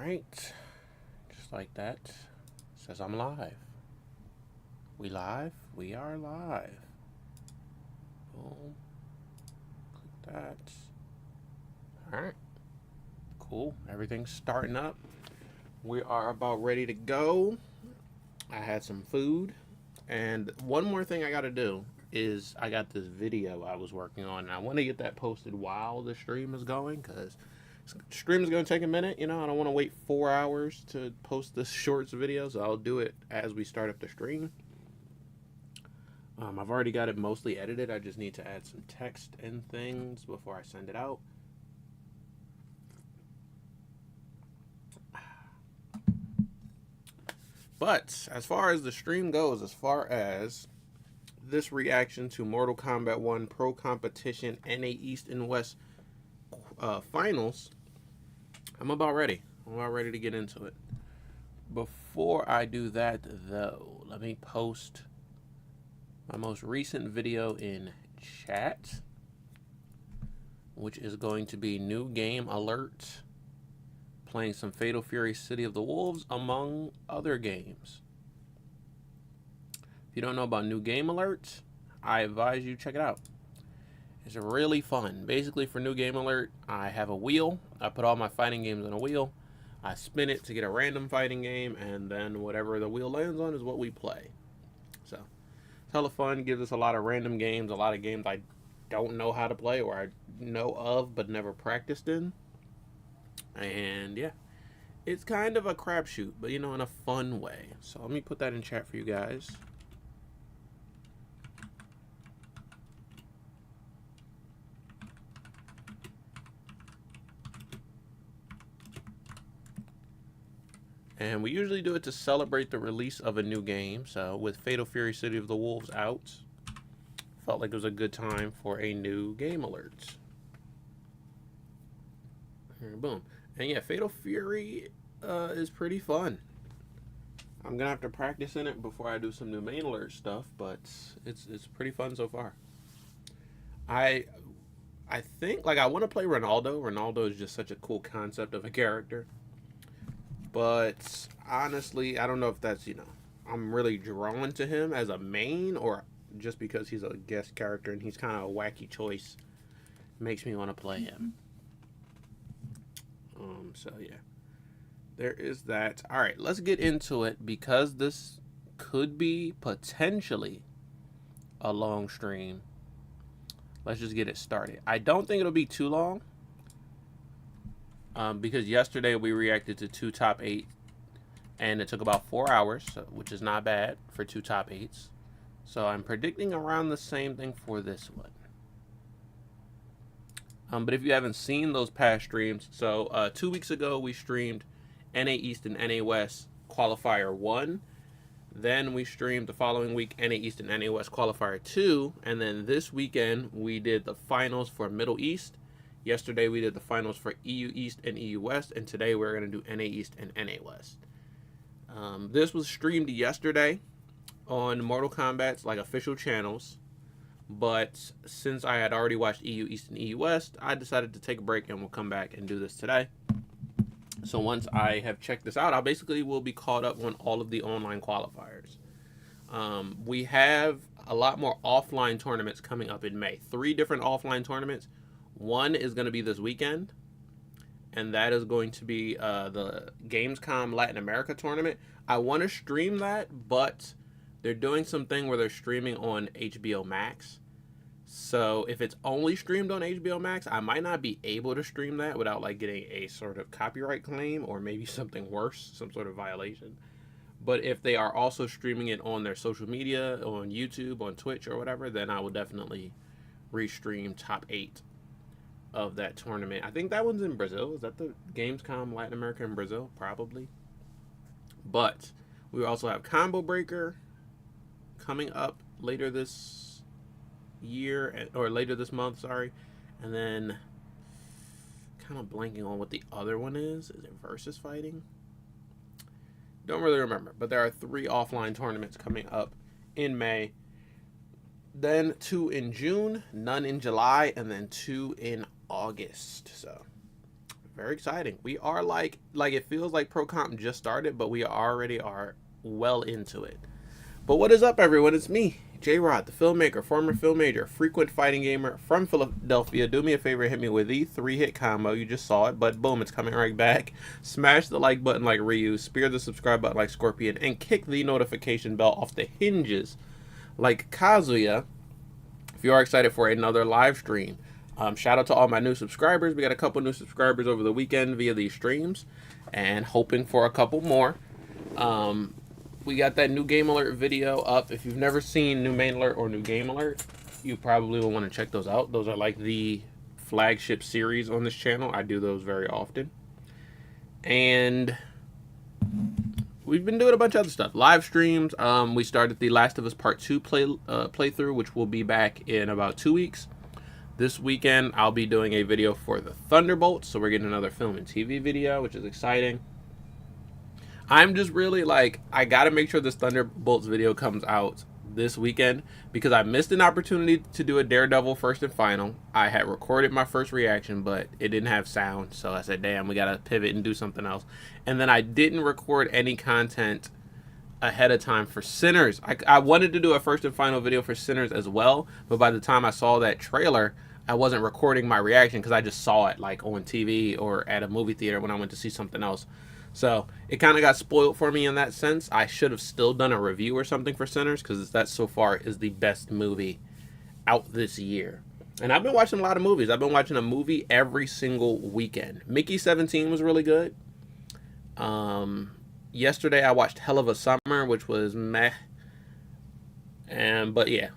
Alright, just like that. Says I'm live. We live? We are live. Boom. Click that. Alright. Cool. Everything's starting up. We are about ready to go. I had some food. And one more thing I gotta do is I got this video I was working on, and I want to get that posted while the stream is going, because stream is going to take a minute. You know, I don't want to wait 4 hours to post this shorts video, so I'll do it as we start up the stream. I've already got it mostly edited. I just need to add some text and things before I send it out. But as far as the stream goes, as far as this reaction to Mortal Kombat 1 Pro Competition NA East and West finals, I'm about ready. I'm about ready to get into it. Before I do that, though, let me post my most recent video in chat, which is going to be new game alert, playing some Fatal Fury City of the Wolves, among other games. If you don't know about new game alert, I advise you check it out. It's really fun. Basically, for new game alert, I have a wheel. I put all my fighting games on a wheel. I spin it to get a random fighting game, and then whatever the wheel lands on is what we play. So, it's hella fun. Gives us a lot of random games, a lot of games I don't know how to play or I know of but never practiced in. And yeah, it's kind of a crapshoot, but you know, in a fun way. So let me put that in chat for you guys. And we usually do it to celebrate the release of a new game. So with Fatal Fury City of the Wolves out, felt like it was a good time for a new game alert. And boom. And yeah, Fatal Fury is pretty fun. I'm going to have to practice in it before I do some new main alert stuff, but it's pretty fun so far. I think, like, I want to play Ronaldo. Ronaldo is just such a cool concept of a character. But honestly, I don't know if that's, you know, I'm really drawn to him as a main, or just because he's a guest character and he's kind of a wacky choice makes me want to play him. So yeah, there is that. All right, let's get into it, because this could be potentially a long stream. Let's just get it started. I don't think it'll be too long. Because yesterday we reacted to 2 top 8, and it took about 4 hours, which is not bad for 2 top 8s. So I'm predicting around the same thing for this one. But if you haven't seen those past streams, so 2 weeks ago we streamed NA East and NA West Qualifier 1. Then we streamed the following week NA East and NA West Qualifier 2. And then this weekend we did the finals for Middle East. Yesterday we did the finals for EU East and EU West, and today we're going to do NA East and NA West. This was streamed yesterday on Mortal Kombat's like official channels, but since I had already watched EU East and EU West, I decided to take a break and we'll come back and do this today. So once I have checked this out, I basically will be caught up on all of the online qualifiers. We have a lot more offline tournaments coming up in May. 3 different offline tournaments. One is going to be this weekend, and that is going to be the Gamescom Latin America tournament. I want to stream that, but they're doing something where they're streaming on HBO Max. So if it's only streamed on HBO Max, I might not be able to stream that without like getting a sort of copyright claim or maybe something worse, some sort of violation. But if they are also streaming it on their social media, on YouTube, on Twitch or whatever, then I will definitely restream top 8 of that tournament. I think that one's in Brazil. Is that the Gamescom Latin America in Brazil? Probably. But we also have Combo Breaker coming up later this year, or later this month, sorry. And then kind of blanking on what the other one is. Is it Versus Fighting? Don't really remember. But there are 3 offline tournaments coming up in May. Then 2 in June, none in July, and then 2 in August. So Very exciting. We are like it feels like Pro Komp just started, but we already are well into it. But what is up, everyone? It's me, J-Rod, the filmmaker, former film major, frequent fighting gamer from Philadelphia. Do me a favor, hit me with the 3-hit combo. You just saw it, but boom, it's coming right back. Smash the like button like Ryu, spear the subscribe button like Scorpion, and kick the notification bell off the hinges like Kazuya if you are excited for another live stream. Shout out to all my new subscribers. We got a couple new subscribers over the weekend via these streams, and hoping for a couple more. We got that new Game Alert video up. If you've never seen New Main Alert or New Game Alert, you probably will want to check those out. Those are like the flagship series on this channel. I do those very often. And we've been doing a bunch of other stuff. Live streams. We started the Last of Us Part 2 playthrough, which will be back in about 2 weeks. This weekend, I'll be doing a video for the Thunderbolts, so we're getting another film and TV video, which is exciting. I'm just really like, I gotta make sure this Thunderbolts video comes out this weekend, because I missed an opportunity to do a Daredevil first and final. I had recorded my first reaction, but it didn't have sound, so I said, damn, we gotta pivot and do something else. And then I didn't record any content ahead of time for Sinners. I wanted to do a first and final video for Sinners as well, but by the time I saw that trailer, I wasn't recording my reaction because I just saw it like on TV or at a movie theater when I went to see something else. So it kind of got spoiled for me in that sense. I should have still done a review or something for Sinners, because that so far is the best movie out this year. And I've been watching a lot of movies. I've been watching a movie every single weekend. Mickey 17 was really good. Yesterday I watched Hell of a Summer, which was meh. But yeah,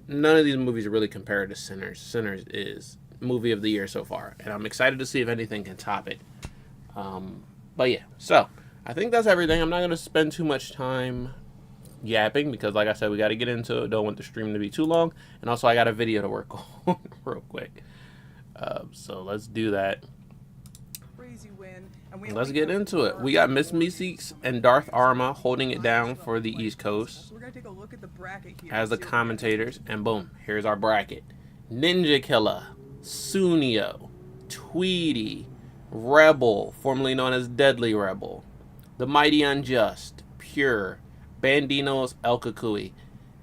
none of these movies really compare to Sinners. Sinners is movie of the year so far, and I'm excited to see if anything can top it. But yeah, so I think that's everything. I'm not going to spend too much time yapping, because like I said, we got to get into it. Don't want the stream to be too long, and also I got a video to work on real quick. So let's do that. Let's get into it. We got Miss Meeseeks and Darth Arma holding it down for the East Coast as the commentators, and boom, here's our bracket. Ninja Killer, Sunio, Tweety, Rebel, formerly known as Deadly Rebel, The Mighty Unjust, Pure, Bandinos, El Kukui.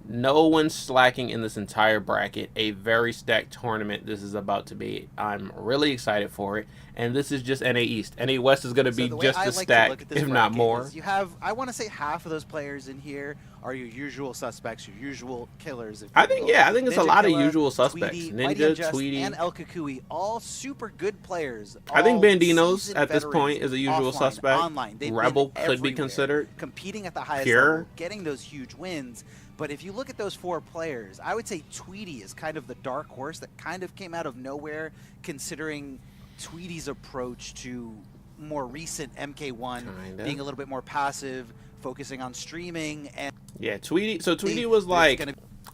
No one's slacking in this entire bracket. A very stacked tournament this is about to be. I'm really excited for it. And this is just NA East. NA West is going to be just as stacked, if not more. You have, I want to say, half of those players in here are your usual suspects, your usual killers. I think it's a lot of usual suspects. Tweety, Ninja, Tweety, and El Kukui, all super good players. I think Bandinos at this point is a usual suspect. Online. Rebel could be considered. Competing at the highest Pure, level, getting those huge wins. But if you look at those 4 players, I would say Tweety is kind of the dark horse that kind of came out of nowhere, considering Tweety's approach to more recent MK1, being a little bit more passive, focusing on streaming. And yeah, Tweety. So Tweety was like,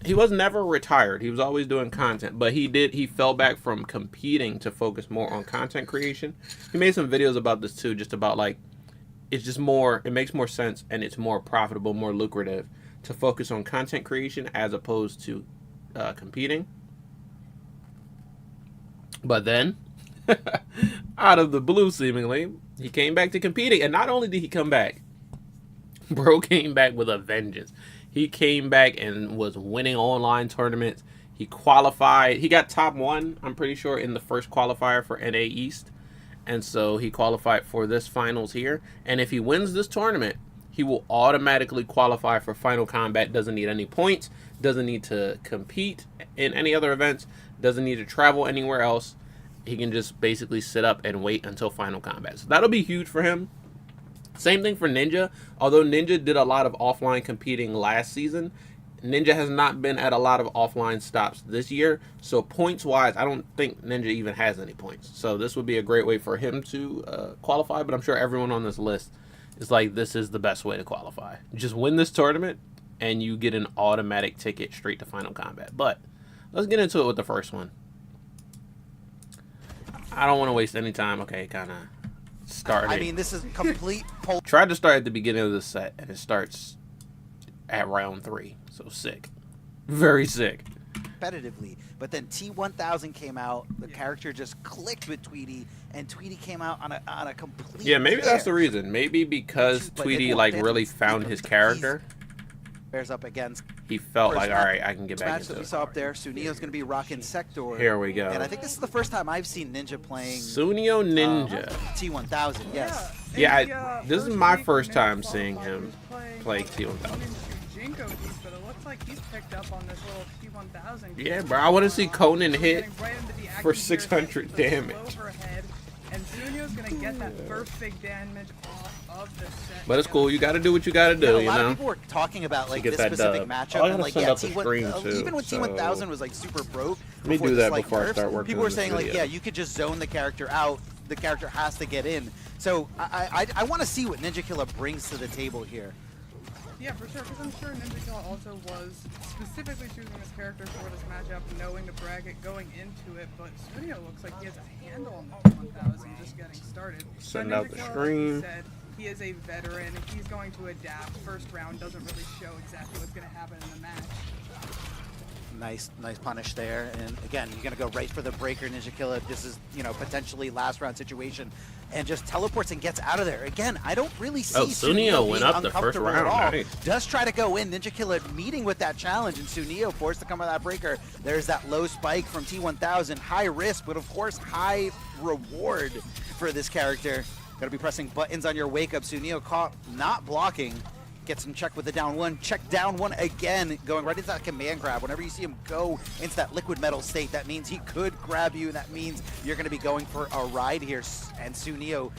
he was never retired. He was always doing content, but he fell back from competing to focus more on content creation. He made some videos about this too, just about like, it's just more, it makes more sense and it's more profitable, more lucrative to focus on content creation as opposed to competing. But then, out of the blue seemingly, he came back to competing. And not only did he come back, bro came back with a vengeance. He came back and was winning online tournaments. He qualified. He got top 1, I'm pretty sure, in the first qualifier for NA East. And so he qualified for this finals here. And if he wins this tournament, he will automatically qualify for Final Kombat. Doesn't need any points, doesn't need to compete in any other events, doesn't need to travel anywhere else. He can just basically sit up and wait until Final Kombat. So that'll be huge for him. Same thing for Ninja. Although Ninja did a lot of offline competing last season, Ninja has not been at a lot of offline stops this year. So points-wise, I don't think Ninja even has any points. So this would be a great way for him to qualify. But I'm sure everyone on this list is like, this is the best way to qualify. Just win this tournament, and you get an automatic ticket straight to Final Kombat. But let's get into it with the first one. I don't want to waste any time. Okay, kind of started. I mean, this is complete. Tried to start at the beginning of the set, and it starts at round 3. So sick. Very sick. competitively. But then T1000 came out, the character just clicked with Tweety, and Tweety came out on a complete. Yeah, maybe tear. that's the reason. Maybe because But Tweety it- like it- really it- found it- his he's- character. Bears up against. He felt First like, match- all right, I can get back Match into that we it. saw up there, Sunio's going to be rocking Sector. Here we go. And I think this is the first time I've seen Ninja playing Sunio Ninja. T1000. Yes. Yeah, this is my first time Ninja seeing qualifier him was playing play T1000. Jinko piece, but it looks like he's picked up on this little T1000. Yeah, bro, I want to see Conan hit Getting right into the action for here, 600 the damage. overhead, and Sunio's gonna get that first big damage off of the set. But it's cool. You got to do what you got to Yeah, do, a you lot of know? people were talking about like get this that specific dub. matchup, Oh, I and gotta like send yeah, out the stream, too, even when so- T1000 was like super broke. Let me before do this, that like, before I nerf, start working people on were this saying like, video. yeah, you could just zone the character out. The character has to get in. So I want to see what Ninja Killa brings to the table here. Yeah, for sure, because I'm sure Ninja Kill also was specifically choosing this character for this matchup, knowing the bracket going into it, but Sunio looks like he has a handle on the 1000 just getting started. Send But out Ninja the Kill, like stream. you said, he is a veteran, he's going to adapt. First round doesn't really show exactly what's going to happen in the match. Nice punish there, and again, you're gonna go right for the breaker, Ninja Killa. This is, you know, potentially last round situation, and just teleports and gets out of there. Again, I don't really see Sunio went being up the first uncomfortable round, at all. nice. Does try to go in. Ninja Killa meeting with that challenge, and Sunio forced to come out of that breaker. There's that low spike from T1000. High risk, but of course high reward for this character. Gotta be pressing buttons on your wake up. Sunio caught not blocking. Gets him checked with the down one, check down one again, going right into that command grab. Whenever you see him go into that liquid metal state, that means he could grab you, and that means you're gonna be going for a ride here. And Sunio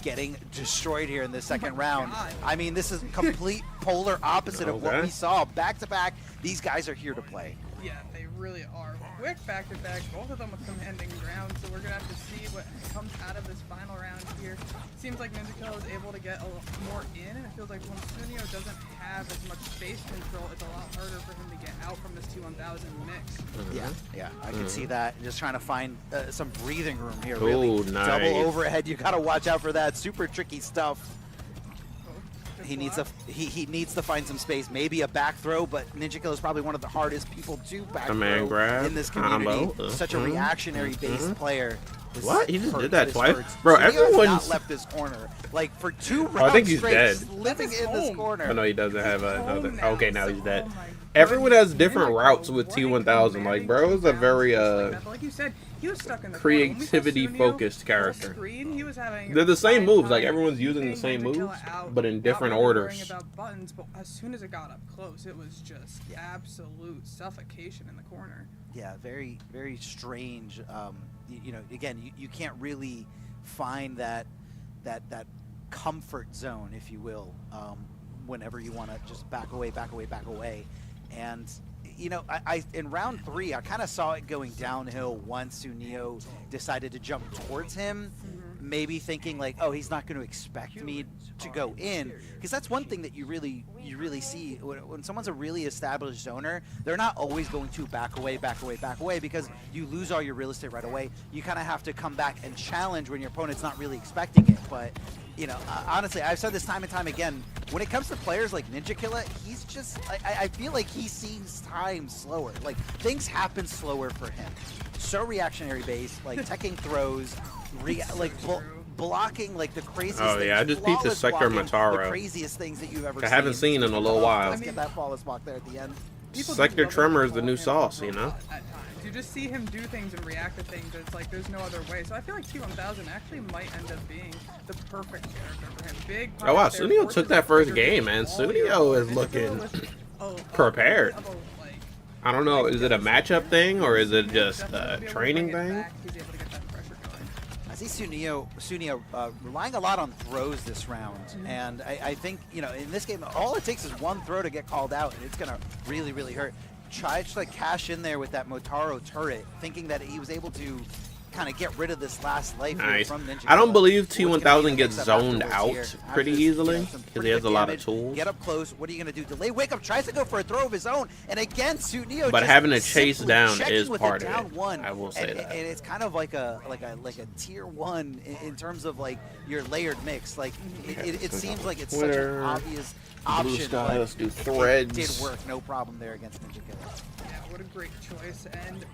getting destroyed here in the second round. God. I mean, this is complete polar opposite of what Okay. we saw. Back to back, these guys are here to play. Yeah, they really are. Quick back-to-back, both of them with commanding ground, so we're going to have to see what comes out of this final round here. Seems like Ninja Kill is able to get a little more in, and it feels like when Sunio doesn't have as much space control, it's a lot harder for him to get out from this T1000 mix. Yeah, I can see that. Just trying to find some breathing room here, Ooh, really. nice. Double overhead, you gotta watch out for that. Super tricky stuff. Good He needs block. he needs to find some space, maybe a back throw, but Ninja Kill is probably one of the hardest people to back Command throw grab, in this community. combo, Such a reactionary based player. This What? He just did hurts, that this twice? hurts. Bro, Sunio has everyone's- not left his corner. Like for 2 rounds I think he's straight, dead. just living That's in this home. corner. Oh, no, he doesn't have another. Home now, Okay, now he's so- dead. oh my Everyone goodness. has different Ninja routes Kill with running T1000. Like, commanding bro is a ground very, just like that. But like you said, he was stuck in the corner. When we saw creativity-focused Sunio character. full screen, he was having They're the same a moves, like, time everyone's using the keeping same Ninja Kill moves, out, but in not different really worrying orders. about buttons, but as soon as it got up close, it was just absolute suffocation in the corner. Yeah, very, very strange. You know, again, you can't really find that comfort zone, if you will, whenever you want to just back away. And you know, I in round 3, I kind of saw it going downhill once Sunio decided to jump towards him, maybe thinking like, oh, he's not going to expect me to go in, because that's one thing that you really see when someone's a really established zoner. They're not always going to back away, because you lose all your real estate right away. You kind of have to come back and challenge when your opponent's not really expecting it. But you know, honestly, I've said this time and time again, when it comes to players like Ninja Killa, he's just, I feel like he sees time slower. Like, things happen slower for him. So reactionary based, like teching throws, blocking like the craziest Oh, things. yeah, I just beat the flawless Sector blocking, Mataro. The craziest things that you've ever seen. I haven't seen in a little while. Let's get that flawless block there at the end. People Sector just love Tremor to is the call new him sauce, a you know? robot at times. You just see him do things and react to things, it's like there's no other way. So I feel like T1000 actually might end up being the perfect character for him. Big Oh, wow, punish there, Sunio forces took that the first trigger game, to man. all your Sunio is Ninja looking Kill with prepared. of a, like, I don't know, is it a matchup thing, or is it just a definitely be able to training bring it thing? back. He's able to get that pressure going. I see Sunio relying a lot on throws this round, and I think, you know, in this game, all it takes is one throw to get called out, and it's gonna really, really hurt. Tried to like cash in there with that Motaro turret, thinking that he was able to kind of get rid of this last life here Nice. from Ninja I don't Killa. believe What's gonna be T1000 the gets next step zoned afterwards out here? pretty After, you know, easily, some because pretty he has good a lot of damage, tools. Get up close. What are you gonna do? Delay wake up. Tries to go for a throw of his own, and again, Sunio. But just having to chase simply down checking is with part a of down it. one. I will say and, that. and it's kind of like a tier 1 in terms of like your layered mix. Like it seems like it's such an Twitter. obvious option. Blue Sky, but let's do it threads. did work, no problem there against Ninja Killer. Yeah, what a great choice, and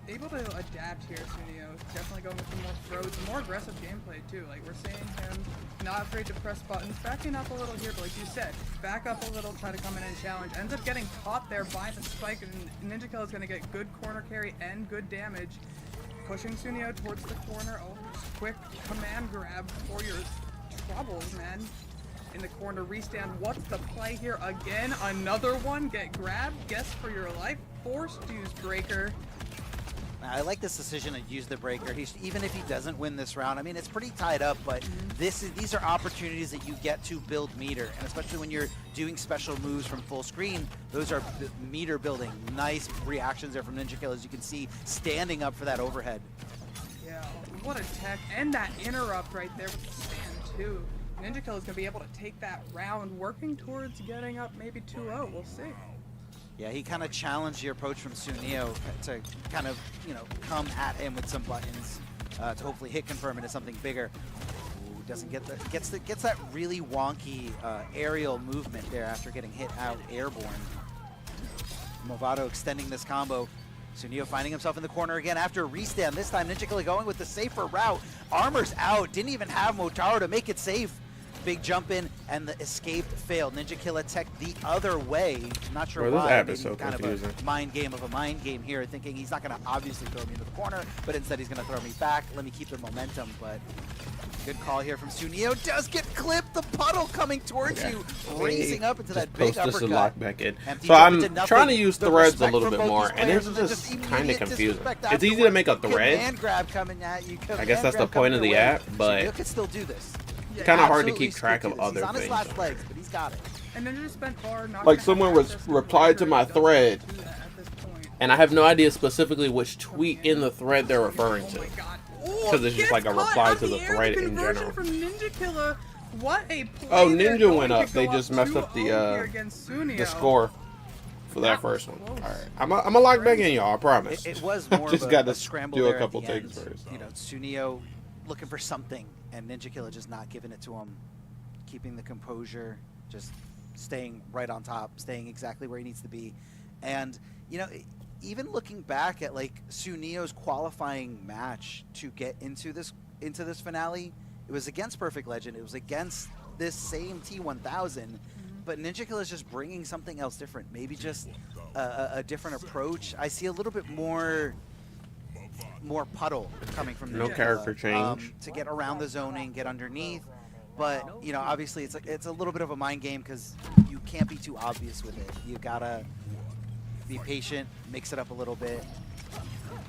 able to adapt here, Sunio. Definitely going with some more throws, more aggressive gameplay too. Like we're seeing him not afraid to press buttons, backing up a little here, but like you said, back up a little, try to come in and challenge. Ends up getting caught there by the spike, and Ninja Killer is going to get good corner carry and good damage. Pushing Sunio towards the corner. Oh, quick command grab for your troubles, man. In the corner, restand. What's the play here? Again, another one. Get grabbed. Guess for your life. Forced use breaker. I like this decision to use the breaker. Even if he doesn't win this round, I mean, it's pretty tied up, but these are opportunities that you get to build meter, and especially when you're doing special moves from full screen, those are meter building. Nice reactions there from Ninja Killer, as you can see, standing up for that overhead. Yeah, what a tech, and that interrupt right there with the stand too. Ninja Killer is going to be able to take that round, working towards getting up maybe 2-0. We'll see. Yeah, he kind of challenged the approach from Sunio to kind of, you know, come at him with some buttons to hopefully hit confirm into something bigger. Ooh, doesn't get the gets that really wonky aerial movement there after getting hit out airborne. Movado extending this combo. Sunio finding himself in the corner again after a restand. This time Ninja Killer going with the safer route. Armor's out. Didn't even have Motaro to make it safe. Big jump in, and the escape failed. Ninja Killer tech the other way. Not sure Bro, why. this app is Maybe so kind confusing. of a mind game of a mind game here, thinking he's not going to obviously throw me into the corner, but instead he's going to throw me back. Let me keep the momentum, but good call here from Sunio. Does get clipped. The puddle coming towards you, raising up into that big Post this and uppercut. lock back in. Empty So jump I'm into nothing. trying to use The threads a respect little from bit both more, these and it's players, just kind of immediate confusing. disrespect It's easy to make a afterwards. thread. Command grab coming at you. I guess that's the point of the app, but Sunio could still do this. it's kind of hard to Absolutely keep track still of do this. other He's on his things. last legs, but he's got it. And then just spent far, not Like gonna someone have was access to replied to breaker, my doesn't thread, do that at this point. and I have no idea specifically which tweet in the thread they're referring Oh to. my god. 'Cause it's just like a Gets reply caught to on the air, thread in conversion general. From Ninja Killer. What a play. Oh, They're Ninja going went to up. They go just messed up 2-0 here against the Sunio. score for that That was first one. close. All right, I'm gonna lock back in, y'all. I promise. It was more Just of gotta a scramble do a there couple at the takes end. first. You know, Sunio looking for something, and Ninja Killer just not giving it to him, keeping the composure, just staying right on top, staying exactly where he needs to be. And, you know, even looking back at, like, Sunio's qualifying match to get into this finale, it was against Perfect Legend. It was against this same T1000. But Ninja Killer is just bringing something else different. Maybe just a different approach. I see a little bit more puddle coming from Ninja No Killer, character change. to get around the zoning, get underneath. But, you know, obviously it's a little bit of a mind game because you can't be too obvious with it. You gotta be patient, mix it up a little bit.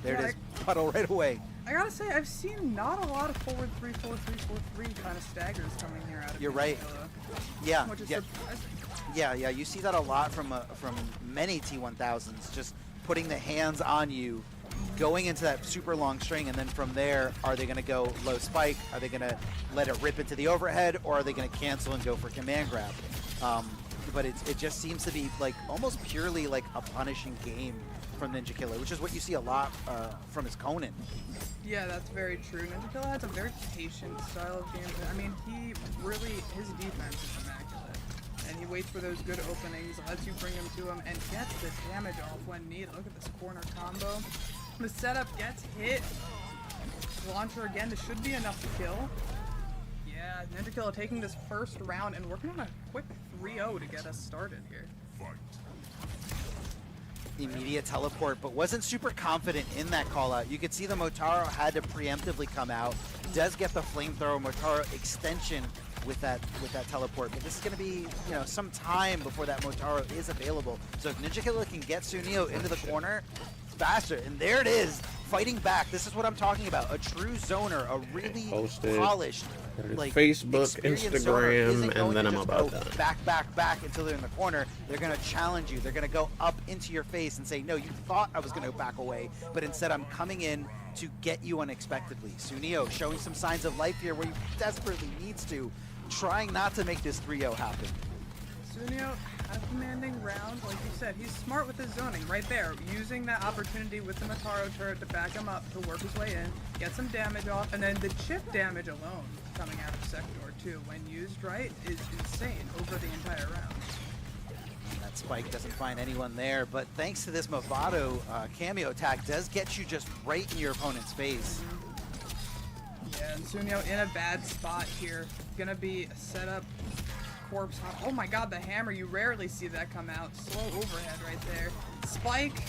There it is, puddle right away. I gotta say, I've seen not a lot of forward 3-4, 3-4-3 kind of staggers coming here out of You're Ninja right. Killer, Yeah, which is yeah, surprising. yeah. You see that a lot from many T1000s, just putting the hands on you, going into that super long string, and then from there, are they going to go low spike? Are they going to let it rip into the overhead, or are they going to cancel and go for command grab? But it just seems to be like almost purely like a punishing game from Ninja Killer, which is what you see a lot from his Conan. Yeah, that's very true. Ninja Killer has a very patient style of gameplay. I mean, his defense is immaculate. And he waits for those good openings, lets you bring him to him, and gets the damage off when needed. Look at this corner combo. The setup gets hit. Launcher again, this should be enough to kill. Yeah, Ninja Killer taking this first round and working on a quick 3-0 to get us started here. Immediate teleport, but wasn't super confident in that call out. You could see the Motaro had to preemptively come out. Does get the flamethrower Motaro extension with that teleport, but this is going to be, you know, some time before that Motaro is available. So if Ninja Killer can get Sunio into the corner, it's faster. And there it is, fighting back. This is what I'm talking about. A true zoner, a really polished, like, Facebook, experienced zoner isn't Instagram, going and then to I'm just about go done. back until they're in the corner. They're going to challenge you. They're going to go up into your face and say, no, you thought I was going to back away, but instead I'm coming in to get you unexpectedly. Sunio showing some signs of life here where he desperately needs to, trying not to make this 3-0 happen. Sunio a commanding round. Like you said, he's smart with his zoning right there, using that opportunity with the Motaro turret to back him up, to work his way in, get some damage off, and then the chip damage alone coming out of Sector 2, when used right, is insane over the entire round. That spike doesn't find anyone there, but thanks to this Movado cameo attack, does get you just right in your opponent's face. Yeah, and Sunio in a bad spot here. Gonna be a setup corpse. Oh my god, the hammer. You rarely see that come out. Slow overhead right there. Spike.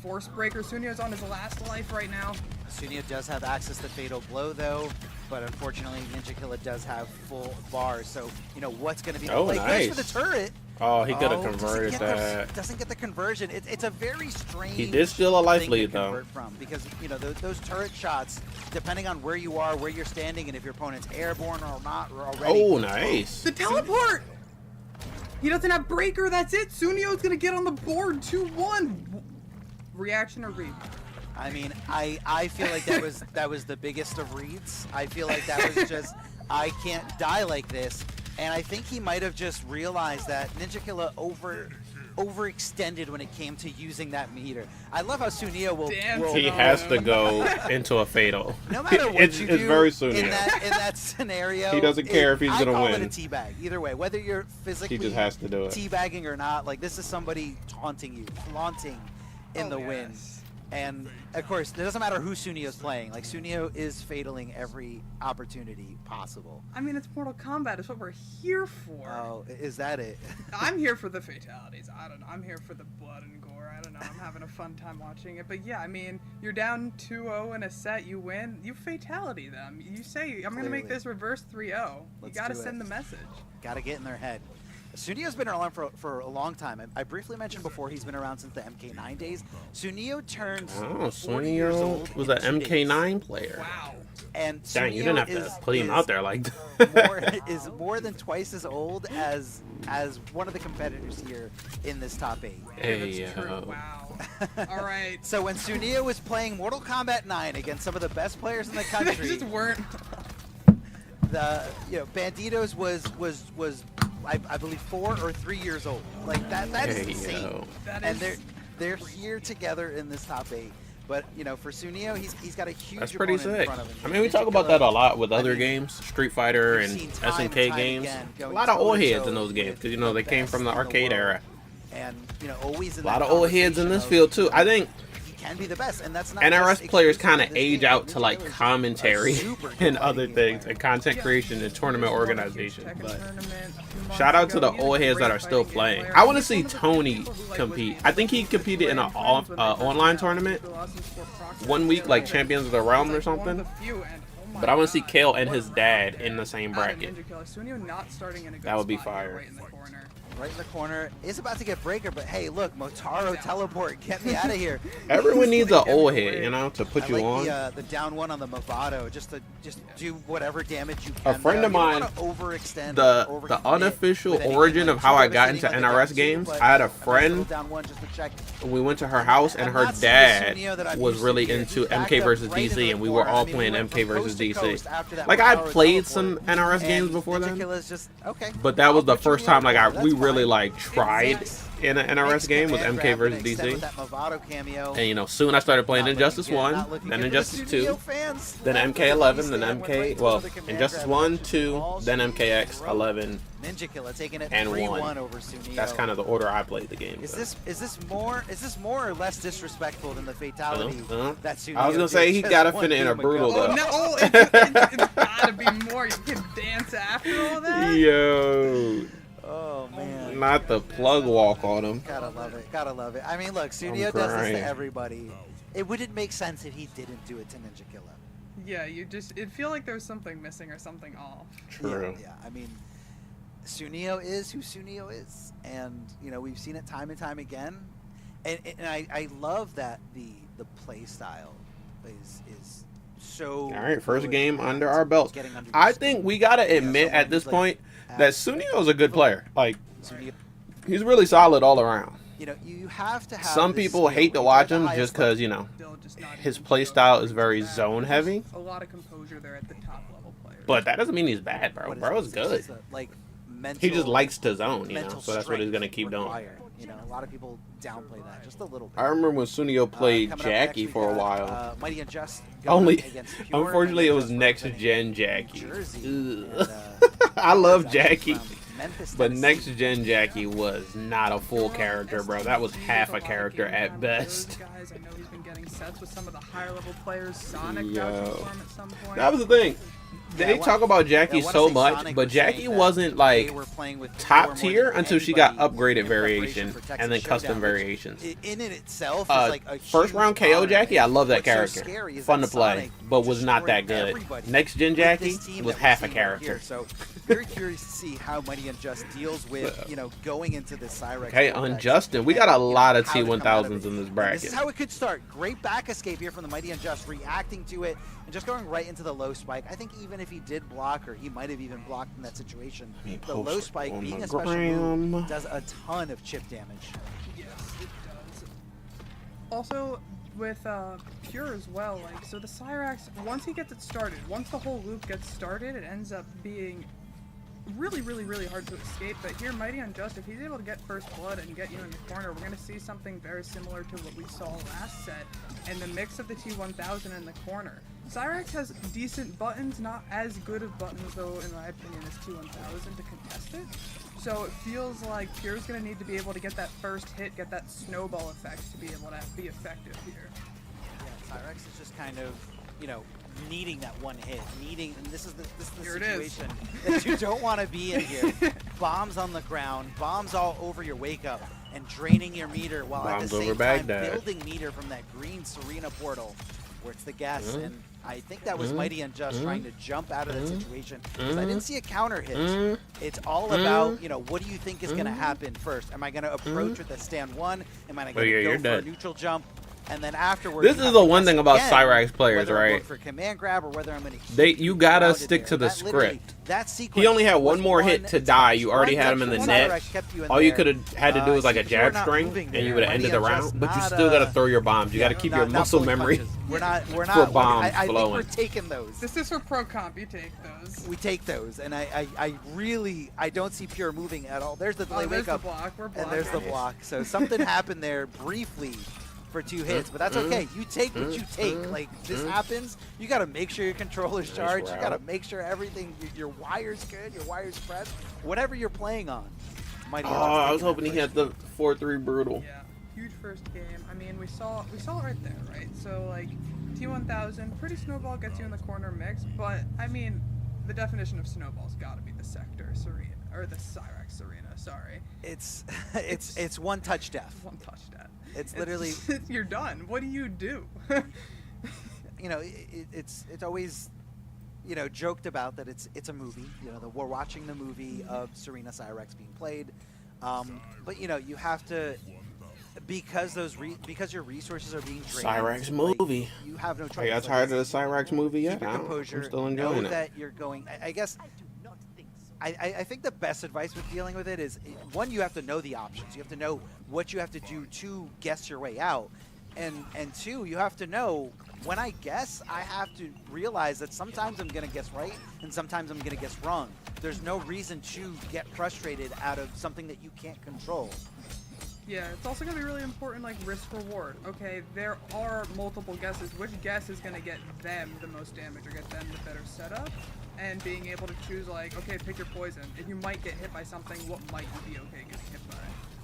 Force breaker. Sunio's on his last life right now. Sunio does have access to Fatal Blow, though, but unfortunately, Ninja Killa does have full bars. So, you know, what's going to be the play? Nice. Goes for the turret. Oh, he could have converted that. Doesn't get the conversion. It's a very strange. He did steal a life thing lead, to though. convert from, because, you know, those turret shots, depending on where you are, where you're standing, and if your opponent's airborne or not, or already. Oh, nice. The teleport! He doesn't have breaker. That's it. Sunio's going to get on the board 2-1. Reaction or read? I mean, I feel like that was the biggest of reads. I feel like that was just, I can't die like this. And I think he might have just realized that Ninja Killa overextended when it came to using that meter. I love how Sunio will. He has to go into a fatal. No matter what it's you do very Sunio. in that scenario, He doesn't care if he's gonna I call win. it a teabag. Either way, whether you're physically He just has to do it. teabagging or not, like this is somebody taunting you, flaunting in the win. And of course, it doesn't matter who Sunio's playing. Like Sunio is fataling every opportunity possible. I mean, it's Mortal Kombat. It's what we're here for. Oh, is that it? I'm here for the fatalities. I don't know. I'm here for the blood and gore. I don't know. I'm having a fun time watching it. But yeah, I mean, you're down 2-0 in a set. You win. You fatality them. You say, I'm going to make this reverse 3-0. You got to send the message. Got to get in their head. Sunio's been around for a long time. I briefly mentioned before he's been around since the MK9 days. Sunio turns 40 years old was an MK9 player. Wow. And Dang, you didn't have to put him out there like that. Is more than twice as old as one of the competitors here in this top 8. Hey, Wow. All right. So when Sunio was playing Mortal Kombat 9 against some of the best players in the country, They just weren't. Banditos was I believe 4 or 3 years old. Like that is insane. And they're here together in this top 8. But you know, for Sunio, he's got a huge That's pretty opponent sick. in front of him. I mean, we talk about that a lot with other games, Street Fighter and SNK games. A lot of old heads in those games because you know they came from the arcade era. And you know, always in a lot of old heads in this field too. I think can be the best, and that's not NRS players kind of age out to like commentary and other things and content creation and tournament organization. But shout out to the old heads that are still playing. I want to see Tony compete. I think he competed in an online tournament 1 week, like Champions of the Realm or something. But I want to see Kale and his dad in the same bracket. That would be fire. Right in the corner, is about to get breaker, but hey, look, Motaro teleport, get me out of here. Everyone needs an old head, you know, to put you on. The down one on the Movado, just do whatever damage you can. A friend of mine, overextend the unofficial origin of how I got into NRS games, I had a friend, we went to her house and her dad was really into MK versus DC and we were all playing MK versus DC. Like I played some NRS games before then, but that was the first time like we really like tried in an NRS game with MK versus DC. And you know, soon I started playing Injustice 1, then Injustice 2, then MK11, then MK, well, Injustice 1, 2, then MKX 11, and 1. That's kind of the order I played the game. Is this more or less disrespectful than the fatality that Sunio I was gonna say he gotta fit it in a brutal though. No, it's gotta be more. You can dance after all that. Yo. Oh man. Not the plug walk on him. Gotta love it. Gotta love it. I mean, look, Sunio does this to everybody. It wouldn't make sense if he didn't do it to Ninja Killa. Yeah, it feel like there's something missing or something off. True. Yeah, I mean, Sunio is who Sunio is, and you know we've seen it time and time again, and I love that the play style is so. All right, first game under our belts. I think we gotta admit at this point that Sunio is a good player. Like, he's really solid all around. You know, you have to have. Some people hate to watch him just because you know his play style is very zone heavy. A lot of composure there at the top level players. But that doesn't mean he's bad, bro. Bro is good. Like mental. He just likes to zone, you know, mental so that's what he's gonna strength keep doing. required. You know, a lot of people downplay that just a little bit. I remember when Sunio played Coming up next, Jackie we for a got, while. Mighty Unjust going Only, against Pure. unfortunately, it was Unjust next representing gen Jackie. New Jersey. Ugh. And, I love actually Jackie, from Memphis, but Tennessee. next gen Jackie was not a full character, bro. That was half a character at best. Guys, I know he's been getting sets with some of the higher level players. Sonic Yo. vouching for him at some point. That was the thing. They talk about Jackie so much, but Jackie wasn't like top tier until she got upgraded variation and then custom variations. In itself, is like a first huge round KO honor. Jackie, I love that What's so character. scary is Fun that to play, Sonic but was not that destroyed good. everybody Next gen with Jackie this team was that we're half a seeing right character. here. So very curious to see how Mighty Unjust deals with, you know, going into this Cyrex. Okay, vortex Unjustin. We got a and, lot of how to come out of T1000s it. in this This bracket. is how it could start. Great back escape here from the Mighty Unjust, reacting to it and just going right into the low spike. I think even if he did block, or he might have even blocked in that situation, the low spike being a special move does a ton of chip damage. Yes, it does. Also, with Pure as well, like, so the Cyrax, once he gets it started, once the whole loop gets started, it ends up being really, really, really hard to escape. But here, Mighty Unjust, if he's able to get first blood and get you in the corner, we're going to see something very similar to what we saw last set, and the mix of the T1000 in the corner. Cyrax has decent buttons, not as good of buttons, though, in my opinion, as T1000 to contest it. So it feels like Pure's going to need to be able to get that first hit, get that snowball effect to be able to be effective here. Yeah, Cyrex is just kind of, you know, needing that one hit, and this is the Here it is. situation that you don't want to be in here. Bombs on the ground, bombs all over your wake up, and draining your meter while Bombs at the over same time Baghdad. building meter from that green Serena portal where it's the gas. And I think that was Mighty Unjust trying to jump out of that situation because I didn't see a counter hit. It's all about, you know, what do you think is going to happen first? Am I going to approach with a stand one? Am I going to go for a neutral jump? And then afterwards, This is the one thing about Cyrax players, whether I'm going right? for command grab or whether I'm going to You gotta stick to the script. That sequence He only had was one more hit to die. You already had him in the net. All you could have had to do was like a jab string, and you would have ended the round. But you still gotta throw your bombs. You gotta keep your muscle memory We're not. for bombs I think flowing. we're taking those. This is for Pro Komp, you take those. We take those, and I really don't see Pure moving at all. There's the delay There's wake the up, block. We're and there's the blocking. block. So something happened there briefly for 2 hits, but that's okay. You take what you take. Like, this happens, you got to make sure your controller's charged. You got to make sure everything, your wire's good, your wire's pressed, whatever you're playing on. Mighty Unjust I was taking hoping that he had first the 4-3 brutal. Yeah, huge first game. I mean, we saw it right there, right? So like T1000, pretty snowball gets you in the corner mix, but I mean, the definition of snowball's got to be the sector Serena or the Cyrax Serena. Sorry, It's one touch death. one touch that. It's literally, you're done. What do you do? you know, it's always, you know, joked about that it's a movie. You know, that we're watching the movie of Serena Cyrax being played, but you know, you have to, because your resources are being drained. Cyrax like, movie. you have no choice. Are you Like, tired of the Cyrax movie keep yet? your I'm composure. still know enjoying it. that you're going. I guess. I think the best advice with dealing with it is, one, you have to know the options. You have to know what you have to do to guess your way out. And two, you have to know, when I guess, I have to realize that sometimes I'm going to guess right and sometimes I'm going to guess wrong. There's no reason to get frustrated out of something that you can't control. Yeah, it's also going to be really important, like, risk-reward. Okay, there are multiple guesses. Which guess is going to get them the most damage or get them the better setup? And being able to choose, like, okay, pick your poison. If you might get hit by something, what might you be okay getting hit by?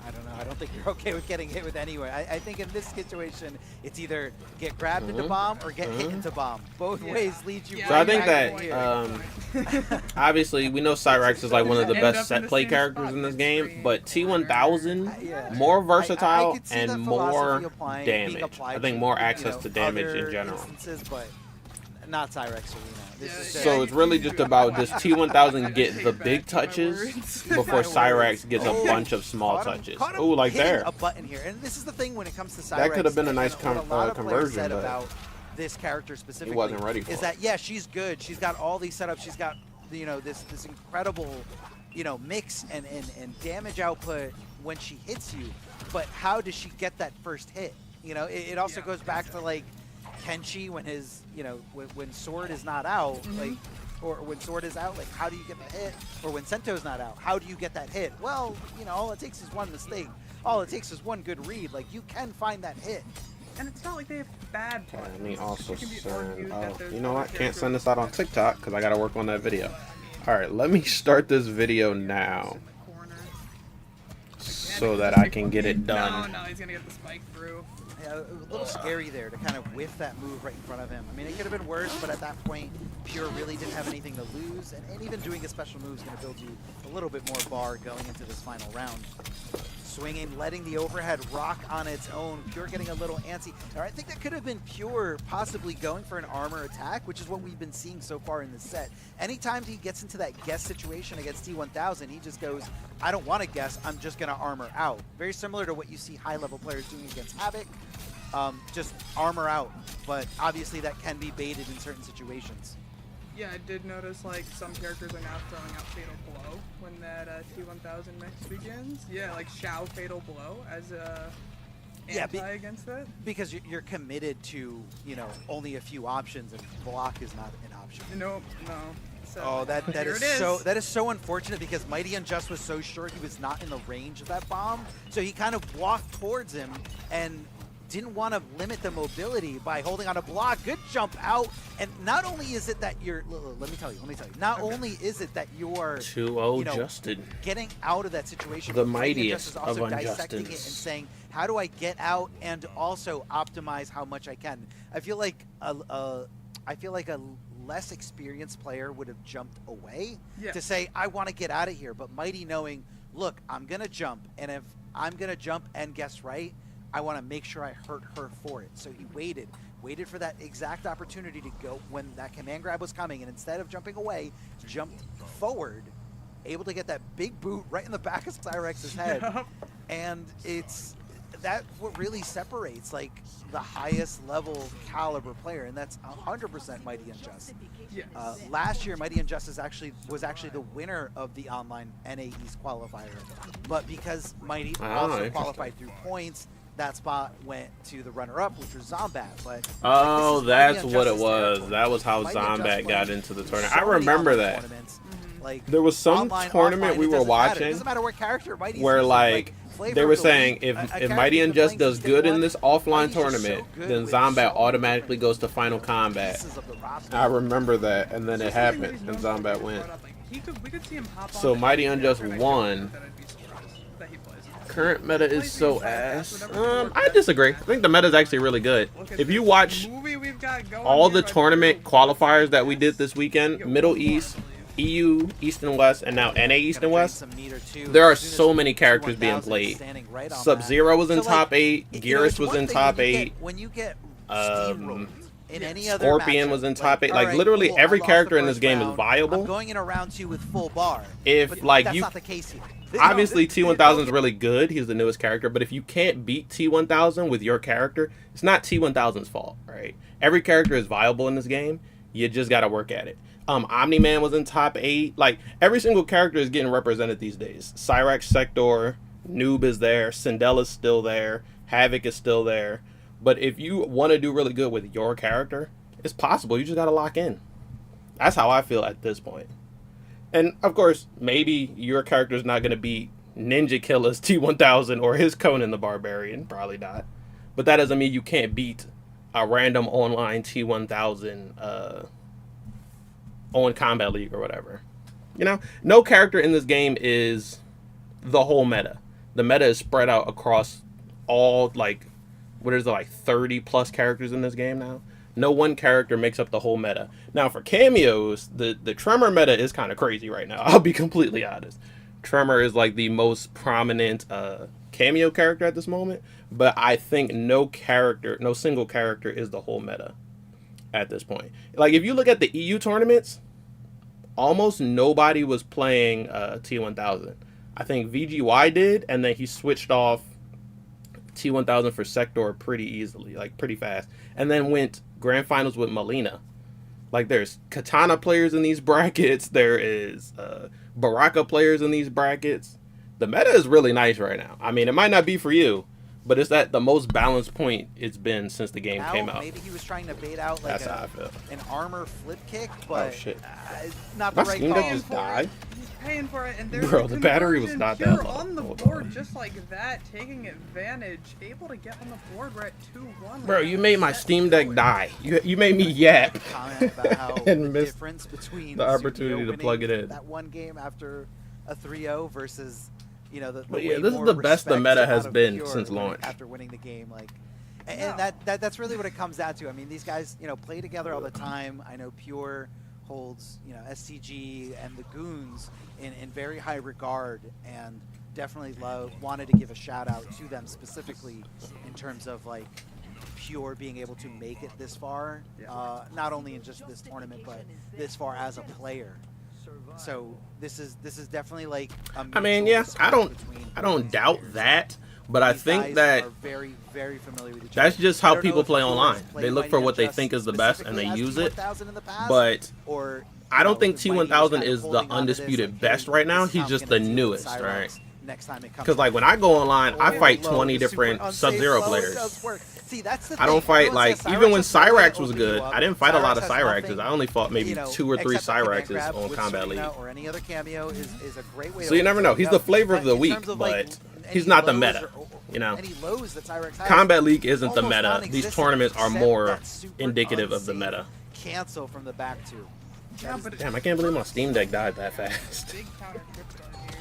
I don't know. I don't think you're okay with getting hit with anywhere. I think in this situation, it's either get grabbed into bomb or get hit into bomb. Both ways lead you. Yeah, So I think back that here. obviously we know Cyrax is like one of the End up best in set the play same characters spot, in this mid game, screen, but T1000 Yeah. more I versatile could see and that more philosophy being damage. applied I think to, more you access know, to damage other in general. instances, but not Cyrex Arena. This is just, So it's really just about does T1000 get the big touches before Cyrax gets a bunch of small touches. caught him Oh, like hitting there. a button here, and this is the thing when it comes to Cyrex. That could have been a nice and what a lot of players conversion, said but about this character specifically. wasn't ready for is it. that yeah, she's good. She's got all these setups. She's got, you know, this incredible, you know, mix and damage output when she hits you. But how does she get that first hit? You know, it also goes back to like Kenshi when his, you know, when Sword is not out, like or when Sword is out, like how do you get the hit? Or when Sento's not out, how do you get that hit? Well, you know, all it takes is one mistake. All it takes is one good read. Like you can find that hit. And it's not like they have bad Let buttons. me also It can be send. argued that Oh, there's you know what? other Can't send this out on characters TikTok because I gotta work on that video. All right, let me start this video now in the corner. so that I can get it done. No, he's gonna get the spike through. Yeah, a little scary there to kind of whiff that move right in front of him. I mean, it could have been worse, but at that point, Pure really didn't have anything to lose, and even doing a special move is going to build you a little bit more bar going into this final round. Swinging, letting the overhead rock on its own. Pure getting a little antsy. All right, I think that could have been Pure possibly going for an armor attack, which is what we've been seeing so far in this set. Anytime he gets into that guess situation against T1000, he just goes, I don't want to guess, I'm just going to armor out. Very similar to what you see high-level players doing against Havoc. Just armor out, but obviously that can be baited in certain situations. Yeah, I did notice like some characters are now throwing out Fatal Blow when that T1000 mix begins. Yeah, like Shao Fatal Blow as a anti against that. Because you're committed to, you know, only a few options, and block is not an option. Nope, no. So, Oh, that here is it that is so unfortunate because Mighty Unjust was so sure he was not in the range of that bomb, so he kind of walked towards him and didn't want to limit the mobility by holding on a block. Good jump out, and not only is it that you're, let me tell you, not only is it that you're 2-0 you know, Justin. getting out of that situation, The but Mighty mightiest Unjust is also of dissecting it and Unjustins. saying, how do I get out and also optimize how much I can? I feel like a less experienced player would have jumped away to say, I want to get out of here. But Mighty knowing, look, I'm going to jump, and if I'm going to jump and guess right, I want to make sure I hurt her for it. So he waited for that exact opportunity to go when that command grab was coming, and instead of jumping away, jumped forward, able to get that big boot right in the back of Cyrex's head. Yep. And it's that what really separates like the highest level caliber player, and that's 100% Mighty Unjust. Yes. Last year, Mighty Unjust was actually the winner of the online NA East qualifier, but because Mighty also qualified through points, that spot went to the runner-up, which was Zombat. But Oh, like, that's what it was. That was how Zombat got into the tournament. I remember that. Like, there was some online, tournament offline, we it were doesn't matter. It watching doesn't matter what character Mighty's where using, like flavor they were of the saying week, if character Mighty who's been Unjust playing does since day good in one, this offline Mighty's just tournament, so good then with Zombat so automatically different goes to Final Combat. pieces of the roster. I remember that, and then It's it just something happened, that and he's known for Zombat being went. brought up. Like, we could see him pop So on Mighty any Unjust character won. that I'd be surprised that he plays. Current meta is Plays so these ass. podcasts, whatever I works disagree. I best. think the meta is actually really good. Look at If you this watch movie we've got going all here the by tournament Pro qualifiers that we did this weekend, Yo, Middle one more, I East, believe. EU, East and West, and now NA East Gonna and drain West, some meter too. there are As soon as so many characters being 2000 played. standing right on Sub-Zero was in that. So, top like, 8, you know, Geras it's was one in thing top when you 8, get- when you get steamrolled in yeah. any other Scorpion matchup, was in top 8. all Like, right, literally cool, I every lost character the in this first game is round. viable. I'm going in a round 2 with full bar. If, But like, that's you- not the case here. Obviously, You know, T1000 is really good. He's the newest character. But if you can't beat T1000 with your character, it's not T1000's fault, right? Every character is viable in this game. You just got to work at it. Omni-Man was in top 8. Like, every single character is getting represented these days. Cyrax Sector, Noob is there. Cindella's still there. Havoc is still there. But if you want to do really good with your character, it's possible. You just got to lock in. That's how I feel at this point. And, of course, maybe your character's not going to beat Ninja Killer's T1000 or his Conan the Barbarian. Probably not. But that doesn't mean you can't beat a random online T1000 on Combat League or whatever. You know, no character in this game is the whole meta. The meta is spread out across all, like, what is it, like 30 plus characters in this game now? No one character makes up the whole meta. Now, for cameos, the Tremor meta is kind of crazy right now. I'll be completely honest. Tremor is like the most prominent cameo character at this moment, but I think no single character is the whole meta at this point. Like, if you look at the EU tournaments, almost nobody was playing T1000. I think VGY did, and then he switched off T1000 for Sector pretty easily, like pretty fast, and then went grand finals with Melina. Like, there's Katana players in these brackets, there is Baraka players in these brackets. The meta is really nice right now. I mean, it might not be for you, But it's at the most balanced point it's been since the game Now, came out. maybe he was trying to bait out like That's how I feel. an armor flip kick, but Oh, shit. not the My right Steam call. Deck just died. He's paying for it, and there's Bro, a the battery was conversion not that here low. on the Hold board on. just like that, taking advantage, able to get on the board. We're at 2-1. Bro, you made my Steam Deck die. You made me yap. Comment about how And the missed difference between the opportunity to winning plug it in. that one game after a 3-0 versus, you know, the But yeah, way this is more the best the respect meta out has of been Pure since winning- launch. after winning the game, like, and No. that's really what it comes down to. I mean, these guys, you know, play together all the time. I know Pure holds, you know, SCG and the Goons in very high regard, and definitely wanted to give a shout out to them specifically in terms of like Pure being able to make it this far, not only in just this tournament, but this far as a player. So this is definitely like a I mean, mutual yeah, respect I don't between doubt players. that, but I These think guys that are very, very familiar with each that's other. just I how don't know people if play Pure has online. played They look for Mighty what they Unjust think is the best and they specifically use as it. T1000 in the past, But or I don't think Mighty was T1000 kind of is the holding on to this, undisputed like, best hey, right now. this is He's how I'm just gonna the deal with newest, Cyrax right? Next time it comes. Because like when I go online, I Or fight low, 20 the super different unsafe Sub-Zero low players. does work. See, that's the I don't thing. fight Everyone says like even when is good, Cyrax was open good, you up. I didn't fight a lot of has Cyraxes. nothing, I only fought maybe you know, 2 or 3 except the command Cyraxes grab on with Combat League. Serena or any other cameo is a great way. So you never know. He's the flavor of the week, but he's not the meta. You know, any lows that Cyrax has, Combat League isn't the almost meta. These non-existent, tournaments are except more that super indicative of the unsafe meta. Cancel from the back two. Yeah, but Damn, I can't believe my Steam Deck died that fast. big counter trip start here.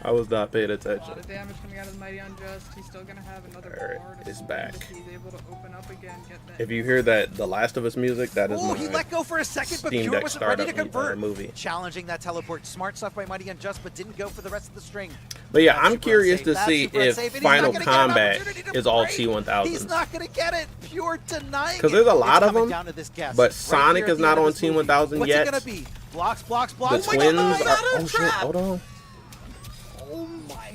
I was not paying A attention. lot of damage coming out of the Mighty Unjust. He's still gonna have another Alright, bar to it's swing back. if he's able to open up again, get that. If you hear that The Last of Us music, that is Oh, my he let go for a second, but Steam Pure Deck wasn't ready to startup convert. movie. Challenging that teleport. Smart stuff by Mighty Unjust, but didn't go for the rest of the string. But yeah, That's I'm super curious unsafe. to That's see super if unsafe, and he's Final not gonna get an Kombat opportunity to is all break. T1000s. He's not going to get it. Pure denying it. Because there's a lot It's of coming them, down to this guess. but Right Sonic here at is the not end of on this movie. T1000 What's yet. it going to be? Blocks, blocks, The blocks. my God, twins no, are. not a Oh shit! trap. Hold on. Oh my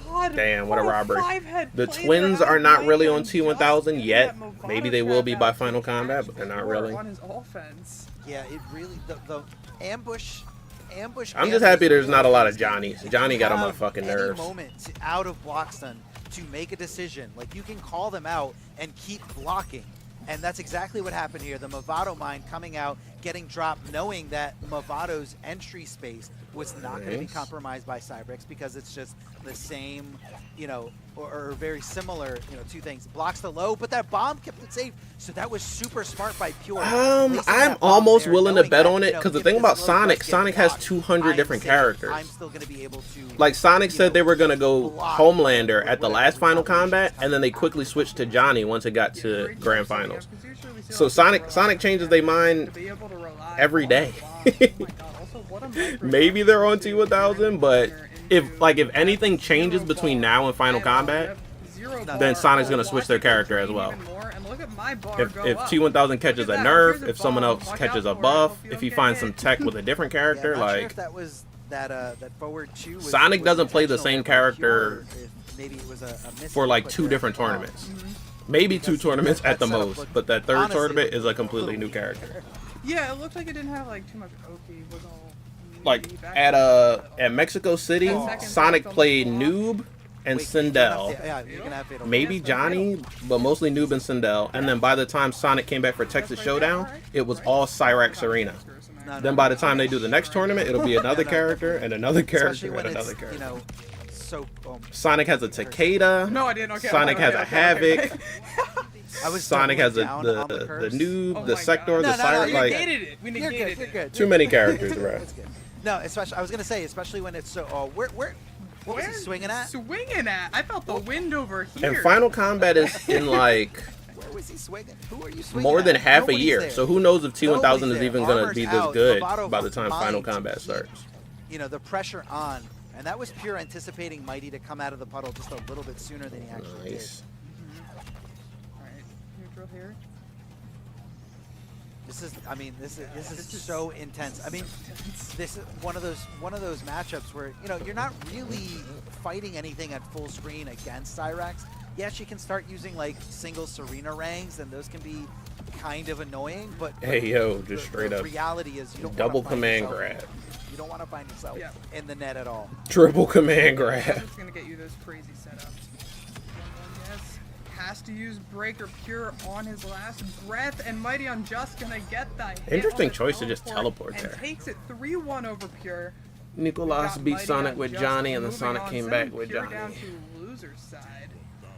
god. Damn, what a robbery. 5-head The play twins there are out not of really Mighty on Unjust, T1000 getting yet. that Movado Maybe they will be trap by out Final to Kombat, but they're not score really. on his offense. Yeah, it really, the ambush. I'm just happy there's not a lot of Johnnies. Johnny got on my fucking Any nerves. moment out of block stun to make a decision, like you can call them out and keep blocking. And that's exactly what happened here. The Movado mine coming out, getting dropped, knowing that Movado's entry space was not going to be Nice. compromised by Cyrex because it's just the same, you know, or very similar, you know, two things. Blocks the low, but that bomb kept it safe. So that was super smart by Pure. Placing I'm that bomb almost there, willing to knowing bet that, on you it know, because the if thing this about low Sonic, does get Sonic has blocked, 200 I'm different safe. characters. I'm still going to be able to. Like Sonic you said know, they were gonna go block Homelander at the whatever last Final retaliation Kombat, and then they quickly switched to Johnny once it got to Great Grand job setting Finals. up, 'cause usually we see So a lot of people Sonic rely changes on their to mind be able to rely every on day. the bomb. Oh my God, also, what a micro Maybe they're on into T1000, but if into anything changes zero between ball. now and Final I know, Kombat, yep, zero then bar. Sonic's gonna Watch switch their it character as drain well. even more, and look at my bar if go if up. T1000 catches Look a at that, nerf, here's a if someone bomb. else Watch catches out a for it. buff, Hope you if don't he get finds hit. some tech with a different character, Yeah, I'm not sure like if that was that forward two. Was, Sonic was doesn't play the intentional same there by Pure, character if maybe it was a miss for like put 2 there. different Wow. tournaments. Mhm. Maybe 2 That's- tournaments that at the setup most, looked- but that third honestly, tournament is a looked completely little new character. Yeah, it looked like it didn't have like too much Oki. Was all Like back at Mexico City, Oh. Sonic played Noob and Wait, you can have Sindel. yeah, you can have Fatal. Maybe Johnny, but mostly Noob and Sindel. And then by the time Sonic came back for Texas Showdown, it was all Cyrax Arena. No, Then by the time they do the next tournament, it'll be another character and another Especially character when and it's, another character. you know, so. Sonic has a Takeda. No, I didn't. Okay. Sonic okay, has a okay, Havoc. okay. I was Sonic has doubling down on the curves. Noob, Oh the my Sector, God. the No, no, no, Cyrax. We you're Like negated it. We You're negated good. You're it. good. too many characters, bro. That's good. No, especially I was gonna say, especially when it's so. What was he Where's swinging at? Swinging at? I felt the wind over here. And Final Kombat is in like Where was he swinging? Who are you swinging more at? than half Nobody's a year. there. So who knows if T1000 Nobody's is there. even going to Armor's be this out. good Lovato by the time Final mined Kombat to starts. keep, you know, the pressure on, and that was Pure anticipating Mighty to come out of the puddle just a little bit sooner than he actually Nice. Alright, neutral here. did. This is, I mean, this is so intense. I mean, this is one of those matchups where, you know, you're not really fighting anything at full screen against Cyrax. Yes, you can start using like single Serena rangs, and those can be kind of annoying. But Hey yo, just straight the up reality is you don't double wanna find command yourself- grab, You don't want to find yourself Yeah. in the net at all. triple command So grab. it's gonna get you those crazy setups. 1-1, yes. has to use Breaker Pure on his last breath, and Mighty Unjust gonna get that hit Interesting on the choice to just teleport and there. takes it 3-1 over Pure. Nicolas Got beat Mighty Sonic with Unjust Johnny, and then moving Sonic on, came sending back with Pure Johnny. down to loser's side.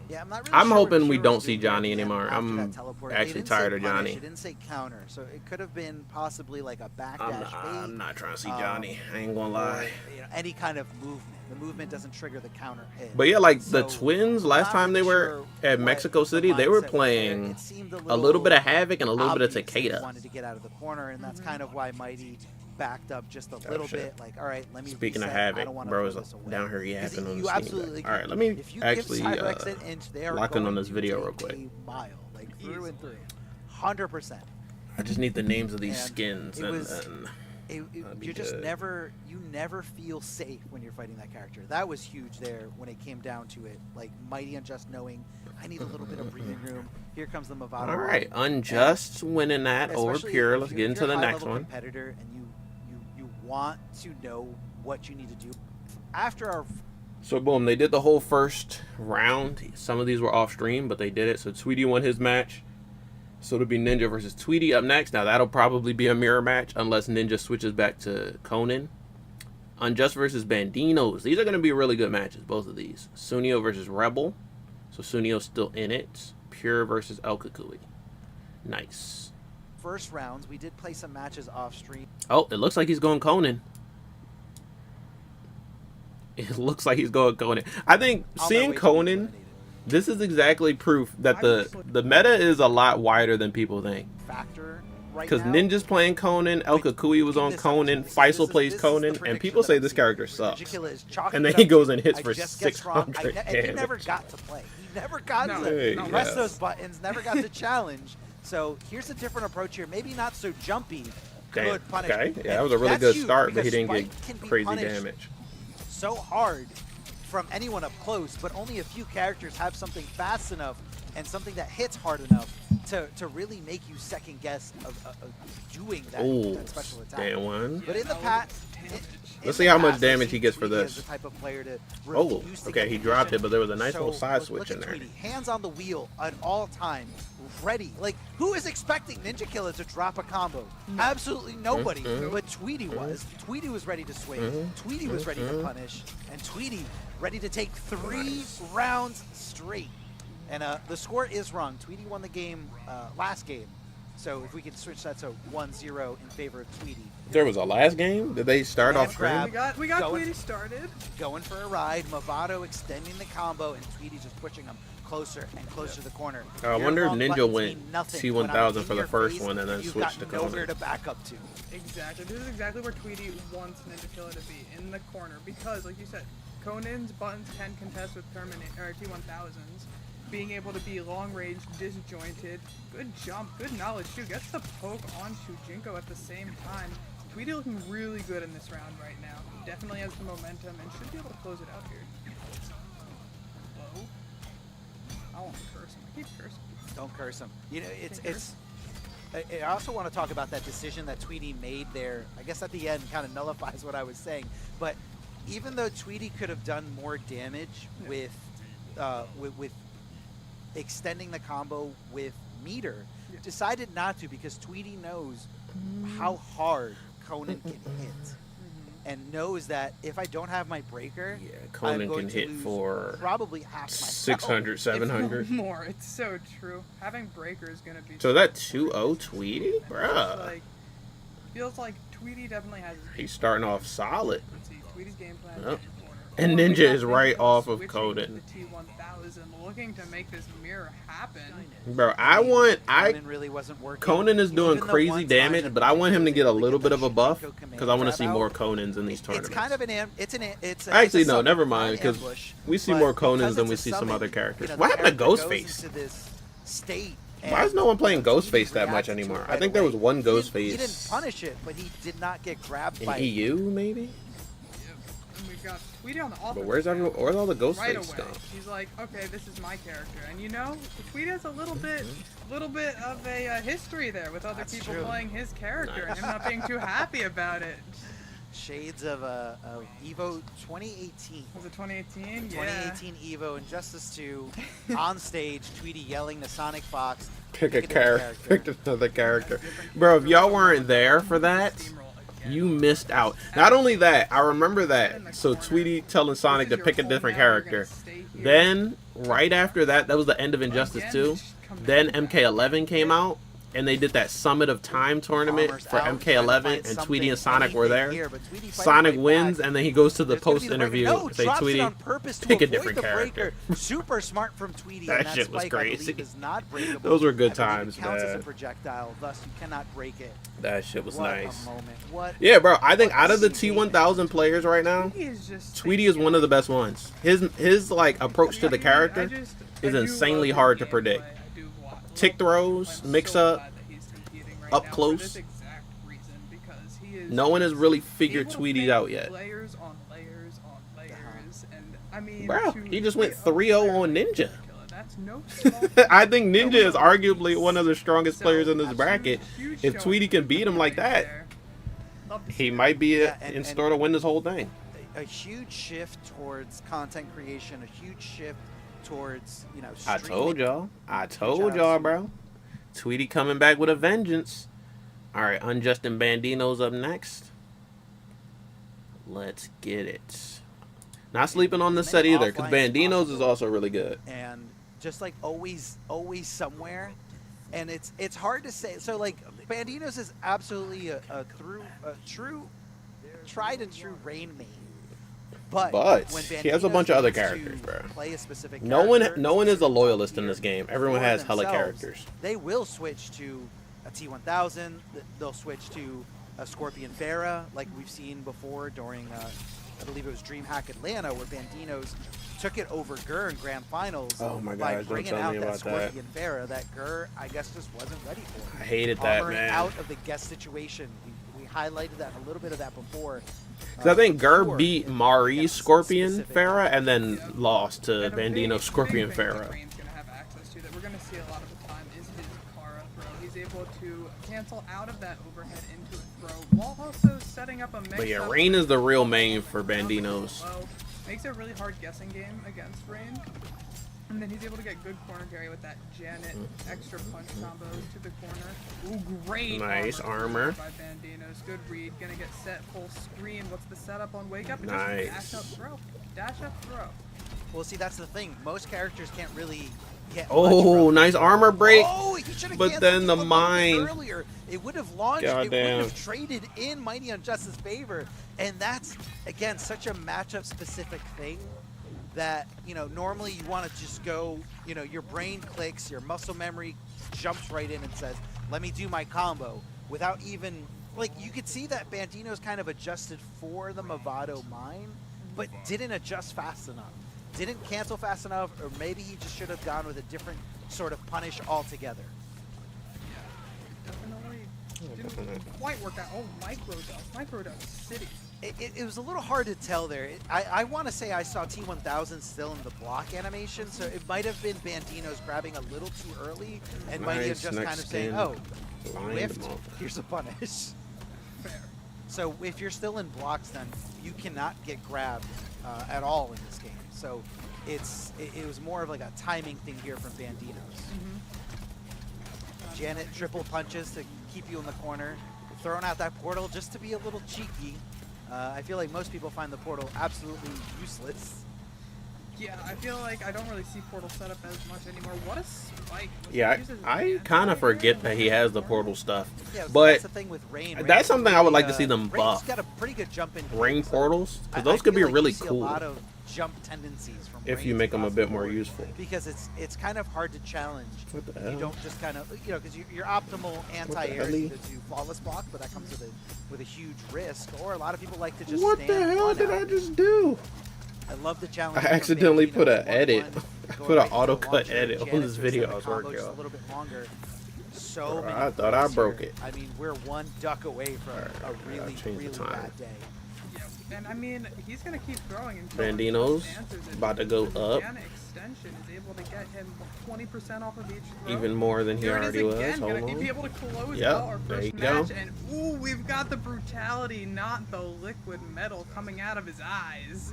Yeah, I'm not really I'm sure what hoping we Pure don't was see doing Johnny there anymore. after I'm that teleport. They actually didn't say tired of punish, Johnny. It didn't say counter, so it could have been possibly like a backdash I'm bait. not trying to see Johnny. I ain't gonna Or, lie. you know, any kind of movement. The movement doesn't trigger the counter hit. But yeah, like the So, Twins, I'm last not time they really were sure at what Mexico the City, they were mindset was there. playing It seemed a little bit of Havoc and a little bit of obvious that he Takeda. wanted to get out of the corner, and that's kind of why Mighty backed up just a little shit. bit. Like, all right, let me. Speaking of reset. I Havoc, don't wanna bro throw is this away. down here 'Cause yapping on you the Steam absolutely Deck. All right, can. let me If you actually give Cyrex an inch, they are lock in on going this to video take real quick. a mile, like through and through, 100%. I just need the names of these And skins, it and was- then be You just good. never feel safe when you're fighting that character. That was huge there when it came down to it. Like Mighty Unjust knowing I need a little bit of breathing room. Here comes the Movado. all right, Unjust winning that over Especially Pure. if Let's you're- get if into you're the a next high-level one. competitor and you want to know what you need to do after our. So boom, they did the whole first round. Some of these were off stream, but they did it. So Tweety won his match. So it'll be Ninja versus Tweety up next. Now that'll probably be a mirror match unless Ninja switches back to Conan. Unjust versus Bandinos. These are going to be really good matches, both of these. Sunio versus Rebel. So Sunio's still in it. Pure versus El Kukui. Nice. First rounds, we did play some matches off stream. Oh, it looks like he's going Conan. It looks like he's going Conan. I think On their seeing way to be Conan, eliminated. this is exactly proof that the meta is a lot wider than people think. Factor right Because now. Ninja's playing Conan, El Kukui was Give on this Conan, up. This Faisal is- plays this is Conan, the and prediction people that say I'm this seeing. character sucks. Ninja is chalking And then it he up goes to, and hits I for just get strong. 600 and he never damage. got to play. He never got No, to no. press Yes. those buttons, never got to challenge. So here's a different approach here. Maybe not so jumpy. Damn. Good punish. Okay, yeah, that And was a really that's good huge start, but he because didn't Spike can get be crazy punished damage. so hard from anyone up close, but only a few characters have something fast enough and something that hits hard enough to really make you second guess of doing that, Ooh, that special attack. damn one. But in the Yeah, past, Let's see how much damage he gets for this. The type of player to Oh, refuse to okay, get he dropped position. it, but there was a nice So, little side look switch at in there. Tweety, hands on the wheel at all times, ready. Like, who is expecting Ninja Killer to drop a combo? Absolutely nobody. Mhm. But Tweety was. Tweety was ready to swing. Mhm. Tweety was ready to punish, and Tweety ready to take 3 rounds straight. And the score is wrong. Tweety won the game last game. So if we can switch that to 1-0 in favor of Tweety. There was a last game? Did they start Man off stream? grab. We got Going- Tweety started. Going for a ride, Movado extending the combo, and Tweety just pushing him closer and closer to the corner. I Your wonder if long Ninja buttons went mean nothing T1000 when I'm in for the your first face, one and then you've switched got to nowhere Conan. to back up to. Exactly. This is exactly where Tweety wants Ninja Killer to be, in the corner. Because, like you said, Conan's buttons can contest with T1000s. Being able to be long range, disjointed, good jump, good knowledge too. Gets the poke on Shujinko at the same time. Tweety looking really good in this round right now. Definitely has the momentum and should be able to close it out here. Whoa. I want to curse him. I keep cursing. Don't curse him. You know, I also want to talk about that decision that Tweety made there. I guess at the end kind of nullifies what I was saying. But even though Tweety could have done more damage with extending the combo with meter, decided not to because Tweety knows how hard Conan can hit. And knows that if I don't have my breaker, Yeah, I'm Conan going can to hit lose for probably half my 600, If 700. not more. It's so true. Having breaker is gonna be. So that 2-0 Tweety? It's Bruh. like, feels like Tweety definitely has. He's starting off solid. Let's see, Tweety's game plan. Yep. is in the corner. And Oh, Ninja we got is right Ninja off of switching Conan. to the T1000, looking to make this mirror happen. Bro, Conan really wasn't working. Conan is doing Even the crazy one time damage, that but I want him to get a like little bit of a buff Shujinko command because I want to grab see out. more Conans in these tournaments. It's kind of it's Actually, it's a no, never summon, mind, not because ambush, we see but more because Conans than we it's a see some summon, other characters. you know, What the happened to character goes Ghostface? into this state Why is no one playing Ghostface that much reacts to it anymore? I right think there was away. one He didn't Ghostface punish it, but he did not get grabbed in by EU, maybe? And we've got Tweety on the offense. But where's everyone? Where's all the Right Ghostface away, stuff? he's like, okay, this is my character, and you know, Tweety has a little bit of a history there with other That's people true. playing his character and him not being too happy about it. Shades of Evo 2018. Was it 2018? 2018 Evo Injustice 2 on stage, Tweety yelling to Sonic Fox, Pick a character. Pick another character. Bro, if y'all weren't there for that, you missed out. Not only that, I remember that. So Tweety telling Sonic to pick a different character. Then, right after that, that was the end of Injustice 2. Then MK11 came out. And they did that Summit of Time tournament for MK11, and Tweety and Sonic were there. Sonic wins, and then he goes to the post interview and say, Tweety, pick a different character. Super smart from Tweety. That shit was crazy. Is not breakable. Those were good times, it counts man. as a projectile, thus you cannot break it. That shit was nice. What yeah, bro. I think out of the T1000 players right now, Tweety is one of the best ones. His like approach to the character is insanely hard to predict. Tick throws, mix up, up close. No one has really figured Tweety out yet. Layers on layers on layers, and I mean, Bro, he just went 3-0 on Ninja. That's no I think Ninja is arguably one of the strongest players in this bracket. If Tweety can beat him like that, he might be in store to win this whole thing. A huge shift towards content creation, a huge shift towards, you know, I told streaming. y'all, bro. Tweety coming back with a vengeance. All right, Unjust and Bandino's up next. Let's get it. Not sleeping on this set either, because Bandino's is also really good. And just like always somewhere, and it's hard to say. So like Bandino's is absolutely a true, tried and true Rain main. But when he has a bunch of other characters, bro. Play a specific no one is a loyalist in this game. Everyone has hella characters. They will switch to a T1000. They'll switch to a Scorpion Farah, like we've seen before during, I believe it was DreamHack Atlanta, where Bandinos took it over Gur in Grand Finals. Oh my by God! bringing Don't tell out me that about Scorpion Farah that Gur, I guess, just wasn't ready for. I hated that, man. Out of the guest situation. We highlighted that a little bit of that before. I think Gur beat Mari's Scorpion Farah and then lost to Bandino's Scorpion Farah. We're going to see a lot of the time is his Kara throw. He's able to cancel out of that overhead into a throw while also setting up a mix. But yeah, Rain is the real main for Bandino's. Makes it a really hard guessing game against Rain. And then he's able to get good corner carry with that Janet extra punch combos to the corner. Ooh, great nice armor. By Bandinos. Good read. Gonna get set full screen. What's the setup on Wake Up? Nice. Just dash up throw. Dash up throw. Well, see, that's the thing. Most characters can't really get nice armor break. Oh, he should have but then the mine. Earlier. It would have launched. God it damn. would have traded in Mighty Injustice's favor. And that's, again, such a matchup-specific thing. That, you know, normally you want to just go, you know, your brain clicks, your muscle memory jumps right in and says, let me do my combo without even, like, you could see that Bandino's kind of adjusted for the Movado mine, but didn't adjust fast enough. Didn't cancel fast enough, or maybe he just should have gone with a different sort of punish altogether. Definitely didn't quite work out. Oh, Micro Dust City. It was a little hard to tell there. I want to say I saw T1000 still in the block animation, so it might have been Bandino's grabbing a little too early, and might have just kind of saying, oh, whiffed, here's a punish. Fair. So if you're still in blocks, then you cannot get grabbed at all in this game. So it was more of like a timing thing here from Bandinos. Janet triple punches to keep you in the corner, throwing out that portal just to be a little cheeky. I feel like most people find the portal absolutely useless. Yeah, I feel like I don't really see portal setup as much anymore. What a spike. Yeah, I kind of forget that he has the portal stuff. Yeah, but that's the thing with Rain. That's something I would like to see them buff. Rain's got a pretty good jump in. Rain portals, because those could be really cool. cool. A lot of jump tendencies from if you make them a bit more useful. Because it's kind of hard to challenge. What the hell? You don't just kind of, you know, because your optimal anti-air is either to flawless block, but that comes with a huge risk, or a lot of people like to just What stand the hell did I just do? I love the challenge. I accidentally put an edit. I put an auto cut edit on this video I was working on. A little bit longer. So many I thought I broke it. I mean, we're one duck away from a really, really bad day. And I mean, he's gonna keep throwing until Bandino's answers it. about to go The up. Banana extension is able to get him 20% off of each throw. Even more than he Here it already is was. again. Hold Gonna be on. able to close Yep, out our there first you go. match. And ooh, we've got the brutality, not the liquid metal coming out of his eyes.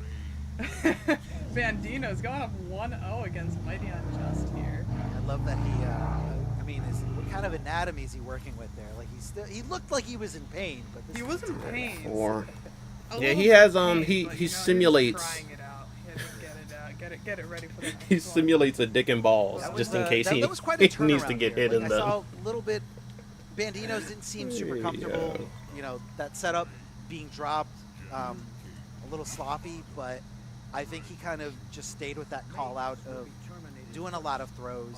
Bandino's going up 1-0 against Mighty Unjust here. I love that he. I mean, what kind of anatomy is he working with there? Like he looked like he was in pain, but this He was in pain. Or A yeah, little he has bit of pain, he but, you know, simulates He was trying it out. He had to get it out, get it ready for the next he one. simulates a dick and balls That just was, in case that he, was quite a he needs to turnaround get here. hit Like, in I the. saw a little bit. Bandinos didn't seem super comfortable. Yeah. You know, that setup being dropped, a little sloppy, but I think he kind of just stayed with that call out of doing a lot of throws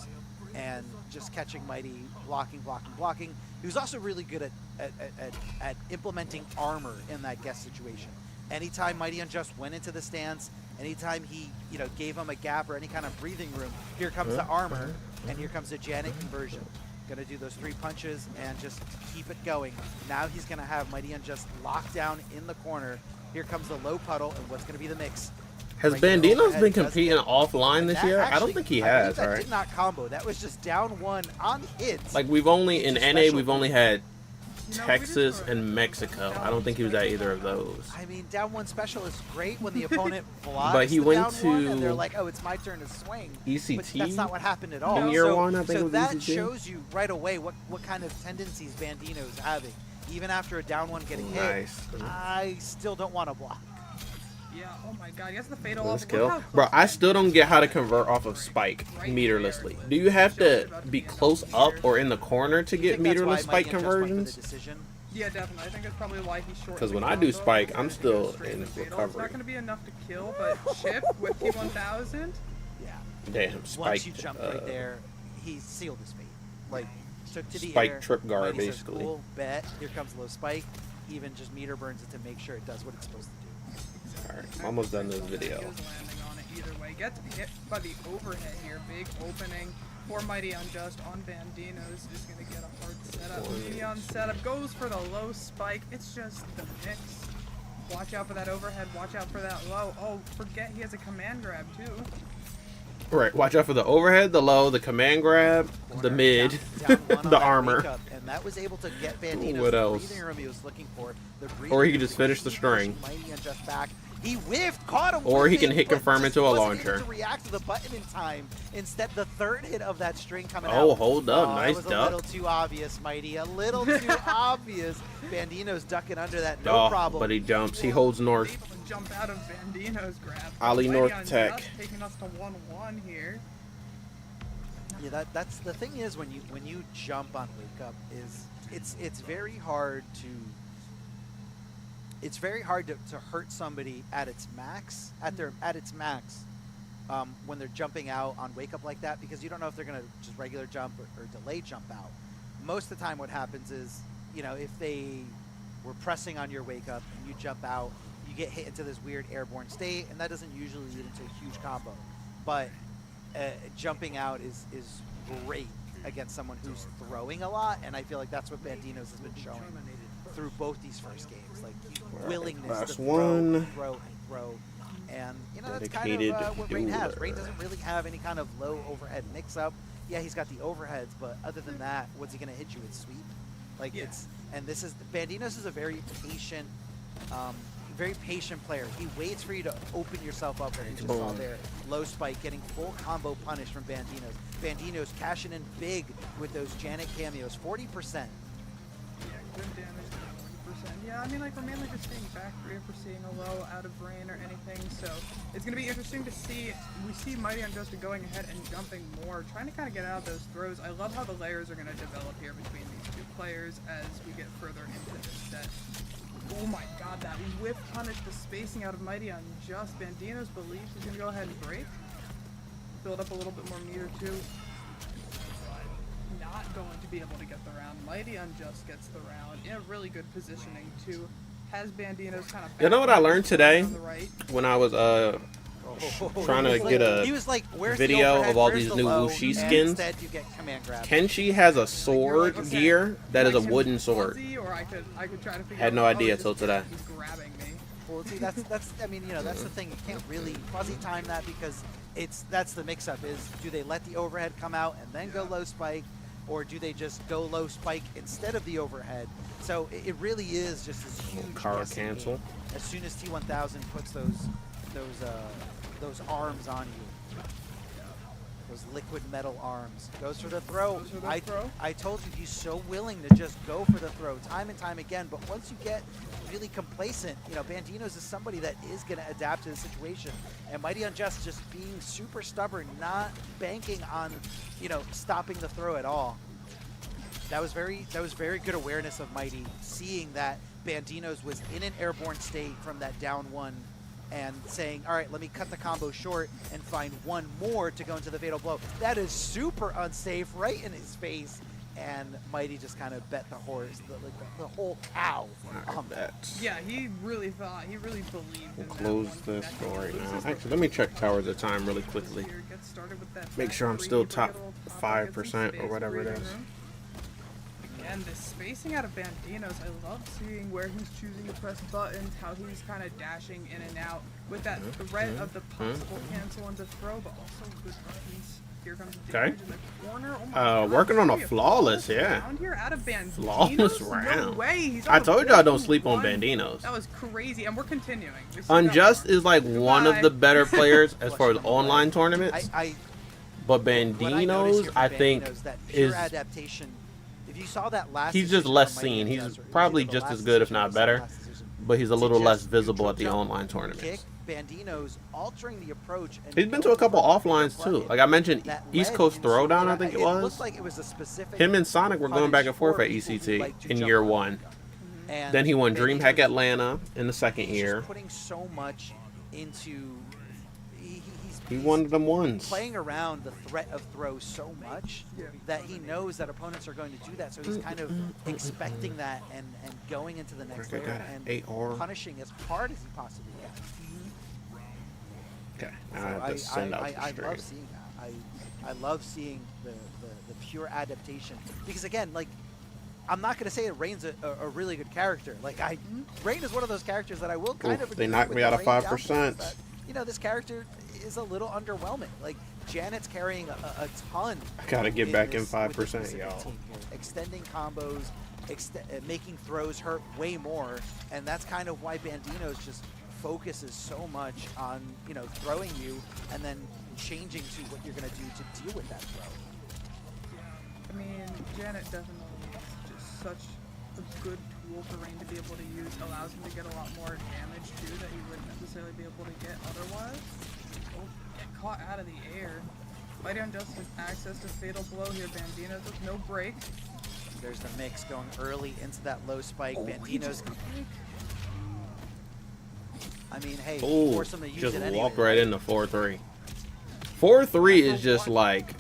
and just catching Mighty, blocking. He was also really good at implementing armor in that guest situation. Anytime Mighty Unjust went into the stance, anytime he, gave him a gap or any kind of breathing room, here comes the armor, and here comes the Janet conversion. Gonna do those 3 punches and just keep it going. Now he's gonna have Mighty Unjust locked down in the corner. Here comes the low puddle, and what's gonna be the mix? Has Regular Bandino's overhead been does competing get- offline this That year? I don't actually- think he I believe has. that Right? did not combo. That was just down 1 on hits. Like we've only in NA Special. we've only had You know, we Texas just- and Mexico. I don't think he was at either of those. I mean, down 1 special is great when the opponent blocks But he the went down 1 and to they're like, oh, it's my turn to swing. But ECT that's not what happened at all. in year so, 1, I think so it was that ECT. shows you right away what kind of tendencies Bandino's having. Even after a down 1 getting Nice. hit, I still don't want to block. Yeah, oh my god, he has the fatal Let's off. kill. Look how Bro, close I still don't get how to convert off of spike meterlessly. Do you have to be close up or in the corner to I get think that's why meterless spike Mighty Unjust went for the conversions? decision. Yeah, definitely. I think that's probably why he shortened 'Cause when the I do combo. spike, He's I'm gonna still go straight in to fatal. It's recovery. not going to be enough to kill, but Chip with T1000. Yeah. Damn, spike. Once you jump right there, he sealed his fate. Like, took to the Spike air. trip guard, Mighty says, basically. Cool, bet. Here comes low spike. Even just meter burns it to make sure it does what it's supposed to do. Alright, I'm almost done this video. He was landing on it either way. Gets hit by the overhead here. Big opening for Mighty Unjust on Bandino's. Is going to get a hard setup. Medium setup. Goes for the low spike. It's just the mix. Watch out for that overhead. Watch out for that low. Oh, forget he has a command grab too. Right, watch out for the overhead, the low, the command grab, the Corner, mid, down one on the that armor. wake up, and that was able to get Bandino's What else? breathing room he was looking for. The Or he breathing could just room, finish the he string. pushed Mighty Unjust back. He whiffed, caught him. Or he with can it, hit but confirm just into a wasn't able launcher. to react to the button in time. Instead, the third hit of that string coming out. Oh, hold up, Oh, nice it was duck. a little too obvious, Mighty. A little too obvious. Bandino's ducking under that, no Oh, problem. but he jumps. He holds north. Able to jump out of Bandino's grab. Ali Mighty North Unjust Tech. taking us to 1-1 here. Yeah, that's the thing is when you jump on wake up is it's very hard to hurt somebody at its max when they're jumping out on wake up like that, because you don't know if they're gonna just regular jump or delay jump out. Most of the time what happens is, if they were pressing on your wake up and you jump out, you get hit into this weird airborne state, and that doesn't usually lead into a huge combo. But jumping out is great against someone who's throwing a lot, and I feel like that's what Bandino's has been showing through both these first games. Like willingness Last to one. throw, and that's kind Dedicated of what Rain has. dueler. Rain doesn't really have any kind of low overhead mix-up. Yeah, he's got the overheads, but other than that, what's he gonna hit you with? Sweep? Like Yeah. Bandino's is a very patient player. He waits for you to open yourself up, like you just saw Boom. there. Low spike, getting full combo punish from Bandino's. Bandino's cashing in big with those Janet cameos, 40%. Yeah, good damage to 40%. Yeah, I mean, like, we're mainly just seeing factory if we're seeing a low out of brain or anything, so it's going to be interesting to see. We see Mighty Unjust going ahead and jumping more, trying to kind of get out of those throws. I love how the layers are going to develop here between these two players as we get further into this set. Oh my god, that whip punish, the spacing out of Mighty Unjust. Bandino's believes he's going to go ahead and break. Build up a little bit more meter too. Not going to be able to get the round. Mighty Unjust gets the round in a really good positioning too. Has Bandino's kind of. You know what I learned today? On the right. When I was trying to get a He was like, where's the video overhead? of all Where's these the new low? Wuxi And skins. Instead, you get command grab. Kenshi has a sword Okay. gear that is a Makes him wooden sword. fuzzy, or I could try to figure Had out, no oh, idea he's till just- today. He's grabbing me. Well, see, that's I mean, you know, that's the thing. You can't really fuzzy time that because that's the mix-up is do they let the overhead come out and then go low spike, or do they just go low spike instead of the overhead? So it really is just this huge Car guessing cancel. game. As soon as T1000 puts those arms on you. Those liquid metal arms. Goes for the throw. I told you, he's so willing to just go for the throw time and time again. But once you get really complacent, you know, Bandinos is somebody that is going to adapt to the situation. And Mighty Unjust just being super stubborn, not banking on, you know, stopping the throw at all. That was very good awareness of Mighty, seeing that Bandinos was in an airborne state from that down one, and saying, all right, let me cut the combo short and find one more to go into the fatal blow. That is super unsafe, right in his face. And Mighty just kind of bet the horse, the whole cow on that. Yeah, he really believed in We'll that close one. this That door right loses now. the Actually, let me check towers at time really quickly. here, get started with that Make back sure I'm three, still bring top it all top, get some 5% or space, whatever it breathing is. room. Again, the spacing out of Bandinos, I love seeing where he's choosing to press buttons, how he's kind of dashing in and out with that threat of the possible cancel into throw, but also good buttons. Here comes the Okay. damage in the corner. Oh my God, Working on a see flawless, yeah. round here out of Bandinos? Flawless No round. way. He's I on a told you I don't 4-2-1. sleep on Bandinos. That was crazy, and we're continuing. We see Unjust that more. is like one of the better players as far as online tournaments. But What I noticed Bandinos, here I from think, Bandinos, that pure is adaptation. If you saw that last he's just decision less from Mighty seen. He's Unjust, or it was probably either the just last as good, if decision or not the better. last decision, But he's a to little just less visible neutral at the jump, online kick, tournaments. Bandinos altering the approach. And He's been to a couple going for offlines the too. bucket. Like I mentioned, That East led Coast into Throwdown, I it. think it It was. looked like it was a specific Him and Sonic were going back and forth at people who ECT like to in jump year around. one. And Then he won Bandinos DreamHack Atlanta in the second he's year. just putting so much into. He won them ones. Playing around the threat of throws so much that he knows that opponents are going to do that. So he's kind of expecting that and going into the next Cricket layer got an and 8R. punishing as hard as he possibly can. Okay, now I have to send out the I stream. love seeing that. I love seeing the pure adaptation because again, like, I'm not going to say that Rain's a really good character. Like, Rain is one of those characters that I will kind of they agree knocked with me the out of Rain 5%. downfalls that, you know, this character is a little underwhelming. Like, Janet's carrying a ton. I gotta get back in with this 5%, specific y'all. team here. Extending combos, making throws hurt way more, and that's kind of why Bandinos just focuses so much on, you know, throwing you and then changing to what you're going to do to deal with that throw. I mean, Janet definitely is just such a good tool for Rain to be able to use. Allows him to get a lot more damage too that he wouldn't necessarily be able to get otherwise. Oh, get caught out of the air. Mighty Unjust has access to Fatal Blow here. Bandinos with no break. There's the mix going early into that low spike. Bandinos. I mean, hey, Oh, force him to use just it anyway. walk right into 4-3. 4-3 is just like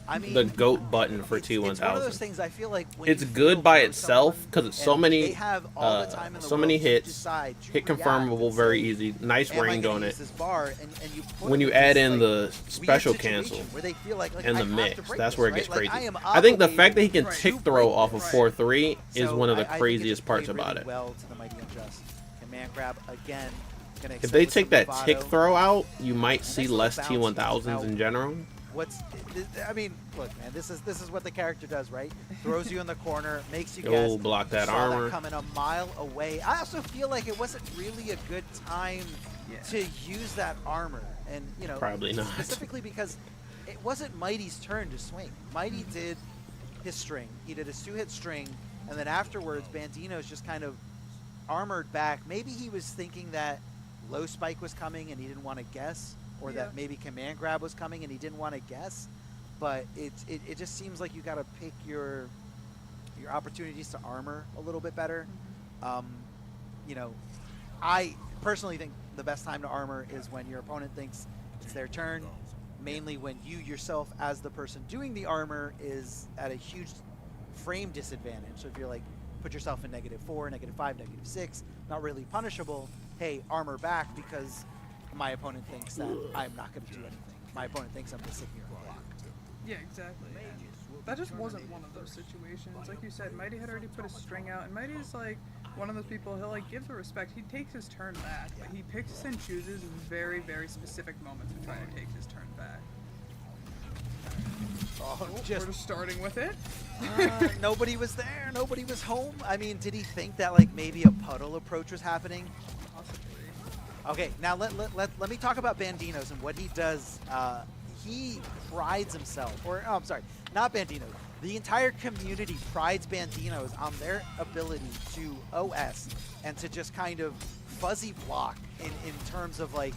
I mean, the GOAT button for T1000. It's one of those things I feel like when It's you good feel by for itself someone because it's so and many, they have all the time in the so many world to hits, decide to hit react confirmable and very say, easy, nice "Am I range gonna on use it. this bar?" And you put When them you in add this, in like, the weird special situation cancel where they feel like and I the have to mix, break that's this, where it right? gets Like, crazy. I am I think the fact that he can Right. tick throw off of Right. 4-3 is So one of the I think it craziest just parts played about really it. well to the Mighty Unjust. Command grab again. Gonna If extend they with take some that bravado. tick throw out, you might see little less bounce T1000s now. in general. I mean, look, man, this is what the character does, right? Throws you in the corner, makes you Oh, guess. block that saw armor. That coming a mile away. I also feel like it wasn't really a good time to use that armor, and you know, Probably not. specifically because it wasn't Mighty's turn to swing. Mighty did his string. He did his 2-hit string, and then afterwards, Bandinos just kind of armored back. Maybe he was thinking that low spike was coming and he didn't want to guess, or that maybe command grab was coming and he didn't want to guess. But it just seems like you got to pick your opportunities to armor a little bit better. You know, I personally think the best time to armor is when your opponent thinks it's their turn, mainly when you yourself as the person doing the armor is at a huge frame disadvantage. So if you're like, put yourself in -4, -5, -6, not really punishable, hey, armor back because my opponent thinks that I'm not going to do anything. My opponent thinks I'm going to sit here and block. Yeah, exactly. That just wasn't one of those situations. Like you said, Mighty had already put his string out, and Mighty is like, one of those people, he'll like give the respect. He takes his turn back, but he picks and chooses very, very specific moments to try to take his turn back. Oh, We're just starting with it. Nobody was there. Nobody was home. I mean, did he think that like maybe a puddle approach was happening? Possibly. Okay, now let me talk about Bandinos and what he does. He prides himself, or oh, I'm sorry, not Bandinos. The entire community prides Bandinos on their ability to OS and to just kind of fuzzy block in terms of like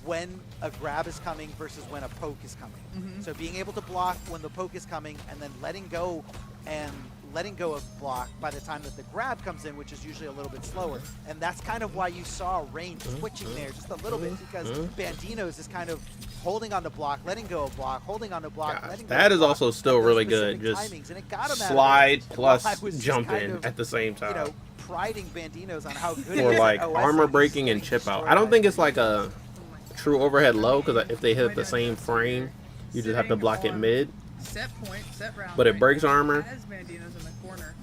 when a grab is coming versus when a poke is coming. So being able to block when the poke is coming and then letting go of block by the time that the grab comes in, which is usually a little bit slower. And that's kind of why you saw Rain switching there just a little bit, because Bandinos is kind of holding on to block, letting go of block, holding on to block, letting go that of is block also still at those really good. specific Just timings, and it got him out of slide it. plus I was just jump kind in of, at the same time. You know, priding Bandinos on how good he Or is like at OS, armor and he's breaking and getting chip out. destroyed I don't by think it's like a true overhead low, because if they hit Mighty the same Unjust frame, you just have to sitting block it on mid. Set point, set round. But it right breaks now, armor. Has Bandinos in the corner.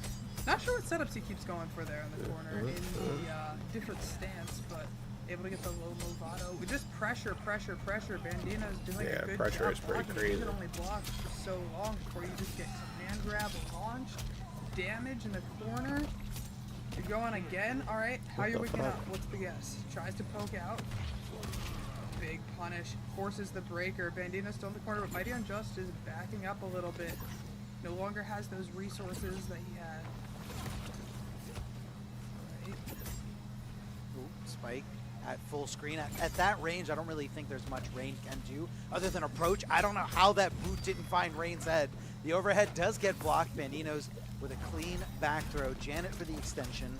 Not sure what setups he keeps going for there in the corner in the different stance, but able to get the low Movado. With just pressure. Bandino's doing a good pressure job is pretty blocking. crazy. You can only block for so long before you just get command grab launched. Damage in the corner. You're going again. All right, how you waking up? What's the guess? Tries to poke out. Big punish. Forces the breaker. Bandino's still in the corner, but Mighty Unjust is backing up a little bit. No longer has those resources that he had. Right. Ooh, spike at full screen. At that range, I don't really think there's much Rain can do other than approach. I don't know how that boot didn't find Rain's head. The overhead does get blocked. Bandinos with a clean back throw. Janet for the extension.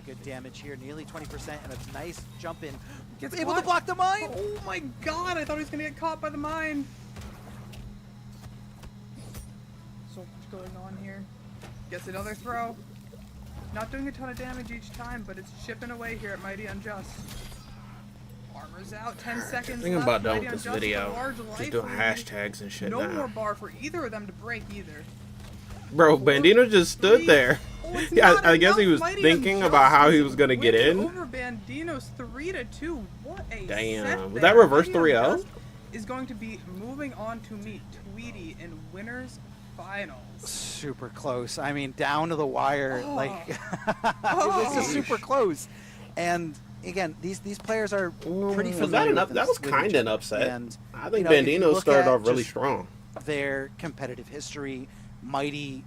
Good damage here, nearly 20%, and a nice jump in. Gets able to caught. block the mine. Oh my god, I thought he was gonna get caught by the mine. So much going on here. Gets another throw. Not doing a ton of damage each time, but it's chipping away here at Mighty Unjust. Armor's out, 10 seconds I think I'm left. about done Mighty with this Unjust with a video. large Just life doing lead. hashtags and shit No now. more bar for either of them to break either. Bro, Bandino just stood there. Oh, it's Yeah, not I guess he enough. was Mighty thinking Unjust about how he was gonna get wins in. Over Bandino's 3-2. What a Damn. set Was there. that reverse Mighty 3-0? Unjust is going to be moving on to meet Tweety in winners finals. Super close. I mean, down to the wire. Oh. Like, it was just super close. And again, these players are pretty familiar. Was that enough? with That was with kind each of an other. upset. And I think if you Bandino look started at off really just strong. their competitive history, Mighty,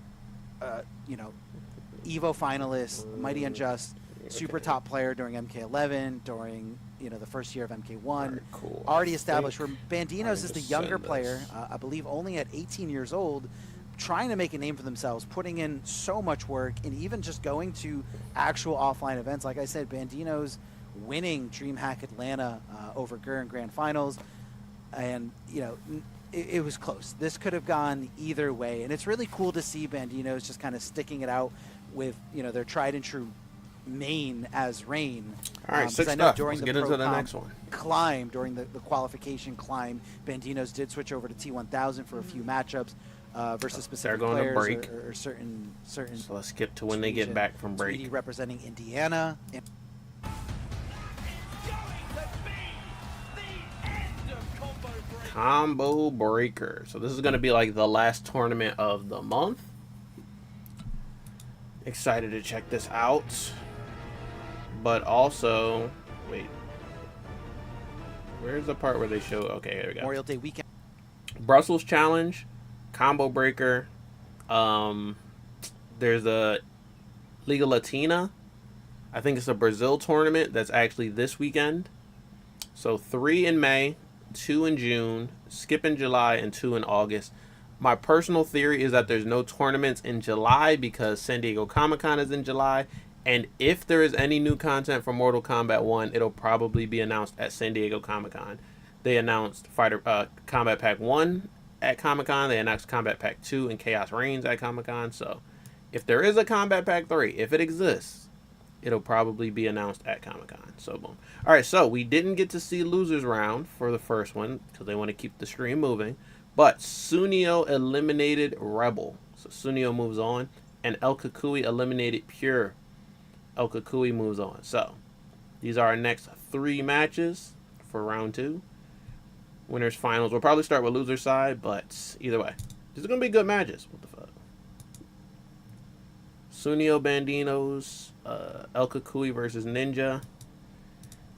Evo finalist, Mighty Unjust, super top player during MK11, during the first year of MK1, Very cool. already I established. Where think Bandinos I is the just younger send player, this. I believe only at 18 years old, trying to make a name for themselves, putting in so much work, and even just going to actual offline events. Like I said, Bandino's winning DreamHack Atlanta over Gur in Grand Finals, and it was close. This could have gone either way, and it's really cool to see Bandino's just kind of sticking it out with their tried and true main as Rain. All right, 'cause six I know stuff. during Let's the get into Pro the Komp next one. climb, during the qualification climb, Bandino's did switch over to T1000 for a few matchups versus specific going to players break. or certain. So let's skip to when they get region. back from break. Tweety representing Indiana. And Combo Breaker. So this is going to be like the last tournament of the month. Excited to check this out. But also, wait. Where's the part where they show? Okay, here we go. Memorial Day weekend. Brussels Challenge, Combo Breaker. There's a Liga Latina. I think it's a Brazil tournament that's actually this weekend. So 3 in May, 2 in June, skip in July, and 2 in August. My personal theory is that there's no tournaments in July because San Diego Comic-Con is in July. And if there is any new content for Mortal Kombat 1, it'll probably be announced at San Diego Comic-Con. They announced Combat Pack 1 at Comic-Con. They announced Combat Pack 2 and Chaos Reigns at Comic-Con. So if there is a Combat Pack 3, if it exists, it'll probably be announced at Comic-Con. So boom. All right, so we didn't get to see Losers Round for the first one because they want to keep the stream moving. But Sunio eliminated Rebel. So Sunio moves on. And El Kukui eliminated Pure. El Kukui moves on. So these are our next 3 matches for round 2. Winners finals. We'll probably start with loser side, but either way, these are gonna be good matches. What the fuck? Sunio Bandinos, El Kukui versus Ninja.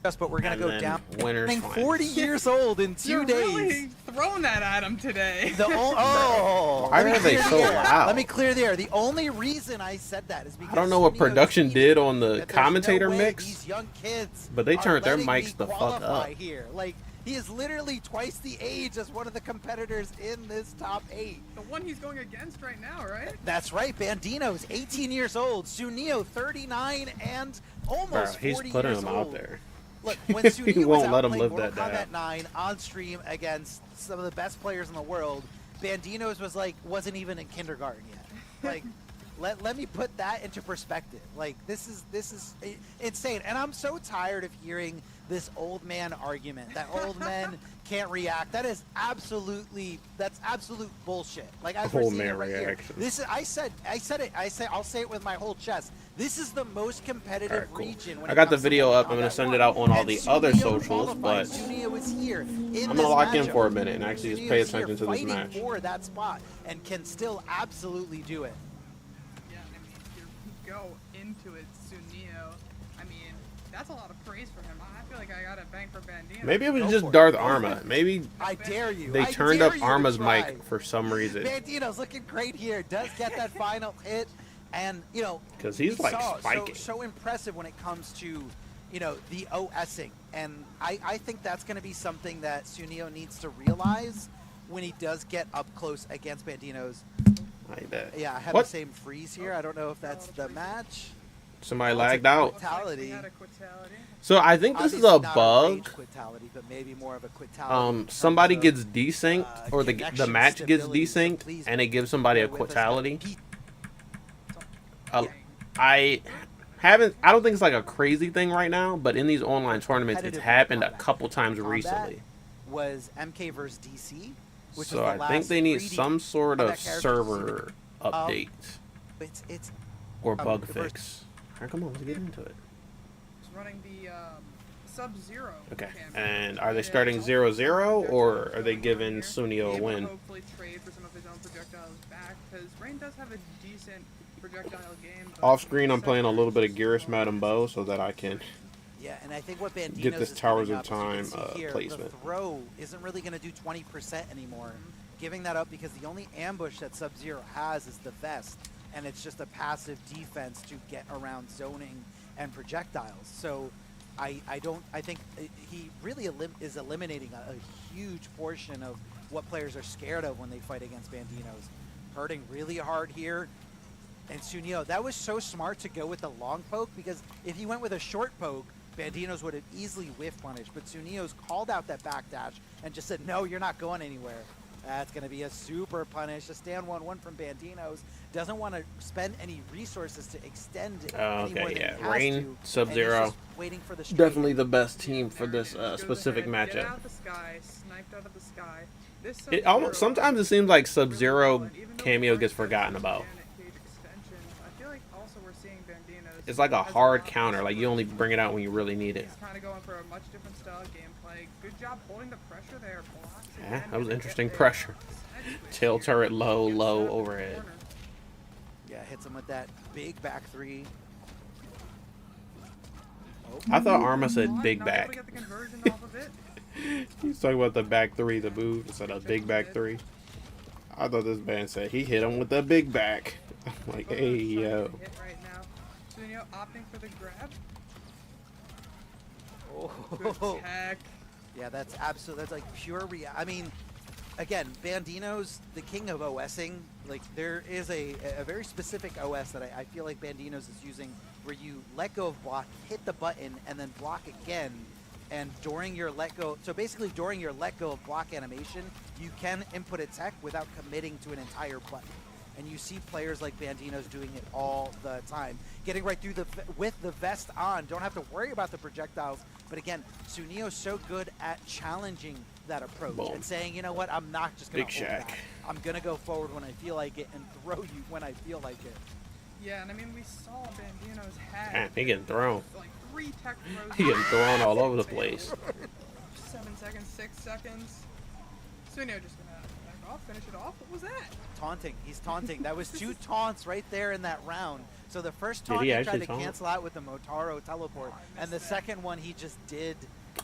Yes, but we're gonna And go then down. winners Turning finals. 40 years old in 2 You're days. really throwing that at him today. Why let me are they clear so the air. loud? Let me clear the air. The only reason I said that is because I don't know what Sunio production tweeted did on the that there's commentator no way mix, these young kids but they are turned their letting me mics the fuck qualify up. here. Like, he is literally twice the age as one of the competitors in this top 8. The one he's going against right now, right? That's right. Bandino's 18 years old. Sunio 39 and almost Bro, 40 he's putting years him old. out there. Look, when Sunio He was won't out let him playing live Mortal that Kombat down. 9 on stream against some of the best players in the world, Bandino's wasn't even in kindergarten yet. Like, let me put that into perspective. Like, this is insane, and I'm so tired of hearing this old man argument that old men can't react. That's absolute bullshit. Like, as we're Old seeing man it right here. reaction. I said it. I'll say it with my whole chest. This is the most competitive Alright, cool. region. When I it got the comes video to up. I'm gonna Kombat send it 1. out on all And the other Sunio socials, qualified. but Sunio is here in I'm this gonna lock in matchup. for a minute and actually just Sunio pay is here attention to this fighting match. for that spot and can still absolutely do it. Yeah, I mean, you go into it, Sunio. I mean, that's a lot of praise for him. I feel like I got a bang for Bandino. Maybe it was Go just for it. Darth Go for Arma. it. Maybe I dare you. they I turned dare up you to Arma's try. mic for some reason. Bandino's looking great here. Does get that final hit, and you know, 'Cause he's, we like, saw spiking. so impressive when it comes to, you know, the OSing, and I think that's going to be something that Sunio needs to realize when he does get up close against Bandino's. Like that. Yeah, I have What? the same freeze here. I don't know if that's the match. Somebody Well, it's lagged a out. Looks like we Quitality. had a quitality. So I think this is Obviously a not bug. rage quitality, but maybe more of a quitality in terms Somebody of, gets desynced, or the connection match gets stability. So desynced, please and it gives somebody a bear with us. quitality. Pete, Uh, I don't think it's like a crazy thing right now, but in these online tournaments, it's competitive happened a combat. couple times Combat recently. was MK versus DC, which So was the I think last they need 3D some sort of combat characters. server update It's or bug the first- fix. All right, come on, let's get into it. He's running the Sub-Zero. Okay, campaign. and are they Yeah, starting also 0-0, or are they projectiles giving here. Sunio a Able to win? hopefully trade for some of his own projectiles back, because Rain does have a decent projectile game. but Off screen, I'm the playing a little bit of sector is Geras Madam Bow so that I can. yeah, and I think what Bandino's Get this is Towers giving of up, as you Time, can see here, placement. The throw isn't really going to do 20% anymore. Giving that up because the only ambush that Sub-Zero has is the vest, and it's just a passive defense to get around zoning and projectiles. So I think he really is eliminating a huge portion of what players are scared of when they fight against Bandino's. Hurting really hard here. And Sunio, that was so smart to go with the long poke, because if he went with a short poke, Bandino's would have easily whiff punished. But Sunio's called out that backdash and just said, no, you're not going anywhere. That's going to be a super punish. A stand 1-1 from Bandino's. Doesn't want to spend any resources to extend it any more Okay, than yeah. he has Rain, to, and he's Sub-Zero, just waiting for the straight definitely hit. the best team for There it this is. Goes specific ahead, Get matchup. out of the sky, sniped out of the sky. This It Sub-Zero almost sometimes it seems like Sub-Zero really well, and even though cameo the gets first forgotten is about. organic cage extensions, I feel like also we're seeing Bandino's It's like a has hard lot counter. more Like you only bring it out when you really need it. He's kind of going for a much different style of gameplay. Good job holding the pressure there. Blocks Yeah, again, that was gonna interesting get pressure. a side switch Tail here. turret low, Gets low out of the overhead. corner. Yeah, hits him with that big back three. I thought Arma said Not big able to back. get the conversion off of it. He's talking about the back three, the move instead of big back three. I thought this man said he hit him with the big back. I'm like, Both hey are trying to yo. hit right now. Sunio opting for the grab. Good Oh, tech. yeah, that's absolutely, that's like pure I mean, again, Bandino's the king of OSing. Like, there is a very specific OS that I feel like Bandino's is using, where you let go of block, hit the button, and then block again. And during your let go, so basically during your let go of block animation, you can input a tech without committing to an entire button. And you see players like Bandino's doing it all the time. Getting right through with the vest on, don't have to worry about the projectiles. But again, Sunio's so good at challenging that approach Boom. and saying, you know what, I'm not just going Big to hold Shack. back. I'm going to go forward when I feel like it and throw you when I feel like it. Yeah, and I mean, we saw Bandino's had Damn, he getting thrown. like 3 tech throws. He getting thrown all over the place. 7 seconds, 6 seconds. Sunio just gonna back off, finish it off. What was that? Taunting. He's taunting. That was 2 taunts right there in that round. So the first Did taunt he he actually tried to taunt? cancel out with the Motaro teleport, and the second one he just did.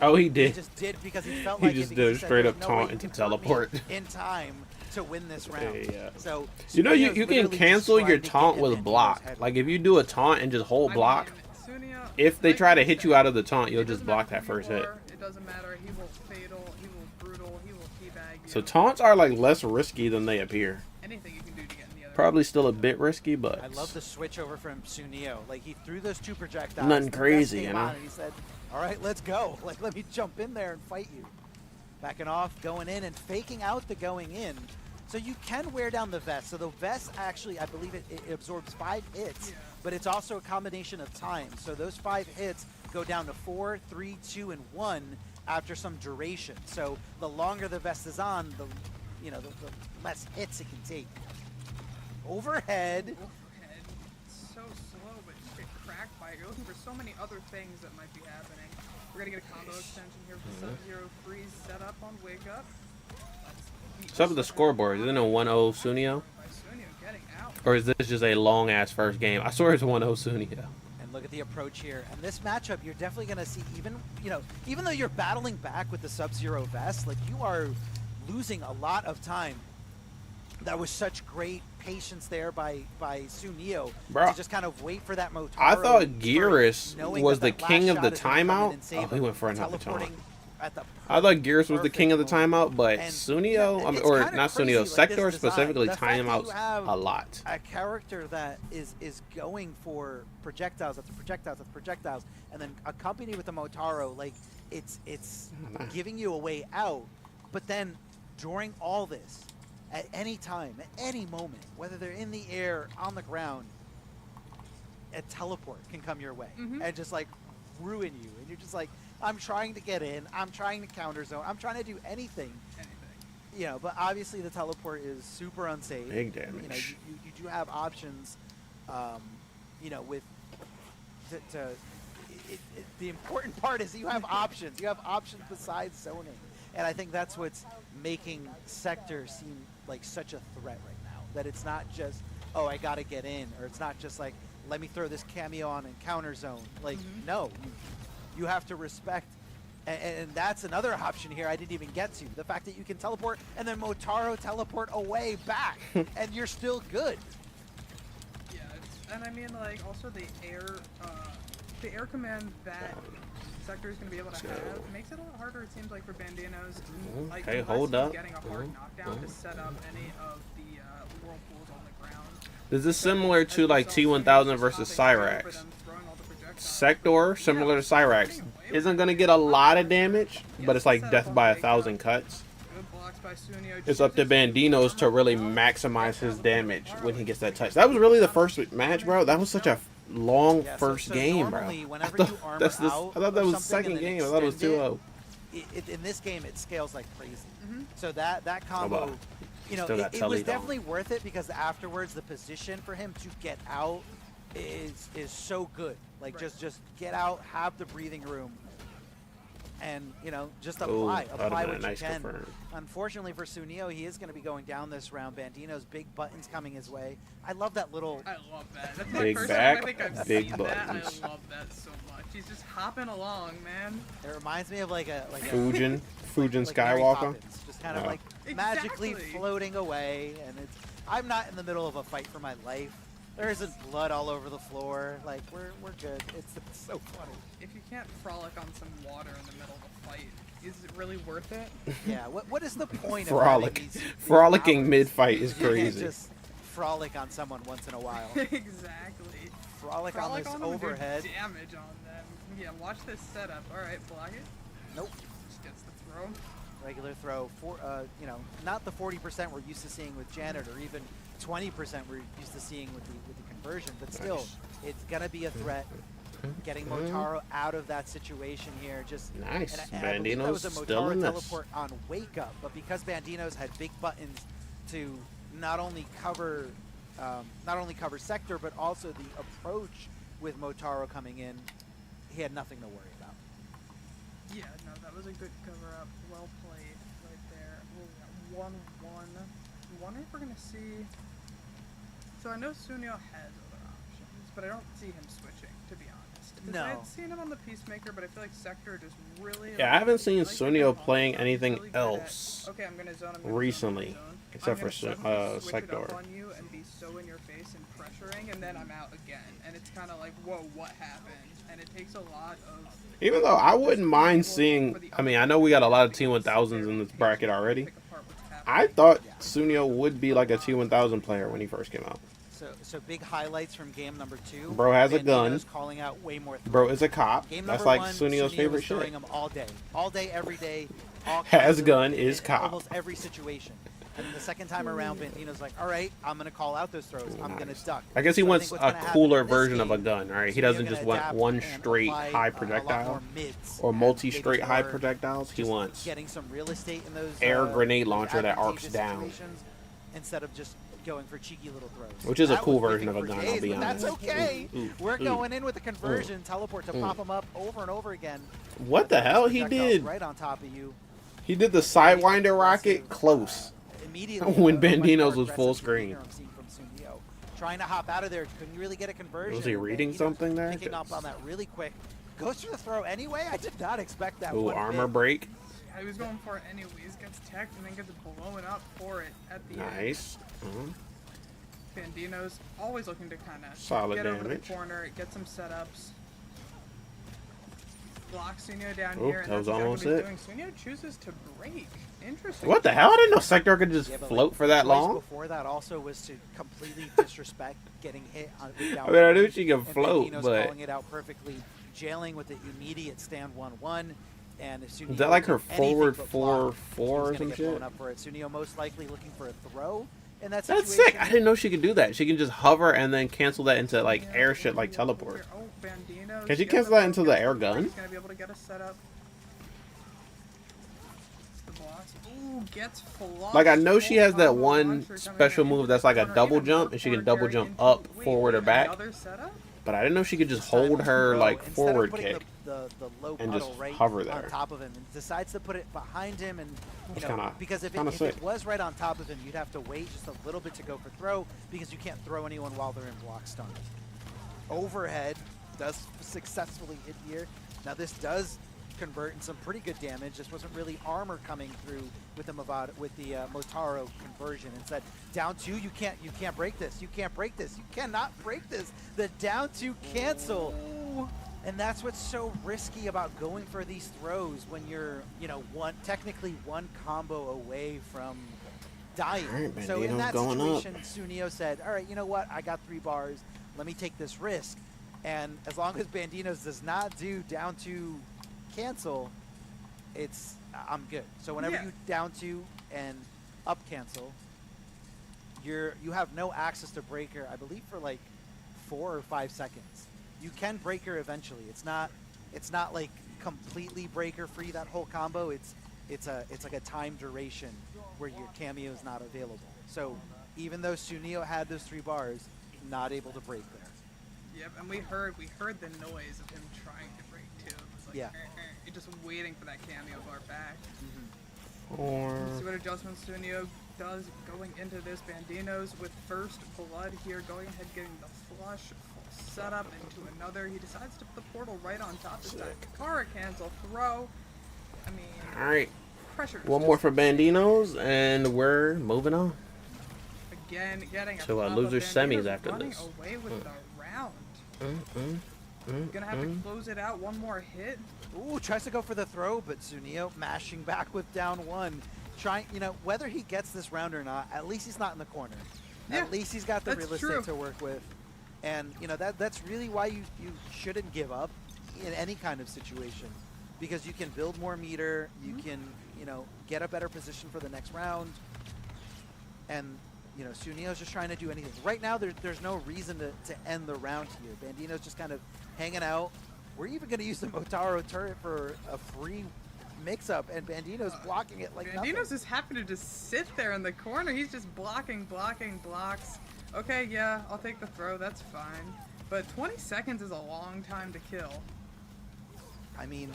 Oh, he He did. just did because he felt He like just it, did a because he said, straight "There's up no way taunt you into can hurt me teleport." in time to win this round. Yeah. So You know, you Sunio's can literally cancel just your trying to taunt get with in Bandino's block. head. Like if you do a taunt and just hold block, I mean, Sunio, if they like try to you hit you said, out of the taunt, you'll it just doesn't block matter that who you first hit. are, It doesn't matter. He will fatal. He will brutal. He will teabag you. So taunts are like less risky than they appear. Anything you can do to get in the other. Probably still a bit risky, but I love the switch over from Sunio. Like he threw those 2 projectiles. Nothing the best crazy, came you know? on, and he said, "All right, let's go. Like let me jump in there and fight you." Backing off, going in, and faking out the going in. So you can wear down the vest. So the vest actually, I believe it absorbs 5 hits, Yeah. but it's also a combination of time. So those 5 hits go down to 4, 3, 2, and 1 after some duration. So the longer the vest is on, the the less hits it can take. Overhead. Overhead. So slow, but just get cracked by it. You're looking for so many other things that might be happening. We're gonna get a combo extension here for Sub-Zero freeze set up on Wake Up. what's up with the scoreboard? Isn't it 1-0 Sunio? By Sunio getting out. Or is this just a long ass first game? I swear it's 1-0 Sunio. And look at the approach here. And this matchup, you're definitely going to see even though you're battling back with the Sub-Zero vest, like you are losing a lot of time. That was such great patience there by Sunio Bro, to just kind of wait for that Motaro. I thought turn, Gearus knowing was that the that king last of the shot is gonna come in timeout. and save Oh, he him, went for another taunt. teleporting at the I thought Gearus was the king of the perfect moment. timeout, but And, Sunio, yeah, I mean, it's or kinda not crazy, Sunio, like, Sector this design. specifically The fact that you timeouts have a lot. a character that is going for projectiles after projectiles after projectiles, and then accompanied with the Motaro, like it's giving you a way out. But then during all this, at any time, at any moment, whether they're in the air, on the ground, a teleport can come your way and just like ruin you. And you're just like, I'm trying to get in, I'm trying to counter zone, I'm trying to do anything. But obviously the teleport is super unsafe. Big damage. You do have options, with the important part is you have options. You have options besides zoning. And I think that's what's making Sector seem like such a threat right now. That it's not just, oh, I got to get in, or it's not just like, let me throw this cameo on and counter zone. Like, no, you have to respect. And that's another option here I didn't even get to. The fact that you can teleport and then Motaro teleport away back, and you're still good. Yeah, and I mean, like, also the air command that Sector is going to be able to have makes it a lot harder, it seems like, for Bandinos. Like, Okay, unless hold he's up. getting a hard knockdown to set up any of the whirlpools on the ground. This is similar to like T1000 versus Cyrax. Sector, similar to Cyrax, isn't going to get a lot of damage, but it's like death by 1,000 cuts. It's up to Bandinos to really maximize his damage when he gets that touch. That was really the first match, bro. That was such a long first game, bro. I thought that was the second game. I thought it was 2-0. In this game, it scales like crazy. So that combo, it was definitely worth it because afterwards, the position for him to get out is so good. Like just get out, have the breathing room, and just apply what you can. Unfortunately for Sunio, he is going to be going down this round. Bandino's big buttons coming his way. I love that little. I love that. That's Big my first back, time I think I've big seen buttons. that. I love that so much. He's just hopping along, man. It reminds me of like a Fujin like Mary Skywalker. Poppins, just kind of like magically Exactly. floating away, and I'm not in the middle of a fight for my life. There isn't blood all over the floor. Like we're good. It's so funny. If you can't frolic on some water in the middle of a fight, is it really worth it? Yeah. What is the point Frolic. of having these Frolicking powers? mid-fight is You can't crazy. just frolic on someone once in a while. Exactly. Frolic on this them and do overhead. damage on them. Yeah, watch this setup. All right, block it. Nope. Just gets the throw. Regular throw. Not the 40% we're used to seeing with Janet, or even 20% we're used to seeing with the conversion. But still, it's gonna be a threat. Getting Motaro out of that situation here, just Nice. And I believe that was a Bandino's still Motaro in this. teleport on Wake Up, but because Bandino's had big buttons to not only cover not only cover sector, but also the approach with Motaro coming in. He had nothing to worry about. Yeah, no, that was a good cover-up. Well played right there. We'll 1-1. I'm wondering if we're going to see... So I know Sunio has other options, but I don't see him switching, to be honest. No. I had seen him on the Peacemaker, but I feel like Sector just really... Yeah, I haven't seen like Sunio him playing also. anything Really good at, else okay, I'm going to zone, I'm gonna recently, zone, I'm gonna zone. except I'm gonna for suddenly switch it Sector. up on you and be so in your face and pressuring, and then I'm out again. And it's kind of like, whoa, what happened? And it takes a lot of... Even though I wouldn't mind seeing, I mean, I know we got a lot of T1000s in this bracket already. I thought Sunio would be like a T1000 player when he first came out. So big highlights from game number 2. Bro has a gun. Bandito's calling out way more threats. Bro is a cop. Game That's number like 1, Sunio's Sunio favorite was throwing shit. them all day, every day. All Has kinds of- gun is in cop. Almost every situation. And then the second time around, Bandito's like, all right, I'm going to call out those throws. I'm going to duck. I guess he So wants think a what's gonna cooler happen in this version of a game, gun, right? He Sunio doesn't gonna just want adapt one and straight apply, high a lot projectile more mids or and multi-straight maybe high more projectiles. He just wants getting some real estate in those air grenade those launcher that arcs advantageous down. situations instead of just going for cheeky little throws. Which is a That cool was version working of a for gun, I'll days, be but honest. That's okay. Ooh, ooh, We're ooh. going in with a conversion teleport to pop them up over and over again. What the hell he Projectiles did? right on top of you. He did the Sidewinder rocket close. Immediately. When a much Bandino's more was full aggressive screen. behavior I'm seeing from Sunio. Trying to hop out of there, couldn't really get a conversion. Was he and reading Bandino's something there? Picking up on that really quick. Goes for the throw anyway. I did not expect that. Ooh, one armor bit. break. Yeah, he was going for it anyways, gets teched and then gets blown up for it at the end. Nice. Bandino's always looking to kind of Solid get over damage. the corner, get some setups. Block Sunio down Oop, here, and that was that's almost exactly it. what he's doing. Sunio chooses to break. Interesting. What the hell? I didn't know Sector could just Yeah, but, float like, for that choice long. Before that also was to completely disrespect getting hit on I mean, I knew she could and float, Bandino's but calling it out perfectly, jailing with the immediate stand 1-1. And as Sunio is that like her did anything forward but block, 4-4 he or was gonna some get shit? blown up for it. Sunio most likely looking for a throw in that situation. That's sick. I didn't know she could do that. She can just hover and then cancel that into like Yeah, air shit like yeah, teleport. here. Oh, Bandino's Can she gets cancel the that into the gets air break. gun? He's gonna be able to get a setup. The blocks. Ooh, gets flushed. Like I know she has that Combo one launcher coming special in move that's like a corner, double even jump and she can forward double carry jump into- up, wait, forward or back. Another setup? But I didn't know she could just This time hold it's her throw. like Instead of forward putting kick. the low and puddle just right hover on there. top of him, and decides to put it behind him, and you That's know, kinda- because if kinda it sick. was right on top of him, you'd have to wait just a little bit to go for throw because you can't throw anyone while they're in block stun. Overhead does successfully hit here. Now this does convert in some pretty good damage. This wasn't really armor coming through with the Motaro conversion. Instead, down 2, you can't break this. You can't break this. You cannot break this. The down 2 cancel. And that's what's so risky about going for these throws when you're, you know, technically one combo away from dying. All right, So in Bandito's that going up. situation, Sunio said, all right, you know what? I got 3 bars. Let me take this risk. And as long as Bandino's does not do down 2 cancel, I'm good. So whenever Yeah. you down 2 and up cancel, you have no access to breaker, I believe, for like 4 or 5 seconds. You can breaker eventually. It's not like completely breaker free, that whole combo. It's like a time duration where your cameo is not available. So even though Sunio had those 3 bars, not able to break there. Yep, and we heard the noise of him trying to break too. It was like, Yeah. You're just waiting for that cameo bar back. Or See what adjustments Sunio does going into this. Bandino's with first blood here, going ahead getting the flush, full setup into another. He decides to put the portal right on top this time. Kara cancel, throw. I mean, all right, pressure. one more for Bandinos and we're moving on. Again, getting a So, pop-up. loser Bandino's semis after running this. away with the round. Gonna have Mm. to close it out. One more hit. Ooh, tries to go for the throw, but Sunio mashing back with down 1. Trying, you know, whether he gets this round or not, at least he's not in the corner. Yeah, At least he's got the that's real true. estate to work with. And, you know, that's really why you shouldn't give up in any kind of situation. Because you can build more meter, you can, you know, get a better position for the next round. And, you know, Sunio's just trying to do anything. Right now, there's no reason to end the round here. Bandino's just kind of hanging out. We're even going to use the Motaro turret for a free mix-up, and Bandino's blocking it like Bandino's nothing. just happy to just sit there in the corner. He's just blocking blocks. Okay, yeah, I'll take the throw. That's fine. But 20 seconds is a long time to kill. I mean,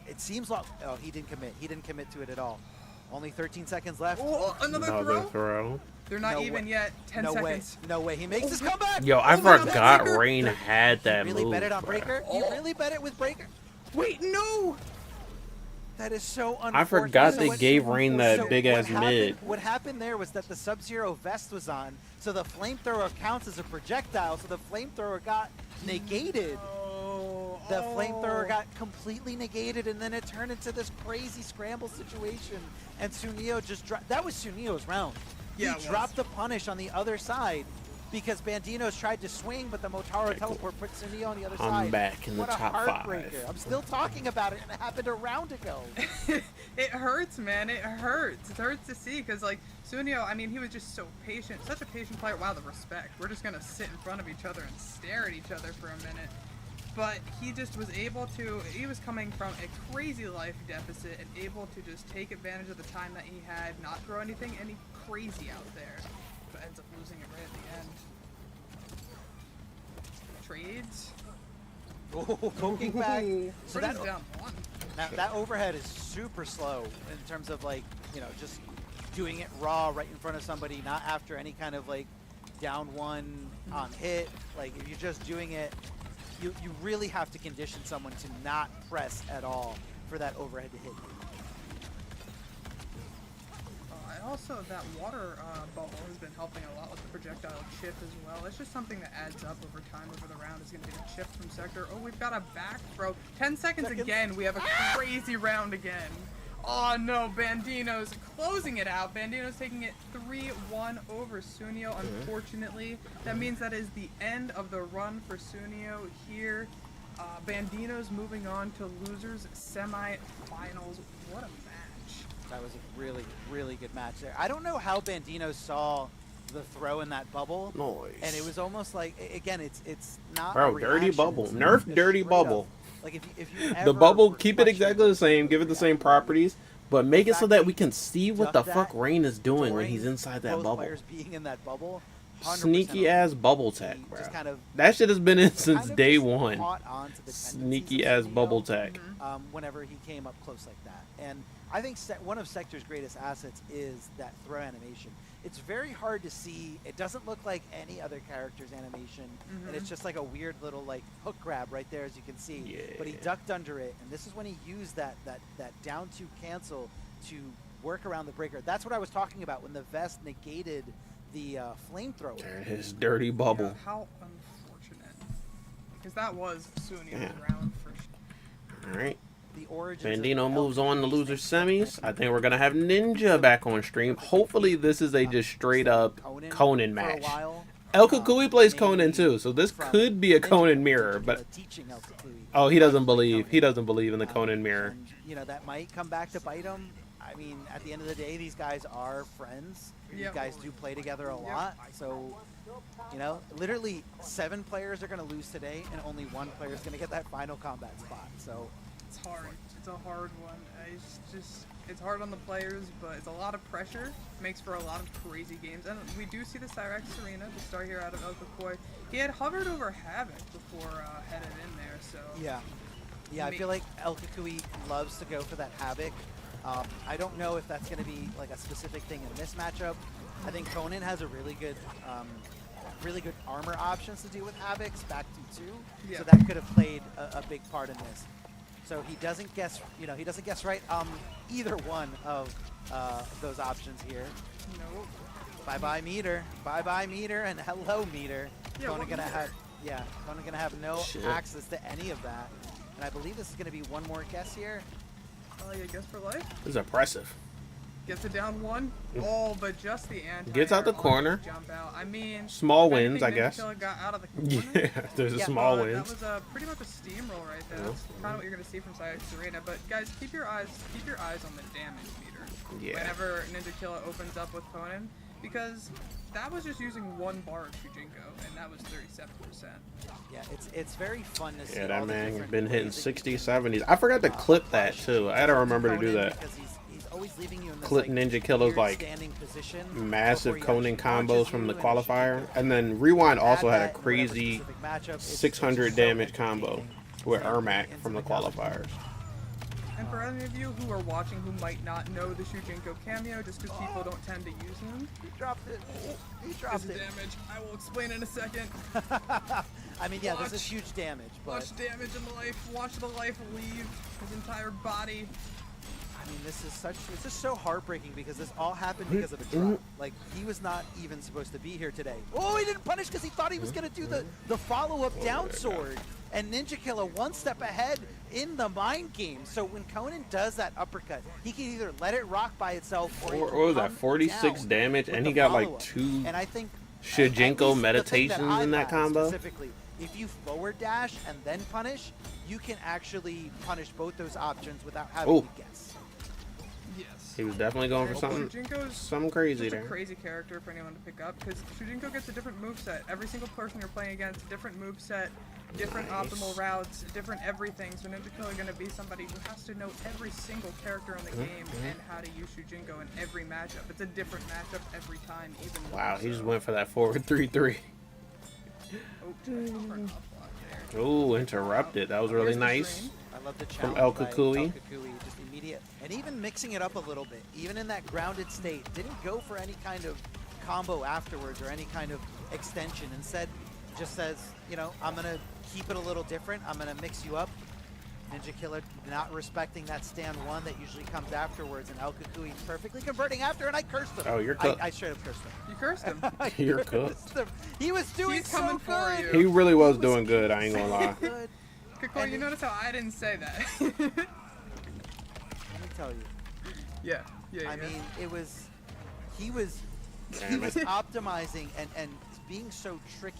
it seems like, oh, he didn't commit. He didn't commit to it at all. Only 13 seconds left. Oh, another throw? They're not No even way. yet. 10 No seconds. way. No way. He makes his comeback. Yo, I Oh my God, forgot Breaker. Rain had that You really move. bet it on bro. Breaker? You really bet it with Breaker? Wait, no! That is so unfortunate. I forgot So they what- gave Rain that so big what ass happened- mid. What happened there was that the Sub-Zero vest was on, so the flamethrower counts as a projectile, so the flamethrower got negated. Oh, The flamethrower got completely negated, and then it turned into this crazy scramble situation. And Sunio just dropped. That was Sunio's round. Yeah, it He was. dropped the punish on the other side because Bandino's tried to swing, but the Motaro teleport put Sunio on the other I'm side. back in the What a top heartbreaker. 5. I'm still talking about it, and it happened a round ago. It hurts, man. It hurts. It hurts to see because, like, Sunio, I mean, he was just so patient. Such a patient player. Wow, the respect. We're just going to sit in front of each other and stare at each other for a minute. But he just was able to, he was coming from a crazy life deficit and able to just take advantage of the time that he had, not throw anything any crazy out there. But ends up losing it right at the end. Trades. Oh, poking back. So Britain's that, down one. that overhead is super slow in terms of, like, you know, just doing it raw right in front of somebody, not after any kind of, like, down one on hit. Like, if you're just doing it, you really have to condition someone to not press at all for that overhead to hit you. Also, that water bubble has been helping a lot with the projectile chip as well. It's just something that adds up over time over the round. Is going to be the chip from Sector. Oh, we've got a back throw. 10 seconds again. We have a crazy round again. Oh no, Bandino's closing it out. Bandino's taking it 3-1 over Sunio. Unfortunately, that means that is the end of the run for Sunio here. Bandino's moving on to losers semi-finals. What a match. That was a really, really good match there. I don't know how Bandino saw the throw in that bubble. Noise. And it was almost like, again, it's not Bro, a reaction, dirty bubble. it's Nerf just dirty straight bubble. up. Like if you The ever bubble, were keep it exactly questioning the same, give it the same properties, but make it so that we can see what the Duck fuck that Rain is doing when during he's inside that both bubble. players being in that bubble, 100% Sneaky ass bubble tech, he bro. just kind of That shit has been in since kind of day just one. caught on to the Sneaky tendencies ass of bubble Sunio, tech. whenever he came up close like that. And I think one of Sector's greatest assets is that throw animation. It's very hard to see. It doesn't look like any other character's animation, and it's just like a weird little like hook grab right there, as you can see. Yeah. But he ducked under it, and this is when he used that down two cancel to work around the breaker. That's what I was talking about when the vest negated the flamethrower. There it is, dirty bubble. Yeah, how unfortunate. Because that was Sunio's Yeah. round for sure. All right. The origins of Bandino moves Elk on to Creek loser makes semis. sense. I think we're gonna have Ninja back on stream. Hopefully, this is a just straight up Conan for a match. while. El Kukui plays maybe Conan too, so this from could be a Ninja Conan mirror. But teaching El Kukui. oh, he doesn't believe. Conan. He doesn't believe in the Conan mirror. And, you know, that might come back to bite him. I mean, at the end of the day, these guys are friends. These Yep. guys do play together a lot. So, you know, literally 7 players are going to lose today, and only 1 player is going to get that final combat spot. So, It's hard. It's a hard one. It's hard on the players, but it's a lot of pressure. Makes for a lot of crazy games. And we do see the Cyrex Arena, the start here out of El Kukui. He had hovered over Havoc before headed in there, so. yeah. Yeah, I feel like El Kukui loves to go for that Havoc. I don't know if that's going to be like a specific thing in this matchup. I think Conan has a really good armor options to do with Havocs back to 2. Yeah. So that could have played a big part in this. So he doesn't guess, he doesn't guess right either one of those options here. Nope. Bye-bye meter, and hello meter. Yeah, Conan what gonna meter? have, Conan gonna have no Shit. access to any of that. And I believe this is gonna be one more guess here. Oh, yeah, guess for life. This is impressive. Gets it down 1. Oh, but just the anti. Gets out the corner. Jump out. I mean, Small if wins, anything, I guess. Ninja got out of the corner. Yeah, there's a Yeah, small That wins. was pretty much a steamroll right there. That's kind of what you're gonna see from Cyrex Arena. But guys, keep your eyes on the damage meter. Yeah. Whenever Ninja Killa opens up with Conan, because that was just using 1 bar of Fujinko, and that was 37%. Yeah, it's very fun to see. Yeah, all that the man different been hitting ways that you 60s, can, 70s. I forgot to clip that push too. I had to remember to do Conan that. because he's always leaving you in this Clip like, Ninja Killer's weird like standing position massive before he Conan actually launches combos from the you, and qualifier, and then Rewind also had a add that in whatever crazy specific matchup. It's 600 so damage combo entertaining with seeing Ermac the from the infinite qualifiers. And for any of you who are watching who might not know the Shujinko cameo, just because people don't tend to use him, He dropped it. He this dropped is it. damage. I will explain in a second. I mean, yeah, this is Watch. huge damage, but Watch damage in life. Watch the life leave his entire body. I mean, this is so heartbreaking because this all happened because of a drop. Like, he was not even supposed to be here today. Oh, he didn't punish because he thought he was going to do the follow-up down sword. And Ninja Killer one step ahead in the mind game. So when Conan does that uppercut, he can either let it rock by itself or he What can was that, come 46 down damage, with and the he got like follow-up. 2 And I think Shujinko meditations in that combo. Specifically, if you forward dash and then punish, you can actually punish both those options without having to guess. Yes. He was definitely going for something Shujinko's crazy just a there. crazy character for anyone to pick up because Shujinko gets a different moveset. Every single person you're playing against, different moveset, different optimal routes, different everything. So Ninja Killer going to be somebody who has to know every single character in the game and how to use Shujinko in every matchup. It's a different matchup every time, even Wow, more he just so. went for that forward 3-3. Oh, tried to go for an up block there. Ooh, interrupted. That was really Here's the nice. screen. I love the From challenge El by Kukui. El Kukui, just immediate, and even mixing it up a little bit, even in that grounded state, didn't go for any kind of combo afterwards or any kind of extension. Instead, just says, you know, I'm gonna keep it a little different. I'm gonna mix you up. Ninja Killer not respecting that stand one that usually comes afterwards, and El Kukui perfectly converting after, and I cursed him. Oh, you're cooked. I straight up cursed him. You cursed him. I You're cursed him. He was doing He's so coming for good. you. He really was doing good, I ain't gonna lie. Good. Kukui, And you it- notice how I didn't say that? Let me tell you. yeah. I mean, it was, he was Damn it. optimizing and being so tricky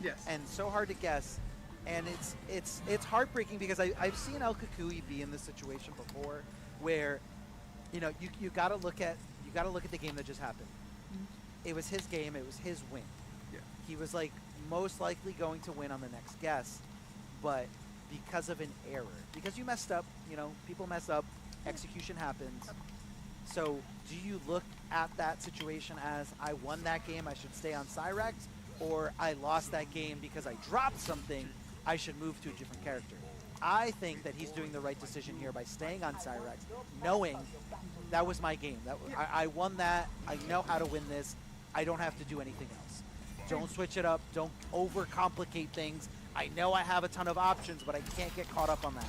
yes. and so hard to guess, and it's heartbreaking because I've seen El Kukui be in this situation before, where, you know, you gotta look at the game that just happened. It was his game. It was his win. Yeah. He was like most likely going to win on the next guess, but because of an error, because you messed up, you know, people mess up, execution happens. So do you look at that situation as I won that game, I should stay on Cyrex, or I lost that game because I dropped something, I should move to a different character? I think that he's doing the right decision here by staying on Cyrex, knowing that was my game. I won that. I know how to win this. I don't have to do anything else. Don't switch it up. Don't overcomplicate things. I know I have a ton of options, but I can't get caught up on that.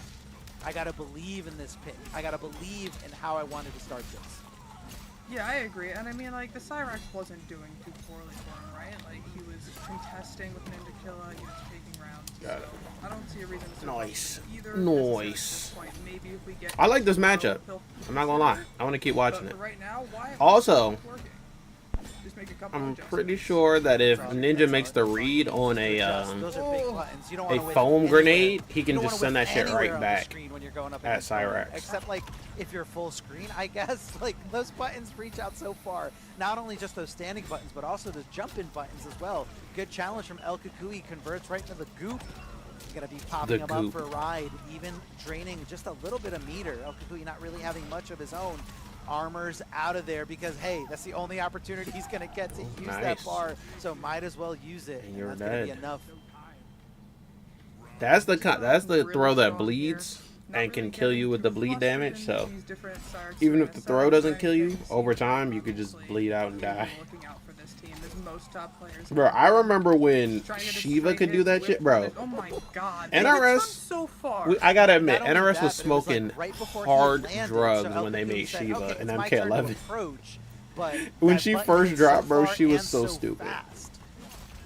I gotta believe in this pick. I gotta believe in how I wanted to start this. Yeah, I agree. And I mean, like, the Cyrax wasn't doing too poorly for him, right? Like, he was contesting with Ninja Killer, he was taking rounds. Got it. So I don't see a reason to Nice. either. Nice. Point. Maybe if we get I like this matchup. I'm not gonna lie. I want to keep watching but it. for right now, why Also, working? Just make a couple I'm adjustments. pretty sure that if Ninja makes the read on Those a are big buttons. You don't wanna win foam anywhere. grenade, he You can don't just wanna send win that shit anywhere right on the back screen when you're going up at against Conan. Cyrax. Except like if you're full screen, I guess. Like those buttons reach out so far. Not only just those standing buttons, but also those jump-in buttons as well. Good challenge from El Kukui, converts right into the goop. You're gonna be popping The him up goop. for a ride, even draining just a little bit of meter. El Kukui not really having much of his own. Armor's out of there because, hey, that's the only opportunity he's going to get to use that Nice. bar, so might as well use it. And you're that's going to be dead. enough. That's the Really throw that strong bleeds here. Not and can really kill you getting with the too bleed flustered damage. in So these different Cyrax even if the setups. throw doesn't kill you, Anything to see over here, time you could just obviously, bleed out and really die. looking out for this team. There's most top players. Bro, I remember when Trying to get a Shiva straight could do hit that with shit, bro. punish. Oh my god. NRS They hit from so far. I gotta admit, Not only NRS that, was but it was, like, smoking right before he hard landed, drugs so El when they Kukui made said, Shiva okay, and it's my turn to MK11. approach, but When that she button first hit dropped, bro, far she was and so stupid. fast.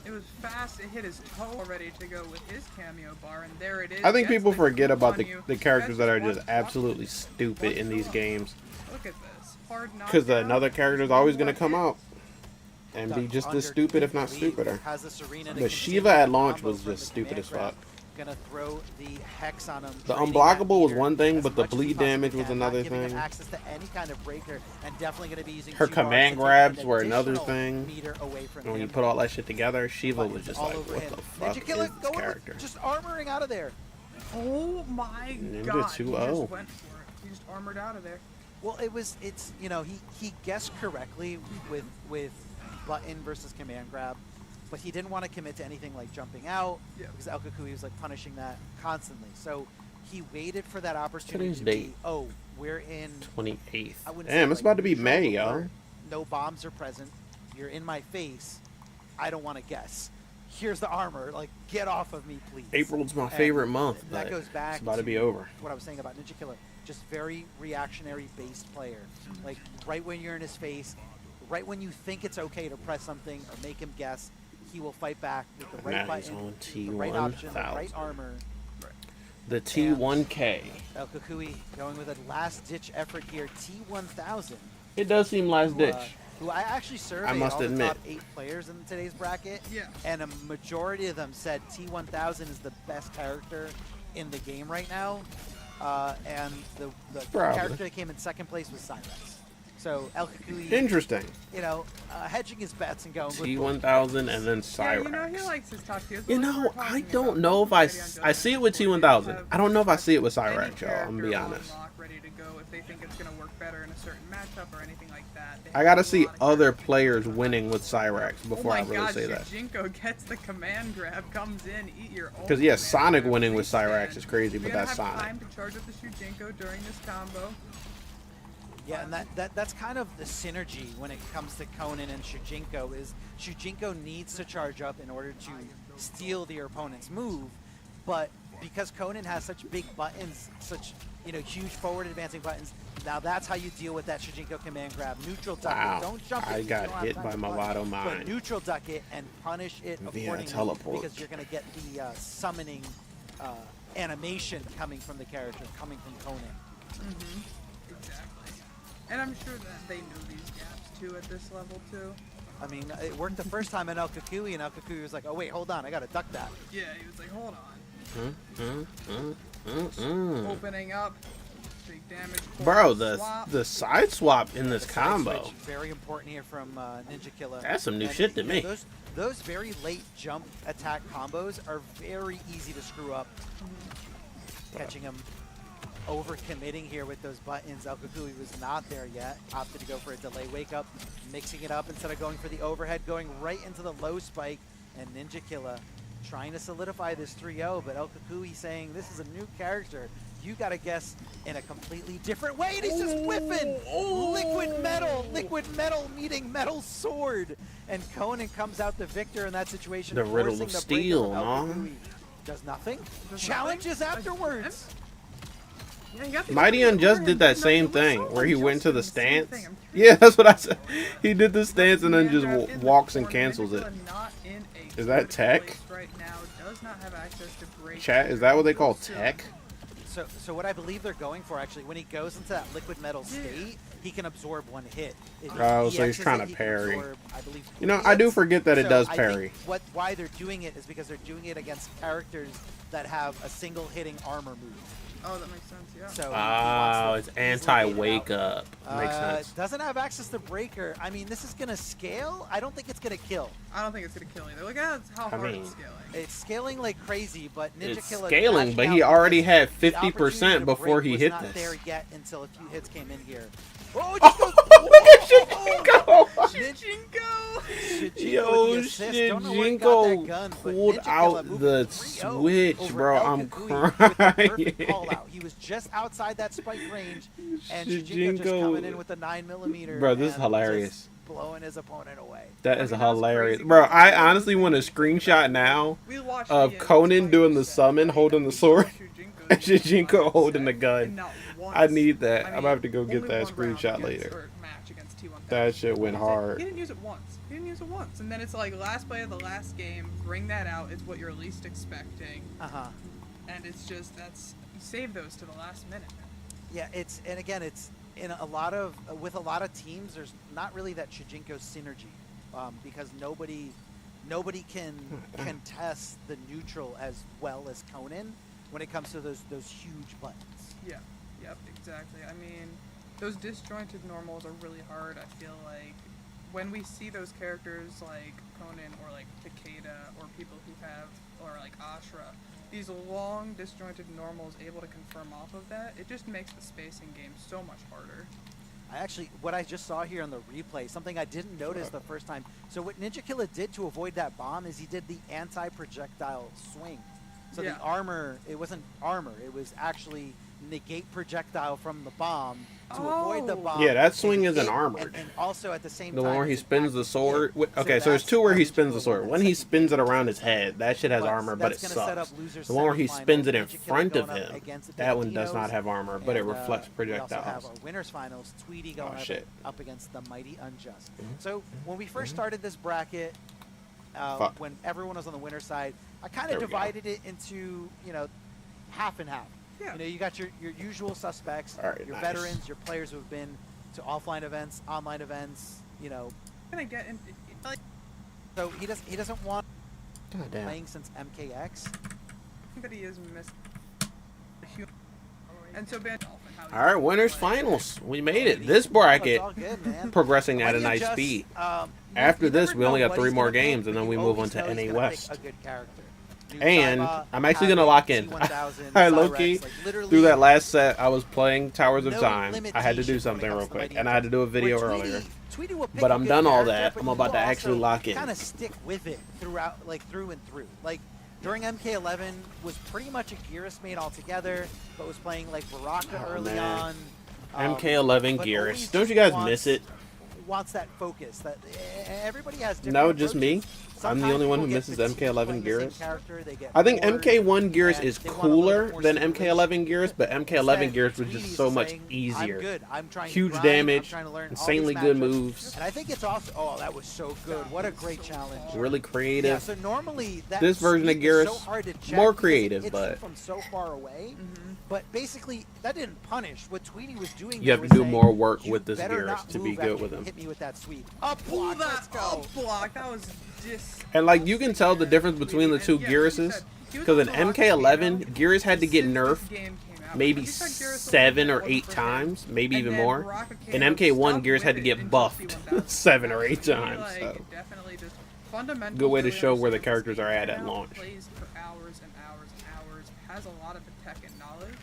It was fast. It hit his toe already to go with his cameo bar, and there it is. I think Gets people the forget goop about on the you. characters that are Watch- just absolutely watch- stupid in these games. Look at this. Hard Because knockdown. another character is always going to come out and be Duck just under as stupid, if not lead, stupider. has the Serena to But continue Shiva at the launch combo was from just the stupid command as fuck. grab. Gonna throw the hex on him. The draining unblockable that was meter one thing, as but the much as he bleed possibly damage was can, another not giving him thing. access to any kind of breaker, and definitely gonna be using Her 2 bars command to take grabs an were another additional thing. meter away from And when you him. put all that shit together, Shiva was Buttons just all like, over what him. the fuck Ninja Killer is this going with character? just armoring out of there. Oh my Ninja god. He 2-0. just went for it. He just armored out of there. Well, it's he guessed correctly with button versus command grab, but he didn't want to commit to anything like jumping out because El Kukui was like punishing that constantly. So he waited for that opportunity Today's to date. be, oh, we're in 28th. I wouldn't Damn, say, it's like, about to be neutral, May, but yo. where no bombs are present. You're in my face. I don't want to guess. Here's the armor. Like, get off of me, please. April's my And favorite month, That but goes back it's about to be over. what I was saying about Ninja Killer. Just very reactionary based player. Like, right when you're in his face, right when you think it's okay to press something or make him guess, he will fight back with the right Now he's button, on the right option, the T1000. right armor. The T1K. El Kukui going with a last-ditch effort here. T1000. It does seem last ditch. Who I actually surveyed must all the admit. top 8 players in today's bracket. Yeah. And a majority of them said T1000 is the best character in the game right now. And the Probably. character that came in second place was Cyrex. So El Kukui, Interesting. hedging his bets and going with T1000 and then Yeah, you know, he Cyrex. likes his top tiers. You know, I don't know if I see it with T1000. I don't know if I see it with Cyrex, y'all. I'm gonna be honest. Ready to go if they think it's gonna work better in a certain matchup or anything like that. They I have gotta a see lot of other characters. players winning with Cyrex before I Oh my really God, say that. Shujinko gets the command grab, comes in, eat your own. Because, yeah, command Sonic grab, winning with restand. Cyrex is crazy, but You're gonna that's have Sonic. time to charge up the Shujinko during this combo. Yeah, and that's kind of the synergy when it comes to Conan and Shujinko is Shujinko needs to charge up in order to steal your opponent's move, but because Conan has such big buttons, such huge forward advancing buttons, now that's how you deal with that Shujinko command grab. Neutral duck Wow. it, don't jump it. I you got don't have hit time by to my punch. Lotto But Mine. neutral duck it and punish it Via accordingly teleport. because you're gonna get the summoning animation coming from the character, coming from Conan. Exactly. And I'm sure that they knew these gaps too at this level too. I mean, it worked the first time in El Kukui, and El Kukui was like, oh wait, hold on, I gotta duck that. Yeah, he was like, hold on. Mm. Opening up. Big damage. Bro, swap. the side swap in this Side combo. switch, very important here from Ninja Killer. That's some new And, shit to me. Those very late jump attack combos are very easy to screw up. Catching him over committing here with those buttons. El Kukui was not there yet. Opted to go for a delay wake up, mixing it up instead of going for the overhead, going right into the low spike. And Ninja Killer trying to solidify this 3-0, but El Kukui saying this is a new character. You gotta guess in a completely different way. And he's just whiffing liquid metal meeting metal sword. And Conan comes out the victor in that situation. The riddle forcing of the steel, breaker from El huh? Kukui. Does nothing. Does Challenges nothing. afterwards. Yeah, he got these Mighty overhead Unjust did that overheads, same it looks thing so where he went to the unjust in the same stance. thing. I'm Yeah, that's what I said. He did the stance and then just Command grab in the walks and corner. cancels it. Ninja not in a Is that good tech? place right now. Does not have access to break. Chat, is that what they call tech? So what I believe they're going for, actually, when he goes into that liquid metal state, he can absorb one hit. If he Oh, so he's EXs trying it, to he can parry. absorb, I believe, You know, 3 I do hits. forget that it So does I parry. think why they're doing it is because they're doing it against characters that have a single hitting armor move. Oh, that makes sense. Yeah. So he Oh, wants it's to easily anti-wake bait it out. up. Makes sense. Doesn't have access to breaker. I mean, this is gonna scale. I don't think it's gonna kill. I don't think it's gonna kill either. Look at how hard mean, it's scaling. It's scaling like crazy, but Ninja It's Killer scaling, crashed but out he already because had the opportunity 50% to before break he was hit not this. there yet until a few hits came in here. Oh, just goes, Go! Shujinko! Yo, Shujinko pulled out the switch, bro. I'm crying. He was just outside that spike range, and Shujinko just coming in with the 9mm. Bro, this is and hilarious. just blowing his opponent away. That I is mean, that's hilarious. crazy. Bro, I honestly want a screenshot now We watched of the Conan fight doing the set, summon, right? holding the We saw sword, Shujinko and do the Shujinko fight holding the set, gun. and not I once- need that. I I'm mean, gonna have to go get only that one round screenshot against- later. or match against T1000. That shit went That's it. hard. He didn't use it once. He didn't use it once. And then it's like last play of the last game, bring that out. It's what you're least expecting. And it's just, you save those to the last minute. Yeah, and again, it's in a lot of with a lot of teams. There's not really that Shujinko synergy because nobody can contest the neutral as well as Conan when it comes to those huge buttons. Yeah, yep, exactly. I mean, those disjointed normals are really hard. I feel like when we see those characters like Conan or like Takeda or people who have, or like Ashra, these long disjointed normals able to confirm off of that, it just makes the spacing game so much harder. What I just saw here on the replay, something I didn't notice the first time. So what Ninja Killa did to avoid that bomb is he did the anti-projectile swing. So the armor, it wasn't armor, it was actually negate projectile from the bomb to avoid the bomb. Yeah, that swing isn't armored. And also at the same The time, one where he spins the sword. Okay, so so there's two where he that's spins the sword. When he spins it around his head, that shit has armor, but it that's gonna set sucks. up losers The one where he semifinals, spins it in Ninja Killa front of going up him, against the that one does Filipinos, not have armor, but it and, reflects We also have projectiles. our winners finals, Tweety going shit. up against the Mighty Unjust. So when we first started this bracket, when everyone was on the winner's side, I kind There of we go. divided it into, half and half. Yeah. You got your usual suspects, All right, your nice. veterans, your players who have been to offline events, online events, Gonna get in, like, So he doesn't want God damn. playing since MKX. that he is missing. And so Ben. All right, winners finals. We made it. This It's bracket all good, man. progressing at a Mighty nice Unjust, speed. you After this, never we only know got what 3 he's more gonna pick, games, and but then we you move on always to know he's NA gonna pick West. a good character. New And Saiba, I'm actually gonna lock in. T1000, I Cyrex, low-key, like, literally through that last set, I was playing Towers of no Time. I had to do limitations when something it comes real to quick, Mighty and I had to do a video Where earlier. Tweety will pick But a I'm good done all character, that. but I'm you about to will actually also lock in. kind of stick with it throughout, like through and through. Like during MK11 was pretty much a Gearus mate altogether, but was playing like Baraka early man. on. MK11 but Gearus. always Don't you just guys miss it? Wants that focus. That everybody has different No, just me. approaches. I'm the Sometimes only one who people get misses fatigued MK11 playing the same Gearus. character, they get I think bored, MK1 Gearus and is they want a little cooler bit more than stimulation. MK11 Gearus, but MK11 Instead, Gearus was Tweety just is so much saying, easier. I'm good. I'm trying Huge to grind. I'm damage, trying to learn all insanely these good matchups. moves, And I think it's also, oh, that was so good. What a great challenge. really Yeah, creative. so normally that This version of sweep is so Gearus, hard to check more because creative, it hits but- you from so far away. But basically, that didn't punish. What Tweety was doing, You have there to was do saying, more work "You with this better Gearus not to be move good after with you him." Hit me with that sweep. Up Pull block, let's that go. up block. That was And like you can tell the difference between the two Gearuses, because in MK11, Gearus had to get nerfed maybe 7 or 8 times, maybe even more. In MK1, Gearus had to get buffed 7 or 8 times. So. Good way to show where the characters are at launch. Plays for hours and hours and hours, has a lot of tech and knowledge,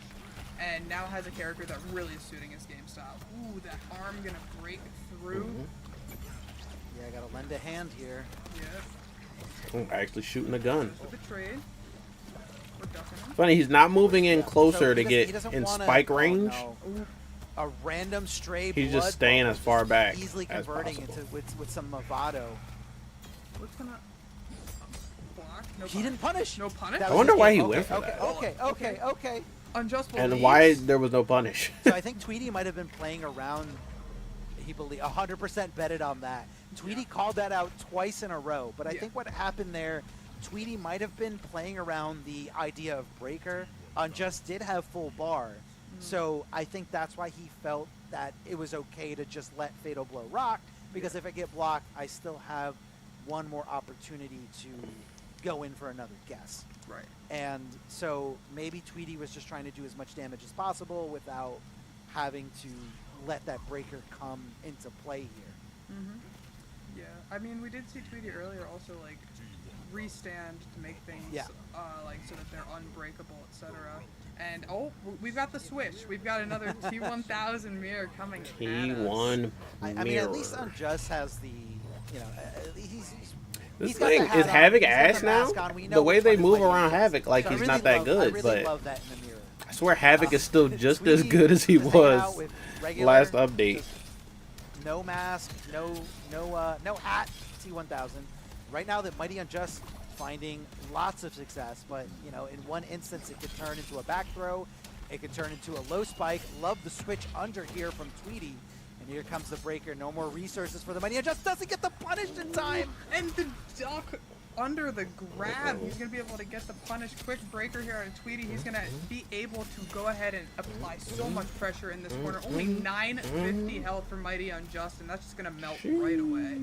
and now has a character that really is suiting his game style. Ooh, that arm gonna break through. Yeah, I gotta lend a hand here. Yeah. I'm actually shooting a gun. With the trade. We're ducking him. Funny, he's not moving in closer So to he get doesn't in wanna- spike oh, range. no. A random stray. He's blood just staying bubble, as far just back easily as converting possible. into with some Movado. What's gonna block? No He didn't punish. No punish? That I was wonder the why game. he Okay, went for okay, that. Okay. Unjust And beliefs. why there was no punish. So I think Tweety might have been playing around. He believe 100% betted on that. Tweety called that out twice in a row. But I think what happened there, Tweety might have been playing around the idea of breaker. Unjust did have full bar, so I think that's why he felt that it was okay to just let Fatal Blow rock. Because if I get blocked, I still have one more opportunity to go in for another guess. Right. And so maybe Tweety was just trying to do as much damage as possible without having to let that breaker come into play here. Yeah, I mean, we did see Tweety earlier also, like, restand to make things, like, so that they're unbreakable, etc. And, oh, we've got the switch. We've got another T1000 mirror coming at us. T1 I mean, at least Unjust has the, he's This got the thing hat is on, Havoc he's got ass the now. mask on, we know The way which they one is move Mighty around Unjust. Havoc, like So I he's really not that love- good, I really but love that in the mirror. I swear Havoc is still just as Tweety good as he just hanging out was with regular, last update. just no mask, no hat, T1000. Right now, the Mighty Unjust finding lots of success, but in one instance, it could turn into a back throw. It could turn into a low spike. Love the switch under here from Tweety. And here comes the breaker. No more resources for the Mighty Unjust. Doesn't get the punish in time. And the duck under the grab. He's going to be able to get the punish. Quick breaker here on Tweety. He's going to be able to go ahead and apply so much pressure in this corner. Only 950 health for Mighty Unjust, and that's just going to melt right away.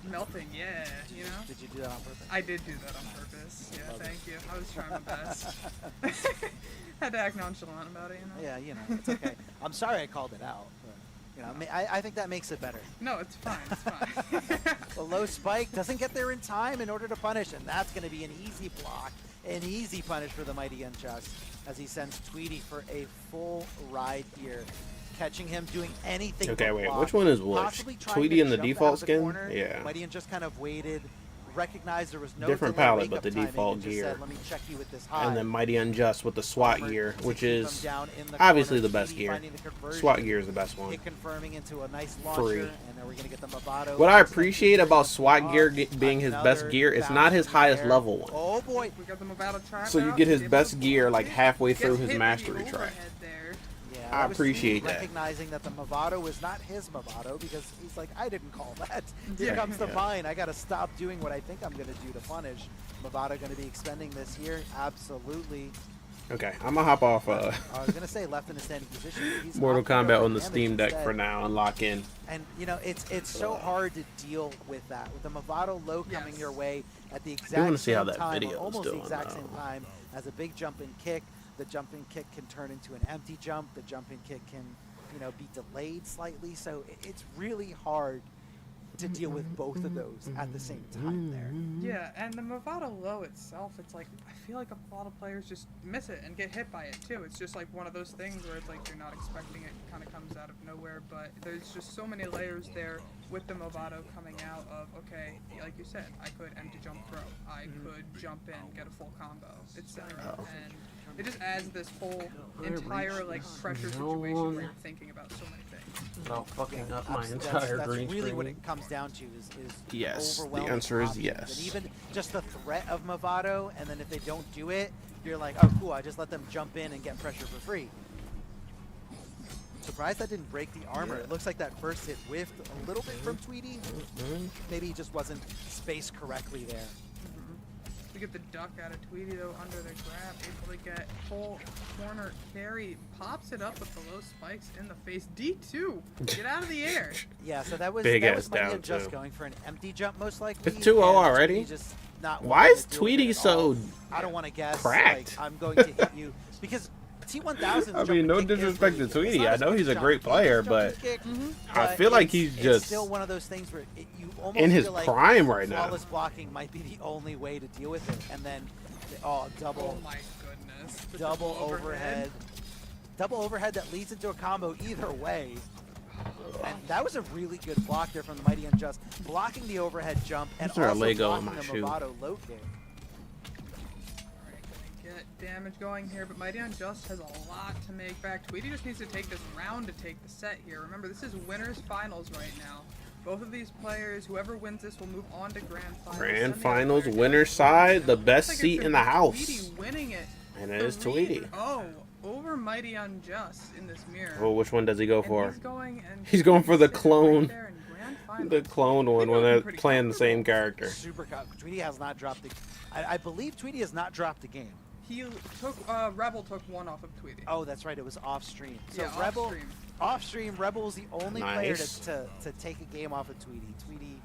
Melting, yeah, Did you do that on purpose? I did do that on purpose. Yeah, thank you. I was trying my best. Had to act nonchalant about it, Yeah, it's okay. I'm sorry I called it out. But. You know, I think that makes it better. No, it's fine. It's fine. The low spike doesn't get there in time in order to punish, and that's going to be an easy block, an easy punish for the Mighty Unjust as he sends Tweety for a full ride here, catching him doing anything. Okay, but wait, block, which one is which? possibly trying Tweety to in the jump out default of the skin? corner. Yeah. Mighty Unjust kind of waited, recognized there was no Different delay palette, wake but up the timing, default and just gear. said, let me check you with this high. And then Mighty Unjust with the SWAT Armor gear, to which keep is him down in the obviously corner. the best Tweety gear. finding the conversion. SWAT gear is the best one. It confirming into a nice launcher, Free. and then we're gonna get the Movado. What I appreciate about SWAT gear being his best Another gear, it's not his bounce in highest the air. level one. Oh boy! We got the Movado trap So you out. get his He's able best to gear like block it. halfway Gets through hit his with the mastery track. overhead there. Yeah, I that was appreciate that. recognizing that the Movado was not his Movado because he's like, I didn't call that. Here Yeah. comes the Yeah. mine. I gotta stop doing what I think I'm gonna do to punish. Movado gonna be expending this here. Absolutely. Okay, I'm gonna hop off I was gonna say left in a standing position. He's Mortal opting Kombat over on the damage Steam Deck instead. for now and lock in. And you know, it's so hard to deal with that. With the Movado low coming Yes. your way at the exact wanna see how same that time, video or is almost doing, the exact though. same time as a big jump and kick. The jumping kick can turn into an empty jump. The jumping kick can, you know, be delayed slightly. So it's really hard to deal with both of those at the same time there. Yeah, and the Movado low itself, it's like, I feel like a lot of players just miss it and get hit by it too. It's just like one of those things where it's like you're not expecting it, kind of comes out of nowhere, but there's just so many layers there with the Movado coming out of, okay, like you said, I could empty jump throw, I could jump in, get a full combo, etc. And it just adds this whole entire like pressure situation where you're thinking about so many things. Without fucking up my That's entire green really what screen. it comes down to is Yes, the overwhelming answer is options. yes. And even just the threat of Movado, and then if they don't do it, you're like, oh cool, I just let them jump in and get pressure for free. Surprised that didn't break the armor. It looks like that first hit whiffed a little bit from Tweety. Maybe he just wasn't spaced correctly there. To get the duck out of Tweety though under the grab, able to get full corner carry, pops it up with the low spikes in the face. D2, get out of the air. Yeah, so that was Big that ass was Mighty down, Unjust too. going for an empty jump most likely. It's 2-0 and already? Tweety just not Why wanting is to deal with it Tweety at all. so I don't want to guess. cracked? Like, I'm going to hit you because T1000. I mean, no disrespect to Tweety. I know he's a great player, but I feel like he's it's just still one of those things where you almost in his feel like prime right now. flawless blocking might be the only way to deal with it, and then double Oh my goodness. The double overhead. Double overhead that leads into a combo either way. And that was a really good block there from the Mighty Unjust, blocking the overhead jump and Is there a also Lego on blocking my the shoe? Movado low kick. Alright, gonna get damage going here, but Mighty Unjust has a lot to make back. Tweety just needs to take this round to take the set here. Remember, this is winners finals right now. Both of these players, whoever wins this, will move on to grand finals. Grand Send the other finals, player winner's down. side, the Looks best like it's seat gonna in the be house. Tweety winning it. And it is 3-0 Tweety. over Mighty Unjust in this mirror. Well, which one does he go And for? He's going for the sitting clone. Right there in grand finals. The clone one when they're playing the same character. Super cut. Tweety has not dropped the. I believe Tweety has not dropped the game. He took Rebel took one off of Tweety. Oh, that's right. It was off stream. So Yeah, Rebel, off-stream. off stream, Rebel was the only player Nice. to take a game off of Tweety. Tweety.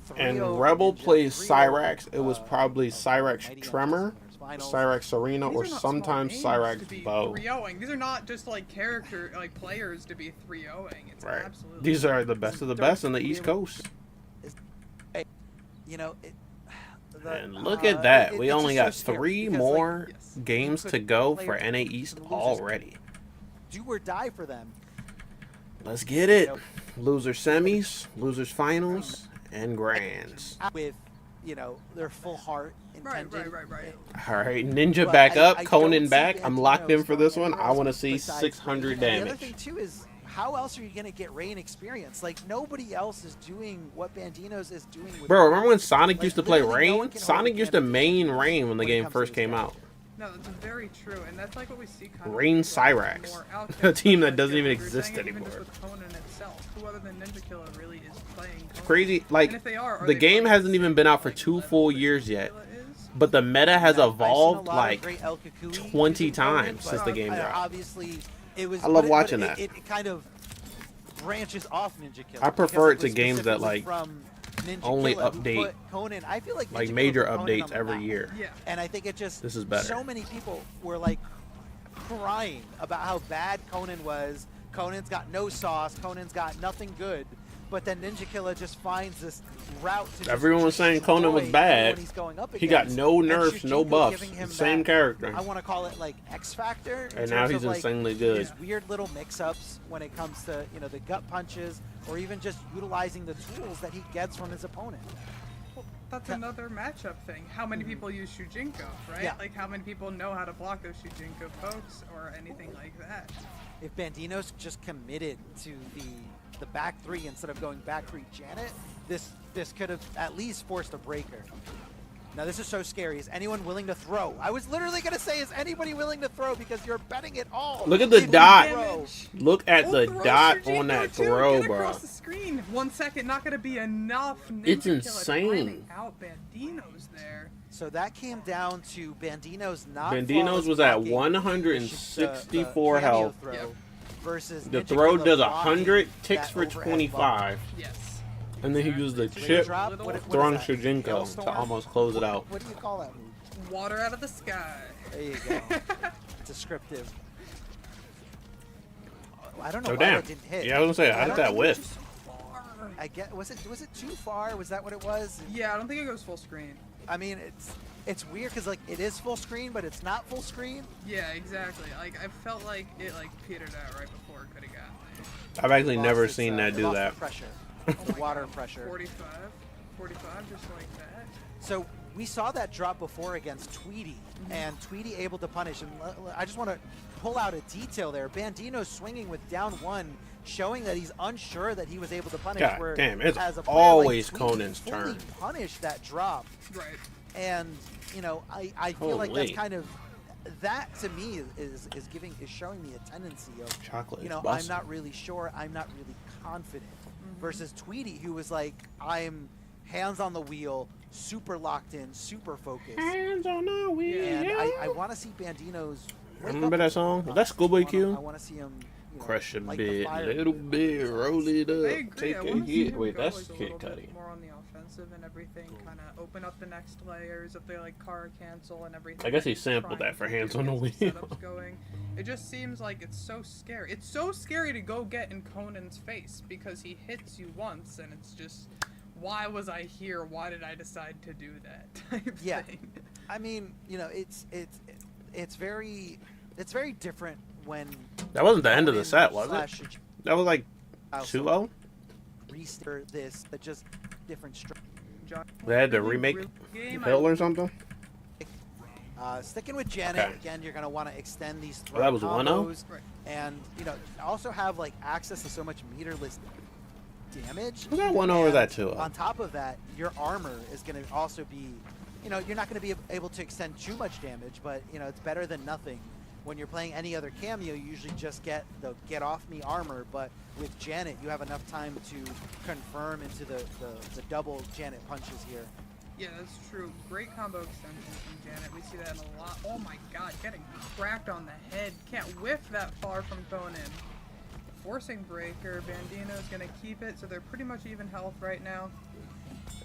3-0 And Rebel Ninja, plays 3-0, Cyrax. It was of probably Mighty Cyrax Unjust Tremor, winners finals. Cyrax Serena, These or are not sometimes small names to Cyrax be Bow. 3-0ing. These are not just like character, like players to be 3-0ing. It's Right. absolutely. These are the best of the best on the East Coast. You know, And look at that. We it's only just got so scary 3 because, more yes, games you to could go play for a- NA East losers already. do or die for them. Let's get it. Loser semis, losers finals, and grands. With, you know, their full heart Right, intended. right. All right, Ninja But back up, I Conan don't back. see I'm locked in Bandino's for this going one. I anywhere want to else see besides 600 Rain. And the other damage. thing too is, how else are you going to get Rain experience? Like, nobody else is doing what Bandino's is doing with Bro, Rain. remember when Sonic Like, used to play literally no one Rain? can Sonic hold used to Bandito main Rain when the when it game comes to first this came guy. out. No, that's very true, and that's like what we see kind Rain of Cyrax. more out A there. team that Like, doesn't even we were exist saying it even anymore. just with Conan itself. Who other than Ninja Killer really is playing Conan? Crazy, like, And if they are the they game playing hasn't the even same, been out for like, 2 level full that years Ninja yet. Killer is? But the meta has I've seen a evolved, lot of like, great El Cucuy 20 using Conan, times but, since the game dropped. Obviously, it was. I love but watching but that. It kind of branches off Ninja Killer. I prefer because it to games that, was like, from Ninja only Killer, who update, put Conan. I feel like Ninja Killer major put Conan on updates the every map. year. Yeah. And I think it just This is better. So many people were like crying about how bad Conan was Conan's got no sauce. Conan's got nothing good. But then Ninja Killer just finds this route to Everyone was saying Conan was bad. He got no nerfs, no buffs. The same character. I want to call it like X Factor. And now he's insanely good. His weird little mix-ups when it comes to, you know, the gut punches or even just utilizing the tools that he gets from his opponent. Well, that's another matchup thing. How many people use Shujinko, right? Yeah. Like how many people know how to block those Shujinko pokes or anything like that? If Bandino's just committed to the back three instead of going back three Janet, this could have at least forced a breaker. Now this is so scary. Is anyone willing to throw? I was literally gonna say, is anybody willing to throw, because you're betting it all. Look at the if you dot. throw. Look at the throw dot Shujinko on that too. throw, Get bro. across the screen. 1 second, not gonna be enough. Ninja It's Killer insane. timing out Bandino's there. So that came down to Bandino's not. Bandino's was at blocking 164 the cameo health. throw Yep. versus The Ninja throw Killer does blocking 100, ticks that for overhead 25. Yes. And then he used the bump. chip, Drop? What is throwing that? Shujinko to Hailstorm? almost close it out. What do you call that move? Water out of the sky. There you go. Descriptive. I don't know Oh, why damn. that didn't hit. Yeah, I was gonna say, how did don't that think it whiff? was too far. I get. Was it too far? Was that what it was? Yeah, I don't think it goes full screen. I mean, it's weird because like it is full screen, but it's not full screen. Yeah, exactly. Like I felt like it like petered out right before it could have gotten there. I've actually Lost never its, seen that it do lost that. The pressure, Oh the my water God, pressure. 45, just like that. So we saw that drop before against Tweety, and Tweety able to punish. And I just want to pull out a detail there. Bandino swinging with down one, showing that he's unsure that he was able to punish. God where damn, it's as a player always like Tweety Conan's fully turn. Punished that drop, Right. and you know I feel like that's Holy. kind of. That to me is showing me a tendency of, Chocolate you is know, I'm busting. not really sure, I'm not really confident, versus Tweety, who was like, I'm hands on the wheel, super locked in, super focused, Hands on the wheel. and I want to see Bandino's. Remember that song? Was that Schoolboy I Q? want to see him, you know, Crush a light the bit, fire. little bit, roll it I up, agree. take I a wanna see hit. him Wait, go, that's like, a Kid little Cudi. bit more on the offensive and everything. Kind of open up the next layers if they like car cancel and everything. I guess he sampled Trying that for to Hands get on the some Wheel. setups going. It just seems like it's so scary. It's so scary to go get in Conan's face because he hits you once, and it's just, why was I here? Why did I decide to do that? Type Yeah. thing. I mean, you know, it's very different when. That wasn't the end of the Conan set, was slash it? That was like also 2-0? restart this, but just different. John, They had to really, remake really game. Hill or something? Sticking with Janet, Okay. again, you're going to want to extend these throw Well, that was 1-0? combos, Right. and you know also have like access to so much meterless damage. Was that 1-0 or And that 2-0? On top of that, your armor is going to also be, you know, you're not going to be able to extend too much damage, but you know it's better than nothing. When you're playing any other cameo, you usually just get the get off me armor, but with Janet, you have enough time to confirm into the double Janet punches here. Yeah, that's true. Great combo extension from Janet. We see that in a lot. Oh my god, getting cracked on the head. Can't whiff that far from Conan. Forcing breaker. Bandino's gonna keep it, so they're pretty much even health right now.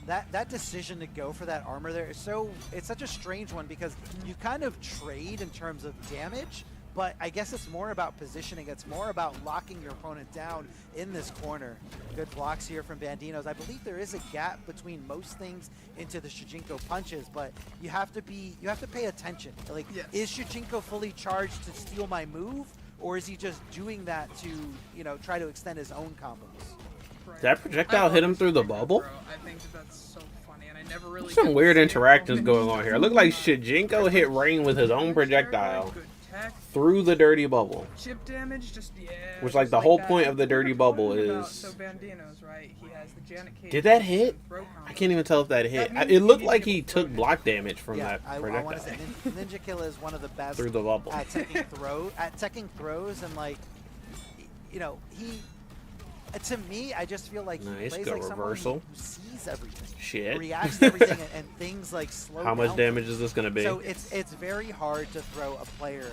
That decision to go for that armor there is it's such a strange one because you kind of trade in terms of damage, but I guess it's more about positioning. It's more about locking your opponent down in this corner. Good blocks here from Bandino's. I believe there is a gap between most things into the Shujinko punches, but you have to pay attention. Like, Yes. is Shujinko fully charged to steal my move, or is he just doing that to, you know, try to extend his own combos? Right. That projectile I love hit him this through the breaker, bubble? bro. I think that's so funny, and I never really Some get to weird see it. interactions Conan going on here. It looked like Shujinko hit Rain with his own projectile Good tech. through the dirty bubble. Chip damage, just yeah. Which, like, just the whole that. point of the We were dirty bubble talking about- is- So Bandino's right. He has the Janet cage. Did that hit? throw I combo. can't even tell if that hit. That means It looked he like needs he to took throw it. block damage from Yeah, that I projectile. want to say Ninja Killer is one of the best Through the bubble. at teching throws, and like, you know, he. To me, I just feel like he Nice, plays go like someone reversal. who sees everything, Shit. reacts to everything, and things like slow. How much down. damage is this going to be? So it's very hard to throw a player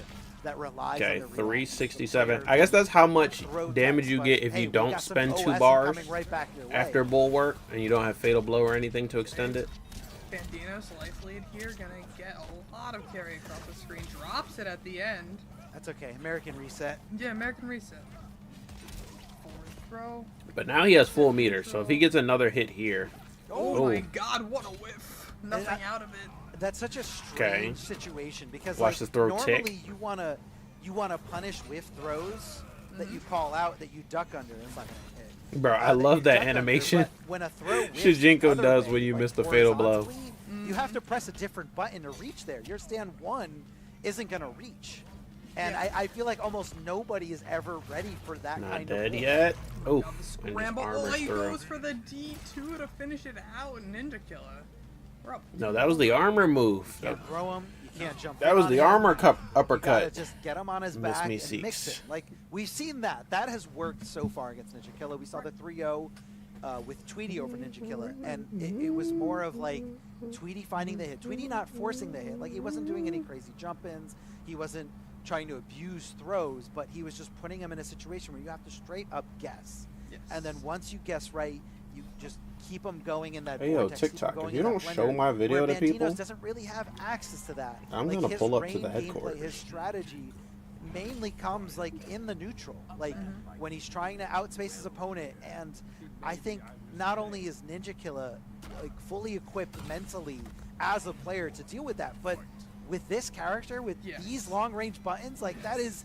that relies Okay, on the reaction. 367. Player I guess that's how much throw damage text, you but, get if hey, you we don't got some spend 2 OS bars coming right back your way. after bulwark and you don't have fatal blow or anything to extend it. Bandino's life lead here, gonna get a lot of carry across the screen. Drops it at the end. That's okay. American reset. Yeah, American Reset. throw. But now he has full meter, so if he gets another hit here... Oh my god, what a whiff. Nothing out of it. That's such a strange situation because Watch the throw normally tick. you wanna punish whiff throws that you call out that you duck under. It's not gonna hit. Bro, I love that animation When a throw whiffs Shijinko the other does way, when you like miss the fatal blow. horizontally, you have to press a different button to reach there. Your stand 1 isn't gonna reach. And I feel like almost nobody is ever ready for that Not kind dead of yet. Oh, Now the and his scramble. armor Oh, he throw. goes for the D2 to finish it out. Ninja Killer. We're up. No, that was the armor move. You can't throw him. You can't jump. That in was on the him. armor cup You gotta uppercut. just get him on his Miss back me and mix six. it. Like we've seen that. That has worked so far against Ninja Killer. We saw the 3-0 with Tweety over Ninja Killer, and it was more of like Tweety finding the hit. Tweety not forcing the hit. Like he wasn't doing any crazy jump-ins. He wasn't trying to abuse throws, but he was just putting him in a situation where you have to straight up guess. Yes. And then once you guess right, you just keep them going in that Hey, yo, vortex, keep 'em TikTok, going if you in that don't show blender, my video where to people, Bandinos doesn't really have access to that. I'm Like, gonna his pull up to brain the gameplay, headquarters. His strategy mainly comes like in the neutral, like when he's trying to outspace his opponent. And I think not only is Ninja Killer like fully equipped mentally as a player to deal with that, but with this character, with these long range buttons, like that is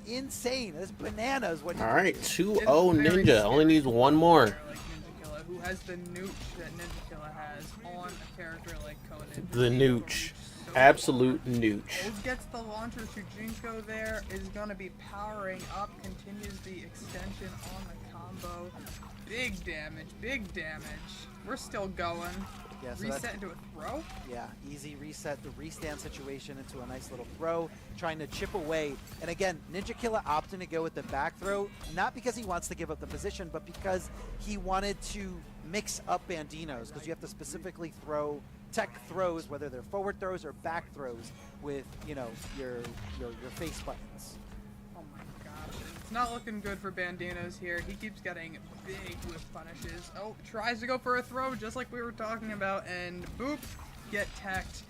insane. That's bananas. What he All can right, do. 2-0 Ninja. Only needs one more. Like Ninja Killer, who has the nooch that Ninja Killer has on a character like Conan. The nooch. Absolute nooch. Old gets the launcher. Shujinko there is going to be powering up, continues the extension on the combo. Big damage, big damage. We're still going. Yeah, so Reset that's- into a throw. Yeah, easy reset the restand situation into a nice little throw, trying to chip away. And again, Ninja Killer opting to go with the back throw, not because he wants to give up the position, but because he wanted to mix up Bandinos, because you have to specifically throw tech throws, whether they're forward throws or back throws, with your face buttons. Oh my gosh. It's not looking good for Bandinos here. He keeps getting big whiff punishes. Oh, tries to go for a throw just like we were talking about, and boop, get teched.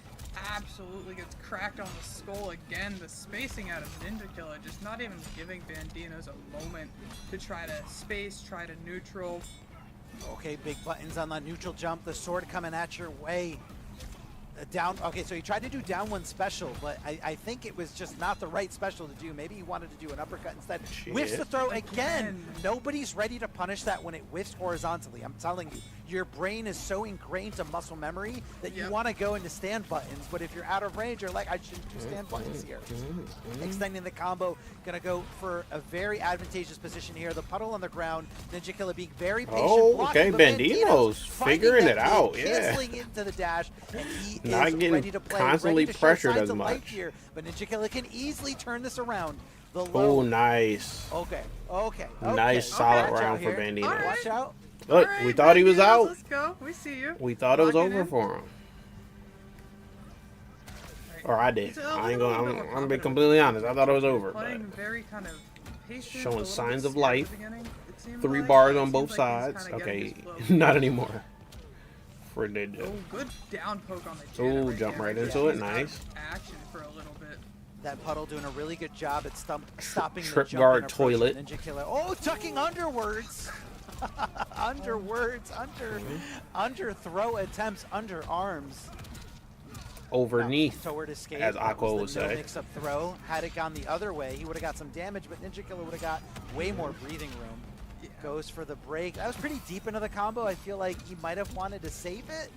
Absolutely gets cracked on the skull again. The spacing out of Ninja Killer, just not even giving Bandinos a moment to try to space, try to neutral. Okay, big buttons on the neutral jump. The sword coming at your way. Down. Okay, so he tried to do down one special, but I think it was just not the right special to do. Maybe he wanted to do an uppercut instead. Shit. Whiffs the throw again. Nobody's ready to punish that when it whiffs horizontally. I'm telling you, your brain is so ingrained to muscle memory that you want to go into stand buttons, but if you're out of range, you're like, I shouldn't do stand buttons here. Extending the combo, gonna go for a very advantageous position here. The puddle on the ground, Ninja Killer being very patient. Oh, blocking, okay, but Bandinos finding figuring that it out, lead, yeah. canceling into the dash, and he Not is getting ready to play, constantly ready to show pressured signs as of life much. here, but Ninja Killer can easily turn this around. The low. Oh, nice. Okay. Nice, solid Watch out round for here. Bandinos. All right. Watch out. Look, All right, we thought he was Bandinos, out. Let's go. We see you. We thought it was Lock it over in. for him. Right. Or I did. He's a I ain't little gonna. bit I'm more gonna be confident. completely honest. I thought it was over, but Playing very kind of patient, Showing a little signs bit of scared life. at the beginning, it seemed 3 like. bars It on seems both like he's sides. kinda getting Okay, his flow. not anymore. For Ninja. Oh, good down poke on the Ooh, Janet jump there. right Yeah, into it, he's out of nice. Action for a little bit. That puddle doing a really good job at stopping Trip the jump guard and approaching toilet. Ninja Killer. Oh, tucking underwards. Underwards, under throw attempts, under arms. Overneath. Toward escape. as That Aqua was the would no say. mix-up throw. Had it gone the other way, he would have got some damage, but Ninja Killer would have got way more breathing room. Yeah. Goes for the break. That was pretty deep into the combo. I feel like he might have wanted to save it.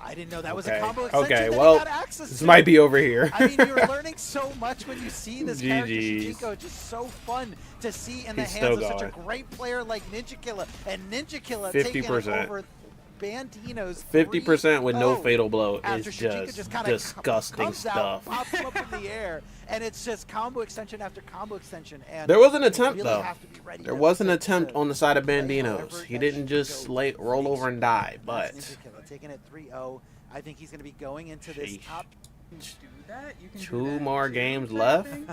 I didn't know that was a Okay. combo extension Okay, that he well, got access this to. might be over here. I mean, you're learning so much when you see this character, GG's. Shujinko. Just so fun to see in the He's hands still of such a going. great player like Ninja Killer. And Ninja Killer 50%. taking over Bandino's 50% with no 3-0 fatal blow after is Shujinko just kinda disgusting comes stuff. Out, pops up in the air, and it's just combo extension after combo extension. And There was an you attempt really though. have to be ready There to- was an to- attempt to on the side of play Bandinos. however He that didn't just Shujinko roll over and die, That's but Ninja Killer taking it 3-0. I think he's going to be going into this Sheesh. top. You can do that. You can do 2 that more too, games type left. thing.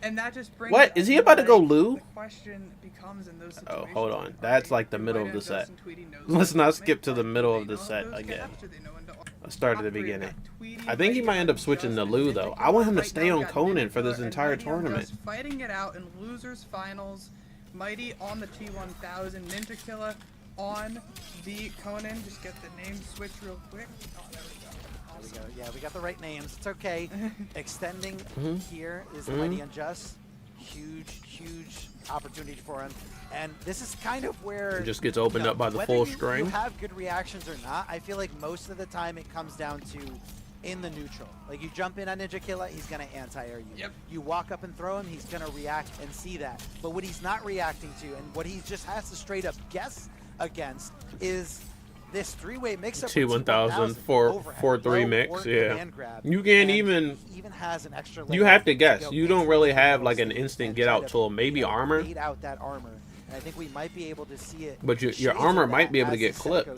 And that just brings What? it Is he up about to go like, Lou? The question becomes in those Oh, situations. hold on. like, That's like the do middle right of the hands set. us and Tweety knows Let's what not to skip make, to the but middle do of they the know set those again. gaps? Do they know when to Let's start at the operate beginning. that Tweety I think he might end up just switching to and Lou Ninja though. I Killer want him to right stay now on got Conan Ninja for this Killer and entire Mighty Arm tournament. just fighting it out in losers finals Mighty on the T1000, Ninja Killer on the Conan. Just get the name switch real quick. Oh, there we go. Awesome. Yeah, we got the right names. It's okay. Extending here is the Mighty Unjust. Huge opportunity for him. And this is kind of where It just gets opened up by the whether full you string. have good reactions or not, I feel like most of the time it comes down to in the neutral. Like you jump in on Ninja Killer, he's gonna anti-air you. Yep. You walk up and throw him, he's gonna react and see that. But what he's not reacting to and what he just has to straight up guess against is this three-way mix-up. T1000 4-3 mix, yeah. You can't even has an extra you have to guess. You don't really have like an instant get out tool. Maybe armor. Bait out that armor. And I think we might be able to see it. But your armor might be able to get clipped.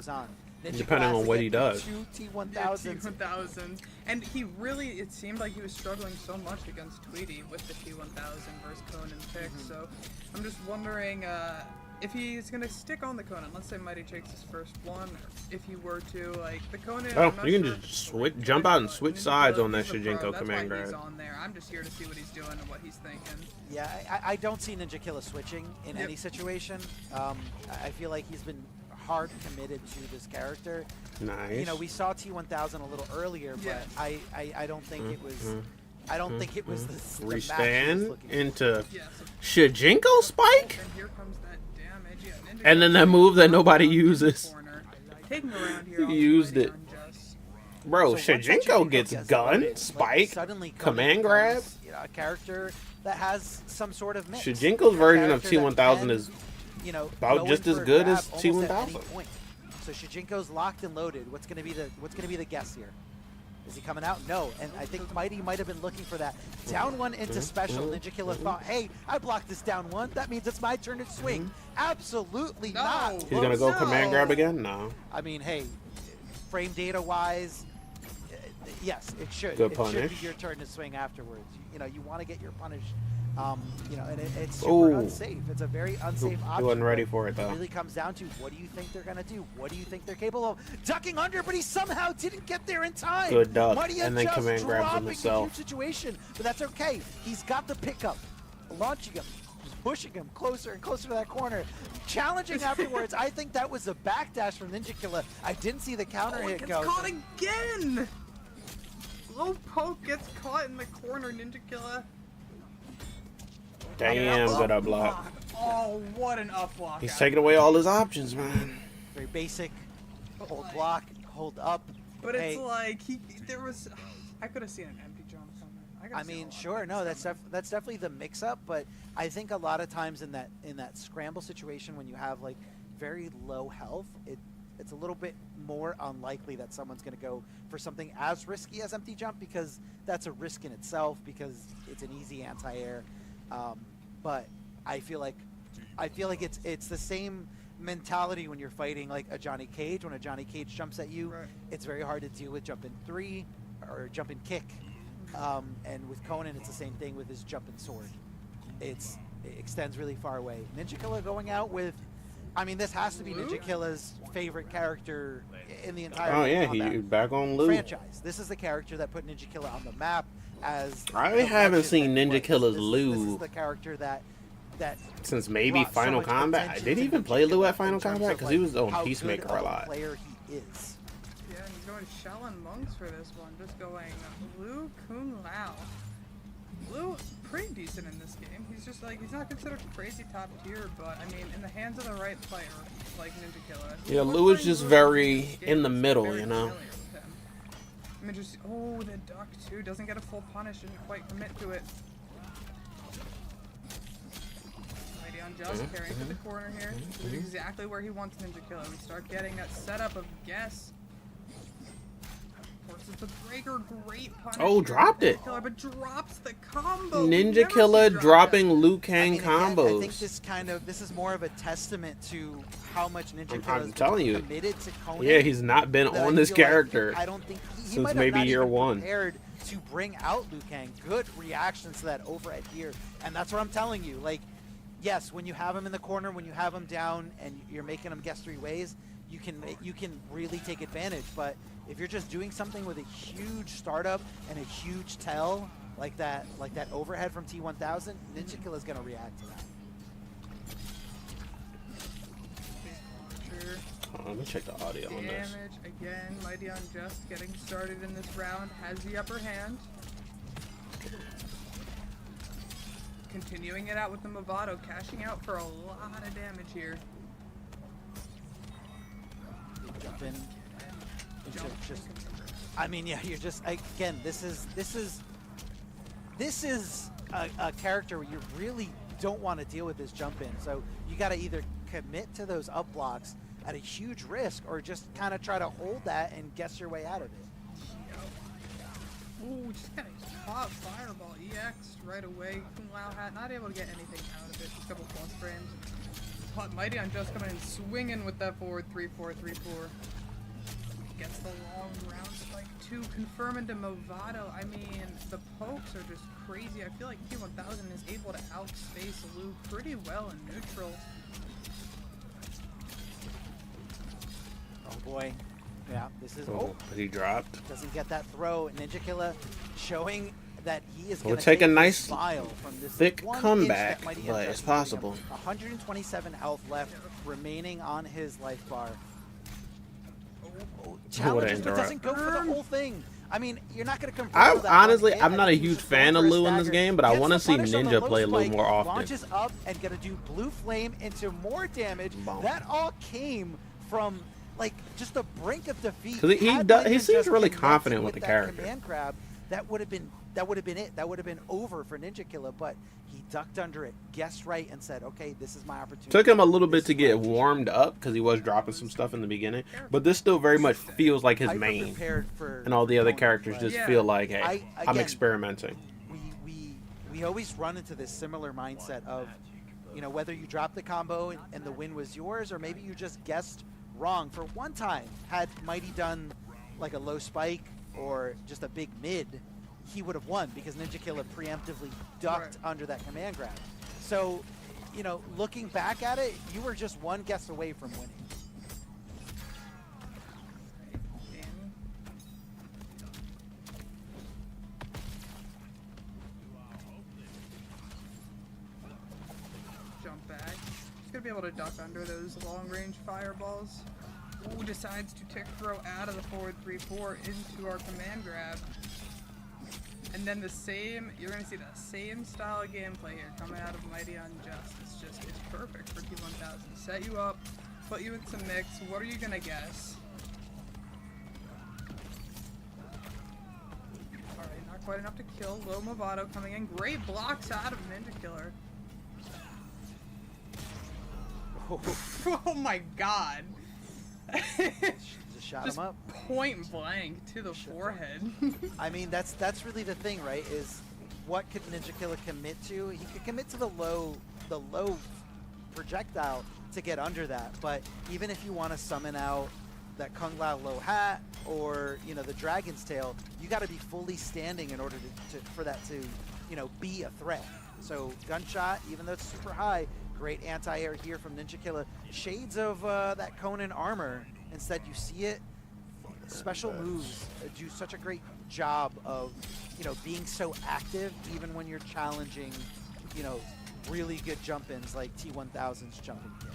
Depending on what he does. Two T1000s. T1000s. And he really, it seemed like he was struggling so much against Tweety with the T1000 versus Conan pick. So I'm just wondering if he's going to stick on the Conan. Let's say Mighty takes his first one. If he were to, like, the Conan. Oh, you can just jump out and switch sides on that Ninja Killer, Shijinko that's command why he's grab. on there. I'm just here to see what he's doing and what he's thinking. Yeah, I don't see Ninja Killer switching in any situation. I feel like he's been hard committed to this character. Nice. You know, we saw T1000 a little earlier, but I don't think it was. I don't think it was the Restand into Yes. Shijinko spike? And here comes that damage. Yeah, Ninja And then that move that nobody uses. corner. Taking around here He used it. Bro, So once that Shijinko gets loaded, gun, like, spike, suddenly command Conan grab. becomes, you know, a character that has some sort of mix. Shijinko's A version of character that T1000 can, is you know, about go just in as for a good grab as almost at any T1000. point. So Shijinko's locked and loaded. What's gonna be the guess here? Is he coming out? No. And I think Mighty might have been looking for that. Down one into special. Ninja Killer thought, hey, I blocked this down one. That means it's my turn to swing. Absolutely No. not. He's gonna go No. command grab again? No. I mean, hey, frame data wise, yes, it should. Good It punish. should be your turn to swing afterwards. You know, you want to get your punish. You know, and it's super Ooh. unsafe. It's a very unsafe option. He wasn't ready but for it though. It really comes down to what do you think they're gonna do? What do you think they're capable of? Ducking under, but he somehow didn't get there in time. Good duck, Mighty and then just command grabs him dropping the himself. huge situation, but that's okay. He's got the pickup, launching him, pushing him closer and closer to that corner, challenging afterwards. I think that was a backdash from Ninja Killer. I didn't see the counter hit Gets go. caught again! Low poke gets caught in the corner, Ninja Killer. Damn, good up block. Oh, what an up block. He's out taking away all his options, man. Very basic. But Hold like- block, hold up. But Hey, it's like, there was, I could have seen an empty jump coming. I mean, sure, no, that's definitely the mix-up, but I think a lot of times in that scramble situation when you have like very low health, it's a little bit more unlikely that someone's going to go for something as risky as empty jump because that's a risk in itself because it's an easy anti-air. But I feel like it's the same mentality when you're fighting like a Johnny Cage. When a Johnny Cage jumps at you, Right. it's very hard to deal with jump in 3 or jump in kick. And with Conan, it's the same thing with his jump and sword. It extends really far away. Ninja Killer going out with, I mean, this has to be Ninja Killer's favorite character in the entire Oh yeah, Mortal he Kombat back on loop. franchise. This is the character that put Ninja Killer on the map as. I the haven't legend seen that Ninja plays. Killer's This Lou is the character that since maybe brought so Final much Kombat. attention Did he to even Ninja play Lou Killer at Final in terms Kombat? of, Because he was on how Peacemaker good a of lot. Player he is. Yeah, he's going Shaolin Monks for this one. Just going Liu Kun Lao. Liu, pretty decent in this game. He's just like, he's not considered crazy top tier, but I mean, in the hands of the right player, like Ninja Killer. Yeah, We're Liu is playing just Liu very this game, in the it's middle, very you know? familiar with him. I mean, just, oh, the duck too. Doesn't get a full punish, didn't quite commit to it. Mighty on Just carrying to the corner here. This is exactly where he wants Ninja Killer. We start getting that setup of guess. Forces the breaker, great punish. Oh, here dropped from it. Ninja Killer, but drops the combo. We Ninja never Killer see drop dropping that. Liu I Kang mean, again, I think combos. this is more of a testament to how much Ninja I'm Killer is telling you. committed to Conan. Yeah, he's not been that on I this feel like character I don't think he since might have maybe not year even one. prepared to bring out Liu Kang. Good reactions to that overhead here, and that's what I'm telling you. Like, yes, when you have him in the corner, when you have him down, and you're making him guess 3 ways, you can really take advantage. But if you're just doing something with a huge startup and a huge tell like that overhead from T1000, Ninja Killer is going to react to that. Let me check the audio on this. Damage again. Mighty Unjust getting started in this round has the upper hand. Continuing it out with the Movado, cashing out for a lot of damage here. Jump in. Just, I mean, yeah, you're just, again, this is a character where you really don't want to deal with this jump in. So you got to either commit to those up blocks at a huge risk or just kind of try to hold that and guess your way out of it. Ooh, just kind of caught Fireball EX right away. Kung Lao Hat not able to get anything out of it. Just a couple plus frames. But Mighty Unjust coming in swinging with that forward 3-4, 3-4. Gets the long round spike too. Confirming to Movado. I mean, the pokes are just crazy. I feel like T1000 is able to outspace Lou pretty well in neutral. Oh boy. Yeah, this is. Oh, he dropped. Doesn't get that throw. Ninja Killer showing that he is We'll going to take a nice smile from this thick 1 comeback, inch that Mighty but Unjust it's is putting up. possible. 127 health left remaining on his life bar. What Challenges, an but doesn't go for the whole thing. I mean, you're not going to confirm. I that honestly, one hit. I'm not I a think he was huge just fan going of for a Lou in this stagger. game, but I Gets want to the see punish on the Ninja low play a little spike, more often. Launches up and going to do blue flame into more damage. Boom. That all came from like just the brink of defeat. 'Cause he Had does- Mighty he seems Unjust really connected confident with the that character. Command grab, that would have been it. That would have been over for Ninja Killer, but he ducked under it, guessed right, and said, "Okay, this is my opportunity." Took him a little This bit to is get my warmed up because he was dropping some stuff in the beginning, but this still very much feels like his hyper main. prepared for And all the other opponent, characters but just Yeah. feel like, hey, I'm again, experimenting. we always run into this similar mindset of, you know, whether you drop the combo and the win was yours, or maybe you just guessed wrong. For one time, had Mighty done like a low spike or just a big mid, he would have won because Ninja Killer preemptively ducked under that command grab. So, you know, looking back at it, you were just one guess away from winning. Danny. Jump back. He's gonna be able to duck under those long-range fireballs. Ooh, decides to tick throw out of the forward 3-4 into our command grab. And then the same, you're gonna see the same style of gameplay here coming out of Mighty Unjust. It's perfect for T1000. Set you up, put you in some mix. What are you gonna guess? Alright, not quite enough to kill. Low Movado coming in. Great blocks out of Ninja Killer. Oh my god. Just shot Just him up. point blank to the forehead. I mean, that's really the thing, right? Is what could Ninja Killer commit to? He could commit to the low projectile to get under that. But even if you want to summon out that Kung Lao low hat or, you know, the Dragon's Tail, you got to be fully standing in order for that to, you know, be a threat. So gunshot, even though it's super high, great anti-air here from Ninja Killer. Shades of that Conan armor. Instead, you see it. Special moves do such a great job of, you know, being so active even when you're challenging, you know, really good jump-ins like T1000's jumping kick.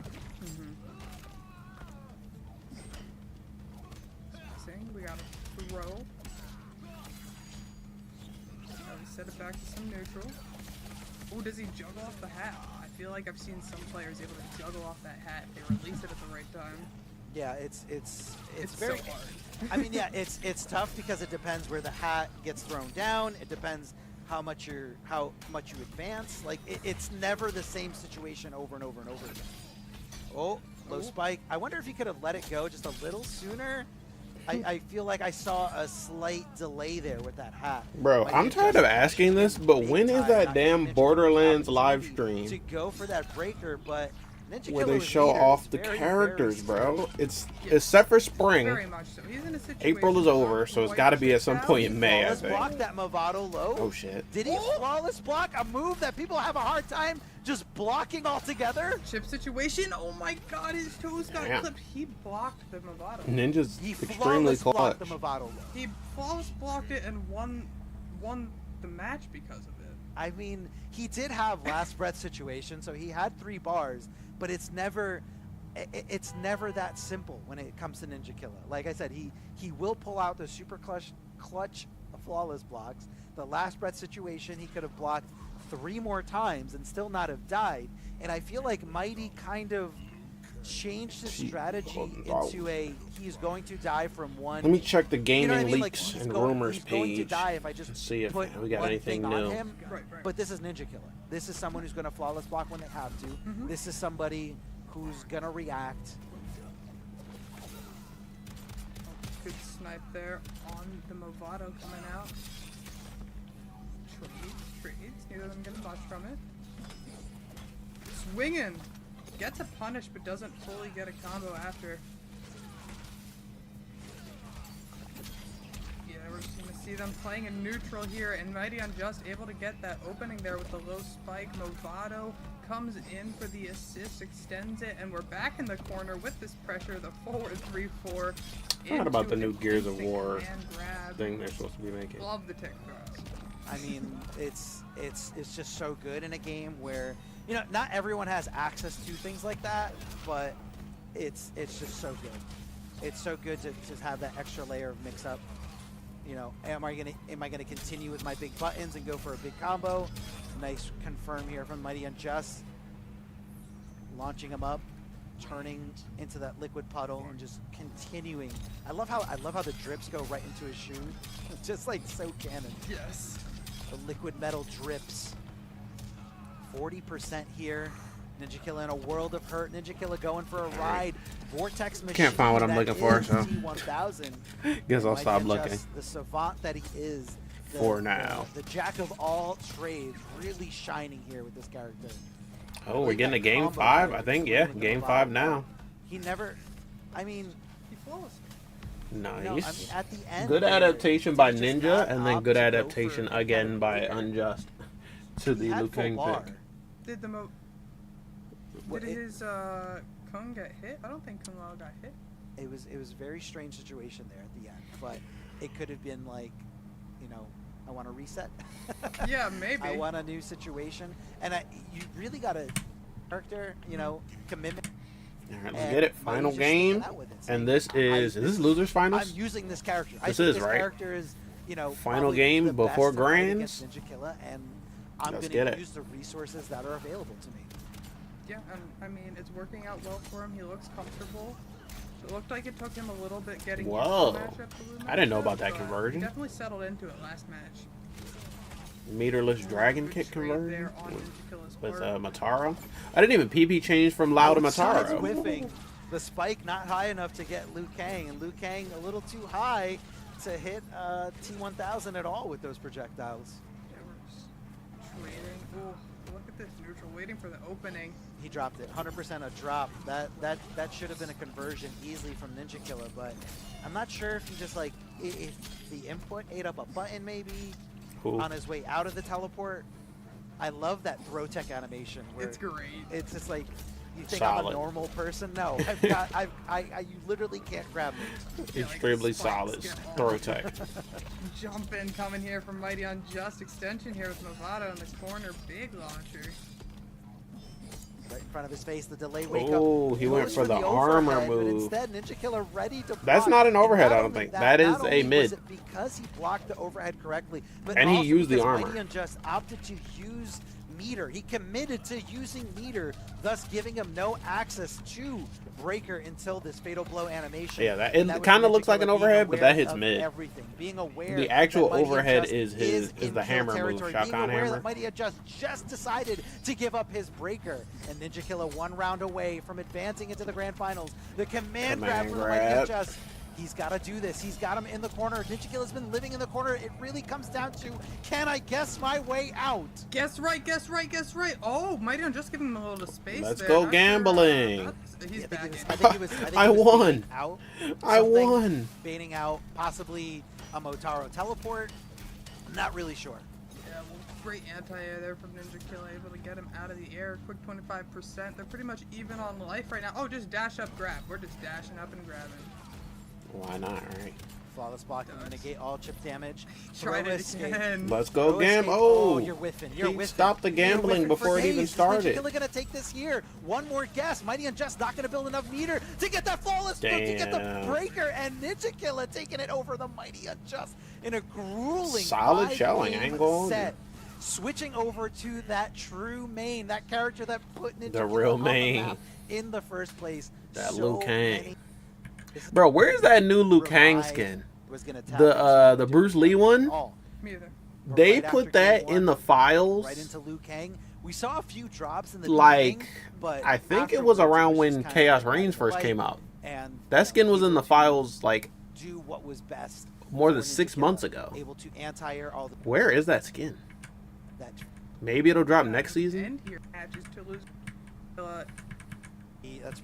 We got a throw. Set it back to some neutral. Oh, does he juggle off the hat? I feel like I've seen some players able to juggle off that hat if they release it at the right time. Yeah, it's very very hard. I mean, yeah, it's tough because it depends where the hat gets thrown down. It depends how much you advance. Like it's never the same situation over and over and over again. Oh, low spike. I wonder if he could have let it go just a little sooner. I feel like I saw a slight delay there with that hat. Bro, I'm tired of asking this, but when is that damn Borderlands live stream to go for that breaker? But Ninja where Killer they was show leader. off It's the very, characters, very bro? It's except for spring. Very much so. He's in a situation April is over, so it's got to be at some point in May, I Flawless think. block that Movado low. Oh shit. Did he flawless block a move that people have a hard time just blocking altogether? Chip situation. Oh my god, his toes got Damn. clipped. He blocked the Movado. Ninja's He extremely flawless clutch. blocked the Movado low. He flawless blocked it and won the match because of it. I mean, he did have last breath situation, so he had 3 bars, but it's never it's never that simple when it comes to Ninja Killer. Like I said, he will pull out the super clutch flawless blocks. The last breath situation, he could have blocked 3 more times and still not have died. And I feel like Mighty kind of changed his strategy into a he's going to die from one. Let me check the gaming you know what I mean? leaks like and rumors he's page. going to die if I just and see if put we got one anything thing new. on him. Right. But this is Ninja Killer. This is someone who's going to flawless block when they have to. This is somebody who's going to react. Good snipe there on the Movado coming out. Trades. Neither of them getting much from it. Swinging. Gets a punish, but doesn't fully get a combo after. Yeah, we're just going to see them playing in neutral here, and Mighty Unjust able to get that opening there with the low spike. Movado comes in for the assist, extends it, and we're back in the corner with this pressure. The forward 3-4. What about the new Gears of War grab. thing they're supposed to be making? Love the tick throws. I mean, it's just so good in a game where, you know, not everyone has access to things like that, but it's just so good. It's so good to just have that extra layer of mix up. You know, am I gonna continue with my big buttons and go for a big combo? Nice confirm here from Mighty Unjust. Launching him up, turning into that liquid puddle and just continuing. I love how the drips go right into his shoe. Just like so canon. Yes. The liquid metal drips. 40% here. Ninja Killer in a world of hurt. Ninja Killer going for a ride. Vortex machine. Can't find what I'm that looking for, is so T1000. guess I'll Mighty stop Unjust, looking. The savant that he is. For now. The jack of all trades really shining here with this character. Oh, we're getting a game 5, I think. Yeah, game 5 now. He never, I mean, He flawless. Nice. you know, I mean, at the end. Good there, adaptation by did he just Ninja, not and then opt good to go adaptation for again by Qualifier? Unjust to He the had Liu full Kang bar. pick. Did the What- Did it- his Kung get hit? I don't think Kung Lao got hit. It was a very strange situation there at the end, but it could have been like, you know, I want to reset. Yeah, maybe. I want a new situation, and you really got a character, you know, commitment. All right, let's and get it. Mighty's Final just game. sticking out with it, And saying, this is this losers finals? I'm using this character. I This think is, this right? character is, you know, Final probably game the best before to fight grands? against Ninja Killer, and I'm Let's going get to it. use the resources that are available to me. Yeah, and I mean, it's working out well for him. He looks comfortable. It looked like it took him a little bit getting Whoa. used to the matchup to Lou I didn't know matchup, about that but conversion. He definitely settled into it last match. Meterless dragon Good kick trade conversion there on Ninja Killer's with part. Mataro. I didn't even PP change from Lao to Outside's Mataro. whiffing. The spike not high enough to get Liu Kang, and Liu Kang a little too high to hit T1000 at all with those projectiles. Yeah, we're just trading. Ooh, look at this neutral, waiting for the opening. He dropped it, 100% a drop. That should have been a conversion easily from Ninja Killer, but I'm not sure if he just like if the input ate up a button maybe Cool. on his way out of the teleport. I love that throw tech animation where It's great. it's just like you think I'm Solid. a normal person. No, you literally can't grab me. Yeah, like Extremely the spikes solid get all- throw tech. Jump in coming here from Mighty Unjust. Extension here with Movado in the corner. Big launcher. Right in front of his face, the delay wake up. Oh, he went Goes for the armor overhead, but move. instead, Ninja Killer ready to That's block. not an And overhead, not I don't only think. That is not a only mid. was it because he blocked the overhead correctly, but And he also used the because armor. Mighty Unjust opted to use meter. He committed to using meter, thus giving him no access to breaker until this fatal blow animation. Yeah, that- And it was kinda Ninja looks like Killer an being overhead, but aware that hits of mid. Everything, being aware. The actual that Mighty overhead Unjust is in the kill hammer move, territory, Shao being Kahn aware hammer. that Mighty Unjust just decided to give up his breaker, and Ninja Killer 1 round away from advancing into the grand finals. The command grab from the Mighty grab. Unjust. He's got to do this. He's got him in the corner. Ninja Killer's been living in the corner. It really comes down to, can I guess my way out? Guess right, guess right, guess right. Oh, Mighty Unjust giving him a little space Let's there. go Not gambling. Sure, he's back in. I think he was I won. baiting out I something, won. Baiting out possibly a Motaro teleport. I'm not really sure. Yeah, well, great anti-air there from Ninja Killer, able to get him out of the air. Quick 25%. They're pretty much even on life right now. Oh, just dash up, grab. We're just dashing up and grabbing. Why not, right? Flawless block and negate all chip damage. Try Throw it escape. again. Let's go Throw game. escape. Oh, You're whiffing. You're he whiffing. stopped the You're gambling whiffing before for it even days. started. Ninja Killer gonna take this here. One more guess. Mighty Unjust not gonna build enough meter to get that flawless move, to get the Damn. breaker, and Ninja Killer taking it over the Mighty Unjust in a grueling Solid 5 showing, game I ain't gonna set. Switching over to that true main, that character that put Ninja The Killer real on main. the map in the first place. That So Liu Kang. many- Bro, where's that new Liu Kang Revive skin? was gonna tap The into Bruce Lee one? all. Me either. They Right put after that game one, in the files. right into Liu Kang. We saw a few drops in the Like, beginning, but I think it was afterwards around was when just kinda Chaos like Reigns first light came out. And That skin was in the able to files like do what was best more than for Ninja 6 months Killer, ago. Able to anti-air all the Where is that skin? that Maybe it'll drop next season. End here matches to lose. that's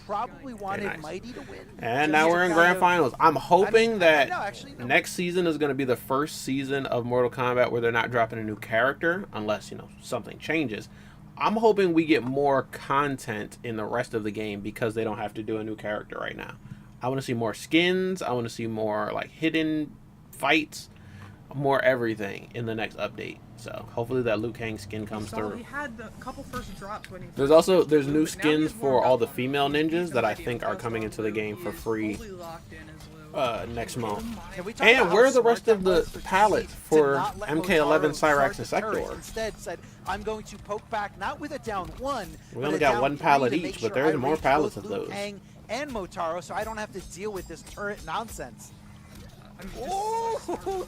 probably wanted nice. Mighty to win. And Just now to we're in kind grand of- finals. I'm hoping that no, actually, no. next season is going to be the first season of Mortal Kombat where they're not dropping a new character unless, something changes. I'm hoping we get more content in the rest of the game because they don't have to do a new character right now. I want to see more skins. I want to see more like hidden fights, more everything in the next update. So hopefully that Liu Kang skin comes So through. he had the couple first drops when he. There's first new but now he skins has more for all the drops on female him. He's ninjas the that I Mighty think are Unjust coming on into the Lou. game He for is free fully locked in as Lou. next month. Can we talk And about where how are the rest smart of that the was for palettes TC for to not let MK11, Motaro Cyrax, and start the turret? Sector? Instead said, I'm going to poke back, not with a down one, We but only a got down one 3 pallet to each, make but sure there's I more reach pallets both of Liu those. Kang and Motaro, so I don't have to deal with this turret nonsense. I mean, Oh,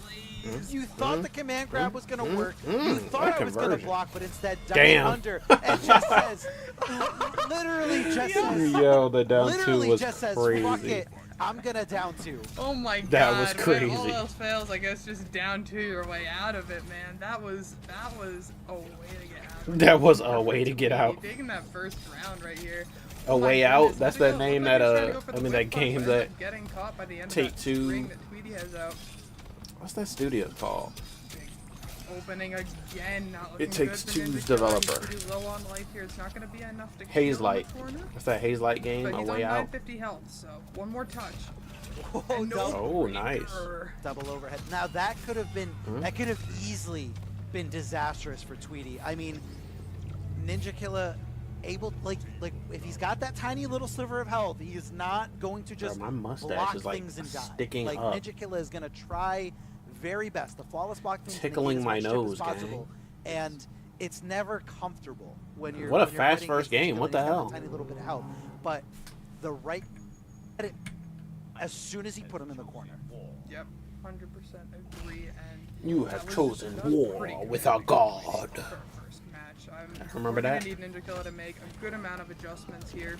you thought the command grab was going to work. You what thought I was going to conversion. block, but instead Damn. dive under and just says, literally just says, Yo, the down two literally was just says, fuck crazy. it, I'm going to down 2. Oh my god. That was When all crazy. else fails, I guess just down to your way out of it, man. That was a way to get out of it. That was a way to get out. Taking that first round right here. A Oh my way out? goodness. That's Look at that the- name look like that, he's trying to go for the that whip punch, game but that ends up getting caught by the end of Take that Two- string that Tweety has out. What's that studio called? Opening again, not looking It Takes good for Two's Ninja Killer. developer. He's pretty low on life here. It's not going to be enough to Haze kill him Light. in the corner, What's that Haze Light game? but A he's on way out? 950 health, so one more touch. Oh, And no Oh, nice. breaker. double overhead. Now that could have been, that could have easily been disastrous for Tweety. I mean, Ninja Killer able, like if he's got that tiny little sliver of health, he is not going to just my mustache block is, like, things and die. sticking like up. Ninja Killer is gonna try very best. The flawless block things Tickling my nose, gang. and it's never comfortable when you're. What a when you're fast fighting first against Ninja game. Killer What and the he's got hell? a tiny little bit of health, but the right. As soon as he put him in the corner. Yep, 100% agree. And You that have was- chosen that was war pretty good with a god. for a first match. Remember we're that? gonna need Ninja Killer to make a good amount of adjustments here.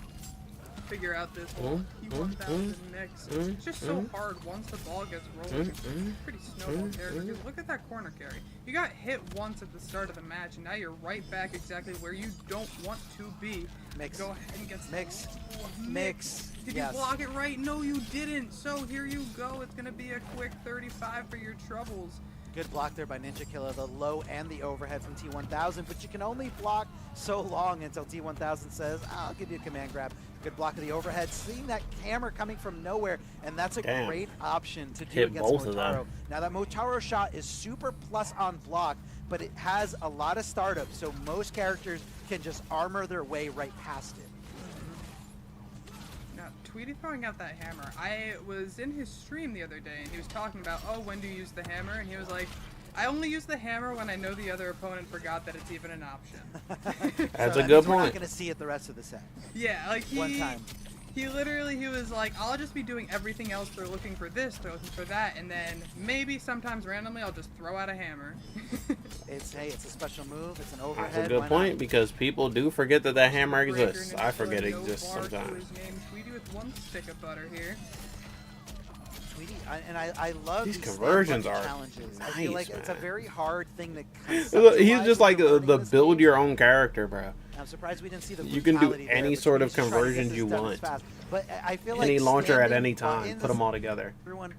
Figure out this whole T1000 mix. It's just so hard once the ball gets rolling. It's pretty snowball character. Because look at that corner carry. You got hit once at the start of the match, and now you're right back exactly where you don't want to be. Mix. Go ahead and get Mix. Oh, Mix. Did Yes. you block it right? No, you didn't. So here you go. It's gonna be a quick 35 for your troubles. Good block there by Ninja Killer, the low and the overhead from T1000, but you can only block so long until T1000 says, I'll give you a command grab. Good block of the overhead, seeing that hammer coming from nowhere, and that's a Damn. great option to do Hit against both of them. Motaro. Now that Motaro shot is super plus on block, but it has a lot of startup, so most characters can just armor their way right past it. Now, Tweety throwing out that hammer. I was in his stream the other day, and he was talking about, oh, when do you use the hammer? And he was like, I only use the hammer when I know the other opponent forgot that it's even an option. That's So a that good means we're not point. going to see it the rest of the set. Yeah, like One time. He was like, I'll just be doing everything else. They're looking for this, they're looking for that, and then maybe sometimes randomly I'll just throw out a hammer. It's, hey, it's a special move, it's an That's overhead. a good why point not? because people do forget that that hammer Breaker exists. Ninja I forget it Killer, no exists bar to sometimes. his name. Tweety with one stick of butter here. Tweety, I love These these conversions stand-up are challenges. I feel nice, like it's a man. very hard thing to He's conceptualize just when like you're learning the this build game. your own character, bro. I'm surprised we didn't see the You can do brutality there, any but sort of Tweety's just trying to get conversions this you done as want. fast. But I feel Any like launcher at standing any in time. Put this- them all together. Everyone,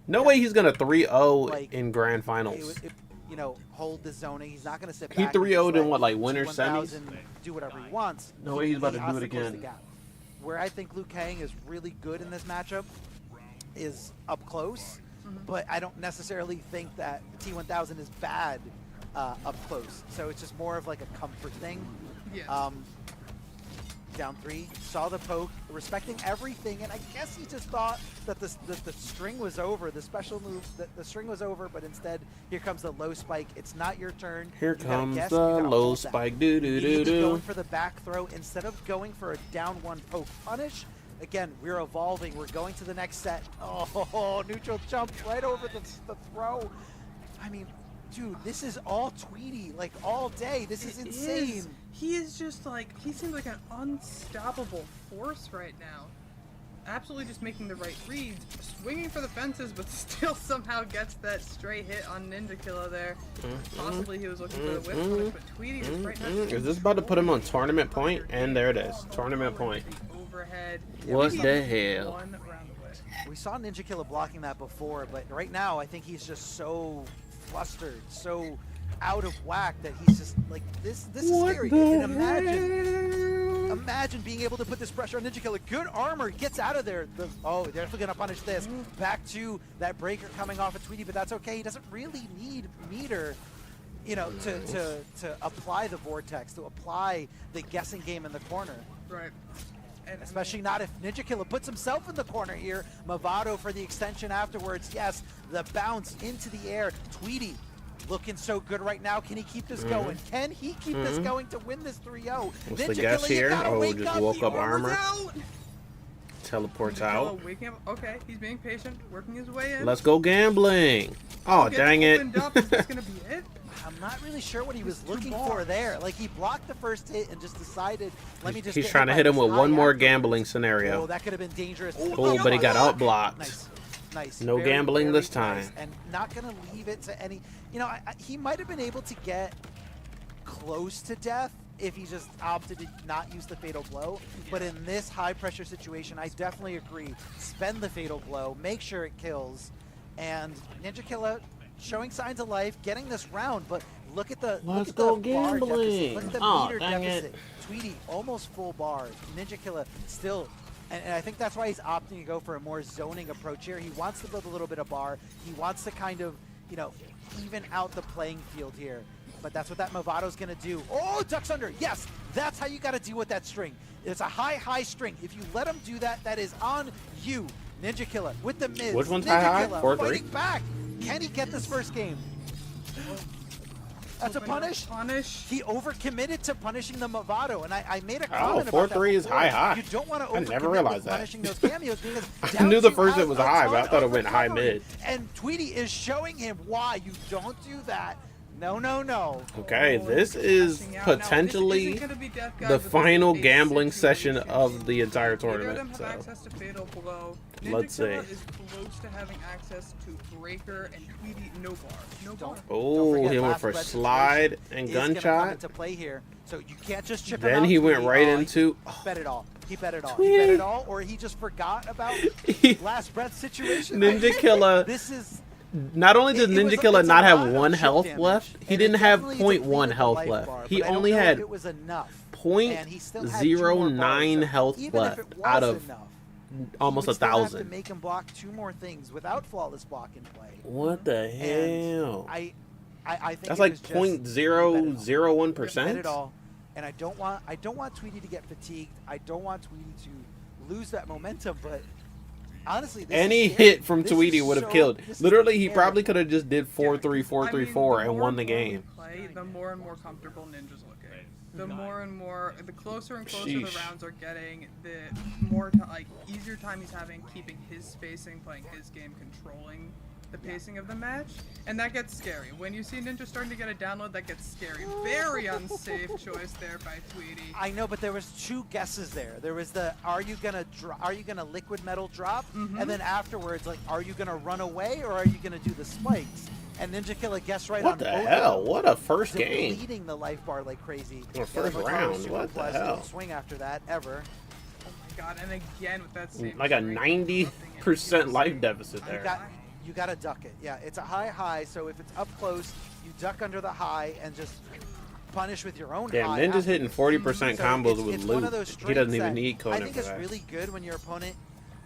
No way he's gonna 3-0 Like, in grand it finals. would- it- you know, hold the zoning. He's not going to sit He back. and 3-0'd just in what, like, winter T1000 semis? Do whatever he wants. No way he's about to has do it close the again. gap. Where I think Liu Kang is really good in this matchup is up close, but I don't necessarily think that T1000 is bad up close. So it's just more of like a comfort thing. Yeah. Down 3, saw the poke, respecting everything, and I guess he just thought that the string was over, the special move, the string was over, but instead, here comes the low spike. It's not your turn. Here You gotta comes guess, the you gotta low hold that. spike. Do do He do needs to do. go for the back throw instead of going for a down 1 poke punish. Again, we're evolving. We're going to the next set. Oh, neutral jump right over the throw. I mean, dude, this is all Tweety, like all day. This is insane. He is just like, he seems like an unstoppable force right now. Absolutely just making the right reads, swinging for the fences, but still somehow gets that stray hit on Ninja Killer there. Possibly he was looking for the whip punish, but Tweety is right now. Is this about to put him on tournament point? And there it is, tournament point. The overhead. What Tweety the is hell? 1 round away. We saw Ninja Killer blocking that before, but right now I think he's just so flustered, so out of whack that he's just like, this is scary. And imagine being able to put this pressure on Ninja Killer. Good armor, gets out of there. Oh, they're definitely gonna punish this. Back to that breaker coming off of Tweety, but that's okay. He doesn't really need meter, you know, to apply the vortex, to apply the guessing game in the corner. Right. And Especially not if Ninja Killer puts himself in the corner here. Mavado for the extension afterwards. Yes, the bounce into the air. Tweety looking so good right now. Can he keep this going? Can he keep this going to win this 3-0? What's the guess here? Oh, just woke up armor. Teleports out. Waking up. Okay, he's being patient, working his way in. Let's go gambling. Oh, Gets dang it. opened up. Is this gonna be it? I'm not really sure what he was Two looking bars. for there. Like, he blocked the first hit and just decided, let me just He's get trying to by hit him this with high one more afterwards. gambling Oh, scenario. that could have been dangerous. Oh, but he got outblocked. Nice. Nice. No Very, gambling very this time. nice. And not going to leave it to any... You know, he might have been able to get close to death if he just opted to not use the fatal blow. But in this high-pressure situation, I definitely agree. Spend the fatal blow. Make sure it kills. And Ninja Killer showing signs of life, getting this round. But look at the Let's look at go the bar gambling. deficit. Look at the Oh, meter dang deficit. it. Tweety almost full bars. Ninja Killer still... And I think that's why he's opting to go for a more zoning approach here. He wants to build a little bit of bar. He wants to kind of, you know, even out the playing field here. But that's what that Movado's going to do. Oh, ducks under. Yes, that's how you got to deal with that string. It's a high string. If you let him do that, that is on you. Ninja Killer with the mids. Which one's Ninja high? Killer 4-3? fighting back. Can he get this first game? That's a punish. Punish. He overcommitted to punishing the Movado, and I made a Oh, comment about that 4-3 is before. high. You don't want to I overcommit never realized with that. punishing those cameos because I knew the down first two hit was has a high, but I ton thought it of went high recovery. mid. And Tweety is showing him why you don't do that. No. Okay, Oh, this is crashing out. Now, this potentially isn't gonna be death, guys, the but this final is a gambling session situation. of the entire Neither of them tournament. have So access to Fatal Blow. Let's Ninja Killer see. is close to having access to Breaker and Tweety. No bar. No bar. oh, forget he went last for red slide situation and is gonna come gunshot. into play here, so you can't just chip him Then out, he went Tweety. right Oh, into. He bet it all. He bet it all. Tweety. He bet it all, or he just forgot about last breath situation. Ninja Killer. This is. Not only did It was Ninja a- Killer it's a not lot have of one chip health damage, left, he and it didn't have definitely depleted 0.1 the health life left. bar, He but I don't only know if had it was enough. And he still had 2 more bars, .09 so health even if left it out was of enough, almost you would still have 1,000. to make him block 2 more things without flawless block in play. What the And hell? I think That's it like was just, .001%. bet it all. And I don't want Tweety to get fatigued. I don't want Tweety to lose that momentum, but honestly, this Any is scary. hit from This is Tweety would have so- killed. this is Literally, he scary. probably could have just did 4-3, I 4-3, mean, 4 the and more won the and more we game. play, the more and more comfortable Ninja's looking. The more and more, the closer and closer Sheesh. the rounds are getting, the more like easier time he's having keeping his spacing, playing his game, controlling the pacing of the match, and that gets scary. When you see Ninja starting to get a download, that gets scary. Very unsafe choice there by Tweety. I know, but there was 2 guesses there. There was the are you gonna liquid metal drop, and then afterwards, like, are you gonna run away or are you gonna do the spikes? And Ninja Killer guessed right on What the both hell? of them. What a first game. Depleting the life bar like crazy. Or Got a first Motor round, Super what the Plus, hell? didn't swing after that ever. Oh my god! And again with that same Like a strength, 90% life deficit You there. got to duck it. Yeah, it's a high, so if it's up close, you duck under the high and just punish with your own Damn, high. Ninja's after. hitting 40% So combos it's with one of loot. those He doesn't strengths even that need I Conan think for it's that. really good when your opponent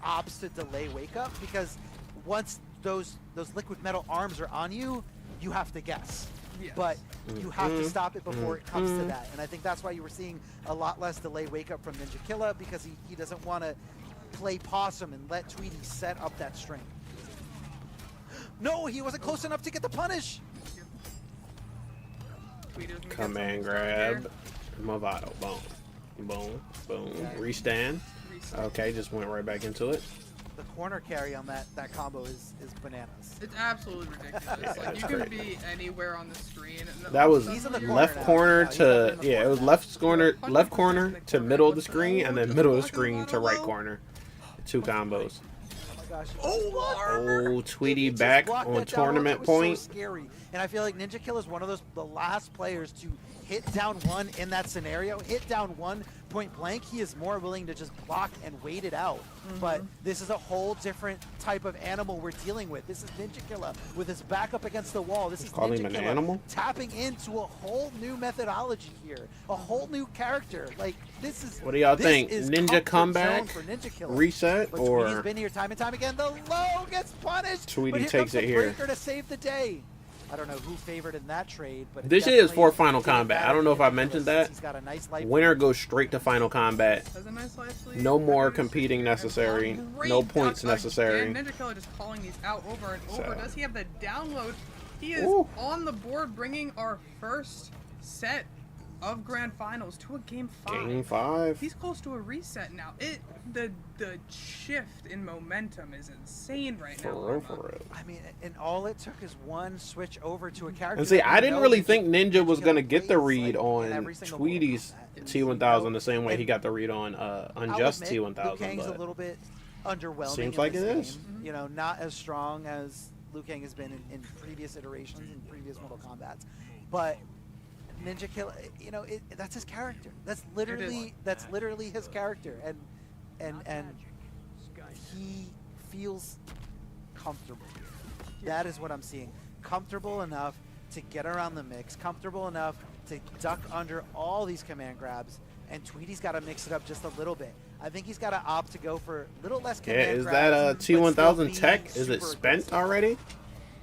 opts to delay wake up, because once those liquid metal arms are on you, you have to guess. Yes. But you have to stop it before it comes to that. And I think that's why you were seeing a lot less delay wake up from Ninja Killa, because he doesn't want to play possum and let Tweety set up that string. No, he wasn't close enough to get the punish. Command grab. Movado. Boom. Boom. Boom. Restand. Okay, just went right back into it. The corner carry on that combo is bananas. It's absolutely ridiculous. Like, you can be anywhere on the screen. And That was He's in the left corner corner now. to it was left corner to middle of the screen, and then middle of the screen to right corner. 2 combos. Gosh. Oh, Tweety Just back blocked on that down. tournament That was point. So scary. And I feel like Ninja Killa is one of the last players to hit down one in that scenario. Hit down one point blank. He is more willing to just block and wait it out. But this is a whole different type of animal we're dealing with. This is Ninja Killa with his back up against the wall. This is Call him Ninja an Killa animal? tapping into a whole new methodology here. A whole new character. Like, this is. What do y'all this think? is Ninja comfort comeback? zone for Ninja Killa. Reset? But Or Tweety's been here time and time again. The low gets punished. Tweety but here takes comes the it here. breaker to save the day. I don't know who favored in that trade, but This is for definitely Final didn't Kombat. matter I don't know if I to mentioned Nicholas, that. since He's got a nice life. winner goes straight to Final Kombat. Has a nice life lead. No more Everybody's competing shooting. necessary. Great No points duck necessary. again. Ninja Killa just calling these out over and over. So. Does he have the download? He is Ooh. on the board, bringing our first set of Grand Finals to a Game 5. Game 5. He's close to a reset now. The shift in momentum is insane right now. For real, Rama. for real. I mean, and all it took is one switch over to a character. And see, that I we didn't know really Ninja think Ninja was Killa gonna get the plays, read like, in on every single Tweety's Mortal Kombat. T1000 the same way he got the read on I'll Unjust admit, Liu T1000. Kang's a But little bit underwhelming. Seems in like this it is. game. You know, not as strong as Liu Kang has been in previous iterations, in previous Mortal Kombats. But Ninja Killa, you know, that's his character. That's literally his character, and he feels comfortable. That is what I'm seeing. Comfortable enough to get around the mix. Comfortable enough to duck under all these command grabs. And Tweety's got to mix it up just a little bit. I think he's got to opt to go for a little less yeah, command is grabs. that but still T1000 being tech? Is it super spent aggressive. already?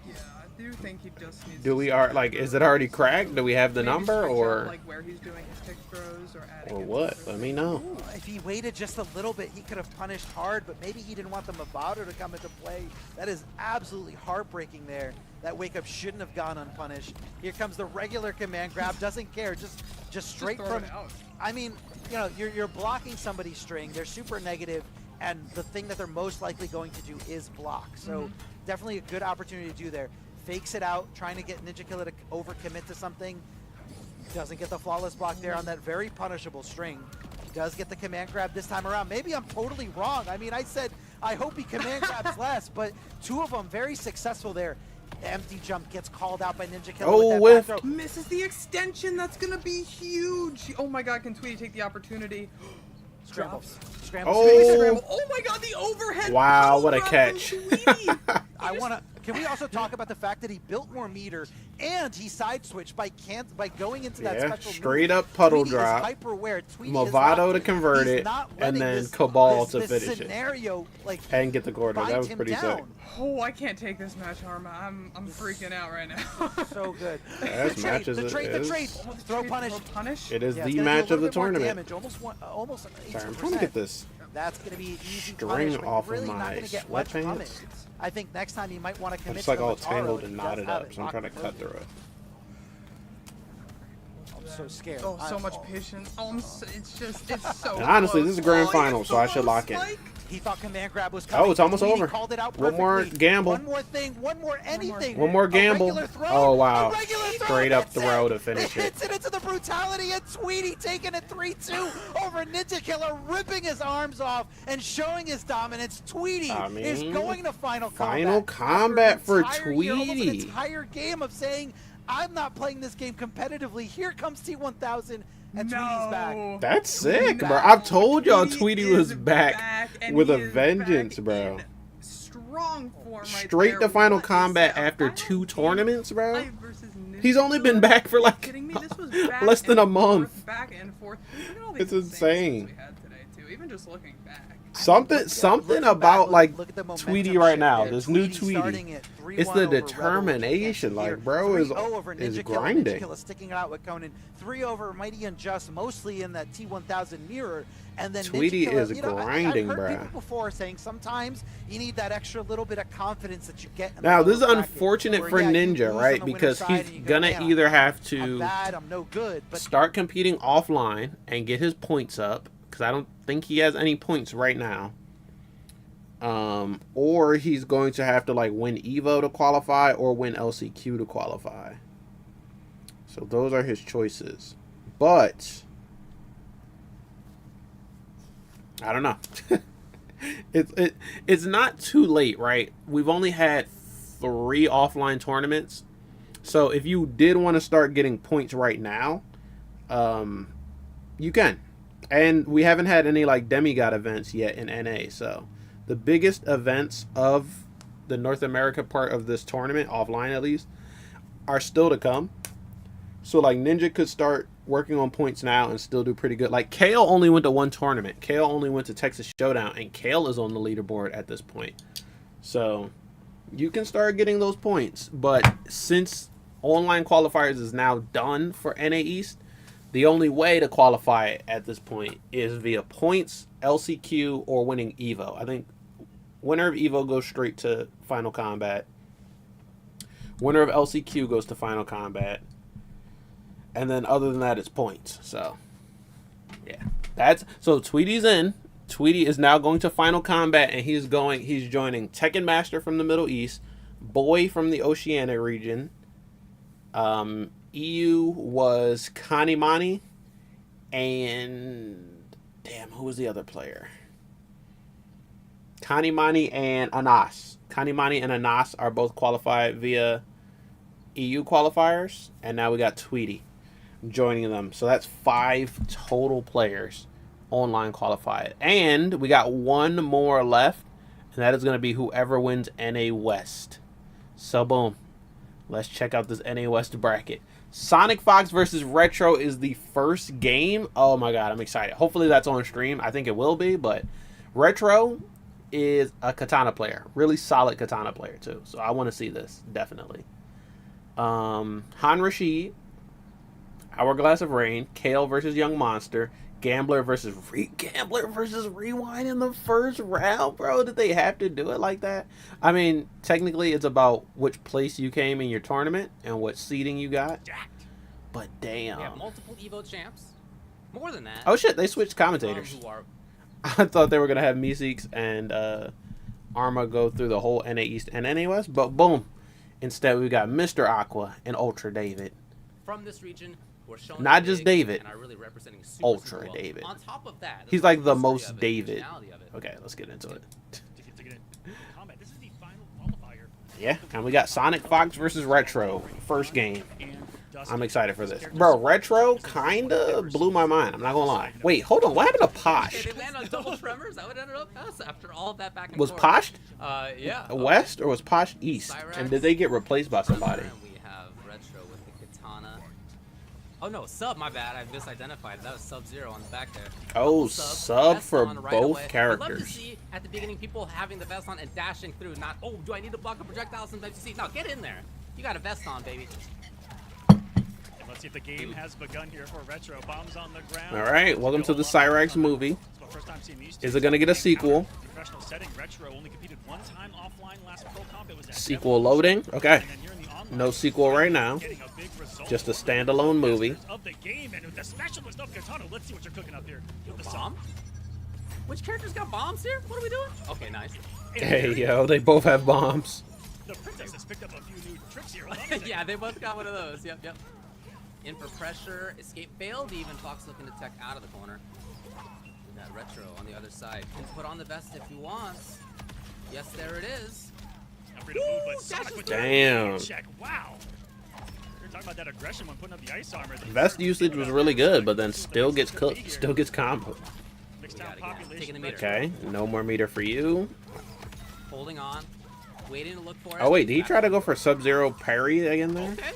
Yeah, I do think he just needs. Do we to are like? Is it already cracked? Do we have the maybe number switch or out, like where he's doing his kick throws or adding or in what? some Let me know. Ooh, if he waited just a little bit, he could have punished hard, but maybe he didn't want the Movado to come into play. That is absolutely heartbreaking there. That wake up shouldn't have gone unpunished. Here comes the regular command grab, doesn't care, just straight throw from. it out. I mean, you know, you're blocking somebody's string. They're super negative, and the thing that they're most likely going to do is block. So definitely a good opportunity to do there. Fakes it out, trying to get Ninja Killa to overcommit to something. Doesn't get the flawless block there on that very punishable string. Does get the command grab this time around. Maybe I'm totally wrong. I mean, I said I hope he command grabs less, but 2 of them very successful there. Empty jump gets called out by Ninja Killa Oh, with that back throw. Misses the extension. That's gonna be huge. Oh my God! Can Tweety take the opportunity? Scrambles. Drops. Scrambles. Oh. Scramble. Oh my God! The overhead. Wow, power what a from catch. Tweety. I want to. Can we also talk about the fact that he built more meter and he side switched by going into that Yeah, special straight move. up puddle Tweety drop. Is hyper aware. Tweety Movado is to convert he's it, not and letting then this, Cabal to this finish it. scenario, like, And get the quarter. That bind was him pretty sick. down. Oh, I can't take this match, Arma. I'm freaking out right now. So good. Yeah, this the match trade, is the trade, the is- trade. Oh, the Throw trade, punish. throw punish. It is Yeah, the it's gonna do a match of little the bit more tournament. damage, almost 18%. Sorry, I'm trying to get this That's going to be an easy string punish, but off you're really of not my going to get much from it. sweatpants. I think next time you might want to I'm commit just to like the all Movado. tangled He and does knotted have up, it so I'm trying to locked cut and through it. I'm so scared. Oh, so I'm- much patience. Oh, it's so. And honestly, close. this is grand Oh, final, it's so I should close, lock in. Mike. He thought command grab was coming. Oh, it's almost Tweety over. Called it out One more perfectly. gamble. One more thing. One more anything. One more A gamble. regular throw, Oh, wow. a regular throw, Straight up that's throw it. to finish it. Hits it into the brutality, and Tweety taking it 3-2 over Ninja Killa, ripping his arms off and showing his dominance. Tweety I mean, is going to Final Final Kombat. Kombat for After an entire year, almost an Tweety. entire game of saying, I'm not playing this game competitively. Here comes T1000, and Tweety's back. That's sick, bro. No. I've told y'all Tweety is was back and with he a is vengeance, back bro. in strong form right Straight there. to Final What is Kombat that, a after final 2 game tournaments, bro. five versus Ninja He's only been Killa? back for Are you like kidding me? This was back less than and a month. Back and forth. Look at all these It's insane insane. scenes we had today too. Even just looking back. Something about like look at the momentum Tweety right shift now. there. This new Tweety starting Tweety. at 3-1 It's the over Rebel, determination, which like, here. bro 3-0 over is Ninja Kill. grinding. Ninja Kill is sticking it out with Conan. 3 over Mighty Unjust, mostly in that T1000 mirror. And then Tweety Ninja Kill, is grinding, I've heard bruh. people before saying sometimes you need that extra little bit of confidence that you get in Now the this is lower bracket, unfortunate where, for yeah, you Ninja, lose on right? the winner's Because side he's and you go, gonna "Man, either have I'm to bad, I'm no good." But start competing offline and get his points up, because I don't think he has any points right now. Or he's going to have to like win Evo to qualify or win LCQ to qualify. So those are his choices. But I don't know. It's not too late, right? We've only had 3 offline tournaments. So if you did want to start getting points right now, you can. And we haven't had any like demigod events yet in NA, so the biggest events of the North America part of this tournament, offline at least, are still to come. So like Ninja could start working on points now and still do pretty good. Like Kale only went to 1 tournament. Kale only went to Texas Showdown, and Kale is on the leaderboard at this point. So you can start getting those points. But since online qualifiers is now done for NA East, the only way to qualify at this point is via points, LCQ, or winning Evo. I think winner of Evo goes straight to Final Kombat. Winner of LCQ goes to Final Kombat. And then other than that, it's points. So, yeah. So Tweety's in. Tweety is now going to Final Kombat, and he's joining Tekken Master from the Middle East, Boy from the Oceania region. EU was Kanimani, and damn, who was the other player? Kanimani and Anas. Kanimani and Anas are both qualified via EU qualifiers, and now we got Tweety joining them. So that's 5 total players online qualified, and we got 1 more left, and that is going to be whoever wins NA West. So boom, let's check out this NA West bracket. Sonic Fox versus Retro is the first game. Oh my god, I'm excited. Hopefully that's on stream. I think it will be, but Retro is a katana player. Really solid katana player too. So I want to see this, definitely. Han Rashid, Hourglass of Rain, Kale versus Young Monster, Gambler versus Rewind in the first round, bro. Did they have to do it like that? I mean, technically it's about which place you came in your tournament and what seeding you got. But damn. We have multiple Evo champs. More than that. Oh shit, they switched commentators. Who are I thought they were gonna have Meeseeks and Arma go through the whole NA East and NA West, but boom. Instead we got Mr. Aqua and Ultra David. from this region who are showing Not up just big David. and are really representing super, Ultra super well. David. On top of that, He's the like the history most of it, David. functionality of it. Okay, let's get into it. To get in combat. This is the final qualifier. Yeah, and we got Sonic Fox versus Retro. First game. And Dusty. I'm excited for this. Bro, Retro kinda blew my mind. I'm not gonna lie. Wait, hold on. What happened to Posh? They land on double tremors. That would ended up us after all of that back and Was forth. Posh Yeah. West or was Posh East? And did they get replaced by somebody? And we have Retro with the katana. Oh no, Sub, my bad. I misidentified. That was Sub-Zero on the back there. Oh, Sub, sub vest for on right both away. I'd love to characters. see at the beginning people having the vest on and dashing through. Not, oh, do I need to block a projectile? Sometimes you see, no, get in there. You got a vest on, baby. And let's see if the game has begun here for Retro. Bombs on the ground. All right, welcome to the Cyrax movie. It's the first time seeing these Is two it gonna get a sequel? professional setting. Retro only competed 1 time offline last Pro Komp. It was at Sequel loading? Okay. And then here in the online, No sequel right now. getting a big result Just a for the standalone movie. of the game, and with the specialist of Katana, let's see what you're cooking up here. With the Bomb? Which character's got bombs here? What are we doing? Okay, nice. Hey, yo, they both have bombs. The princess has picked up a few new tricks here. Hold on a second. Yeah, they both got one of those. Yep, yep. In for pressure. Escape failed. Even Fox looking to tech out of the corner. We got Retro on the other side. Can put on the vest if he wants. Yes, there it is. Not free to move, but Woo, Sonic dashes with through. the Damn. check. Wow. You're talking about that aggression when putting up the ice armor. Vest usage was really good, but then still gets cooked, still gets comboed. Mixed We out got it, yeah. Taking population. the meter. Okay, no more meter for you. Holding on. Waiting to look for it. Oh wait, did he try to go for Sub-Zero parry again there? Okay.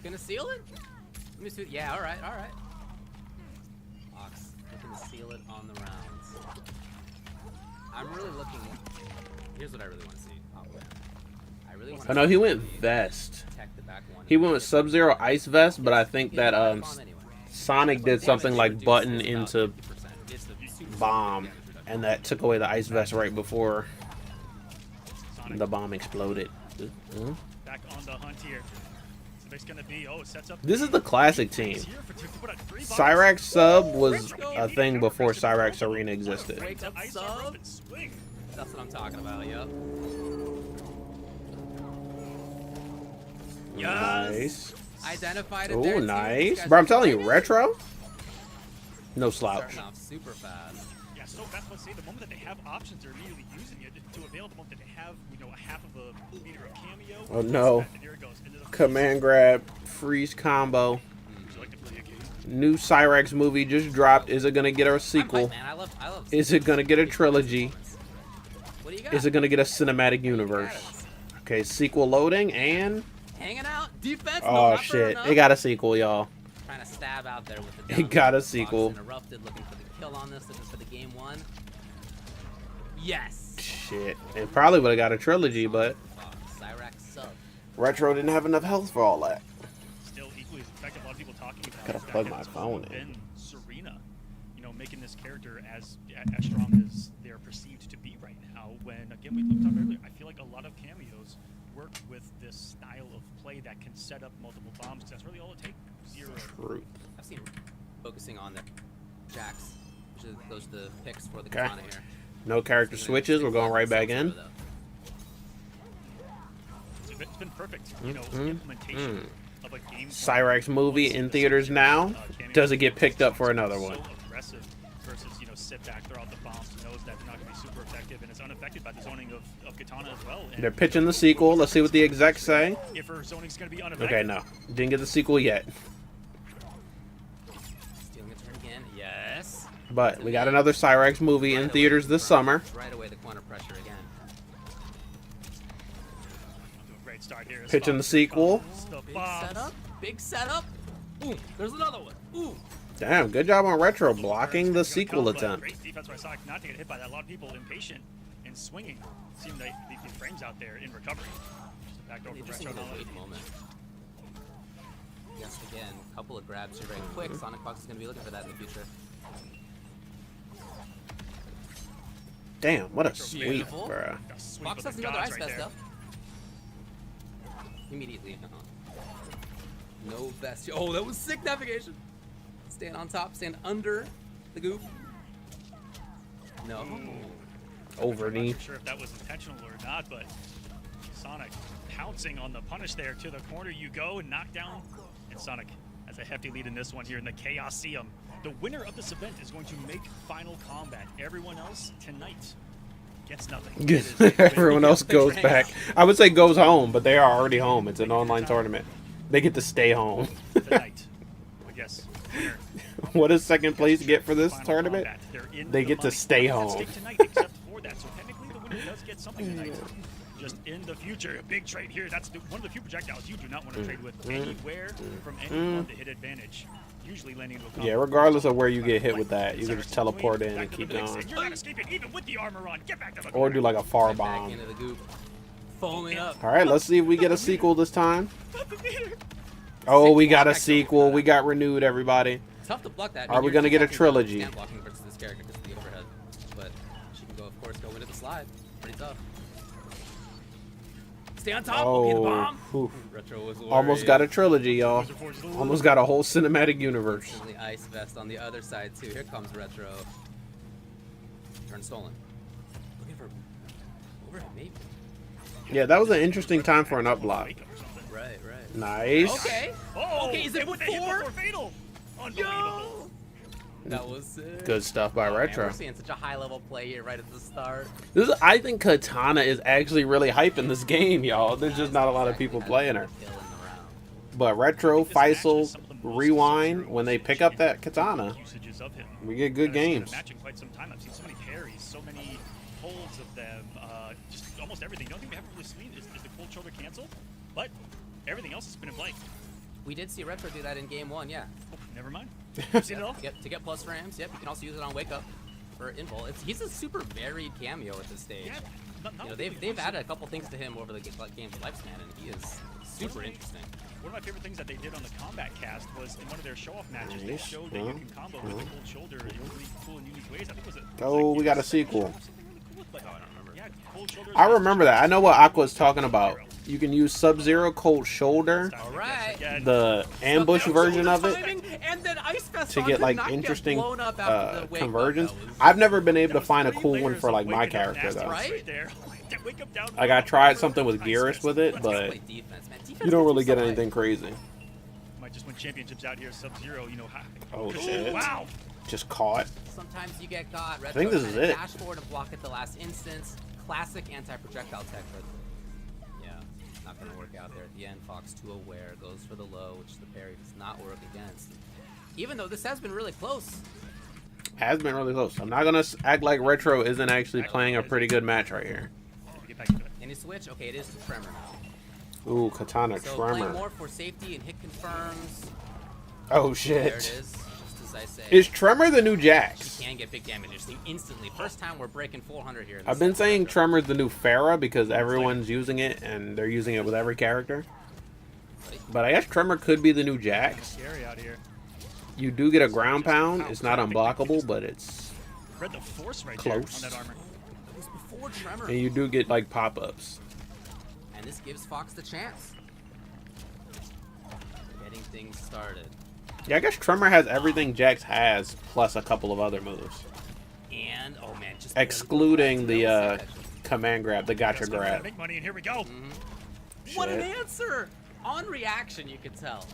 Gonna seal it? Let me see. Yeah, alright, alright. Fox looking to seal it on the rounds. I'm really looking. Here's what I really want to see. I really want I know he went vest. protect the back one. He went with Sub-Zero Ice Vest, but I think that Anyway. Sonic did something like button into 50%. It's the super bomb, damage reduction. and that took away the Ice Vest right before the bomb exploded. Mhm. Back on the hunt here. So there's gonna be sets up. This is the classic team. Here for two, put out 3 bombs. Cyrax Sub was a thing before Cyrax Arena existed. Wake up, Ice sub. up and swing. That's what I'm talking about. Yep. Nice. Identified it Oh, there, too. nice. These guys Bro, I'm are telling you, fighting. Retro, no slouch. Starting off super fast. Yeah, so that's what I say. The moment that they have options, they're immediately using it to avail. The moment that they have, a half of a meter of cameo. Oh, no. And here it goes. Into the Command grab, freeze combo. Would you like to play a game? New Cyrax movie just dropped. Is it gonna get a sequel? Man, I love Is it gonna get a trilogy? What do you got? Is it gonna get a cinematic universe? Okay, sequel loading and Hanging out, defense. no, oh not fair shit, enough. it got a sequel, y'all. Trying to stab out there with the. It got a Fox sequel. Interrupted, looking for the kill on this, looking for the game one. Yes. Shit, it probably would have got a trilogy, but Cyrax sub. Retro didn't have enough health for all that. Still equally as effective. A lot of people talking about Gotta is that plug it's my also phone in. been Serena, making this character as strong as they're perceived to be right now. When again we talked about earlier, I feel like a lot of cameos work with this style of play that can set up multiple bombs. That's really all it takes. Zero. Truth. I've seen focusing on the jacks, which is those are the picks for the Okay. katana here. No character switches. We're going right back in. It's been perfect. Implementation of a game. Cyrax movie in theaters now. Does it get picked up for another one? So aggressive versus sit back, throw out the bombs, knows that they're not going to be super effective, and it's unaffected by the zoning of katana as well. And They're pitching the sequel. Let's see what the execs say. if her zoning's going to be unaffected. Okay, no, didn't get the sequel yet, Stealing a turn again. Yes. but we got another Cyrax movie in theaters this summer. Right away, the corner pressure again. Great start here. Pitching the sequel. The Big bombs. setup. Big setup. Ooh, there's another one. Ooh. Damn, good job on Retro blocking the sequel But attempt. Great defense by Sonic not to get hit by that. A lot of people impatient and swinging. Seeing the frames out there in recovery. Just a backdoor for Just Retro. a wait moment. Yes, again, a couple of grabs here very quick. Sonic Fox is going to be looking for that in the future. Damn, what a sweep, Beautiful. bruh. Fox has another ice vest up. Immediately. No vest. Oh, that was sick navigation. Stand on top, stand under the goop. No. Over I'm knee. not sure if that was intentional or not, but Sonic pouncing on the punish there to the corner you go and knock down. And Sonic has a hefty lead in this one here in the Chaosium. The winner of this event is going to make Final Kombat. Everyone else tonight gets nothing. It is a win. Everyone else goes back. I would say goes home, but they are already home. It's an online tournament. They get to stay home. Tonight. But yes, winner. What does second place get for this Final tournament? Kombat. They're in They the get to money. stay Nothing at home. stake tonight except for that. So technically the winner does get something tonight. Just in the future, a big trade here. That's one of the few projectiles you do not want to trade with anywhere from anyone to hit advantage. Usually landing into a combo. Yeah, regardless of where you get hit with that, you can just teleport in and keep going. You're not escaping even with the armor on. Get back to the Or do like a far Back bomb. into the goop. Foaming up. Alright, let's see if we get a sequel this time. Oh, we got a sequel. We got renewed, everybody. Tough to block that. Are we gonna get a trilogy? Stand blocking versus this character because of the overhead. But she can go, of course, go into the slide. Pretty tough. Stay on top. Okay, the Oh, bomb. whew. Retro was Almost got a trilogy, y'all. Almost got a whole cinematic universe. And the ice vest on the other side too. Here comes Retro. Turn stolen. Looking for overhead maybe. Yeah, that was an interesting time for an up block. Right, right. Nice. Okay. Oh, Okay, is it they hit four? before fatal. Unbelievable. Yo. That was sick. Good stuff by Oh, man, Retro. we're seeing such a high level play here right at the start. I think Katana is actually really hyping this game, y'all. There's just not a lot of people playing her. Kill in the round. But Retro, Faisal, Rewind, when they pick up that Katana, Usages of him. we get good I've seen a games. match in quite some time. I've seen so many parries, so many holds of them, just almost everything. The only thing we haven't really seen is the cold shoulder cancel, but everything else has been in play. We did see Retro do that in game one, yeah. Oh, never mind. You've seen it all? Yep, to get plus frames. Yep, you can also use it on wake up. for Invol. He's a super varied cameo at this stage. Yeah, You know, they've added a couple things to him over the game's lifespan, and he is super interesting. One of my favorite things that they did on the Combat Cast was in one of their show-off matches, they Nice. showed that you can combo with the cold shoulder in really cool and unique ways. I think it was Oh, we got a sequel. I don't remember. Yeah, cold shoulder. I remember that. I know what Aqua's talking about. You can use Sub-Zero Cold Shoulder, All right. the ambush version of it, and then Ice Fest to get like interesting blown up after the wake up. conversions. That was- I've never been able to find a cool one for like my character though. Right? Like I tried something with Geras with it, Just but play defense, man. Defense you don't really is get so anything crazy. Might just win championships out here. Sub-Zero, you know how. Oh shit! Wow. Just caught. Sometimes you get caught. Retro think this is it. Dash forward and block at the last instance. Classic anti-projectile tech, but yeah, not gonna work out there at the end. Fox too aware, goes for the low, which the parry does not work against. Even though this has been really close. Has been really close. I'm not gonna act like Retro isn't actually playing a pretty good match right here. Get back to it. Any switch? Okay, it is the Tremor now. Ooh, Katana So playing Tremor. more for safety and hit confirms. Oh There it shit! is, just as I say. Is Tremor the new Jax? He can get big damage instantly. First time we're breaking 400 here. in I've this been saying retro. Tremor's the new Pharah because everyone's using it and they're using it with every character. But I guess Tremor could be the new Jax. Scary out here. You do get a ground pound. It's not unblockable, but it's Read the force right Close. there on that armor. It was before Tremor. and you do get like pop-ups. And this gives Fox the chance. Getting things started. Yeah, I guess Tremor has everything Jax has plus a couple of other moves, And, oh man, just excluding the Shit. command grab, the gotcha Let's go, grab. make money, and here we go. What an Shit. answer! On reaction, you could tell.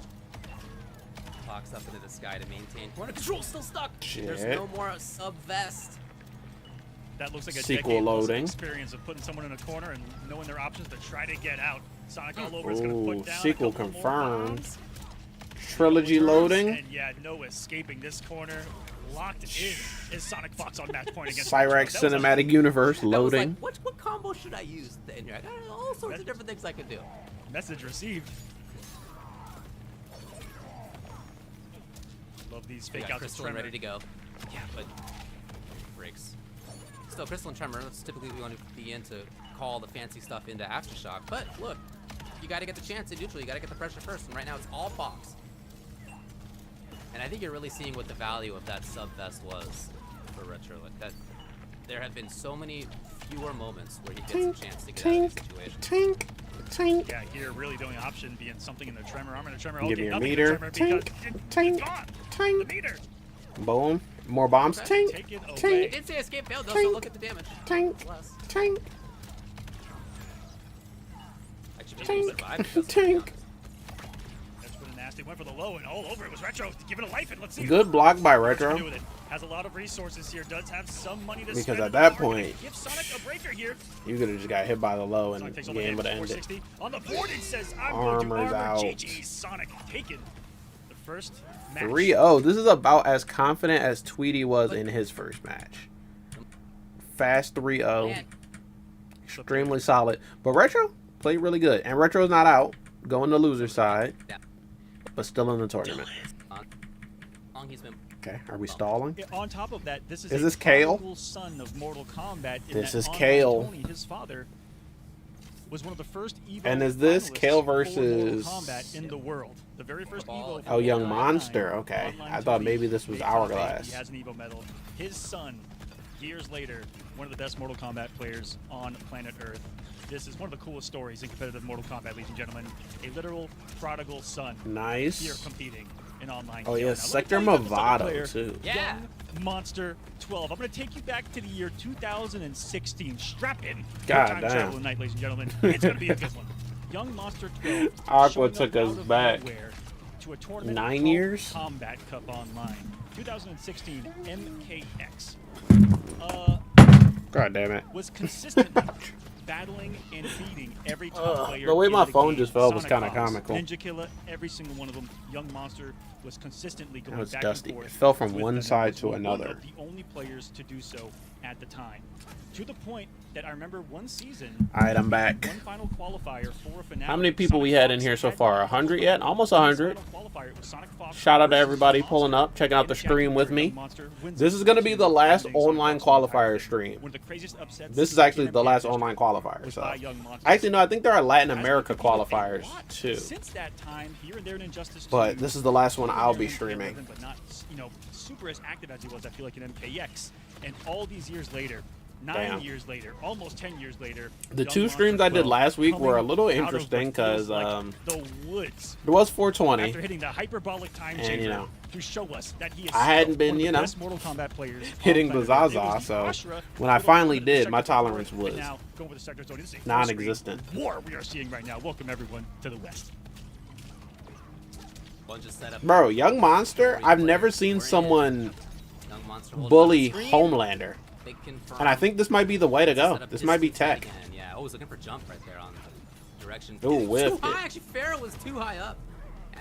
Fox up into the sky to maintain corner control. Still stuck. There's Shit. no more sub vest. That looks like a Sequel decade loading. experience of putting someone in a corner and knowing their options to try to get out. Sonic all over is going to Ooh, put down sequel a couple more confirmed. bombs. Trilogy loading. And yeah, no escaping this corner. Locked in is Sonic Fox on match point against Cyrax That was a- Cinematic Universe That was loading. like, what combo should I use in here? I got all sorts of different things I could do. Message received. Love these We fake got outs of Crystal and Tremor. ready to go. Yeah, but breaks. Still, Crystal and Tremor, that's typically we want to be in to call the fancy stuff into Aftershock. But look, you got to get the chance in neutral. You got to get the pressure first. And right now it's all Fox. And I think you're really seeing what the value of that sub vest was for Retro. Like that, there have been so many fewer moments where he gets Tink, a chance to get out of tink, these situations. tink, tink. Yeah, here really the only option being something in the Tremor armor. And the Tremor, Give okay, me your nothing in meter. the Tremor because Tink, it's tink, gone. tink. The meter. Boom. More bombs. Okay. Tink, Take it away. It tink, did say escape failed though, Tink. so look at the damage. tink, It's less. tink, Actually, maybe he tink, survived because of tink. That's really nasty. Went for the low and all over. It was Retro. Give it a life and let's see. Good block by What's he gonna Retro. do with it. Has a lot of resources here. Does have some money to Because spend at in the that market. point, Give Sonic a breaker here. You could have just got hit by the low and Sonic the takes all the game would damage. have ended. 460 on the board. It says I'm going to Armor's armor. out. GG. Sonic taken the first match. 3-0. This is about as confident as Tweety was in his first match. Fast 3-0. Man, Extremely solid. But Retro played really good. And Retro's not out. Going to loser side. Yeah. But still in the tournament. long he's been. Okay. Are we stalling? Yeah, on top of that, this is Is a this Kale? prodigal son of Mortal Kombat. In This that is online Kale. Tony, his father was one of the first Evo And is this finalists Kale for Mortal versus- Kombat in the world? The very first Evo. Oh, Young from Monster. online Okay. online I thought Tony maybe this was made top eight. Hourglass. He has an Evo medal. His son, years later, one of the best Mortal Kombat players on planet Earth. This is one of the coolest stories in competitive Mortal Kombat, ladies and gentlemen. A literal prodigal son here Nice. competing in online. Oh, Kale. yeah. Now, let me Sector tell you about this other player. Movado, too. Yeah. Young Monster 12. I'm going to take you back to the year 2016. Strap in. God Time damn. travel tonight, ladies and gentlemen. It's going to be a good one. Young Monster 12. Aqua showing took up us out of back nowhere to a tournament 9 called years? Combat Cup Online. 2016 MKX. God damn it. Was consistently battling and beating every top player. the way in my the phone game. just fell was Sonic kinda Fox, comical. Ninja Killer, every single one of them. Young Monster was consistently going That was back dusty. and forth. It fell from with one them. side Was to one another. of the only players to do so at the time. To the point that I remember one season. All right, I'm back. One final qualifier for a finale. How many people we had in here so far? 100 yet? Almost 100. Shout Shout out to everybody pulling up, checking out the stream with me. This is going to be the last online qualifier stream. This is actually the last online qualifier. So, actually, no, I think there are Latin America qualifiers too. But this is the last one I'll be streaming. But not, super as active as he was, I feel like, in MKX. And all these years later, 9 years later, almost 10 years later, the two streams I did last week were a little interesting because the woods. It was 420. After hitting the hyperbolic time and chamber to show us that he is I hadn't been, one of the best Mortal Kombat players hitting the on planet. Zaza, It so was the Ashra, when I Mortal finally Kombat did, sector my forward, tolerance and was now going for the sector zone. This is a non-existent. war we are seeing right now. Welcome everyone to the West. Bro, Young Monster, I've never seen someone bully Homelander. And I think this might be the way to go. This might be tech. Yeah, I was looking for jump right there on the direction. Ooh, Too whiffed high. it. Actually, Pharaoh was too high up.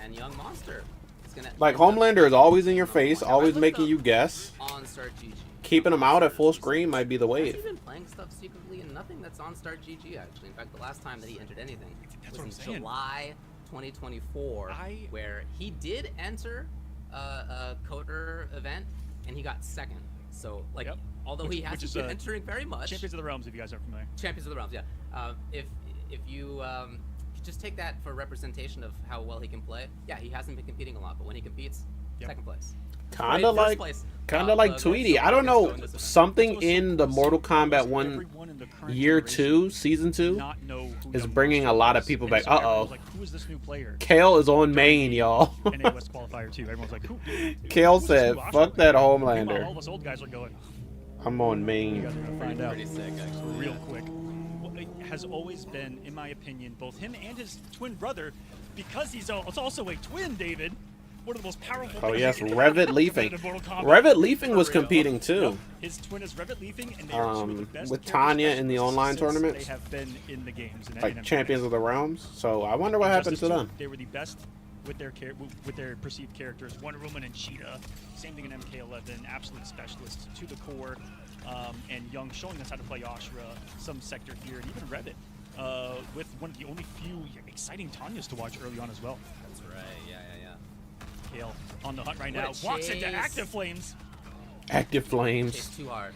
And Young Monster is going to... Like, Homelander is always in your face, always making you guess. On Start GG. Keeping him out at full screen might be the Has wave. he been playing stuff secretly and nothing that's on Start GG, actually. In fact, the last time that he entered anything That's was what in I'm saying. July 2024, where he did enter a coder event, and he got second. So, like, although he hasn't been entering very much. Champions of the Realms, if you guys are familiar. Champions of the Realms, yeah. If you just take that for representation of how well he can play, yeah, he hasn't been competing a lot, but when he competes, second place. Kinda like Tweety. I don't know, something in the Mortal Kombat 1 Year 2, Season 2 is bringing a lot of people back. Uh-oh. Kale is on main, y'all. Kale said, fuck that Homelander. All of us old guys are going. I'm on main. You guys are gonna find out Pretty sick, actually. real quick. What it has always been, in my opinion, both him and his twin brother, because he's also a twin, David. One of the most powerful. Oh things yes, you can Revit do Leafing. in Mortal Kombat. Revit Leafing was competing too. His twin is Revit Leafing, and they are two of the best with character Tanya in the specialists online since tournaments. They have been in the games, Like Champions of the Realms. So I wonder what happened to them. They were the best with their perceived characters. Wonder Woman and Cheetah. Same thing in MK11. Absolute specialists to the core. And Young showing us how to play Ashra, some sector here, and even Revit. With one of the only few exciting Tanyas to watch early on as well. That's right, yeah. Kale on the hunt right What now. a Walks into chase. Active Flames. Active Chase Flames. too hard.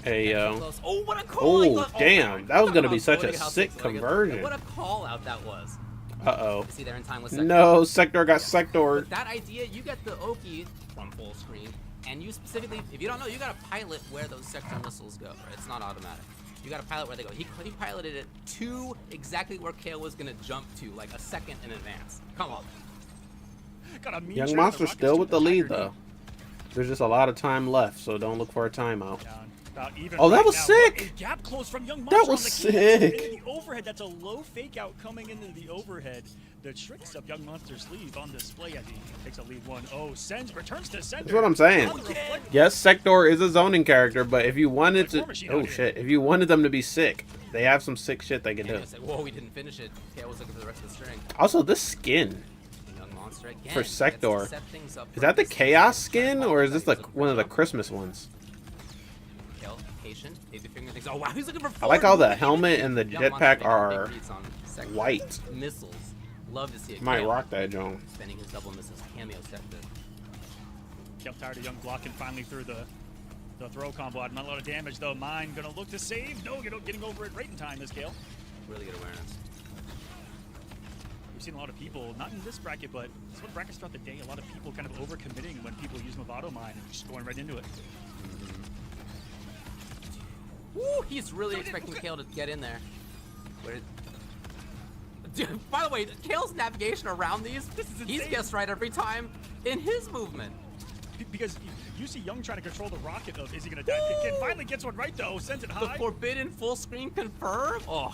Hey yo. Close. Oh, what a call! I Oh thought- damn, that was gonna be such a How sick sick conversion. What a call out that was. Uh-oh. See there in time with Sector. No, Sector got Sector. But that idea, you get the Oki from full screen, and you specifically, if you don't know, you gotta pilot where those Sector missiles go. Right? It's not automatic. You gotta pilot where they go. He piloted it to exactly where Kale was gonna jump to, like a second in advance. Come on. Got a mean Young shot. Monster The still Rockets with the took lead Tiger though. knee. There's just a lot of time left, so don't look for a timeout. Down. About even Oh, that right was now. sick! What a gap close from Young That Monster was on the key. sick. Into the overhead. That's a low fake out coming into the overhead. The tricks of Young Monster's sleeve on display as he takes a lead 1-0. Sends, returns to center. That's what I'm saying. On the reflect- Yes, Sector is a zoning character, but if you wanted to, oh shit, if you wanted them to be sick, they have some sick shit they can do. And I said, whoa, we didn't finish it. Kale was looking for the rest of the string. Also, this skin, Young Monster again. For gets to Sector. set things up is for that the this Chaos second skin half. or is this like He's looking one for of the jump. Christmas ones? Kale, patient, baby finger things. Oh wow, he's looking for. I like how the forward helmet and the Young Monster jetpack making are big reads on Sector. white. Missiles. Love to see it. Might Kale rock that, Joan. spending his double misses. Cameo Sector. Kale tired of Young blocking finally through the throw combo. Not a lot of damage though. Mine gonna look to save. No, getting over it right in time is Kale. Really good awareness. We've seen a lot of people, not in this bracket, but some of the brackets throughout the day, a lot of people kind of overcommitting when people use Movado Mine and just going right into it. Woo, he's really expecting Kale to get in there. Where Dude, by the way, Kale's navigation around these, he's insane. guessed right every time in his movement. Because you see Young trying to control the rocket of, is he gonna die? Again, finally gets one right though, sends it The high. forbidden full screen confirm. Oh,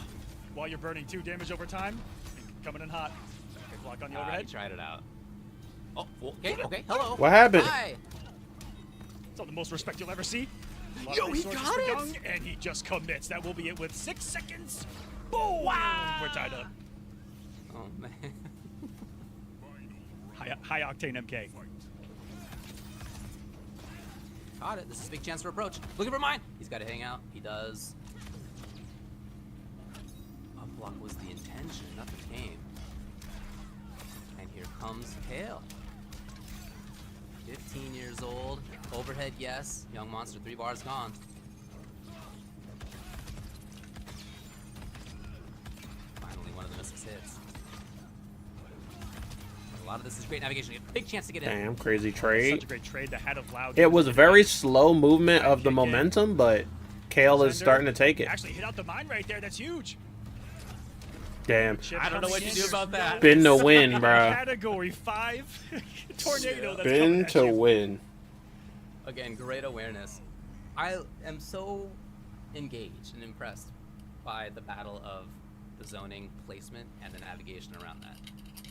While you're burning 2 damage over time, coming in hot. Okay, block on the he overhead. tried it out. Oh, okay, hello. What happened? Hi. It's the most respect you'll ever see. A lot Yo, of he resources got for it! Young, and he just commits. That will be it with 6 seconds. Boom! Wow! We're tied up. Oh man. High octane MK. Caught it. This is a big chance for approach. Looking for mine. He's got to hang out. He does. Up block was the intention. Nothing came. And here comes Kale. 15 years old. Overhead, yes. Young Monster, 3 bars gone. Finally, one of the misses hits. A lot of this is great navigation. A big chance to get in. Damn, crazy Such trade. a great trade that had allowed. It was very slow movement of the momentum, but Kale is starting to take it. Actually hit out the mine right there. That's huge. Damn. I don't know what to do about that. Spin to win, bro. Category 5 tornado. That's Spin coming at to you. win. Again, great awareness. I am so engaged and impressed by the battle of the zoning placement and the navigation around that.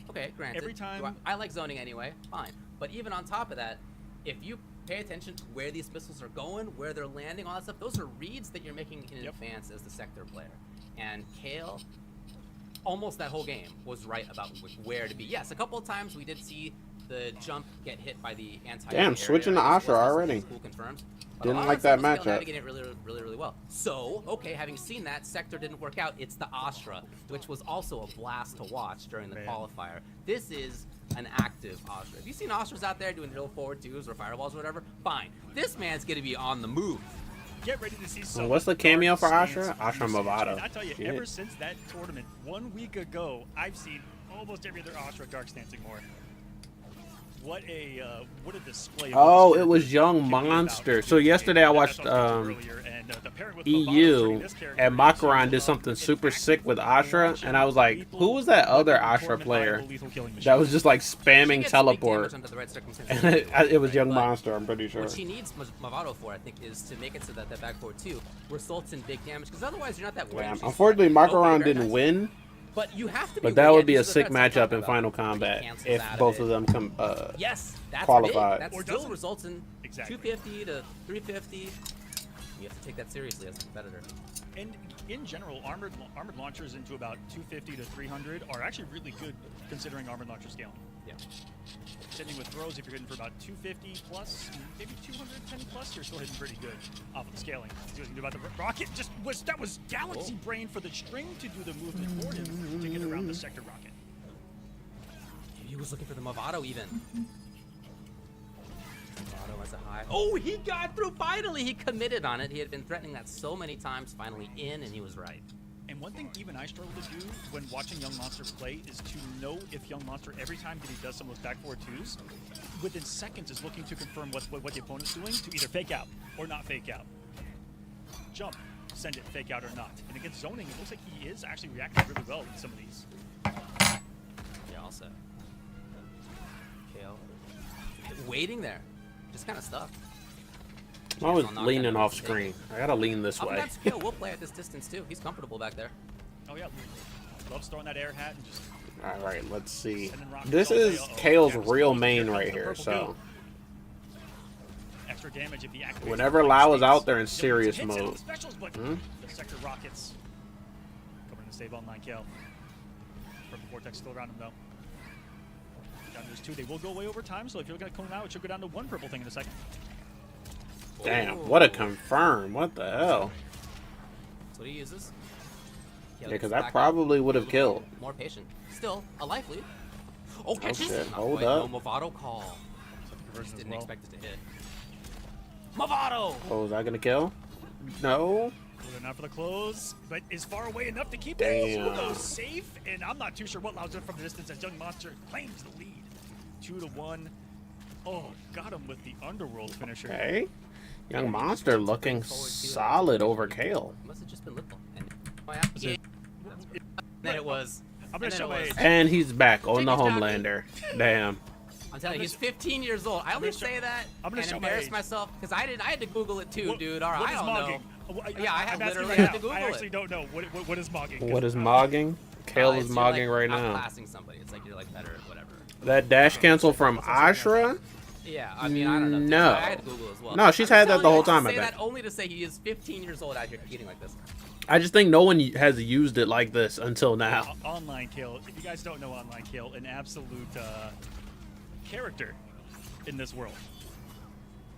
Okay, granted. Every time- I like zoning anyway, fine. But even on top of that, if you pay attention to where these missiles are going, where they're landing, all that stuff, those are reads that you're making in advance as the sector player. And Kale, almost that whole game, was right about where to be. Yes, a couple of times we did see the jump get hit by the anti. Damn, switching to Astra already. Cool confirmed. But Didn't a lot like of that times Kale matchup. navigated it really well. So, okay, having seen that, Sector didn't work out. It's the Astra, which was also a blast to watch during the qualifier. This is an active Astra. If you've seen Astras out there doing hill forward twos or fireballs or whatever, fine. This man's gonna be on the move. Get ready to see some. What's the cameo for dark Astra? stance Astra usage. Movado. And I tell you, Shit. ever since that tournament 1 week ago, I've seen almost every other Astra dark stancing more. What a display! of Oh, what this it was character Young can be about. Monster. So yesterday I watched earlier, and, the pairing with Movado EU, turning this character and into, Makaron did something super sick with Astra, and I was like, who was that other Astra player that was just like She spamming gets big teleport? damage under the right circumstances. And it was Young But Monster, I'm pretty sure. What she needs Movado for, I think, is to make it so that that back forward 2 results in big damage, because otherwise you're not that worried. Damn. She's- Unfortunately, Okay, Makaron very didn't nice. win, But you have to be but that wary. would be a These are the sick threats I'm matchup talking in about. Final Where he Kombat cancels if out both it. of them come. Yes, that's qualify. big. That Or still doesn't. results in Exactly. 250 to 350. You have to take that seriously as a competitor. And in general, armored launchers into about 250 to 300 are actually really good considering armored launcher scaling. Yeah. Sitting with throws, if you're hitting for about 250 plus, maybe 210 plus, you're still hitting pretty good off of the scaling. See what you can do about the rocket. That was Galaxy Brain for the string to do the movement for him to get around the sector rocket. He was looking for the Movado even. Movado as a high. Oh, he got through finally. He committed on it. He had been threatening that so many times. Finally in, and he was right. And one thing even I struggle to do when watching Young Monster play is to know if Young Monster, every time that he does some of those back forward twos, within seconds is looking to confirm what the opponent's doing to either fake out or not fake out. Jump, send it, fake out or not. And against zoning, it looks like he is actually reacting really well in some of these. Yeah, all set. Kale. Waiting there. Just kind of stuck. I'm always I'll knock leaning that off out. screen. I gotta lean this way. Sometimes Kale will play at this distance too. He's comfortable back there. Oh yeah, loves throwing that air hat and just All right, let's see. sending rockets This all day. is Uh-oh. Kale's Yeah, real just main here right comes the here. purple So goo. Extra damage if he activates whenever the Lau is states. out there in He'll get some serious hits and mode. specials, but Hmm? the sector rockets covering the save online Kale. Purple Vortex still around him though. Down there's 2. They will go away over time, so if you're looking at Kone now, it should go down to 1 purple thing in a second. Damn, what a confirm. What the hell? That's what he uses. Yeah, because I probably would have killed. More patient. Still, a life lead. Oh, catches! shit, Not hold quite. up. No Movado call. Conversion Just as didn't well. expect it to hit. Movado! Oh, is that gonna kill? No. Good enough for the close, but is far away enough to keep Damn. it also safe. And I'm not too sure what Lau's doing from the distance as Young Monster claims the lead. 2-1. Oh, got him with the Underworld finisher. Okay. Young Monster looking solid over Kale. Must have just been little. And oh, yeah. Is it- Then it was. I'm gonna and then show it my was- age. And he's back on the Take it, Homelander. Damn. I'm telling you, he's 15 years old. I only say that I'm gonna and show my embarrass age. myself because I had to Google it too, What- dude. All right, what I is don't mogging? know. Yeah, I have I'm asking literally right had now. to Google I it. actually don't know what is mogging. What is mogging? Kale is It's mogging you're, right like, now. outclassing somebody. It's like you're like better at whatever. That dash cancel from Ashra? Yeah, I mean, I don't know. No. I had to Google as well. No, she's I'm had that telling the you, whole I time, I say bet. that only to say he is 15 years old out here competing like this. I just think no one has used it like this until now. Online Kill. If you guys don't know Online Kill, an absolute character in this world.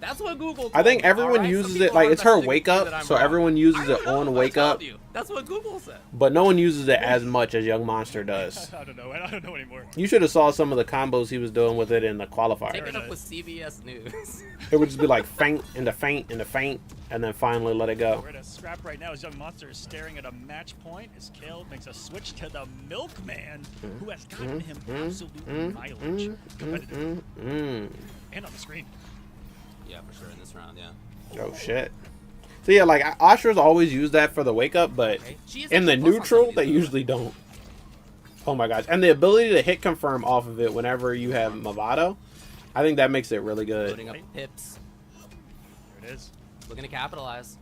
That's what Google told I think me, everyone alright? uses Some it people like are it's her messaging wake me up, that I'm so wrong. everyone uses I it don't know, on I wake told up, you. That's what Google said. but no one uses it as much as Young Monster does. I don't know. I don't know anymore. You should have saw some of the combos he was doing with it in the Take qualifier. it up with CBS News. It would just be like feint into feint into feint, and then finally let it go. We're at a scrap right now as Young Monster is staring at a match point as Kale makes a switch to the Milkman, who has gotten him absolute mileage. Competitive. And on the screen. Yeah, for sure in this round, yeah. Oh shit. So yeah, like Asura's always used that for the wake up, but Okay. She is in the actually plus on some neutral of they these, usually don't. Oh my gosh. And the ability to hit confirm off of it whenever you have Movado, I think that makes it really good. Loading up pips. There it is. Looking to capitalize.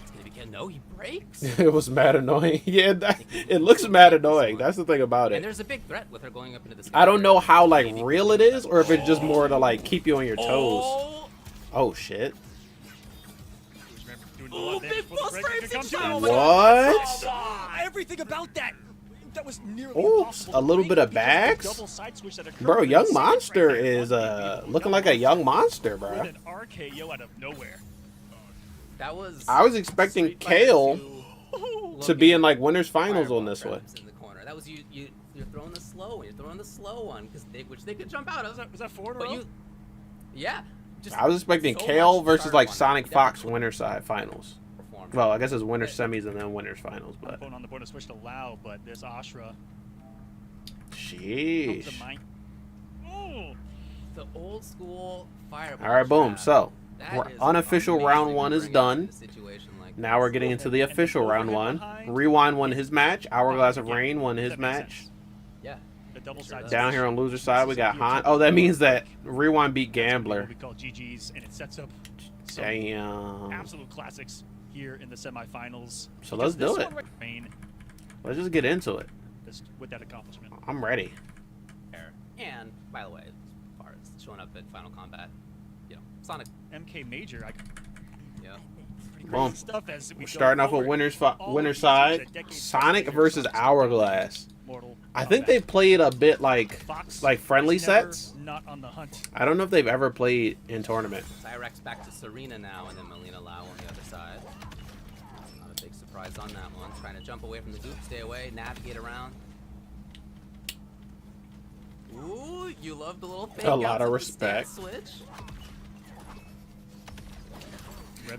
It's gonna be good. No, he breaks. It was mad annoying. Yeah, it looks mad annoying. That's the thing about And it. there's a big threat with her going up into the sky. I don't know how like Maybe real it is, or if it's just more to like keep you on your toes. Oh, Oh shit. Who's doing a oh, lot of damage big before the plus break frames can and come shot. to. What? Everything about that. That was nearly Oops, impossible a to little break bit of because backs? the double side switch that occurred Bro, in Young the second Monster frame there. is One looking like a young monster, bro. with an RKO out of nowhere. that was. I was expecting Street Fighter Kale 2 to be in looking like winners finals fireball on this one. traps in the corner. That was you're throwing the slow one. You're throwing the slow one because which they could jump out of. Was that forward But row? you, yeah. Just I was expecting so Kale much versus starter like one. Sonic Definitely Fox winners side finals. performed. Well, I guess it's winners semis and then winners finals, but Phone on the board to switch to Lao, but there's Ashura. Comes to sheesh. mind. Oh, The old school fireball. All right, boom. trap. So That is unofficial amazing round to one is bring up in done. a situation like Now we're this. getting into the And official round one. Rewind won his match. Hourglass of Rain won his that makes match. sense. Yeah. The double It sure side does. Down here on loser side, we got Han. Oh, that means that Rewind beat Gambler. We call GG's, and it sets up some Damn. absolute classics here in the semifinals. So let's Because do this it. one right- Rain Let's just get into it. is with that accomplishment. I'm ready. And by the way, as far as showing up at Final Kombat, you know, Sonic. MK Major, Yeah. pretty Boom. crazy stuff as we We're go starting off with forward. winners All of winner these side. teams at decades Sonic plus versus Sonic's Hourglass. Mortal I think Kombat. they played a bit like Fox friendly is never sets. Not on the hunt. I don't know if they've ever played in tournament. Cyrex back to Serena now, and then Melina Lau on the other side. Not a big surprise on that one. Trying to jump away from the goop, stay away, navigate around. Ooh, you love the little fake A lot outs of the respect. stance switch.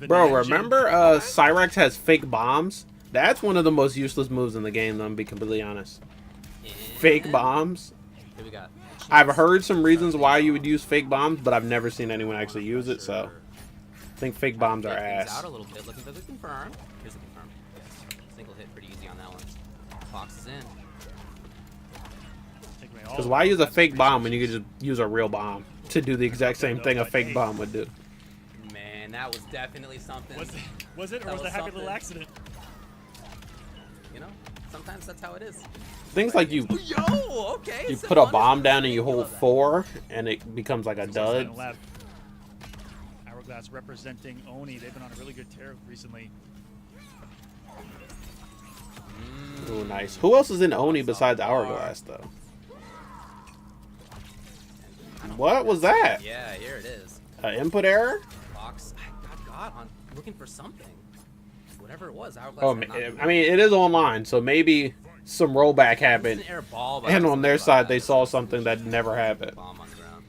Bro, Revenue remember Cyrex has fake bombs? That's one of the most useless moves in the game, though, I'm be completely honest. Fake And bombs? Here we got. I've heard some reasons why you would use fake bombs, but I've never seen anyone actually use it, so I think fake bombs are Fake things ass. Out a little bit, looking for the confirm. Here's the confirm. Yes. Single hit, pretty easy on that one. Fox is in. Because why use a fake bomb when you could just use a real bomb to do the exact same thing a fake bomb would do? Man, that was definitely something. Was it, or That was was a happy little something. accident? You know, sometimes that's how it is. Things like you Yo, okay. you so put a honestly, bomb down and you I love hold that. 4 and it becomes like a dud. Final lap. Hourglass representing Oni. They've been on a really good tear recently. Ooh, nice. Who else is in Oni besides Hourglass, though? What was that? Yeah, here it is. An input error? Fox, I got on looking for something. Whatever it was, Hourglass. Oh, had not moved. I mean, it is online, so maybe some rollback It was happened. an air ball, but I And was on their thinking about side, they that. saw something that never happened. Bomb on the ground.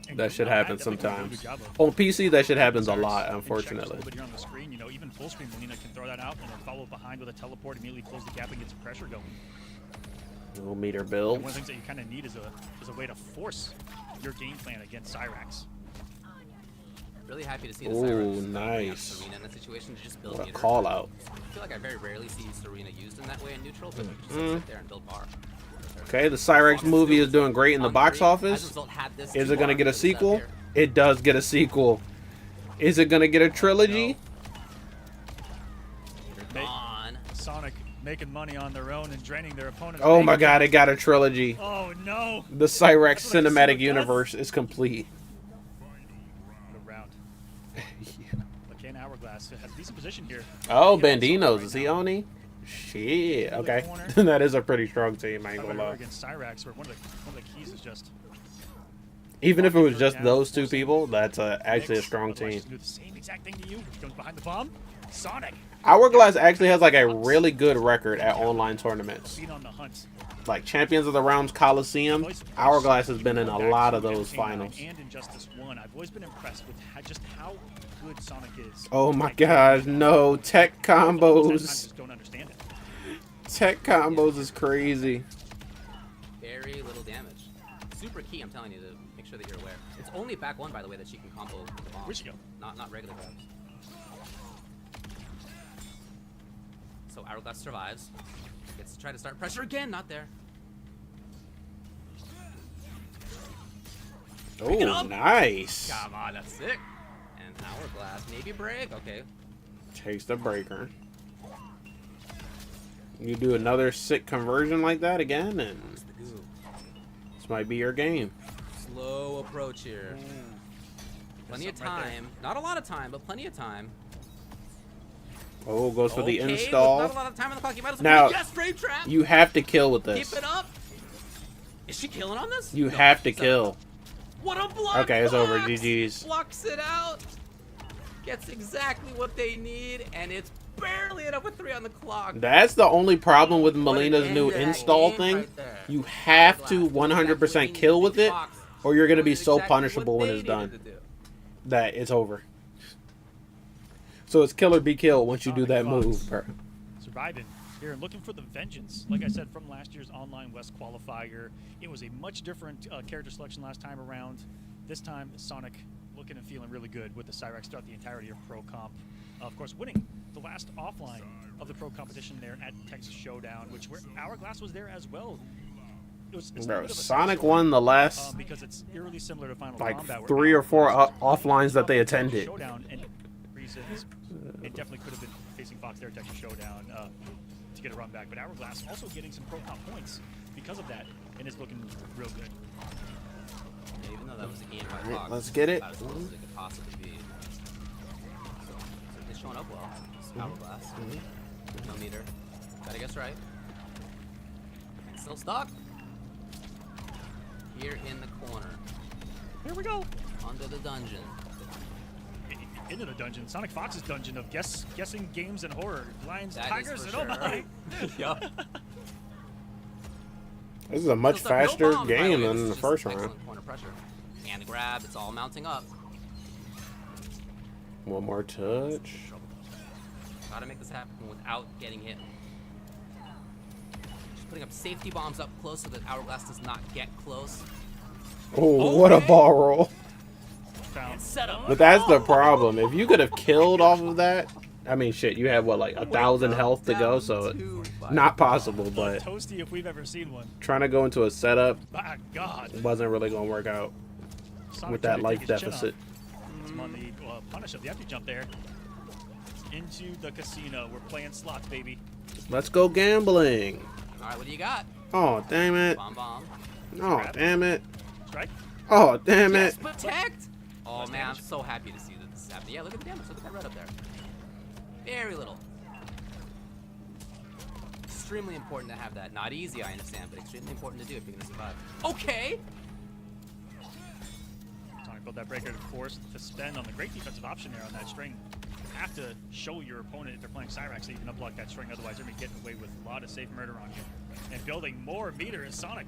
And That should Matt happen definitely did a sometimes. good job of On PC, that shit happens a starts lot, and check unfortunately. just a little bit here on the screen, you know, even full screen, Melina can throw that out and then follow behind with a teleport, immediately close the gap and get some pressure going. Little meter And build. one of the things that you kind of need is a way to force your game plan against Cyrax. Really happy to see the Ooh, Cyrex bring out nice. Serena in that situation to just build What a meter. call out. I feel like I very rarely see Serena used in that way in neutral, but just sit there and build bar. Okay, the Cyrex movie is doing great in the box office. Is it going to get a sequel? It does get a sequel. Is it going to get a trilogy? On. Sonic making money on their own and draining their opponents. Oh my god, it got a trilogy. Oh no! The Cyrex That's what a cinematic does. universe is complete. What a round. But can Hourglass has a decent position here. Oh, He hits also Bandinos. right Is he now. Oni? Shit. Into the Okay. corner. That is a pretty strong team. I ain't gonna However, lie. against Cyrax, where one of the keys is just Even if it was just down, those two forcing people, that's actually a Mix, strong otherwise team. she'll do the same exact thing to you. He comes behind the bomb. Sonic. Hourglass actually has like a really good record at online tournaments. Beat on the hunt. Like Champions of the Realms Coliseum, Hourglass has been in a lot of those finals. And Injustice 1, I've always been impressed with just how good Sonic is. Oh my Like, gosh, no. Tech I sometimes combos. just don't understand it. Tech combos is crazy. Very little damage. Super key, I'm telling you, to make sure that you're aware. It's only back one, by the way, that she can combo the bomb. Where'd she go? Not regular grabs. So Hourglass survives. Gets to try to start pressure again, not there. Oh, nice. Come on, that's sick. And Hourglass, maybe break. Okay. Takes the breaker. You do another sick conversion like that again, and What's the goo? this might be your game. Slow approach here. Plenty of something right there. time. Not a lot of time, but plenty of time. Oh, goes for the Okay, with install. not a lot of time on the clock. You might as well Now, yes, frame trap. You have to kill with this. Keep it up. Is she killing on this? You No, have to so- kill. What a block! Okay, it's over. Blocks! GG's. Blocks it out. Gets exactly what they need, and it's barely enough with 3 on the clock. That's the only problem with Melina's An new end to that install game thing. right there. You have to Hourglass, 100% exactly kill what with they it, needed. or you're going to be Doing so exactly punishable what when they it's done needed to do. that it's over. So it's kill or be killed once you do that Sonic move, Fox. bro. Surviving here and looking for the vengeance. Like I said, from last year's Online West qualifier, it was a much different character selection last time around. This time, Sonic looking and feeling really good with the Cyrax throughout the entirety of Pro Komp. Of course, winning the last offline of the Pro Competition there at Texas Showdown, which where Hourglass was there as well. It's a Bro, bit of a Sonic story, won the last because it's eerily similar to Final like Kombat, where 3 or 4 Hourglass offlines that they was at attended. Showdown, and reasons it definitely could have been facing Fox there at Texas Showdown to get a run back. But Hourglass also getting some Pro Comp points because of that, and is looking real good. Yeah, even though that was a game by Alright, Fox, let's get it. about as close as it could possibly be. So it's showing up well. It's Hourglass. No meter. Gotta guess right. And still stuck. Here in the corner. Here we go. Under the dungeon. Into the dungeon, Sonic Fox's dungeon of guessing games and horror, lions, That is tigers, for and oh my! Yup. This is a much Still stuck. No faster bombs, by game way. than This the is just first round. excellent corner pressure. And the grab, it's all mounting up. One more touch. Gotta make this happen without getting hit. Just putting up safety bombs up close so that Hourglass does not get close. Oh, what a Okay. ball roll. Found. Set up. But that's the problem. If you could have killed off of that, I mean, shit, you had what, like 1,000 health to go, so not possible. But Toasty if we've ever seen one. trying to go into a setup My God. wasn't really going to work out Sonic with trying that to life take his chin deficit. up. Come on, the punish of the empty jump there. Into the casino. We're playing slots, baby. Let's go gambling. All right, what do you got? Oh, damn it. Bomb bomb. Oh, damn it. Strike. Oh, damn Yes, it. protect. Oh Less man, I'm damage. so happy to see that this is happening. Yeah, look at the damage. Look at that red up there. Very little. Extremely important to have that. Not easy, I understand, but extremely important to do if you're gonna survive. Okay. Sonic built that breaker to force to spend on the great defensive option there on that string. You have to show your opponent if they're playing Cyrax that you can unblock that string, otherwise they're going to be getting away with a lot of safe murder on you. And building more meter is Sonic.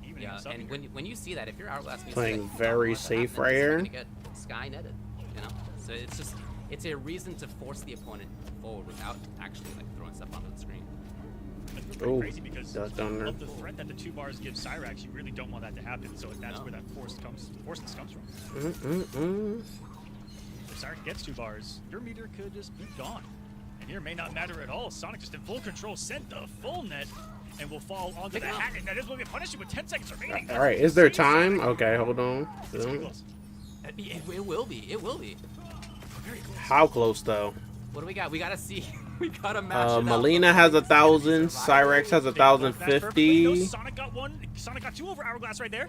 Evening Yeah, us up and here. when you see that, if you're Hourglass, and you see Playing that you don't very want that to safe happen, right it's here. gonna get sky netted, you know. So it's just it's a reason to force the opponent forward without actually like throwing stuff onto the screen. It's pretty Oh, crazy because that's down there. of the threat that the 2 bars give Cyrax, you really don't want that to happen. So that's No. where that force forceness comes from. If Cyrax gets 2 bars, your meter could just be gone. And here may not matter at all. Sonic just in full control, sent the full net, and will fall onto Pick the it up. hat, and that is what we punish you with 10 seconds remaining. All right, is there time? Okay, hold on. It's getting close. It will be. It will be. How close, though? What do we got? We gotta see. We gotta match it up. Melina has 1,000. Cyrax has Big block match perfectly. No, 1,050. Sonic got 1. Sonic got 2 over Hourglass right there.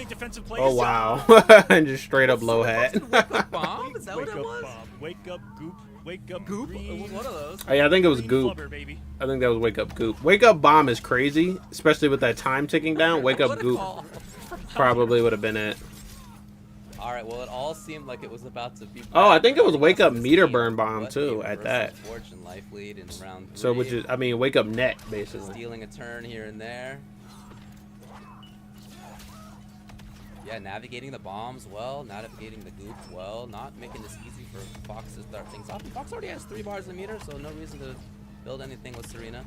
big defensive plays. Oh wow, and just straight up low hat. Wake up bomb? Is that what Wake it up was? bomb. Wake up goop. Wake up Goop? green. It was one of those. Oh, yeah, I think it was Green goop. flubber, baby. I think that was wake up goop. Wake up bomb is crazy, especially with that time ticking down. Wake up What a goop call. probably would have been it. All right, well, it all seemed like it was about to be. Oh, I think it was wake up This meter game, burn bomb but too a at reversal that. Fortune life lead in round 3. So which is, I mean, wake up net basically. Stealing a turn here and there. Yeah, navigating the bombs well, navigating the goop well, not making this easy for Fox to start things off. And Fox already has 3 bars a meter, so no reason to build anything with Serena.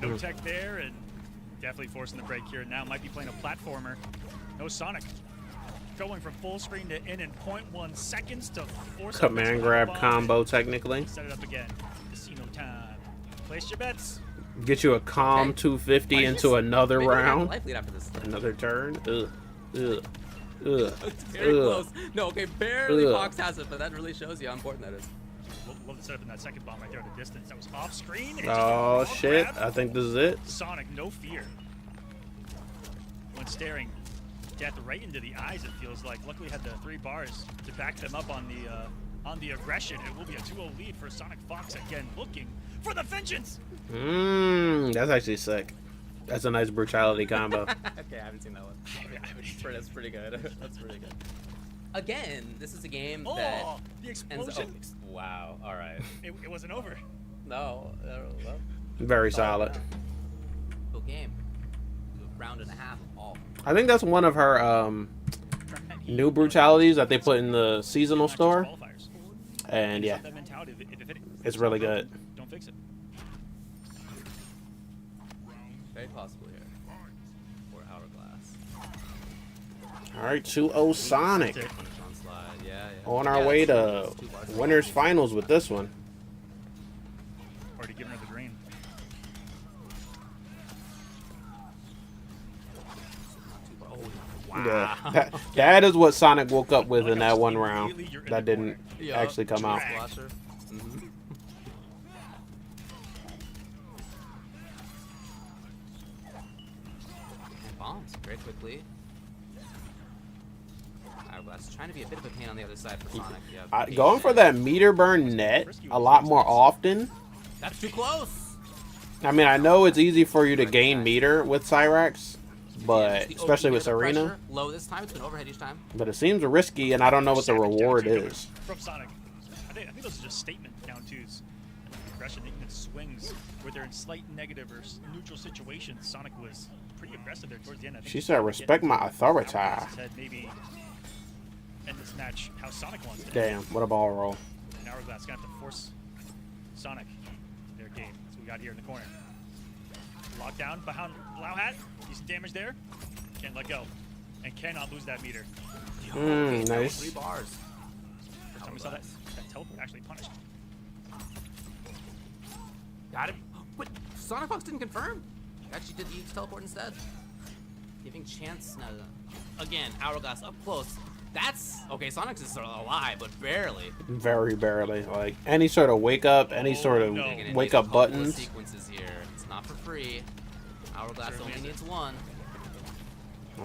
No tech there, and definitely forcing the break here. Now might be playing a platformer. No Sonic. Going from full screen to in 0.1 seconds to force up Command this grab bomb. combo technically. Set it up again. Casino time. Place your bets. Get you a calm Okay. 250 Why into is- another Maybe they have round. life lead after this. Another turn. Ugh. Ugh. Ugh. It's very Ugh. close. No, okay, barely Ugh. Fox has it, but that really shows you how important that is. Love the setup in that second bomb right there at a distance. That was off screen. and Oh just a shit! grab. I think this is it. Sonic, no fear. When staring death right into the eyes, it feels like. Luckily, had the 3 bars to back them up on the aggression. It will be a 2-0 lead for Sonic Fox again, looking for the vengeance. That's actually sick. That's a nice brutality combo. Okay, I haven't seen that one. That's pretty good. That's pretty good. Again, this is a game that Oh, the ends. explosion! Oh, wow. All right. It wasn't over. No. Well, Very solid. full game. Round and a half of all. I think that's one of her new brutalities that they put in the seasonal store. And yeah, That mentality, if it's really good. Don't fix it. Very possible here. Or Hourglass. All right, 2-0 Sonic. That's it. On slide. Yeah. On our Yeah, way that's to 2 bars. winners finals with this one. Already giving her the green. Oh, Yeah, that is what Sonic woke up with in that one round. Immediately you're in That the didn't corner. Yeah. actually come out. Splasher. Mhm. And bombs very quickly. Hourglass trying to be a bit of a pain on the other side for Sonic. Yeah, Going for that meter burn net a lot more often. That's too close. I mean, I know it's easy for you to gain meter with Cyrax, but The especially with overhead Serena. pressure, low this time. It's been overhead each time. But it seems risky, and I don't know what the Savage reward down two is. from Sonic. I think those are just statement down twos. Aggression, even swings where they're in slight negative or neutral situations. Sonic was pretty aggressive there towards the end. I think She was said, trying to "Respect get my authority." Hourglass's head, maybe end this match how Sonic wants to. Damn, what a ball roll. And Hourglass got to force Sonic to their game. That's what we got here in the corner. Lockdown behind Blau Hat. Decent damage there. Can't let go. And cannot lose that meter. Okay, that was Nice. 3 bars. First time we saw that teleport actually punished. Got it. Wait, Sonic Fox didn't confirm. Actually did use teleport instead. Giving chance. No. Again, Hourglass up close. That's okay. Sonic's is sort of alive, but barely. Very barely. Like any sort of wake up, any sort of no. They're gonna wake need a up couple of buttons. Sequences here. It's not for free. Hourglass Certainly only isn't. needs 1.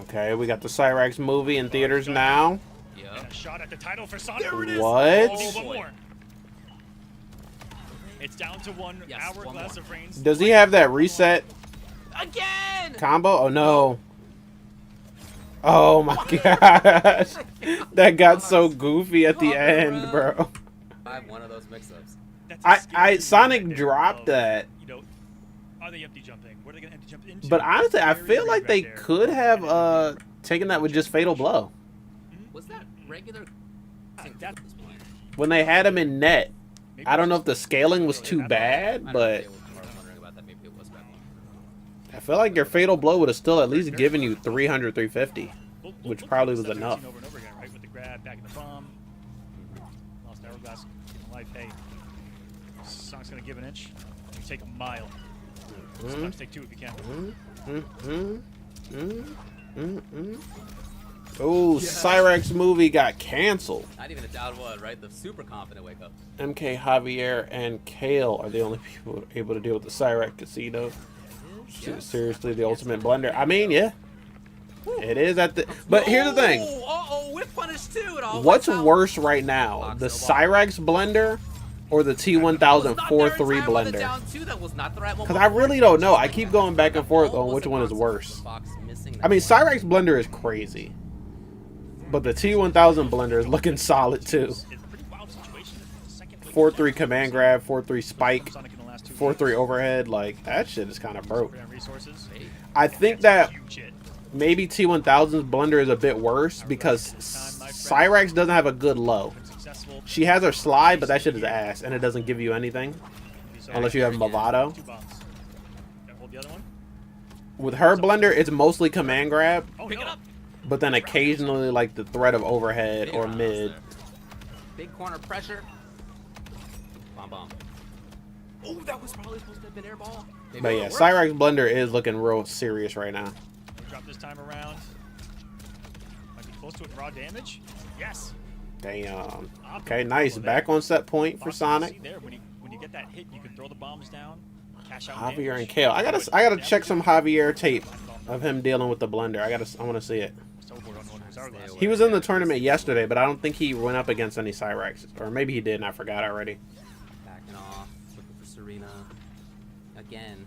Okay, we got the Cyrax movie in theaters now. And Yep. a shot at the title for Sonic. There it is. What? Only Oh, one boy. more. It's down to 1 Yes, one hourglass more. of reigns. Does he have that reset Again. combo? Oh no. Oh my gosh. That got so goofy at the end, bro. I have one of those mix-ups. That's a scary Sonic right there dropped of, that. You know, are they empty jumping? What are they gonna empty jump into? But honestly, I Very feel green like right they there. could have taken that with just Fatal Blow. Was that regular? That- When they had him in net, Maybe I don't know it's if the scaling was too bad, I but was wondering about that. Maybe it was bad. I feel like your Fatal Blow would have still at least given you 300, 350. Which look probably at was the steps we've enough. seen Over and over again, right? With the grab, back in the bomb. Lost hourglass, getting life. Hey, Sonic's gonna give an inch. You take a mile. Sometimes take 2 if you can. Oh, Cyrax movie got canceled. Not even a doubt what, right? The super confident wake up. MK Javier and Kale are the only people able to deal with the Cyrax casino. Seriously, the ultimate blender. I mean, yeah. It is at the... But here's the thing. Uh-oh, whip punish too. It all What's wipes out. worse right now? The Cyrax blender or the T1000 4-3 blender? Because I really don't know. I keep going back and forth on which one is worse. I mean, Cyrax blender is crazy. But the T1000 blender is looking solid too. 4-3 command grab, 4-3 spike, 4-3 overhead. Like, that shit is kind of broke. I think that maybe T1000's blender is a bit worse because Cyrax doesn't have a good low. She has her slide, but that shit is ass, and it doesn't give you anything unless you have Movado. With her blender, it's mostly command grab, but then occasionally like the threat of overhead or mid. Big corner pressure. Bomb bomb. Oh, that was probably supposed to have been air ball. But yeah, Cyrax blender is looking real serious right now. Drop this time around. Might be close to it in raw damage. Yes. Damn. Okay, nice. Back on set point for Sonic. There, when you get that hit, you can throw the bombs down. Cash out Javier and Kale. I gotta check some Javier tape of him dealing with the blender. I want to see it. He was in the tournament yesterday, but I don't think he went up against any Cyrax, or maybe he did and I forgot already. Backing off, looking for Serena. Again,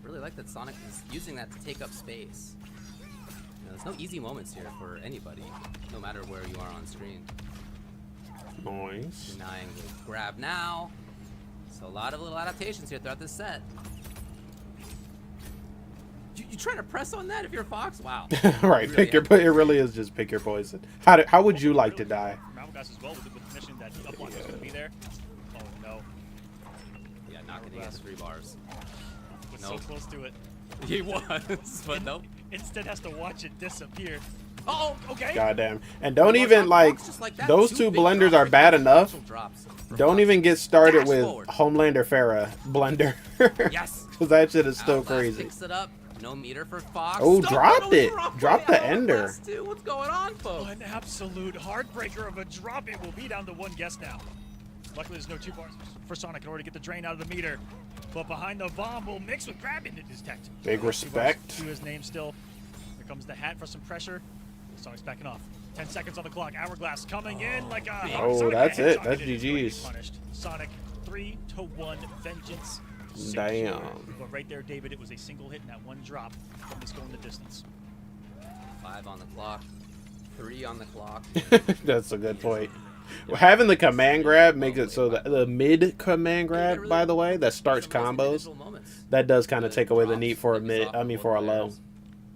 really like that Sonic is using that to take up space. You know, there's no easy moments here for anybody, no matter where you are on screen. Nice. Denying the grab now. So a lot of little adaptations here throughout this set. You trying to press on that if you're Fox? Wow. Right, really pick your. It really is just pick your poison. How would you like to die? As well with the mission that the upload is going to be there. Oh no. Yeah, not getting his 3 bars. Was so close to it. He was, but nope. Instead has to watch it disappear. Oh, okay. Goddamn. And don't even like those two blenders are bad enough. Don't even get started with Homelander Farah blender. Yes. Because that shit is still crazy. Picks it up. No meter for Fox. Oh, dropped it. Dropped the ender. What's going on, folks? An absolute heartbreaker of a drop. It will be down to 1 guess now. Luckily, there's no 2 bars for Sonic in order to get the drain out of the meter. But behind the bomb will mix with grabbing it is tech. Big respect. To his name still. Here comes the hat for some pressure. Sonic's backing off. 10 seconds on the clock. Hourglass coming in like a... Oh, Sonic that's it. That's is GG's. punished. Sonic 3-1 vengeance. Damn. But right there, David, it was a single hit and that 1 drop from this going the distance. 5 on the clock. 3 on the clock. That's a good point. Well, having the command grab makes it so that the mid command grab, by the way, that starts combos, that does kind of take away the need for a mid. I mean, for a low.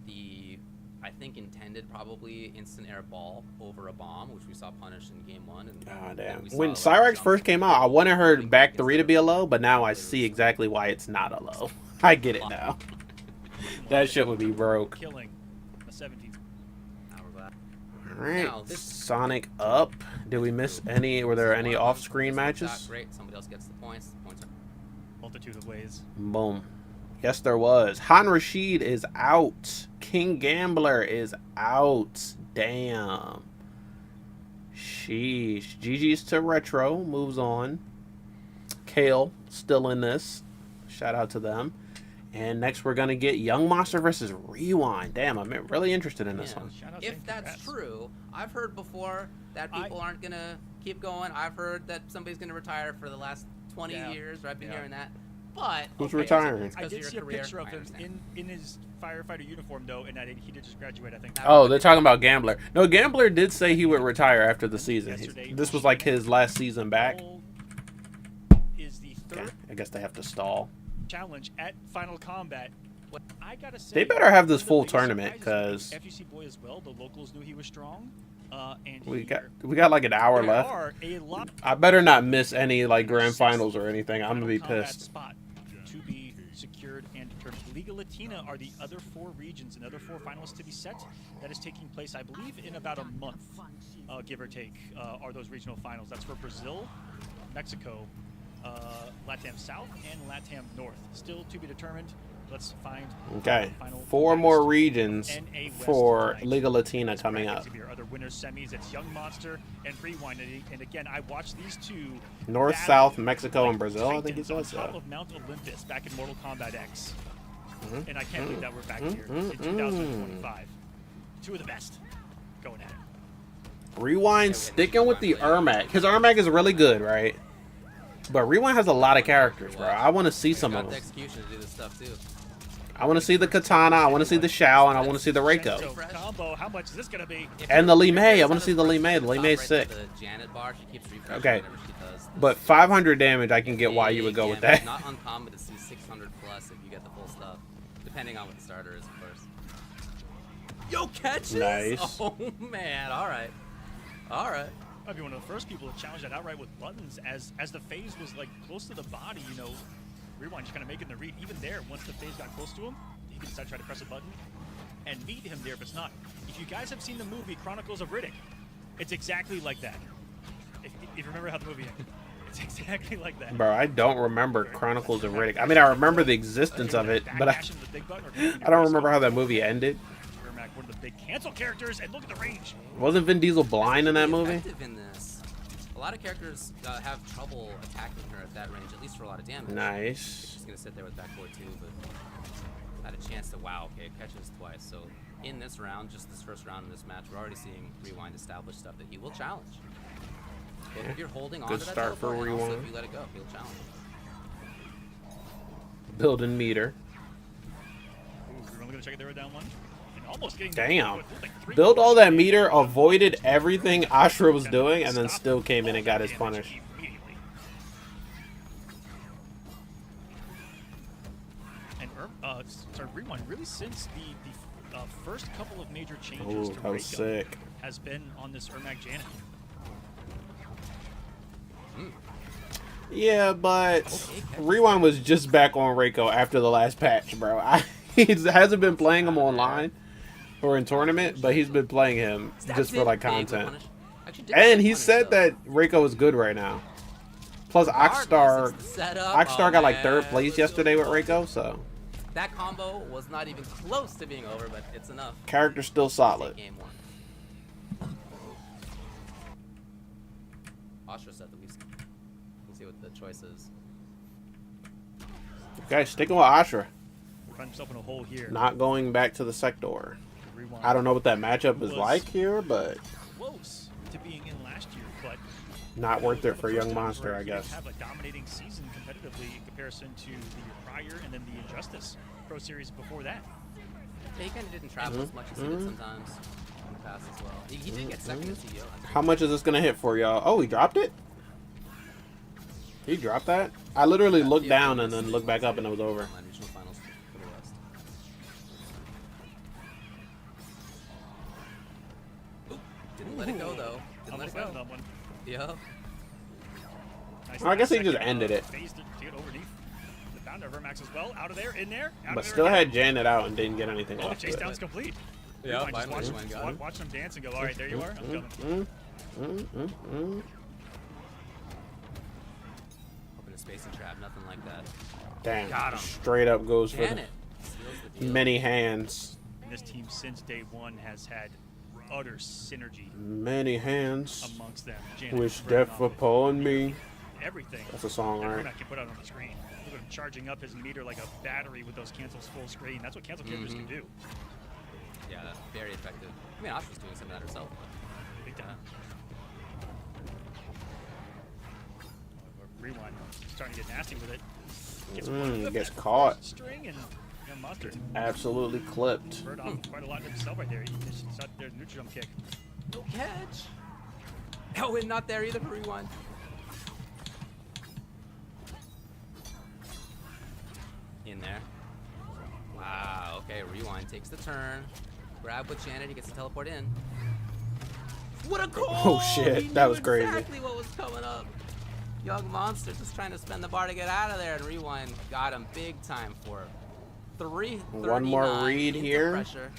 The, I think, intended probably instant air ball over a bomb, which we saw punished in game 1. And Ah, damn. When Cyrax first came out, I wanted her back 3 to be a low, but now I see exactly why it's not a low. I get it now. That shit would be broke. Killing the 17th. Alright, Sonic up. Did we miss any? Were there any off-screen matches? Great. Somebody else gets the points. The points are... Multitude of ways. Boom. Yes, there was. Han Rashid is out. King Gambler is out. Damn. Sheesh. GG's to Retro. Moves on. Kale still in this. Shout out to them. And next we're going to get Young Monster versus Rewind. Damn, I'm really interested in this one. If that's true, I've heard before that people aren't going to keep going. I've heard that somebody's going to retire for the last 20 years. I've been hearing that. But who's retiring? I did see a picture of him in his firefighter uniform, though, and he did just graduate, I think. Oh, they're talking about Gambler. No, Gambler did say he would retire after the season. This was like his last season back. Is the third I guess they have to stall. Challenge at Final Kombat. What I gotta say, they better have this full tournament because FGC boy as well. The locals knew he was strong. And we got like an hour left. I better not miss any like grand finals or anything. I'm gonna be pissed. Spot to be secured and determined. Liga Latina are the other 4 regions and other 4 finals to be set. That is taking place, I believe, in about a month, give or take. Are those regional finals? That's for Brazil, Mexico, LATAM South, and LATAM North. Still to be determined. Let's find. Okay, 4 more regions for Liga Latina coming up. Other winners semis. It's Young Monster and Rewind. And again, I watched these 2. North, South, Mexico, and Brazil. I think it says on top so. of Mount Olympus back in Mortal Kombat X. And I can't believe that we're back here in 2025. Two of the best going at it. Rewind sticking with the Ermac. His Ermac is really good, right? But Rewind has a lot of characters, bro. I want to see some of Got the them. execution to do this stuff too. I want to see the Katana, I want to see the Shao, and I want to see the Reiko. So combo, how much is this gonna be? And the Lee Mei. I want to see the Lee Mei. The Lee Mei's sick. The Janet bar, she keeps refreshing Okay. whenever she does. But 500 damage, I can get why you would go with that. Not uncommon to see 600 plus if you get the full stuff, depending on what the starter is, of course. Yo, catches! Nice. Oh man, all right, all right. I'd be one of the first people to challenge that outright with buttons as the phase was like close to the body, you know. Rewind just kind of making the read. Even there, once the phase got close to him, he could decide to try to press a button and meet him there, but it's not. If you guys have seen the movie Chronicles of Riddick, it's exactly like that. If you remember how the movie ended, it's exactly like that. Bro, I don't remember Chronicles of Riddick. I mean, I remember the existence of it, but I don't remember how that movie ended. One of the big cancel characters, and look at the range. Wasn't Vin Diesel blind in that movie? Effective in this. A lot of characters have trouble attacking her at that range, at least for a lot of damage. Nice. She's gonna sit there with backboard too, but had a chance to wow. Okay, catches twice. So in this round, just this first round in this match, we're already seeing Rewind establish stuff that he will challenge. Both if you're holding on Good to that start for teleport, and also Rewind. if you let it go, he'll challenge. Building meter. We're only gonna check it there with down one. And almost getting Damn. like 3 Built all that meter, avoided everything Ashura was doing, and then still came in and got his punish. Immediately. And sorry, Rewind, really since the first couple of major changes Ooh, to that was Reiko sick. has been on this Ermac Janet. Yeah, but Rewind was just back on Reiko after the last patch, bro. He hasn't been playing him online or in tournament, but he's been playing him just for like content. And he said that Reiko is good right now. Plus, Oxstar got like 3rd place yesterday with Reiko, so that combo was not even close to being over, but it's enough. character's still solid. Game 1. Ashura said the least. We'll see what the choice is. Okay, sticking with Ashura. Find himself in a hole here. Not going back to the sector. Rewind. I don't know what that matchup is like here, but Close to being in last year, but not worth it for the Young first time Monster, where I he guess. Have a dominating season competitively in comparison to the year prior and then the Injustice Pro Series before that. He kind of didn't travel as much as he did sometimes in the past as well. He did get second in CEO. How much is this gonna hit for y'all? Oh, he dropped it? He dropped that? I literally looked down and then looked back up and it was over. Regional finals for the West. Oop, didn't let it go though. Didn't let Almost it landed go. on one. Yup. Nice Well, I guess he second, just ended it. phased to get underneath. The founder of Ermax as well. Out of there, in there. Out But of there still again. had Janet out and didn't get anything Oh, the off chase to down's it. complete. Yeah, Rewind just finally Rewind got him. watch them dance and go, all right, there you are. I'm coming. Open a spacing trap, nothing like that. Damn. Got him. Straight up goes for Janet seals the the deal. many hands. And this team since day one has had utter synergy Many hands. amongst them. Janet Wish burning death off upon me. everything. That's a song, that right? Ermac can put out on the screen. Look at him charging up his meter like a battery with those cancels full screen. That's what cancel characters can do. Yeah, that's very effective. I mean, Ashura's doing some of that herself. But Big time. Rewind. Starting to get nasty with it. Gets one whip Gets that caught. first string and Young Monster Absolutely clipped. spurred off quite a lot himself right there. He just shot their neutral jump kick. no catch. Oh, and not there either for Rewind. In there. Wow, okay, Rewind takes the turn. Grab with Janet, he gets to teleport in. What a call! Oh, shit, He that knew was crazy. exactly what was coming up. Young Monster just trying to spend the bar to get out of there, and Rewind got him big time for it. 339 One more read into here. Pressure.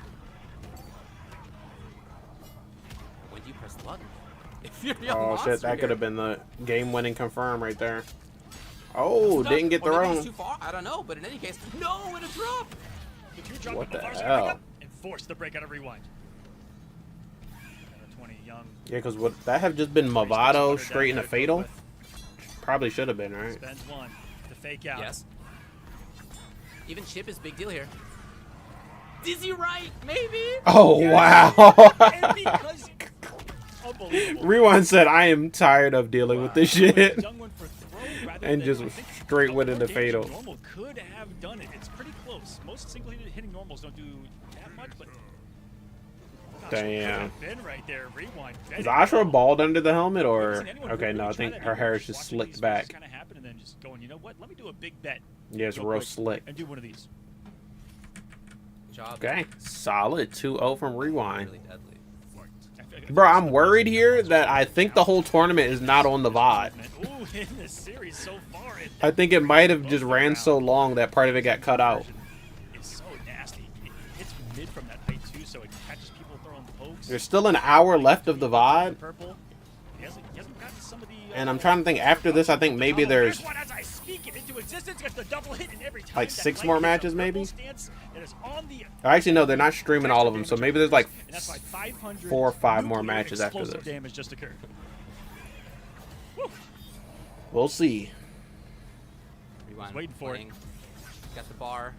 When do you press the button? If you're Young Oh Monster shit, that here. could have been the game-winning confirm right there. Oh, Stuck. didn't get Or maybe thrown. he's too far. I don't know, but in any case, no, and a drop. The two drop What but the Bars hell? back up and force the break out of Rewind. And a 20 Young Yeah, because would that have just been Movado straight into Fatal? Probably should have been, right? spends one to fake out. Yes. Even chip is big deal here. Dizzy right, maybe? Oh, wow. And because unbelievable. Rewind said, I am tired of dealing with this shit. Young went for throw rather And than, just I think, straight went more into damage than fatal. Normal could have done it. It's pretty close. Most single-handed hitting normals don't do that much, but gosh, it could Damn. have been right there. Rewind. Is Ashra bald under the helmet I've or? seen anyone Okay, really no, I try think that. her hair is Just just watching slicked these back. switches kinda happen and then just going, you know what? Let me do a big bet. Yeah, it's Go real quick slick. And do one of these. Job. Okay, solid 2-0 from Rewind. Really deadly. Bro, I'm worried here that I think the whole tournament is not on the VOD. Ooh, in this series so far, I think it might have just ran so long that part of it got cut out. It's so nasty. It hits mid from that height too, so it catches people throwing pokes. There's still an hour left of the VOD, Purple. He hasn't gotten some of the, and I'm trying to think after this, I think maybe there's one as I speak it into existence, gets the double hit, and every time like that 6 light more hits a matches purple maybe? stance, it is on the Actually, no, they're not streaming all of them, so maybe there's like and that's why 500 4 or 5 more nuclear matches after explosive this. damage just occurred. We'll see. Rewind. Waiting for it. playing. Got the bar.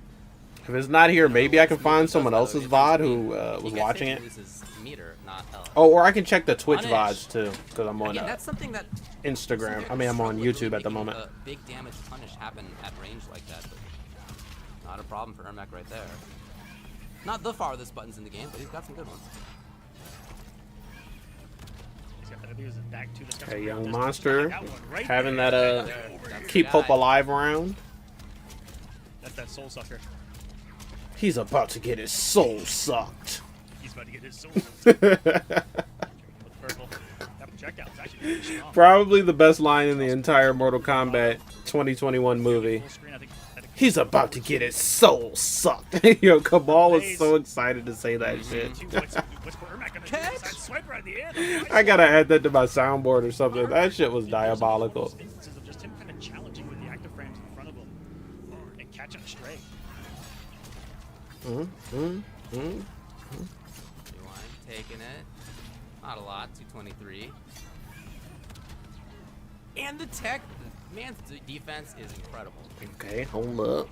If it's not here, maybe I can find someone else's VOD who was watching it. Loses meter, not health. Oh, or I can check the Twitch Punish. VODs too, because I'm on Again, that's something that Instagram. I mean, I'm on YouTube at the moment. A big damage punish happen at range like that, but not a problem for Ermac right there. Not the farthest buttons in the game, but he's got some good ones. He's got that, I think it was a back two that's got Okay, some Young real Monster distance. That one right having there. that That's keep the hope guy. alive around. That's that soul sucker. He's about to get his soul sucked. He's about to get his soul sucked. With purple. That projectile's actually really strong. Probably the best line in the entire Mortal Kombat 2021 movie. Full screen, I think He's about to get his soul sucked. Yo, Cabal was so excited to say that shit. What's Ermac gonna do? Swiper at the end. I gotta add that to my soundboard or something. That shit was diabolical. Instances of just him kind of challenging with the active frames in front of him and catching a stray. Rewind, taking it. Not a lot, 223. And the tech, man's defense is incredible. Okay, hold up.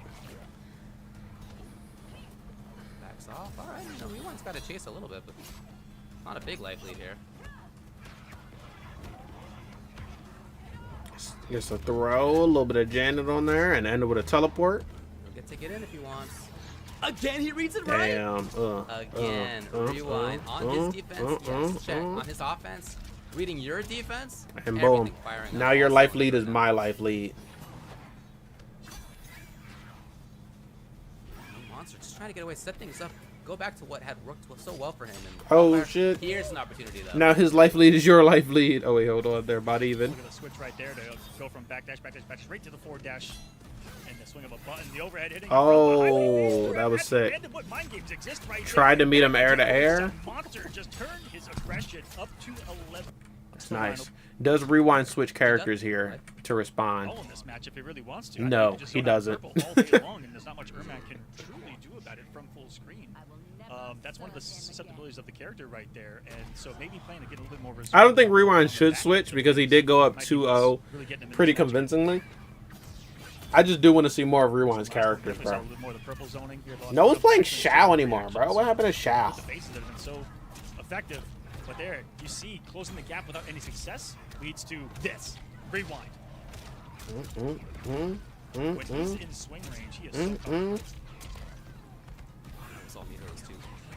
Backs off. All right, you know, Rewind's got to chase a little bit, but not a big life lead here. Just a throw, a little bit of Janet on there, and end with a teleport. He'll get to get in if he wants. Again, he reads it right. Damn. Again, Rewind on his defense. Yes, check on his offense. Reading your defense, And everything boom. firing Now on your all life cylinders lead is now. my life lead. Monster just trying to get away, set things up, go back to what had worked so well for him. And Oh, Qualifier, shit. Here's an opportunity though. Now his life lead is your life lead. Oh wait, hold on. They're about even. Look at the switch right there to go from backdash, right to the forward dash. And the swing of a button, the overhead hitting. Oh, that was sick. What mind games exist right Tried there. to meet him air to air. Monster just turned his aggression up to 11. That's nice. Does Rewind switch characters here to respond? All in this match if he really wants to. No, I think just he go down doesn't. purple all day long, and there's not much Ermac can truly do about it from full screen. That's one of the susceptibilities of the character right there, and so maybe playing to get a little bit more reserved. I don't think Rewind should switch because he did go up 2-0 pretty convincingly. I just do want to see more of Rewind's characters, bro. No one's playing Shao anymore, bro. What happened to Shao? The bases that have been so effective, but there you see closing the gap without any success leads to this Rewind. When he's in swing range, he is so powerful. It's all heroes too.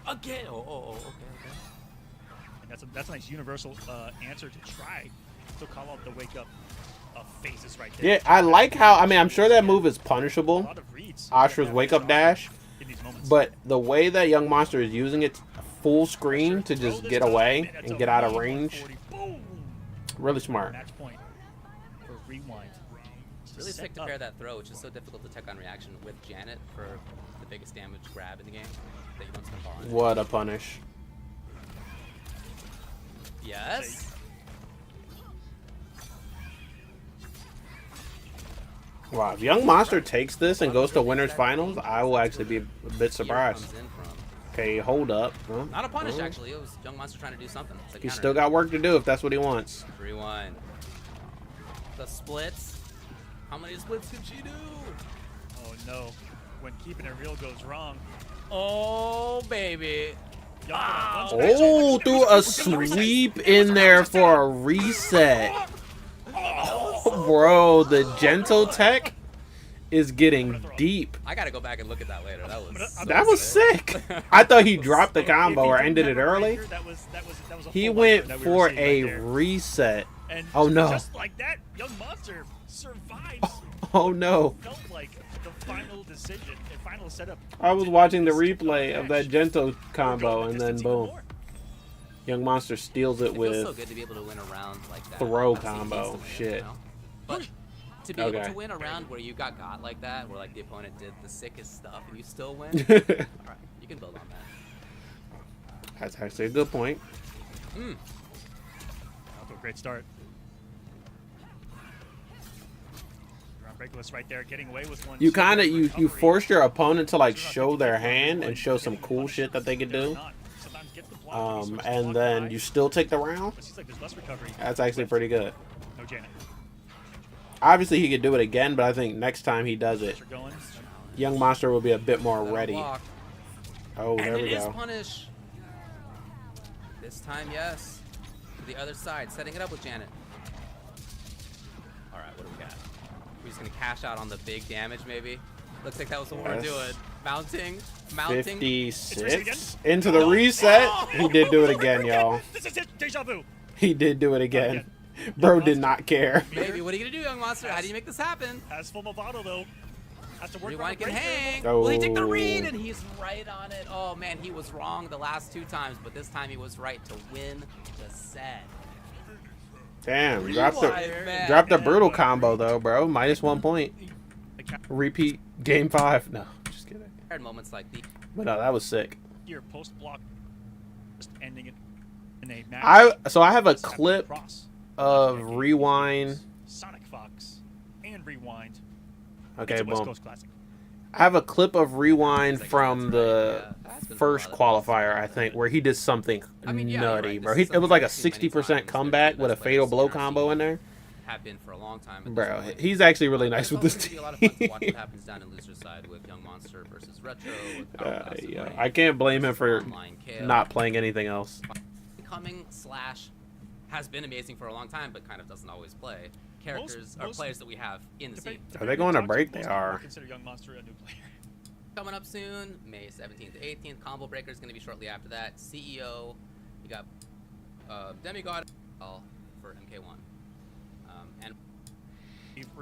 Again. Okay. And that's a nice universal answer to try to call out the wake up phases right there. Yeah, I like how. I mean, I'm sure that move is A punishable, lot of reads. Ashra's wake up dash, in these moments. but the way that Young Monster is using it full screen to just get away and get out of range, Boom. really smart. Match point for Rewind. Really sick to pair that throw, which is so difficult to tech on reaction with Janet for the biggest damage grab in the game that you don't spend bar on. What a punish. Yes. Wow, if Young Monster takes this and goes to winners finals, I will actually be a bit Here surprised. comes in from. Okay, hold up. Huh? Not a punish actually. It was Young Monster trying to do something. It's a He's counter. still got work to do if that's what he wants. Rewind. The splits. How many splits can she do? Oh no. when keeping it real goes wrong. Oh, baby. Oh, threw a sweep in there for a reset. Oh, bro, the gentle tech is getting deep. I gotta go back and look at that later. That was sick. I thought he dropped the combo or ended it early. He went for a reset. Oh no. Just like that, Young Monster survives. Oh no. Felt like the final decision and final setup. I was watching the replay of that Gento combo and then boom. Young Monster steals it It feels with so good to be able to win a round like that. throw Obviously, combo. instantly, Shit. you know? But to be able Okay. to win a round where you got like that, where like the opponent did the sickest stuff and you still win, alright, you can build on that. That's actually a good point. Off to a great start. Breakless right there, getting away with one. You kind of you force your opponent to like show their hand and show some cool shit that they could do. And then you still take the round. That's actually pretty good. No Janet. Obviously, he could do it again, but I think next time he does it, Young Monster will be a bit more ready. Oh, there And we it is go. punish. This time, yes. To the other side, setting it up with Janet. Alright, what do we got? We're just gonna cash out on the big damage, maybe. Looks like that was what we're Yes. doing. Mounting. 56 into the reset. He did do it again, y'all. This is it, deja vu. He did do it again. Bro did not care. Maybe. What are you gonna do, Young Monster? How do you make this happen? As full Movado though, has to work around Rewind the can break hang. Oh. Will he take the read? And he's right on it. Oh man, he was wrong the last two times, but this time he was right to win the set. Damn, Man. dropped the brutal combo though, bro. Minus 1 point. Repeat game 5. No, just kidding. Moments like these. But no, that was sick. Here, post block, just ending it in a match. So I have a Just happened clip across. of Rewind. Sonic Fox and Rewind. Okay, It's a West boom. Coast classic. I have a clip of Rewind from the That's been first a lot of qualifier, I think, where he did something I mean, yeah, you're nutty, right. bro. This is It was like a something we've seen many 60% times. comeback They're with a the fatal best blow players in combo RC. in there. Have been for a long time. at Bro, this point. he's actually really nice It's with this also team. gonna be a lot of fun to watch what happens down in loser side with Young Monster versus Retro. With Powerhouse and Yeah, Rain I can't blame him versus for Online Kale. not playing anything else. Coming slash has been amazing for a long time, but kind of doesn't always play. Characters or most- players that we have in the scene. Are they going to break? They are. Consider Young Monster a new player. Coming up soon, May 17th to 18th. Combo Breaker is going to be shortly after that. CEO, you got Demigod for MK1. And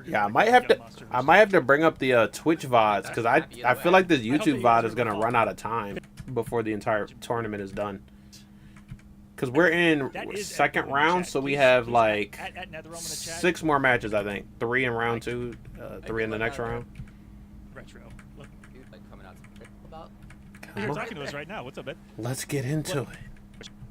Yeah, I might have to bring up the Twitch VODs because I feel like this YouTube VOD is gonna run out of time before the entire tournament is done. Because we're in second round, so we have like At NetherRealm in the chat. 6 more matches, I think. 3 in round 2, 3 in the next round. Retro. Look, dude, like coming out to about. you're talking to us right now. What's up, man? Let's get into it.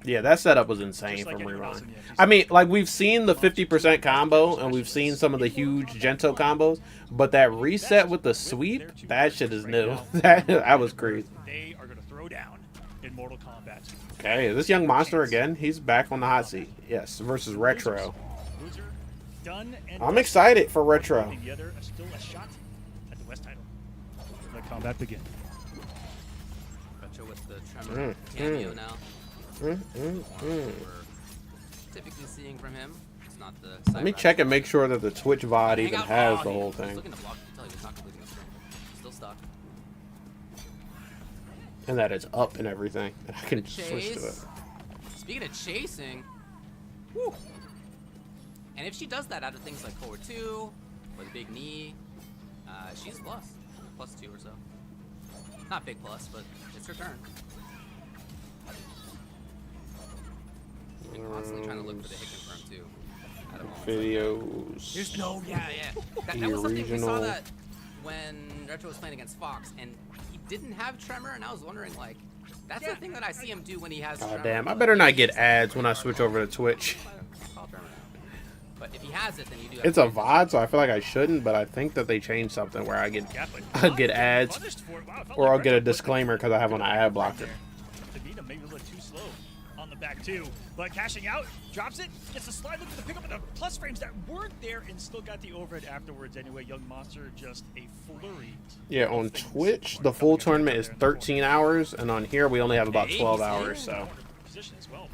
Yeah, that setup was insane Just like from anyone else Rewind. in the FGC. I mean, like, we've seen the 50% combo, and we've seen some of the huge Gento combos, but that reset with the sweep, that shit is new. That was crazy. They are going to throw down in Mortal Kombat. Okay, is this Young Monster again? He's back on the hot seat. Yes, versus Retro. Loser, done and I'm dusted. excited for Retro. The other still a shot at the West title. Let combat begin. Retro with the Tremor cameo now. We're typically seeing from him. It's not the. Let me check and make sure that the Twitch VOD even has the whole He's thing. looking to block. Tell you, he's not completing a string. Still stuck. And that it's up and everything. And I can switch to it. Chase. Speaking of chasing, whew. And if she does that out of things like forward 2 or the big knee, she's plus 2 or so. Not big plus, but it's her turn. And constantly trying to look for the hit confirm too. At a moment. Videos. There's no, yeah. That was something we saw that when Retro was playing against Fox, and he didn't have Tremor, and I was wondering, like, that's the thing that I see him do when he has Tremor. Oh, damn. I but better not he's get just ads like, when I switch over to Twitch. call Tremor now. But if he has it, then you do have It's to a VOD, so I feel like I shouldn't, but I think that they changed something where I get ads, or I'll get a disclaimer because I have on an ad blocker. Davina maybe a little too slow on the back too. But cashing out, drops it, gets a slide, looking to pick up the plus frames that weren't there, and still got the overhead afterwards. Anyway, Young Monster just a flurry. Yeah, on Twitch, the full tournament is 13 hours, and on here we only have about 12 hours. So Position as well.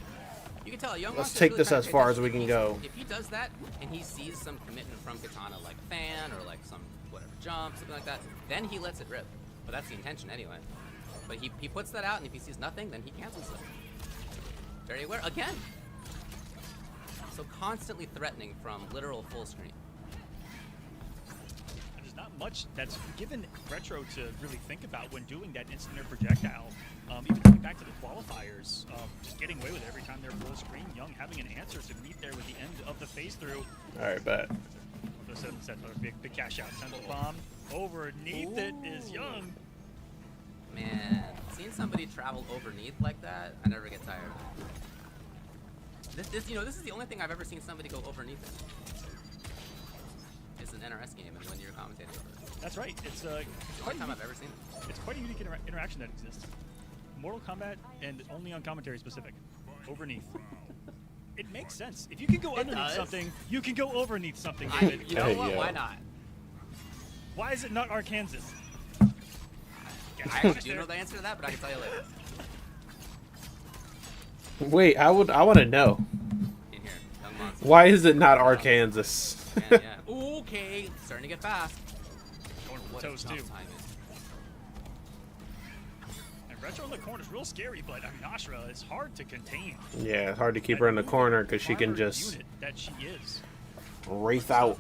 You can tell Young let's Monster's take really this trying as to far create as we that can space. go. If he does that and he sees some commitment from Katana, like a fan or like some whatever jump, something like that, then he lets it rip. But that's the intention anyway. But he puts that out, and if he sees nothing, then he cancels it. Very aware again. So constantly threatening from literal full screen. And there's not much that's given Retro to really think about when doing that instant air projectile. Even going back to the qualifiers, just getting away with it every time they're full screen. Young having an answer to meet there with the end of the phase through. all right, bet. Big cash out. Sends the bomb. Overneath it is Young. Man, seeing somebody travel overneath like that, I never get tired. This is the only thing I've ever seen somebody go overneath it. It's an NRS game, and when you're commentating over it. That's right. It's The only time I've ever seen it. It's quite a unique interaction that exists. Mortal Kombat, and only on commentary specific. Overneath. It makes sense. If you can go underneath does. something, you can go overneath something, You David. know Hey, what? yo. Why not? Why is it not Arkansas? I actually do know the answer to that, but I can tell you later. Wait, I want to know. In here, Young Monster. Why is it not Arkansas? Yeah. Okay, starting to get fast. Going for What toes a too. jump time is. And Retro in the corner is real scary, but I mean, Ashra is hard to contain. Yeah, it's hard to keep her in the corner because she can Armored just unit that she is. wraith out.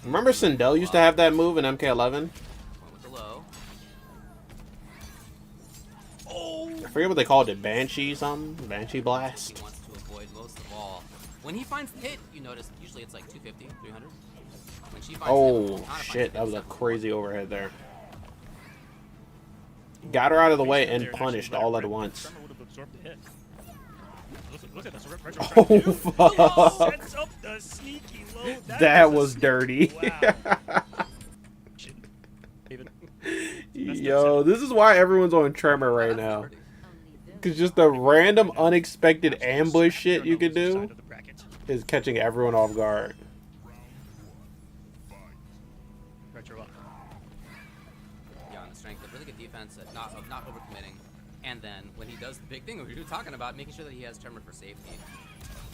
Remember Sindel used to have that move in MK11? Went with the low. I forget what they called it. Banshee something? Banshee Blast? He wants to avoid most of all. When he finds the hit, you notice usually it's like 250, 300. When she finds Oh, Katana finds shit. the That was hit, a 700. crazy overhead there. Got her out of the way There and actually punished let all her at rip. once. Tremor would have absorbed the hit. Look at this. Retro trying to Oh, do. fuck. Sets up the sneaky low. That is a was dirty. Wow. Shit. David. Yo, this is why everyone's on Tremor right That's now. pretty- Because just the random, unexpected ambush shit you can do Side of the bracket. is catching everyone off guard. Retro up. Yeah, on the strength of really good defense, of not overcommitting, and then when he does the big thing we were talking about, making sure that he has Tremor for safety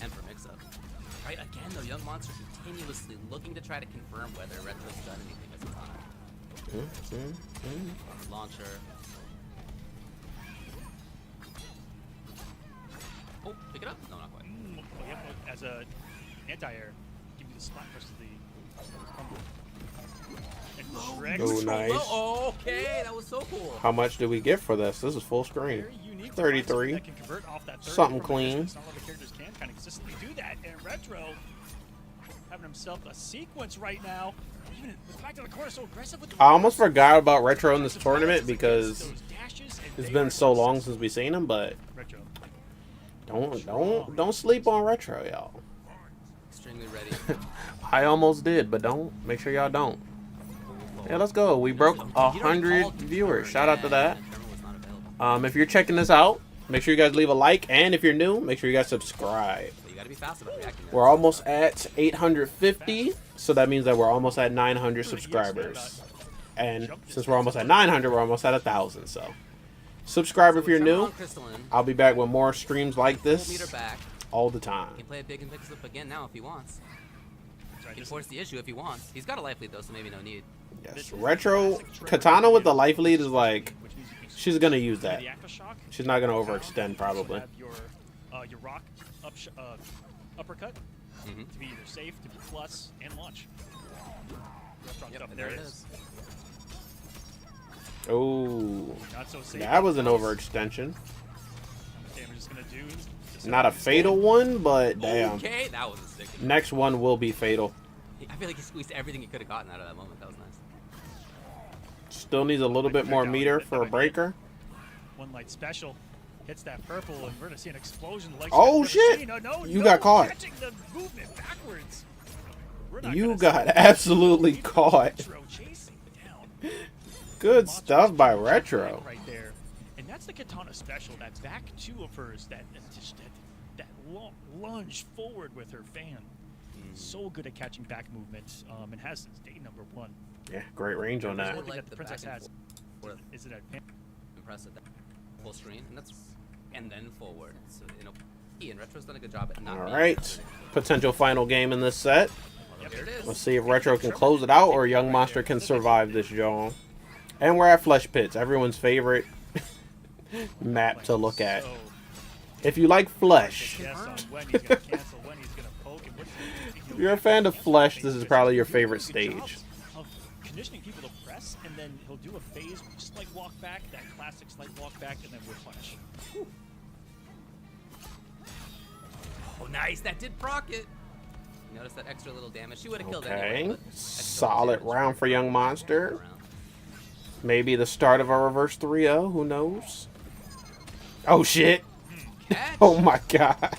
and for mix-up. Right, again though, Young Monster continuously looking to try to confirm whether Retro's done anything as a time. Launcher. Oh, pick it up? No, not quite. Well, yeah, as a anti-air, give you the spot versus the and Oh, nice. Oh, okay, that was so cool. How much did we get for this? This is full screen. Very unique. 33. That can convert off that 30 Something from the clean. distance. Not a lot of characters can kind of consistently do that. And Retro having himself a sequence right now. Even with the back to the corner, so aggressive with the I almost forgot about Retro in this tournament because Those dashes, and it's they been are so long consistent. since we've seen him, but Retro. don't sleep on Retro, y'all. Extremely ready. I almost did, but don't. Make sure y'all don't. Yeah, let's go. We broke 100 viewers. Shout out to that. If you're checking this out, make sure you guys leave a like, and if you're new, make sure you guys subscribe. But you gotta be fast about reacting. We're almost at 850, so that means that we're almost at 900 subscribers. And since we're almost at 900, we're almost at 1,000. So subscribe if you're new. I'll be back with more streams like this Back. all the He time. can play a big and mix up again now if he wants. That's right, He can this force the issue if he wants. He's got a life lead though, so maybe no need. Yes, Retro Katana with the life lead is like, she's gonna use that. The aftershock. She's not gonna overextend probably. Have your rock uppercut Mm-hmm. to be either safe, to be plus, and launch. Strong Yep, stuff. and There it is. Oh, Not so safe. that was an overextension. Okay, we're just gonna do. Not a fatal one, but damn. Okay, that was a sick. Next one will be fatal. I feel like he squeezed everything he could have gotten out of that moment. That was nice. Still needs a little bit more meter for a breaker. One light special hits that purple, and we're gonna see an explosion. Like Oh, we've never shit! seen. No, You got caught. Catching the movement backwards. We're not You gonna got see absolutely caught. Retro chasing down. Good stuff by Monster's Retro. right there, and that's the Katana special. That back two of hers. That that lunge forward with her fan. So good at catching back movement, and has since day number 1. Yeah, great range on There's that. one thing Like that the the princess back and has. forth. Is it a Impressive. That full screen, and then forward. So, and Retro's done a good job at not. All being right, aggressive. potential final game in this set. Well, here it is. Let's see if Retro can close it out or Young Monster can survive this, y'all. And we're at Flesh Pits, everyone's favorite map to look at. So, If you like Flesh, guess on when he's gonna cancel, when he's gonna poke, and what's if you're a fan of Flesh, this is probably your favorite stage. Of conditioning people to press, and then he'll do a phase, just like walk back, that classic slight walk back, and then whip punish. Oh, nice. That did proc it. Notice that extra little damage. She would have killed Okay, anyway. But extra solid damage. round for Young Monster. Around. Maybe the start of a reverse 3-0, who knows? Oh shit! Catch. Oh my god.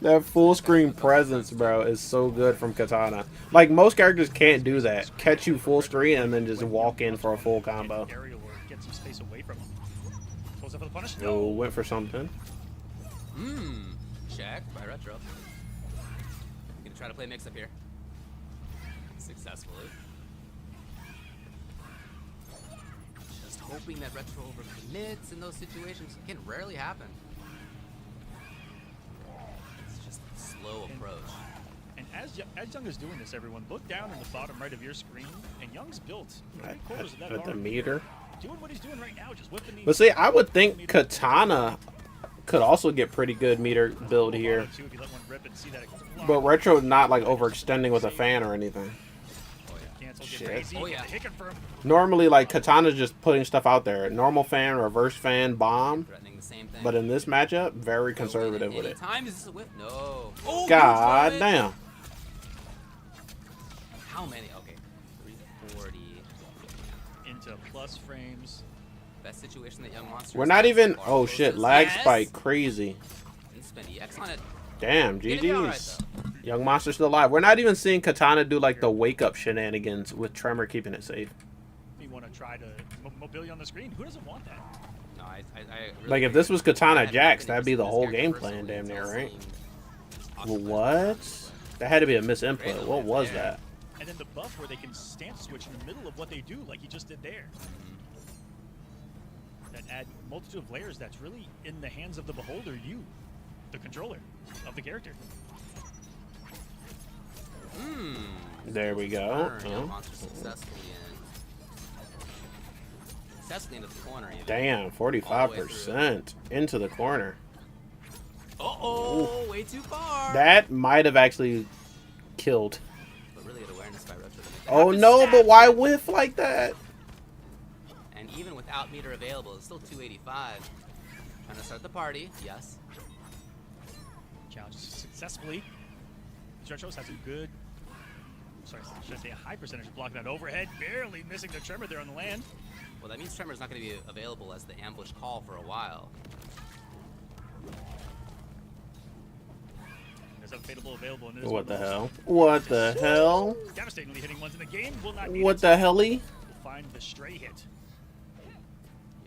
That full screen presence, bro, is so good from Katana. Like, most characters can't do that. Catch you full screen and then just walk in for a full combo. Aerial work, get some space away from him. Goes up for the punish. Oh, went for something. Check by Retro. Gonna try to play mix up here. Successfully. Just hoping that Retro overcommits in those situations. It can rarely happen. It's just a slow approach. And as Young is doing this, everyone, look down in the bottom right of your screen, and Young's built three-quarters of that At the arm. meter. Doing what he's doing right now, just whipping the. But see, I would think Katana could also get pretty good meter build here. If you let one rip and see that it goes blocked. But Retro not like overextending with a fan or anything. Cancel, get Shit. crazy, Oh, get yeah. the hit confirm. Normally, like, Katana's just putting stuff out there. Normal fan, reverse fan, bomb. Threatening the same thing. But in this matchup, very conservative with it. Time is this a whip? No. Oh, God huge moment. damn. How many? Okay. 340. Into plus frames. Best situation that Young Monster. We're has not had even... so far. Oh shit, Closes. lag Yes. spike, crazy. And spin EX on it. Damn, Gonna be all right, GG's. though. Young Monster still alive. We're not even seeing Katana do like the wake-up shenanigans with Tremor keeping it safe. You want to try to mobility on the screen? Who doesn't want that? No, I really Like, if think this was Katana I have Jax, not that'd be been the whole interested in game this plan character damn near, personally right? until seeing What? That had to be a misinput. What was that? And then the buff where they can stance switch in the middle of what they do, like he just did there. That add multitude of layers that's really in the hands of the beholder, you, the controller of the character. There we go. Turn, Young Oh. Monster successfully into the corner. Even. Damn, 45% into the corner. Uh-oh, way too far. That might have actually killed. But really good awareness by Retro to make that Oh happen. no, Stab. but why whiff like that? And even without meter available, it's still 285. Trying to start the party. Yes. Challenge successfully. Stretchos has a good, sorry, should I say a high percentage of blocking that overhead, barely missing the tremor there on the land. Well, that means Tremor's not going to be available as the ambush call for a while. There's unfadeable available in this What one. the hell? What the hell? Devastatingly hitting ones in the game will not need What it. the helly? We'll find the stray hit.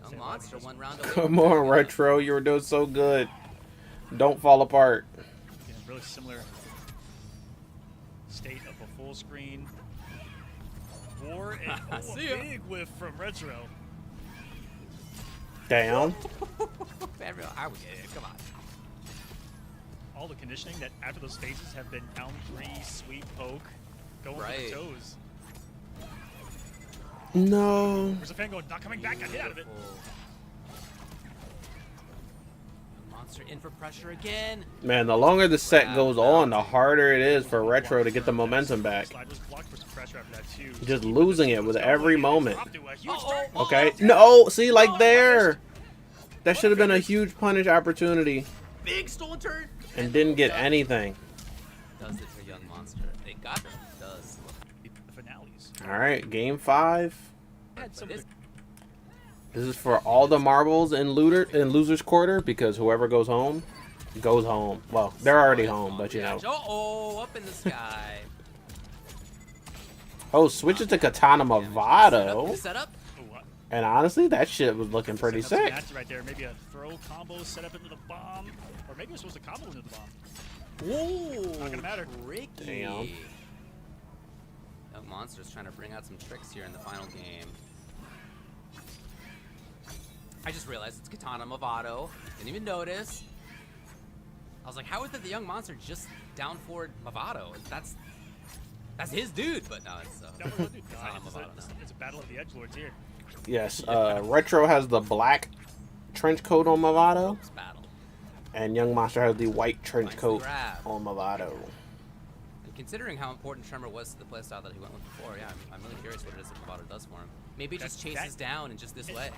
Young Monster, one round away. Come on, Retro, you were doing so good. Don't fall apart. In a really similar state of a full screen. War and See a ya. big whiff from Retro. Down. I would get it. Come on. All the conditioning that after those phases have been down 3, sweep, poke, going for Right. the toes. No. There's a fan going, not coming back, got hit out of it. Beautiful. Monster in for pressure again. Man, the longer the set goes on, the harder it is for Retro to get the momentum back. Slide was blocked for some pressure after that too. Just losing it with every moment. Dropped to a huge Uh-oh. turn. Okay. No, see, like there. That should have been a huge punish opportunity Big stolen turn. and didn't get anything. Does it for Young Monster. They got them. Does. The finales. All right, game 5. Had some But of it's- This is for all the marbles in losers quarter because whoever goes home goes home. Well, they're already home, but you know. Uh-oh, up in the sky. Oh, switch it to Katana Setup, Movado. setup. oh, what? And honestly, that shit was looking pretty Set up some sick. nasty right there. Maybe a throw combo set up into the bomb, or maybe it's supposed to combo into the bomb. Ooh, Not gonna matter. Tricky. Damn. Young Monster's trying to bring out some tricks here in the final game. I just realized it's Katana Movado. Didn't even notice. I was like, how is it the Young Monster just down forward Movado? That's his dude, but no, it's Katana Movado now. It's a battle of the edgelords here. Yes, Retro has the black trench coat on Movado, It's battle. and Young Monster has the white trench Nice coat grab. on Movado. And considering how important Tremor was to the playstyle that he went with before, yeah, I'm really curious what it is that Movado does for him. Maybe it just chases down in just this way.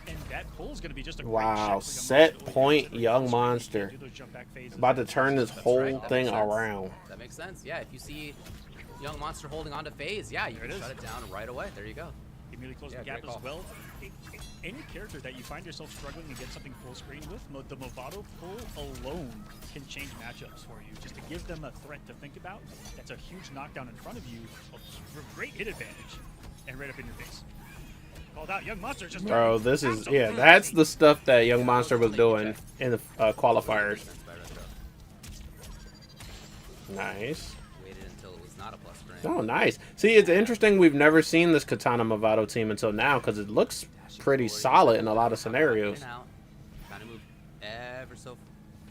And that pull is going to be just a great Wow, check for Young set Monster. point Considering Young he Monster. can do those jump back phases. About to turn this That's whole right. That thing makes sense. around. That makes sense. Yeah, if you see Young Monster holding on to phase, yeah, you There can it shut is. it down right away. There you go. He immediately closed Yeah, the gap great as call. well. Any character that you find yourself struggling to get something full screen with, the Movado pull alone can change matchups for you. Just to give them a threat to think about, that's a huge knockdown in front of you, a great hit advantage, and right up in your face. Called out, Young Monster just... Bro, this is, yeah, that's the stuff that Young Monster was doing in the qualifiers. Nice. Waited until it was not a plus frame. Oh, nice. See, it's interesting. We've never seen this Katana Movado team until now because it looks pretty solid in a lot of scenarios. Trying to move ever so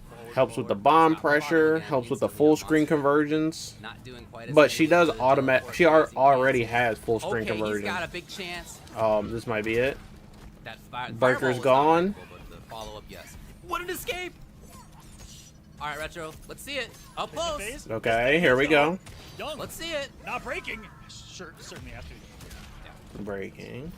forward, Helps with the forward. bomb Stop Movado pressure, again, helps with the instantly full Young screen Monster conversions. Not doing quite as But many she does with the automatic. jump She forward as he already can. has full screen Okay, he's conversion. got a big chance. This might be it. That Burker's fireball was gone. not helpful, but the follow-up, yes. What an escape! All right, Retro, let's see it. Up There's the close. phase. Okay, here we go. Young, Let's see it. not breaking. Sure, certainly have to. Breaking.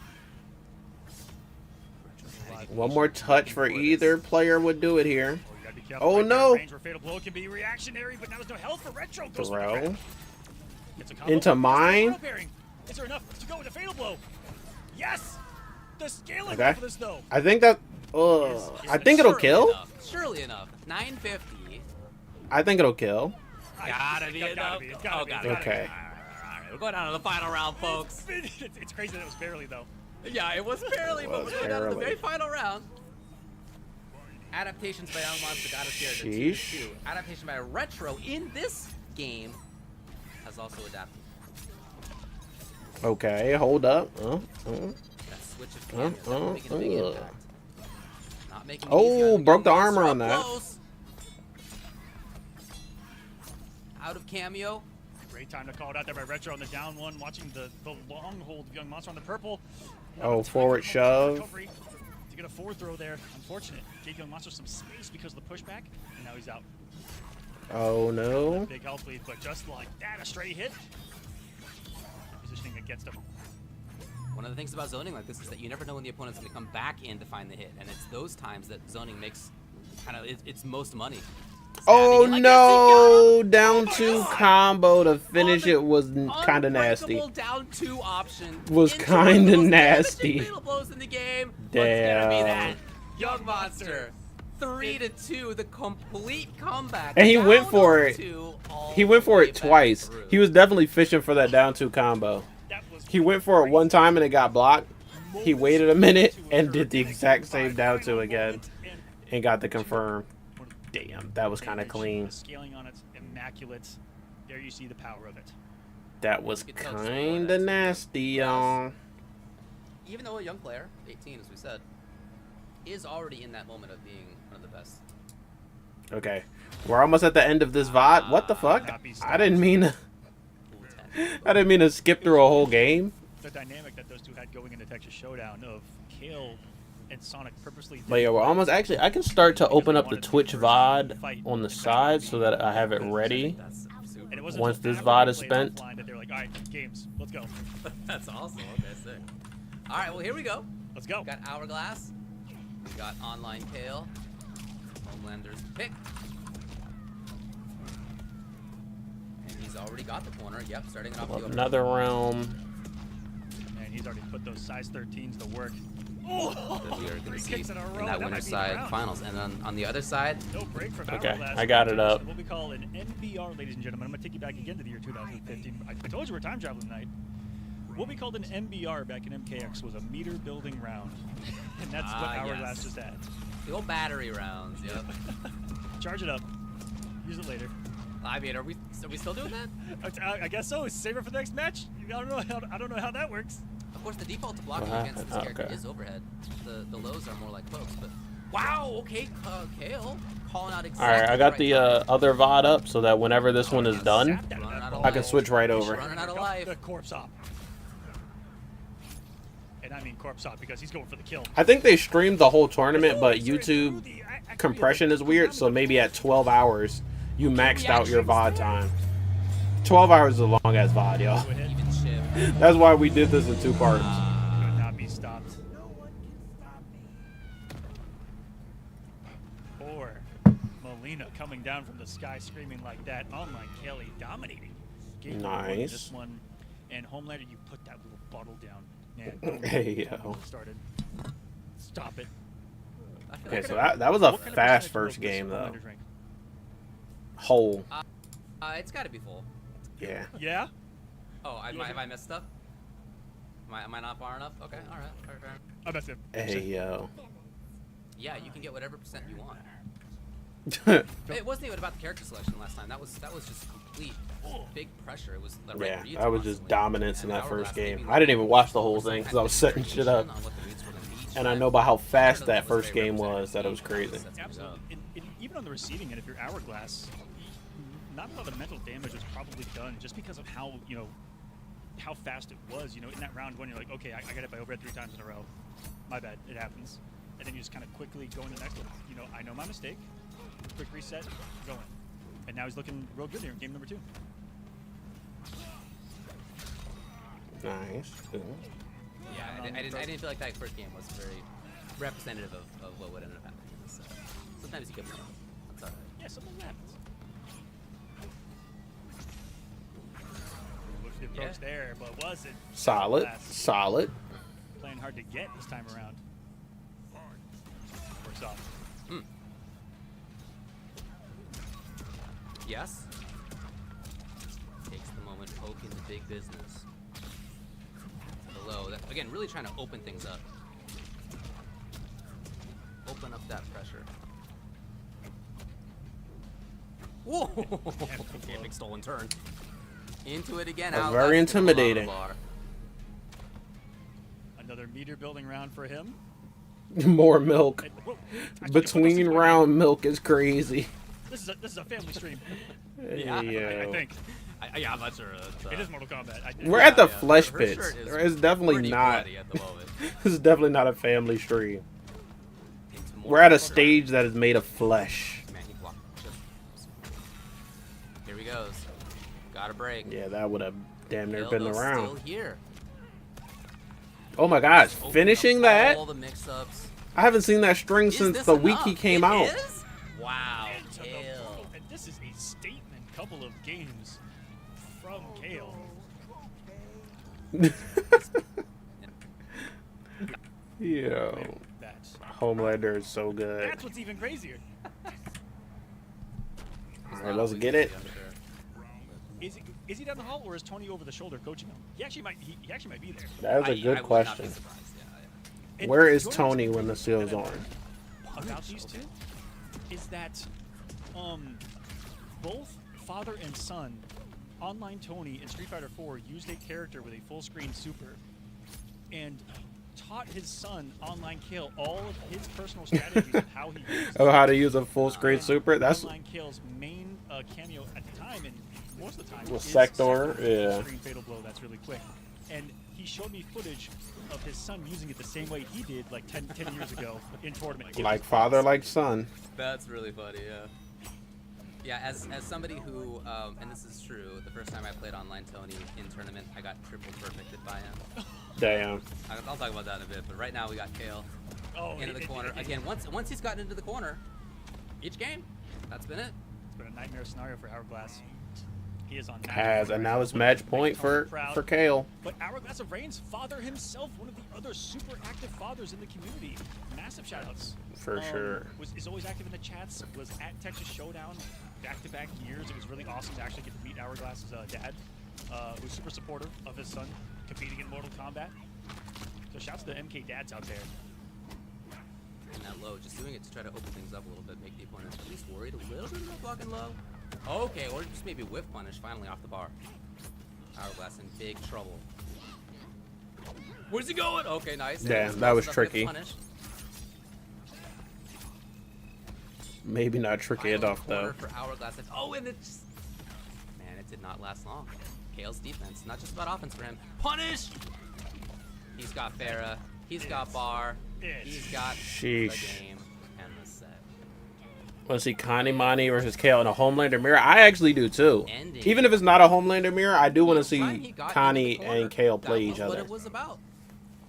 Retro's One more touch for either player would do it here. Oh, you gotta be careful. Oh, right there, no. range where Fatal Blow can be reactionary, but now there's no health for Retro. Goes for the Throw. grab. Gets a combo. Into mine. Is there enough to go with the Fatal Blow? Yes! The scaling Okay. for this, though. I think that. I think it'll kill. Surely enough. 950. I think it'll kill. Gotta be It's enough. gotta be. It's gotta Oh, be. gotta It's be. gotta Okay. All right, we're going down to the final round, folks. It's crazy that it was barely, though. Yeah, it was barely, but we're going down to the barely. very final round. Adaptations by Young Monster got us here to Sheesh. 2-2. Adaptation by Retro in this game has also adapted. Okay, hold up. That switch of cameos definitely making a big impact. Not making it Oh, easy on broke the Young armor Monster on up that. close. Out of cameo. Great time to call it out there by Retro on the down one, watching the long hold of Young Monster on the purple. Oh, Time forward for shove. recovery to get a forward throw there. Unfortunate. Gave Young Monster some space because of the pushback, and now he's out. Oh no. Big health lead, but just like that, a straight hit. Positioning against him. One of the things about zoning like this is that you never know when the opponent's going to come back in to find the hit, and it's those times that zoning makes kind of its most money. Oh Stabbing it like no! this, Down my two God. combo to finish On the it was kind of nasty. unbreakable down 2 option. Was into kinda one of the most nasty. damaging fatal blows in the game. What's gonna be Damn. that? Young Monster. 3-2, the complete comeback. And he Down went for it. 2 all He went for the it way back twice. through. He was definitely fishing for that down two combo. That was He went for it one time and it got blocked. He waited a minute and did the exact same down two again and got the confirm. Damn, that was kind of clean. The scaling on it's immaculate. There you see the power of it. That was You can tell it's kind more of than- nasty, y'all. Even though a young player, 18 as we said, is already in that moment of being one of the best. Okay, we're almost at the end of this VOD. What the fuck? I didn't mean to. Cool 10. I didn't mean to skip through a whole game. The dynamic that those two had going into Texas Showdown of Kale and Sonic purposely. But yeah, we're almost actually. I can start to open up the Twitch VOD on the side so that I have it ready. That's super. And it wasn't Once until this after VOD we is played spent. offline that they're like, all right, games, let's go. That's awesome. Okay, sick. All right, well, here we go. Let's go. We got Hourglass. We got Online Kale. Homelander's pick. And he's already got the corner. Yep, starting it off the open. Another realm. And he's already put those size 13s to work. Oh, That we are going three to see kicks in a row. in that might winner's be the side round. finals. And then on the other side, No break from Okay, Hourglass. I got it up. What we call an NBR, ladies and gentlemen. I'm going to take you back again to the year 2015. I told you we're time traveling tonight. What we called an MBR back in MKX was a meter building round. And that's what Hourglass yes. just had. The old battery rounds, yep. Charge it up. Use it later. I mean, are we still doing that? I guess so. Save it for the next match. I don't know how that works. Of course, the default to blocking What against this happened? character Okay. is overhead. The lows are more like cloaks, but wow, okay, Kale calling out exactly. All right, I got the right other VOD up so that whenever this one is done, Zap that Running out ball. of I can life. switch right over. Running out of Go life. The corpse op. And I mean corpse op because he's going for the kill. I think they streamed the whole tournament, but YouTube compression is weird, so maybe at 12 hours, you maxed out your VOD time. 12 hours is a long ass VOD, y'all. Even chip. That's why we did this in 2 parts. Could not be stopped. Or Molina coming down from the sky screaming like that. Online Kelly dominating. Game number one in Nice. This one. And Homelander, you put that little bottle down. Man, Hey, yo. started. Stop it. I feel Okay, like so that was a What kind of fast percentage first milk does game, though. Homelander drink? Whole. it's got to be full. Yeah. Yeah? Oh, have I messed up? Am I not far enough? Okay, all right. Fair. I messed it. Hey, yo. Yeah, you can get whatever percent you want. Yeah, It wasn't even about the character selection last time. That was just complete big pressure. It was the right reads that was just constantly. dominance in And that Hourglass first maybe game. like I didn't even watch the whole some thing because I was setting shit expectation up. on what the reads were gonna be each And I time. know about how I fast don't know that if was first very game was, representative. that it was crazy. Sets things Absolutely. up. And even on the receiving end, if you're Hourglass, not a lot of mental damage was probably done just because of how, how fast it was. In that round when you're like, okay, I got hit by overhead 3 times in a row. My bad, it happens. And then you just kind of quickly go into the next one. I know my mistake. Quick reset, going. And now he's looking real good here in game number 2. Nice. Cool. Yeah, I didn't feel like that first game was very representative of what would end up happening. So sometimes you get wrong. That's all right. Yeah, something happens. Look at the approach there, but was it? Solid. Hourglass Solid. Playing hard to get this time around. Works off. Yes. Takes the moment, poking the big business. Hello. Again, really trying to open things up. Open up that pressure. Whoa! Okay, big stolen turn. Into it again. That's Out very left, still on the intimidating. bar. Another meter building round for him. More milk. And, whoa, actually, Between round milk is crazy. This is a family stream. Yeah, I Yo. think Yeah, I'm not sure. it is Mortal Kombat. We're at the Yeah, flesh her pits. shirt is It's definitely pretty not. bloody at the moment. This is definitely not a family stream. Into more We're at a pressure. stage that is made of flesh. Man, he blocked. Here he goes. Got a break. Yeah, that would have damn near Kale, been though, around. Still here. Oh my gosh, Open finishing up that? all the mix-ups. I haven't seen that string Is since this the week enough? he came It out. is? Wow, into the Kale. portal. And this is a statement couple of games from Kale. Yo, That's Homelander is so good. that's what's even crazier. All right, let's get it. Is he down the hall or is Tony over the shoulder coaching him? He actually might be there. That is a good I would not be question. surprised, yeah. And Where is Jordan's Tony when the thing seal's on? about these two is that both father and son, Online Tony in Street Fighter 4 used a character with a full screen super and taught his son Online Kale all of his personal strategies of how he uses Oh, how to use a full screen And super? That's Online Kale's main cameo at the time, and most of the time, Was is Sector, yeah. Screen fatal blow. That's really quick. And he showed me footage of his son using it the same way he did like 10 years ago in tournament. like father, like son. That's really funny, yeah. Yeah, as somebody who, and this is true, the first time I played Online Tony in tournament, I got triple perfected by him. Damn. I'll talk about that in a bit, but right now we got Kale into the corner. Again, once he's gotten into the corner, each game, that's been it. It's been a nightmare scenario for Hourglass. He is on match Has, point. and now it's match point for Kale. But Hourglass of Reigns, father himself, one of the other super active fathers in the community. Massive shoutouts. For sure. Is always active in the chats. Was at Texas Showdown back-to-back years. It was really awesome to actually get to meet Hourglass's dad. who's super supportive of his son competing in Mortal Kombat. So shouts to the MK dads out there. And that low, just doing it to try to open things up a little bit, make the opponent at least worried a little bit about blocking low. Okay, or just maybe whiff punish finally off the bar. Hourglass in big trouble. Where's he going? Okay, nice. Damn, that was tricky. Punish. Maybe not tricky Final enough though. corner for Hourglass. Oh, and it just... Man, it did not last long. Kale's defense, not just about offense for him. Punish! He's got Farah. He's got Bar. He's got the game and the set. Want to see Connie Monty versus Kale in a Homelander mirror? I actually do too. Ending. Even if it's not a Homelander mirror, I do want to Time see he got Connie into the corner, and Kale play that each was what other. it was about.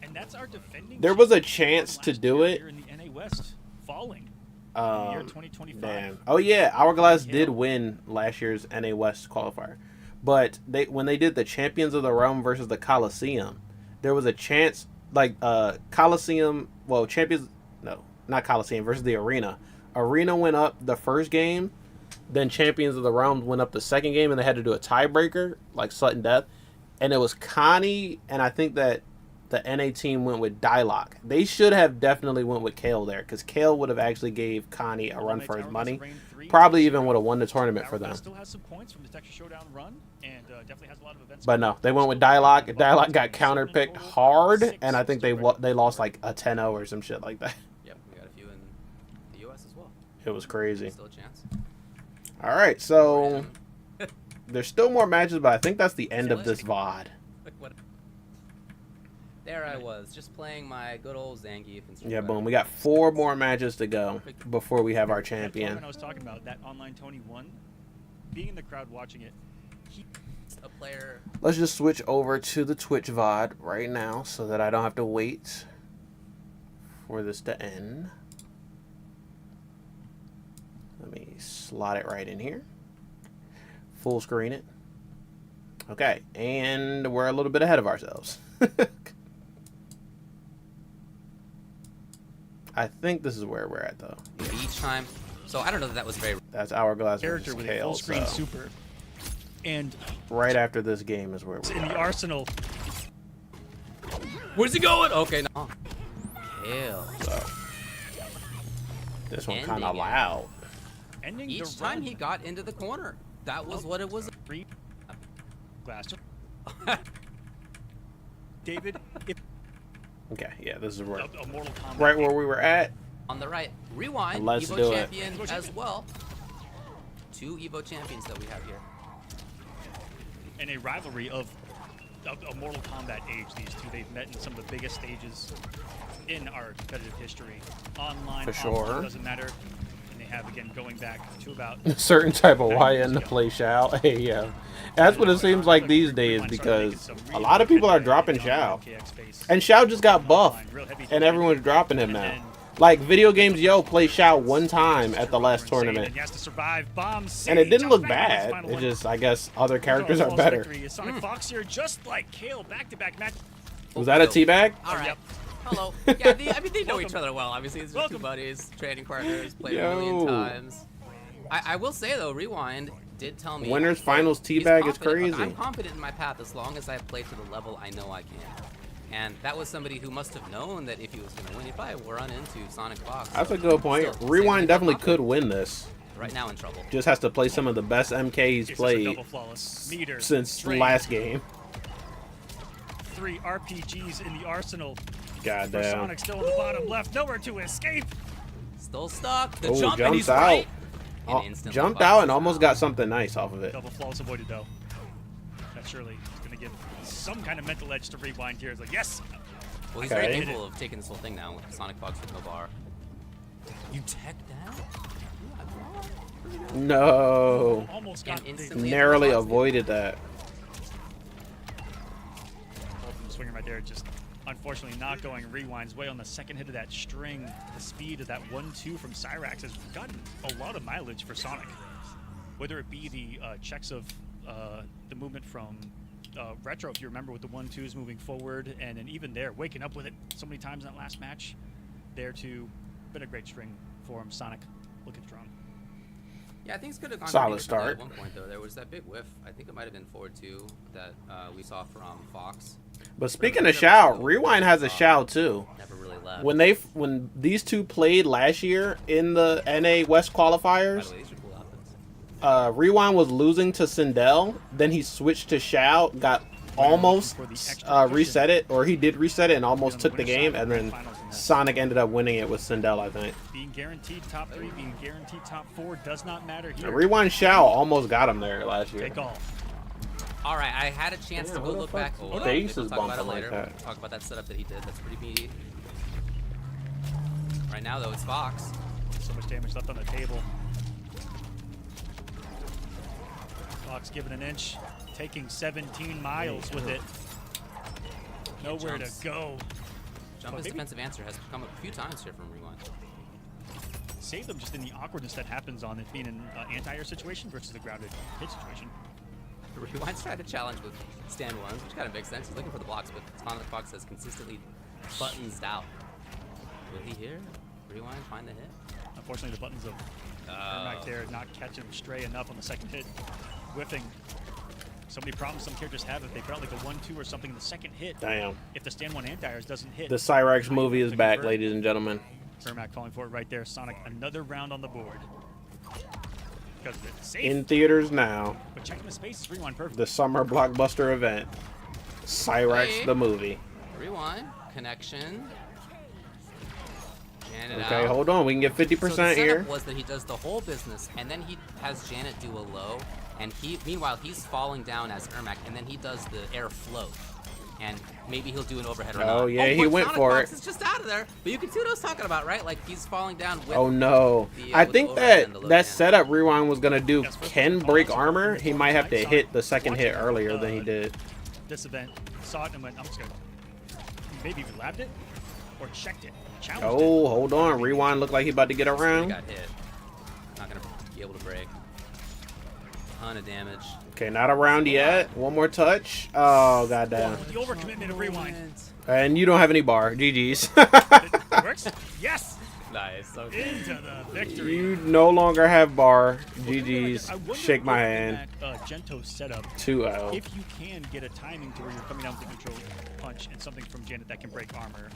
And that's our defending. There was a champion chance from to last do year it. here in the NA West, falling in the year 2025. Damn. Oh yeah, Hourglass did win last year's NA West qualifier, but when they did the Champions of the Realm versus the Coliseum, there was a chance like Coliseum. Well, Champions. No, not Coliseum versus the Arena. Arena went up the first game, then Champions of the Realm went up the second game, and they had to do a tiebreaker, like sudden death. And it was Connie, and I think that the NA team went with Dialogue. They should have definitely went with Kale there, because Kale would have actually gave Connie a run for his money. Probably even would have won the tournament for them. Still has some points from the Texas Showdown run, and definitely has a lot of events. But no, they went with Dialogue. Dialogue got counterpicked hard, and I think they lost like a 10-0 or some shit like that. Yep, we got a few in the U.S. as well. It was crazy. Still a chance. All right, so there's still more matches, but I think that's the end of this VOD. What? There I was, just playing my good old Zangief. Yeah, boom. We got 4 more matches to go before we have our That champion. tournament I was talking about, that online Tony won, being in the crowd watching it, A player. Let's just switch over to the Twitch VOD right now so that I don't have to wait for this to end. Let me slot it right in here. Full screen it. Okay, and we're a little bit ahead of ourselves. I think this is where we're at, though. Each time. So I don't know that was very. That's Hourglass character versus with a Kale, full screen so super. And right after this game is where it's we're in the arsenal. Where's he going? Okay, no. Kale. So this one kind Ending of it. loud. Ending Each the time run. he got into the corner. That was what it was. Free glass. David, if Okay, yeah, this is where a Mortal Kombat right where we were at. On the right. Rewind. Let's Evo do it. champion as well. 2 Evo champions that we have here. and a rivalry of a Mortal Kombat age, these two. They've met in some of the biggest stages in our competitive history. Online, For offline, sure. doesn't matter. And they have, again, going back to about... A certain type of 9 years YN to ago. play Shao. Hey, yeah. That's what it seems like these days because a lot of people are dropping Shao. And Shao just got buffed, and everyone's dropping him now. Like, video games, yo, play Shao one time at the last tournament. And it didn't look bad. It just, I guess, other characters are better. Sonic Fox here, just like Kale, back-to-back match. Was that a teabag? All right. Yep. Hello. Yeah, I mean, they know each Welcome. other well. Obviously, these are two Welcome. buddies, training partners, played a Yo. million times. I will say, though, Rewind did tell me... Winners Finals he's teabag is confident. crazy. I'm confident in my path as long as I play to the level I know I can. And that was somebody who must have known that if he was going to win, he'd probably run into Sonic Fox. That's a good point. Still, Rewind same definitely confident. could win this. Right now in trouble. Just has to play some of the best MK he's It's just a played double flawless meter. since Straight. last game. 3 RPGs in the arsenal. For Goddamn. Sonic still in the bottom left, nowhere to escape. Still stuck. The Oh, jump, and jumps he's out. right. Oh, And instantly jumped boxes out and almost got something nice off of it. Double flawless avoided though. That surely is going to give some kind of mental edge to Rewind here. It's like, yes, Well, he's Okay. very capable of taking this whole thing now with Sonic Fox with no bar. You tech down? No. almost got And the instantly- Narrowly avoided that. ultimate swinger right there. Just unfortunately not going Rewind's way on the second hit of that string. The speed of that 1-2 from Cyrax has gotten a lot of mileage for Sonic. Whether it be the checks of the movement from Retro, if you remember, with the 1-2s moving forward, and then even there, waking up with it so many times in that last match. There too, been a great string for him. Sonic looking strong. Yeah, I think it's could have gone Solid pretty differently start. At one point, though, there was that big whiff. I think it might have been forward 2 that we saw from Fox. But speaking of Shao, Rewind has a Shao too. Never really left. When these two played last year in the NA West By qualifiers, the way, these are cool outfits. Rewind was losing to Sindel. Then he switched to Shao, got almost reset it, or he did reset it and almost took the game, and then Sonic ended up winning it with Sindel, I think. Being guaranteed top 3, being guaranteed top 4 does not matter here. Rewind Shao almost got him there last year. Take off. All right, I had a chance to go who the look back. fuck's Oh, face we'll is talk about it bumping like later. that? We'll talk about that setup that he did. That's pretty meaty. Right now, though, it's Fox. So much damage left on the table. Fox giving an inch, taking 17 miles with it. Nowhere to go. Jump's defensive answer has come a few times here from Rewind. Save them just in the awkwardness that happens on it being an anti-air situation versus the grounded hit situation. Rewind's tried to challenge with stand ones, which kind of makes sense. He's looking for the blocks, but Sonic Fox has consistently buttons out. Will he here? Rewind, find the hit? Unfortunately, the buttons of Ermac there not catching him stray enough on the second hit. Whiffing. So many problems some characters have if they put out like a 1-2 or something in the second hit. Damn. If the stand 1 anti-airs doesn't hit. The Cyrax movie is back, ladies and gentlemen. Ermac falling for it right there. Sonic, another round on the board. Because it's safe. In theaters now, But checking the space is Rewind perfect. the summer blockbuster event, Cyrax Hey. the movie. Rewind, connection. Janet Okay, out. hold on. We can get 50% So the here. setup was that he does the whole business, and then he has Janet do a low, and meanwhile he's falling down as Ermac, and then he does the air float, and maybe he'll do an overhead or Oh, not. yeah, he but went Sonic for Fox it. is just out of there, but you can see what I was talking about, right? Like he's falling down with. Oh no! I with think the overhead and the that low that down. setup Rewind was gonna do can break armor. He might have to hit the second hit earlier than he did. This event, saw it and went, I'm just going to maybe even labbed it or checked it. Challenged Oh, hold on. Rewind looked like he about to get He around. got hit. Not gonna be able to break. Ton of damage. Okay, not around yet. One more touch. Oh, goddamn. it. The overcommitment of Rewind. And you don't have any bar. GG's. It works? Yes! Nice. Okay. Into the victory. You no longer have bar. Well, I GG's. wonder Shake my if hand. in that Gento setup, 2-0. if you can get a timing to where you're coming down with a neutral punch and something from Janet that can break armor,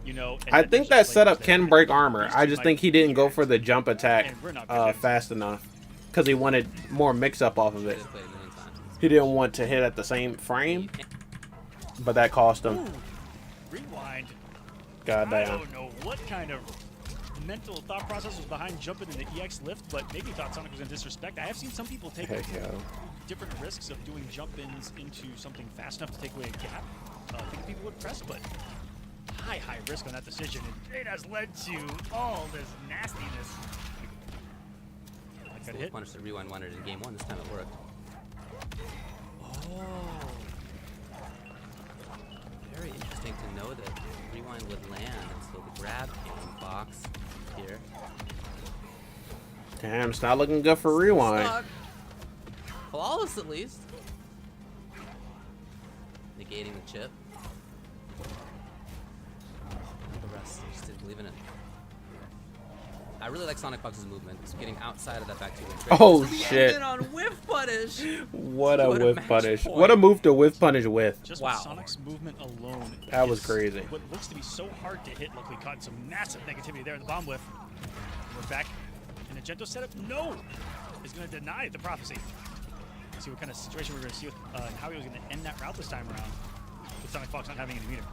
you know. And I then think there's that just setup layers can there. break armor. These I two just might think he didn't go react. for the jump attack And we're not gonna- fast enough because he wanted more mix-up off of it. Could've played a million times. He didn't want to hit at the same frame, but that cost him. Ooh, Rewind. I Goddamn. don't know what kind of mental thought process was behind jumping in the EX lift, but maybe thought Sonic was going to disrespect. I have seen some people take Heck yeah. different risks of doing jump-ins into something fast enough to take away a gap. I think people would press, but high risk on that decision. And it has led to all this nastiness. Like that hit. Punish the Rewind wanted in game 1. This time it worked. Oh. Very interesting to know that Rewind would land, and so the grab came from Fox here. Damn, it's not looking good for Rewind. Stuck. Flawless at least. Negating the chip. The rest just didn't believe in it. I really like Sonic Fox's movement. He's getting outside of that back two. Oh, shit. On whiff punish. What a What a whiff match punish. point. What a move to whiff punish with. Just Wow. with Sonic's movement alone. That was is crazy. What looks to be so hard to hit. Luckily caught some massive negativity there in the bomb whiff. We're back in a Gento setup. No! Is going to deny the prophecy. See what kind of situation we're going to see with how he was going to end that route this time around. With Sonic Fox not having any meter.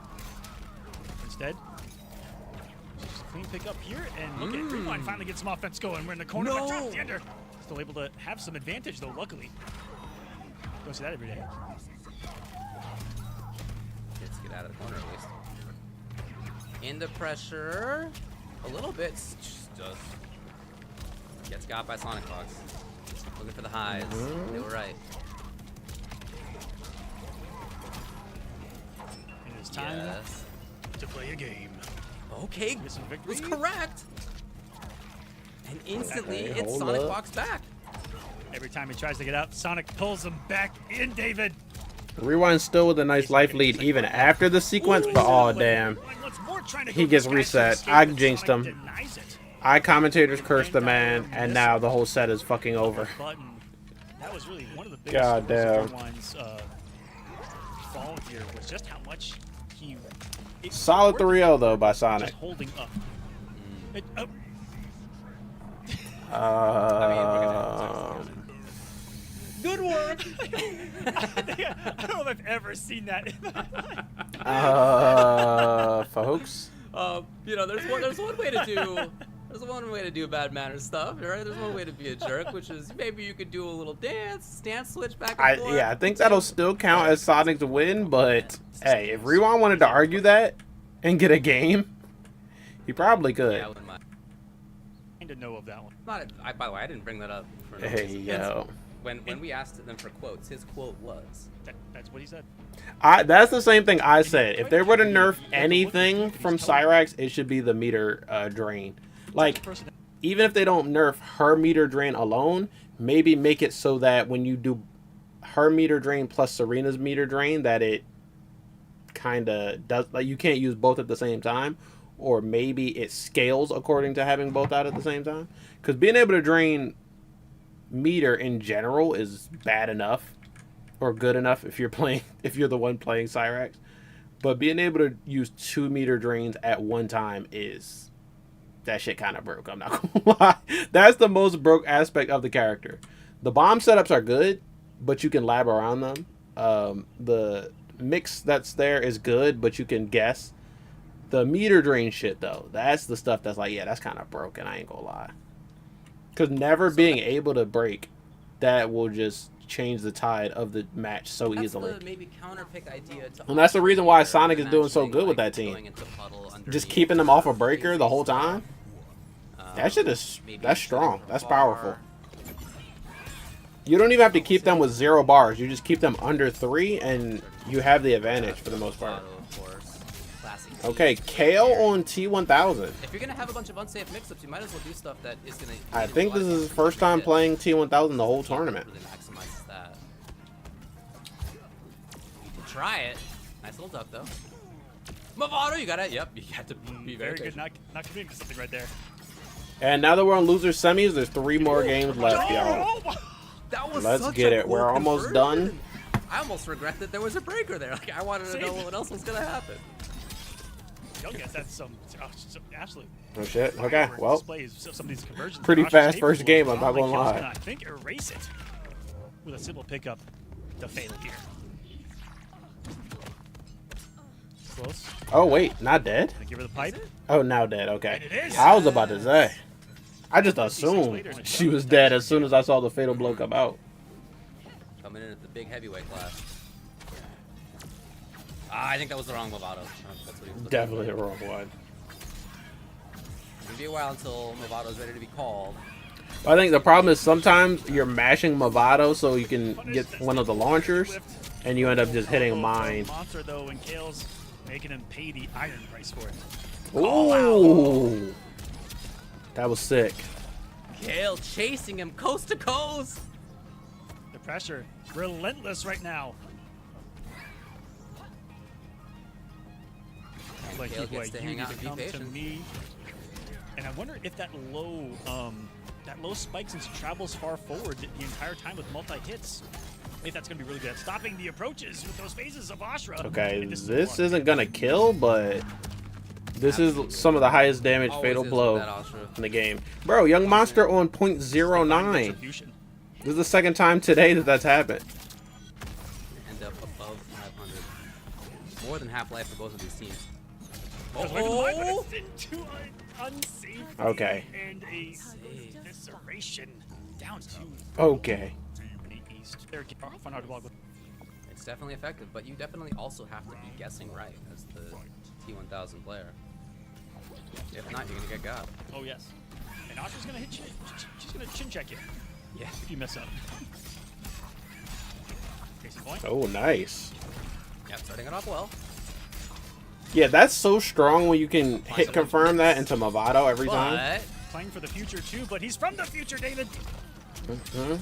Instead, just a clean pick up here, and look at Rewind finally get some offense going. We're in the corner, but drops the ender. Still able to have some advantage though, luckily. Don't see that every day. Let's get out of the corner at least. Into pressure. A little bit. Just gets got by Sonic Fox. Looking for the highs. They were right. And it's time Yes. to play a game. Okay. Missing Was victory. correct. And instantly, Okay, it's hold Sonic up. Fox back. Every time he tries to get out, Sonic pulls him back in, David. Rewind still with a nice life lead even after the sequence, but oh damn. Once more trying to He go gets for the guys to reset. escape, I but jinxed Sonic him. denies it. commentators cursed the man, and now the whole set is fucking over. Button. That was really one of the biggest God damn. Line's fall here was just how much he. Solid 3-0 though by Sonic. Just holding up. It, Good work. I don't know if I've ever seen that. Folks. You know, there's one way to do. There's one way to do bad manner stuff, right? There's one way to be a jerk, which is maybe you could do a little stance switch back and forth. Yeah, I think that'll still count as Sonic's win, but hey, if Rewan wanted to argue that and get a game, he probably could. Yeah, I wouldn't mind. To know of that one. By the way, I didn't bring that up. For no Hey, reason. yo. When we asked them for quotes, his quote was. That's what he said. That's the same thing I said. If they were to nerf anything from Cyrax, it should be the meter drain. Like, even if they don't nerf her meter drain alone, maybe make it so that when you do her meter drain plus Serena's meter drain, that it kind of does, like, you can't use both at the same time, or maybe it scales according to having both out at the same time. Because being able to drain meter in general is bad enough or good enough if you're the one playing Cyrax, but being able to use 2 meter drains at one time is, that shit kind of broke. I'm not gonna lie. That's the most broke aspect of the character. The bomb setups are good, but you can lab around them. The mix that's there is good, but you can guess. The meter drain shit though, that's the stuff that's like, yeah, that's kind of broken. I ain't gonna lie. Because never being able to break, that will just change the tide of the match so easily. The maybe counter pick idea to And that's the reason why Sonic is doing so good with that team. Just keeping them off a breaker the whole time. That shit is, that's strong. That's powerful. You don't even have to keep them with 0 bars. You just keep them under 3 and you have the advantage for the most part. Okay, Kale on T1000. If you're gonna have a bunch of unsafe mix-ups, you might as well do stuff that is gonna. I think this is his first time playing T1000 the whole tournament. Really maximizes that. You can try it. Nice little duck though. Movado, you got it. Yep, you have to be very good. patient. Not committing to something right there. And now that we're on loser semis, there's 3 more games left, y'all. That was Let's such get a it. cool We're almost done. I almost regret that there was a breaker there. Like I wanted to know what else was gonna happen. Young gets that some absolute. Oh shit. Okay. Well, displays some of these conversions. pretty Josh fast is first capable game. of. I'm not gonna Kills lie. can, I think erase it with a simple pickup. The fatal gear. Close. Oh wait, not dead? Gonna give her the pipe. Oh, now dead. Okay. And it is. I was about to say. I just assumed she was dead as soon as I saw the fatal blow come out. Coming in at the big heavyweight class. I think that was the wrong Movado. That's what he was looking Definitely for. the wrong one. It'll be a while until Movado's ready to be called. I think the problem is sometimes you're mashing Movado so you can get one of the launchers, and you end up just hitting mine. Monster though, and Kale's making him pay the iron price for it. Ooh, that was sick. Kale chasing him coast to coast. The pressure, relentless right now. Like Kale gets to you hang need out to and be come to patient. me. And I wonder if that low spike, since it travels far forward the entire time with multi-hits, if that's going to be really good at stopping the approaches with those phases of Ashra. Okay, And this isn't gonna kill, but this is some of the highest damage Always fatal is blow with that Ashra. in the game. Bro, Young Monster on .09. Retribution. This is the second time today that that's happened. End up above 500. More than half life for both of these teams. Oh! Into an unsafe Okay. and a evisceration down to Okay. the east. There, fun hard to block with. It's definitely effective, but you definitely also have to be guessing right as the T1000 player. If not, you're gonna get got. Oh yes. And Ashra's gonna hit you. She's gonna chin check you Yeah. if you mess up. Case in point. Oh, nice. Yeah, starting it off well. Yeah, that's so strong when you can hit confirm that into Movado every time. But Playing for the future too, but he's from the future, David. Mm-hmm.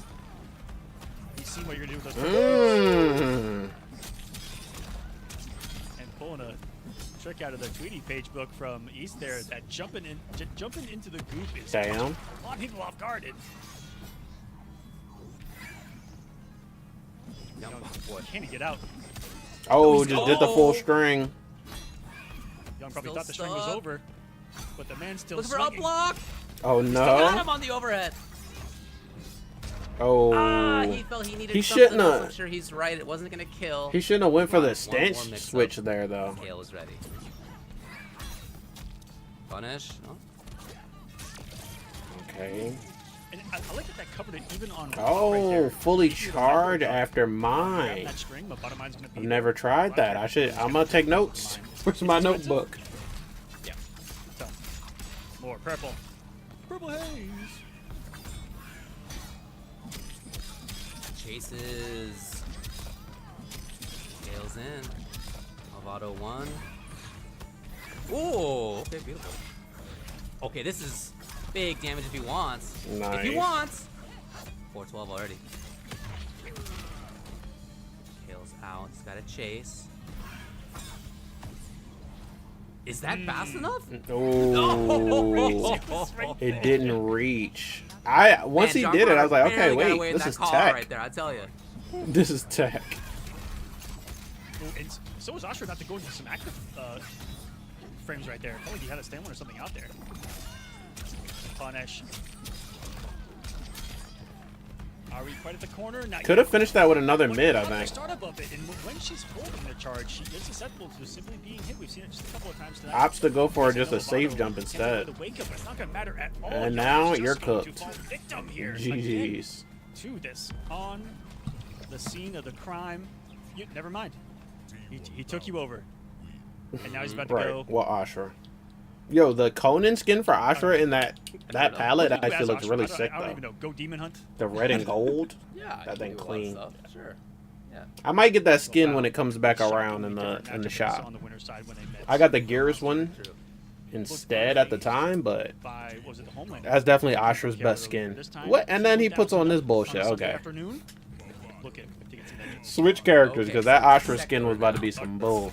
You see what you're doing with those. Mm. And pulling a trick out of the Tweety page book from East there. That jumping into the goop is Damn. a lot of people off guard. Can he get out? Oh, just did the full string. Young probably Still thought the string was stuck. over, but the man's still Looking for up swinging. block. Oh Still got no. him on the overhead. Oh. Ah, he felt he needed He something shouldn't else. have- I'm sure he's right. It wasn't gonna kill. He shouldn't have went for One the more stance mix-up. switch there though. Kale is ready. Punish. No? Okay. And I like that covered it even on. Oh, right there. fully If you charged remember, after grab mine. that string, but bottom line's gonna be I've never tried that. I'm gonna take notes. Where's my notebook? Yeah. So, more purple. Purple haze. Chases. Scales in. Movado 1. Ooh, okay, beautiful. Okay, this is big damage if he wants. If Nice. he wants. 412 already. Kale's out. He's got a chase. Is that fast enough? Oh, No! it didn't reach. Once he Man, did it, I was like, Jumper okay, barely got away wait, in this that is car tech. right there, I tell you. This is tech. And so was Ashra not to go into some active frames right there. Probably he had a stamina or something out there. Punish. Are we quite at the corner? Not Could yet. have finished that with another But mid, I from the think. Startup of it, and when she's holding the charge, she is susceptible to simply being hit. We've seen it just a couple of times tonight. Opts to go for There's just a Lovato safe jump can't instead. go to the wake up, but it's not gonna matter at all. And Young now is just you're going to cooked. fall victim here again Jeez. to this on the scene of the crime. Never mind. He took you over, and now he's about to Right. go. Well, Ashra. Yo, the Conan skin for Ashra in that palette What do you actually ask looks Ashra? really I sick don't though. even know. Go Demon Hunt. The red and gold. Yeah, That you thing can do a lot of clean. stuff, Sure. Yeah. I might get that skin when Wow. it comes back around in Shockingly the different matchup shop. on the winner's side when they met. I got the Gears one True. instead at the time, but By, what was it, the Homeland? that's definitely Ashra's best skin. What? And then he puts on this bullshit. On a Sunday Okay. afternoon. Look at to get to that. Switch characters Okay, because that so Ashra second skin was about to be round. some bull.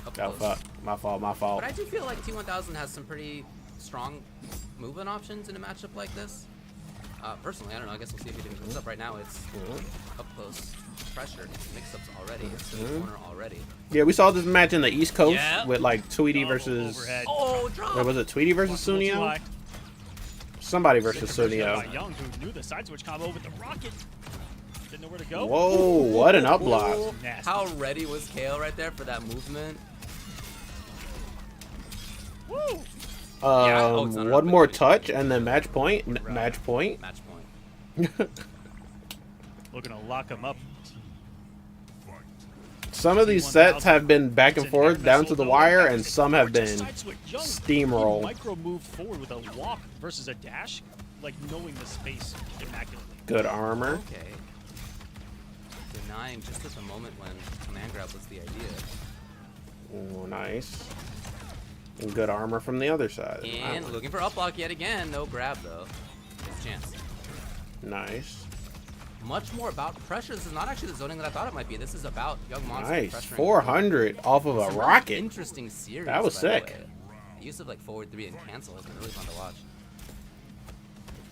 Up Oh, close. fuck. My fault. My fault. But I do feel like T1000 has some pretty strong movement options in a matchup like this. Personally, I don't know. I guess we'll see if he comes up. Right now, it's up close pressure. It's mix-ups already. It's in the corner already. Yeah, we saw this match in the East Coast Yeah. with like Tweety Double versus. overhead. Oh, drop! Wait, was it Tweety versus One too Sunio? high. Somebody versus Conversion by Sunio. Young, who knew the side switch combo with the rocket. Didn't know where to go. Whoa, what an up block. Nasty. How ready was Kale right there for that movement? Woo! oh, it's not One up, more but- touch and then match point. Match point. Match point. Looking to lock him up. Some of these sets have been back and forth down to the wire, and some have been steamroll. Micro moved forward with a walk versus a dash, like knowing the space immaculately. Good armor. Okay. Denying just at the moment when command grab was the idea. Ooh, nice. And good armor from the other side. And Wow. looking for up block yet again. No grab though. His chance. Nice. Much more about pressure. This is not actually the zoning that I thought it might be. This is about Young Monster Nice. pressuring. 400 off of a Some really rocket. Interesting series. That was by the sick. way. The use of like forward 3 and cancel has been really fun to watch.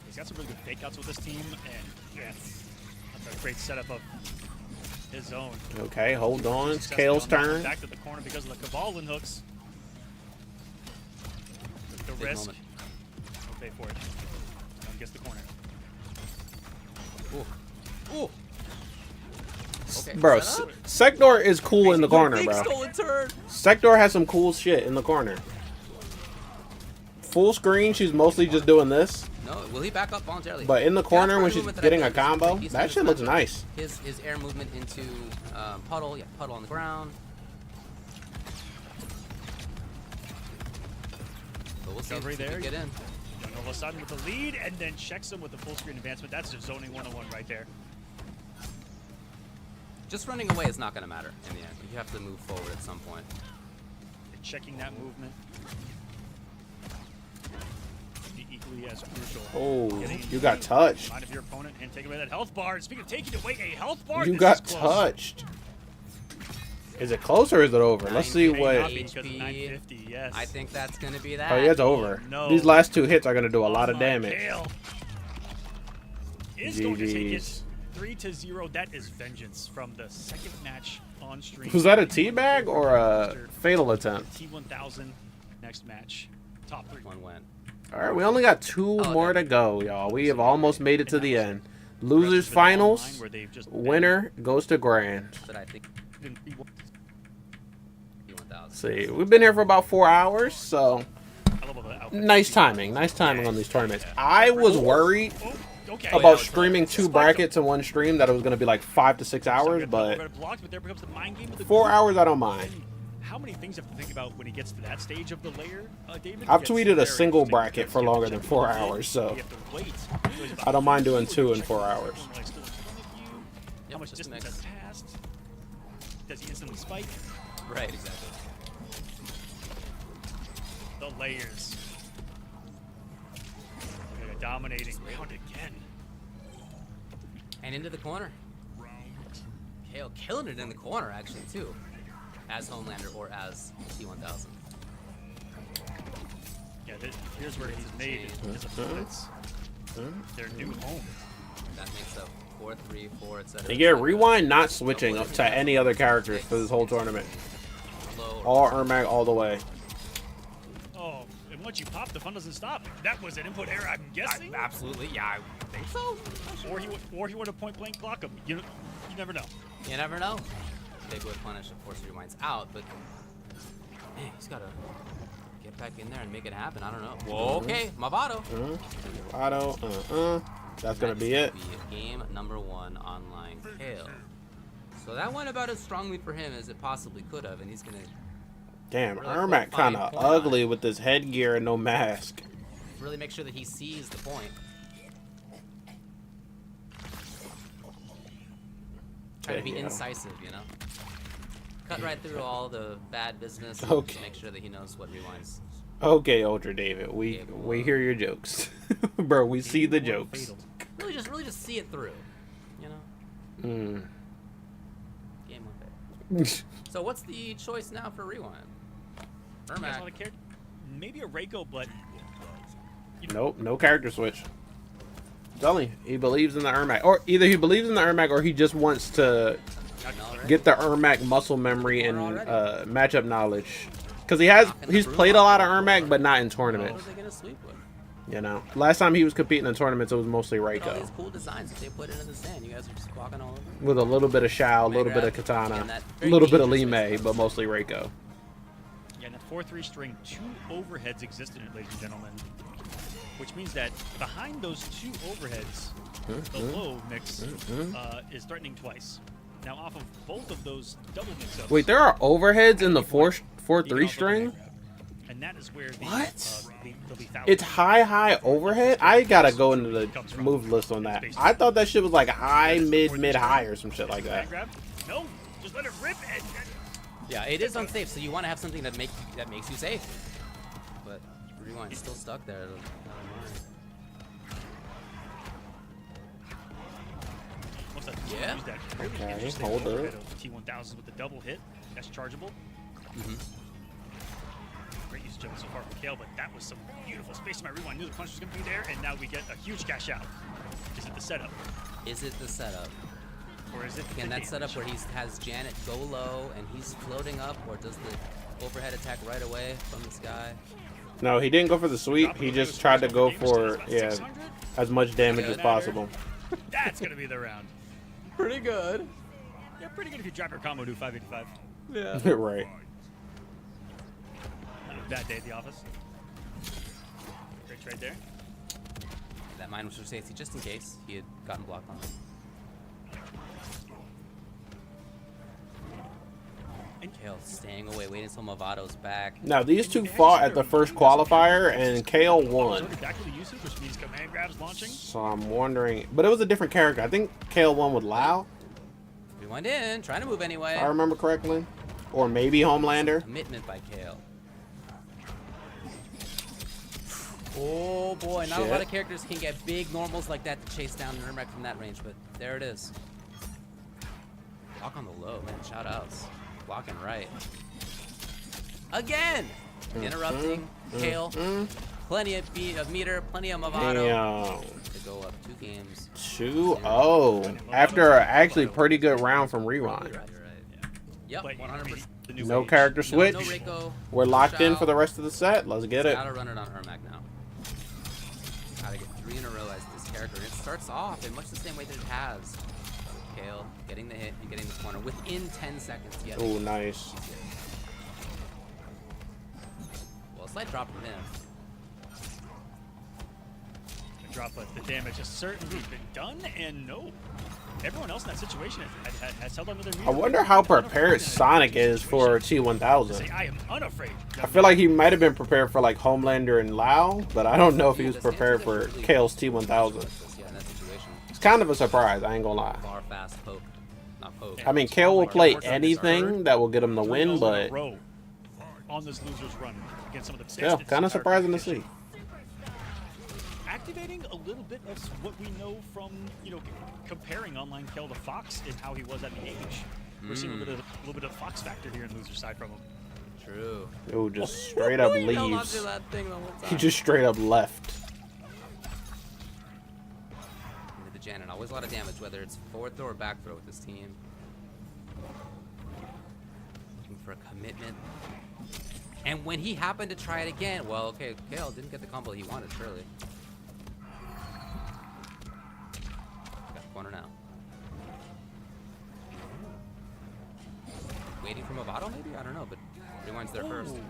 He's got some really good fake outs with this team, and yeah, that's a great setup of his own. Okay, hold on. It's Successful Kale's on that one. turn. Back to the corner because of the Cabalin hooks. The Big risk. moment. He'll pay for it. Young gets the corner. Ooh. Ooh. Okay, Bro, set up. Sector is cool in the corner, Big bro. stolen turn. Sector has some cool shit in the corner. Full screen, she's mostly just doing this. No, will he back up voluntarily? But in the corner That's when one she's movement that I getting a think is combo, decent that in shit this looks matchup. nice. His air movement into puddle, yeah, puddle on the ground. So we'll see if Recovery he can there. get in. Young all of a sudden with the lead, and then checks him with the full screen advancement. That's just zoning 101 right there. Just running away is not going to matter in the end. You have to move forward at some point. And checking that movement. Be equally as crucial. Oh, Getting you got touched. mind of your opponent and take away that health bar. Speaking of taking away a health bar, You this got is close. touched. Is it close or is it over? Let's see May what. not Not be. because of 950, yes. I think that's gonna be that. Oh, yeah, it's over. no. These last 2 hits are gonna do a lot of my damage. Kale is going to take it GG's. 3-0. That is vengeance from the second match on stream. Was that a teabag or a fatal attempt? T1000 next match. Top 3. One went. All right, we only got 2 Oh, more okay. to go, y'all. We have almost made it to the end. The rest Losers has been online finals. where they've just Winner goes to grand. But I think been- T1000. See, we've been here for about 4 hours, so I love all the outfits. nice timing. Nice timing on these tournaments. I was worried Oh, okay. about streaming 2 brackets in one stream that it was going to be like 5 to 6 hours, but Blocked, but there becomes the mind game of the 4 hours I don't mind. How many things you have to think about when he gets to that stage of the layer, David? I've Gets tweeted a very single interesting. bracket for longer than 4 hours, so You have to wait. I don't mind doing 2 in 4 hours. Like, still in front of you. How Yep, much just a distance mix. has passed? Does he instantly spike? Right, exactly. The layers. Okay, dominating round again. And into the corner. Kale killing it in the corner, actually, too. As Homelander or as T1000. Yeah, here's where he's made his opponents their new home. That makes up 4-3-4, etc. And yeah, Rewind not switching up to any other characters for this whole tournament. Low. All Ermac all the way. Oh, and once you pop, the fun doesn't stop. That was an input error, I'm guessing. Absolutely, yeah, I think so. Or he would have point blank block him. You never know. You never know. Big would punish, of course, Rewind's out, but man, he's got to get back in there and make it happen. I don't know. Whoa, okay, Mavado. Auto, That's gonna be it. Game number 1 online Kale. So that went about as strongly for him as it possibly could have, and he's gonna Damn, Really Ermac qualifying kind of point on ugly it. with this headgear and no mask. really make sure that he sees the point. Trying to be Yeah. incisive, you know. Cut right through all the bad business. And Okay. Make sure that he knows what Rewind's. Okay, Ultra David, we hear your jokes, bro. We see the Game one jokes. fatal. Really just see it through, you know. Mm. Game 1 fatal. So what's the choice now for Rewind? You guys Ermac. want to care? Maybe a Reiko, but Nope, no character switch. I'm telling you, he believes in the Ermac, or either he believes in the Ermac or he just wants to get the Ermac muscle memory and matchup knowledge. Because he's played a lot of Ermac, but not in What tournaments. are they gonna sweep with? You know, last time he was competing in tournaments, it was mostly Look at all Reiko these cool designs that they put into the sand. You guys are just walking all over. with a little bit of Shao, a little bit of Grab, Katana, and that a very little bit of dangerous Lee face. but mostly Reiko. yeah, in that 4-3 string, 2 overheads exist in it, ladies and gentlemen. Which means that behind those 2 overheads, the low mix is threatening twice. Now, off of both of those double mix-ups. Wait, there are overheads in the you can also 4-3 get string? a grab. And that is where the, What? the lethality It's high overhead. I gotta go into the move list on that. I thought that shit was like high, mid, high, or some shit like that. grab. No, just let it rip. And Yeah, it is unsafe, so you want to have something that makes you safe. But Rewind's still stuck there. looks like Yeah. use that really Okay, interesting hold overhead it. of T1000 with the double hit. That's chargeable. Great use of jump so far from Kale, but that was some beautiful space. My Rewind knew the punch was going to be there, and now we get a huge cash out. Is it the setup? Is it the setup? Or is it Can the that setup damage? where he has Janet go low and he's floating up, or does the overhead attack right away from the sky? No, he didn't go for the sweep. He just tried to go for as much damage as possible. That's going to be the round. Pretty good. Yeah, pretty good if you drop your combo to 585. Yeah. Right. Not a bad day at the office. Great trade there. That mine was for safety, just in case he had gotten blocked on it. And Kale staying away, waiting until Mavado's back. Now these two fought at the first qualifier, and Kale won. Back to the usage, which means command grabs launching. So I'm wondering, but it was a different character. I think Kale won with Lao, Rewind in, trying to move anyway. if I remember correctly, or maybe Homelander. Commitment by Kale. Oh boy, not a lot of characters can get big normals like that to chase down Nurmak from that range, but there it is. Walk on the low, man. Shout outs. Blocking right. Again! Interrupting. Kale. Plenty of meter, plenty of Movado. To go up 2 games. 2-0. After an actually pretty good round from Rewind. Right. Yep, But 100%. the new No age. character switch. No Reiko. We're locked in Shao. for the rest of the set. Let's get it. Gotta run it on Ermac now. Gotta get 3 in a row as this character. And it starts off in much the same way that it has. Kale getting the hit, you're getting the corner within 10 seconds. Yet. Oh, nice. Well, slight drop from him. The drop, but the damage has certainly been done, and no. Everyone else in that situation has held on to their I wonder how prepared Sonic is for Say, T1000. I am unafraid. I feel like he might have been prepared for like Homelander and Lao, but I don't know if he was prepared for Kale's T1000. Yeah, in that situation. It's kind of a surprise, I ain't gonna lie. Far fast poke. Not poke. I mean, Kale will play anything that will get him the win, but on this loser's run against some of the best yeah, in kind of Super surprising to competition. see. Activating a little bit of what we know from, comparing online Kale to Fox and how he was at the age. We're seeing a little bit of Fox factor here in loser side from him. True. Ooh, just straight up He held on leaves. to that thing the whole time. He just straight up left. Into the Janet, always a lot of damage, whether it's forward throw or back throw with this team. Looking for a commitment. And when he happened to try it again, well, okay, Kale didn't get the combo he wanted, surely. Got corner now. Waiting for Movado, maybe? I don't know, but Rewind's there first. Ooh,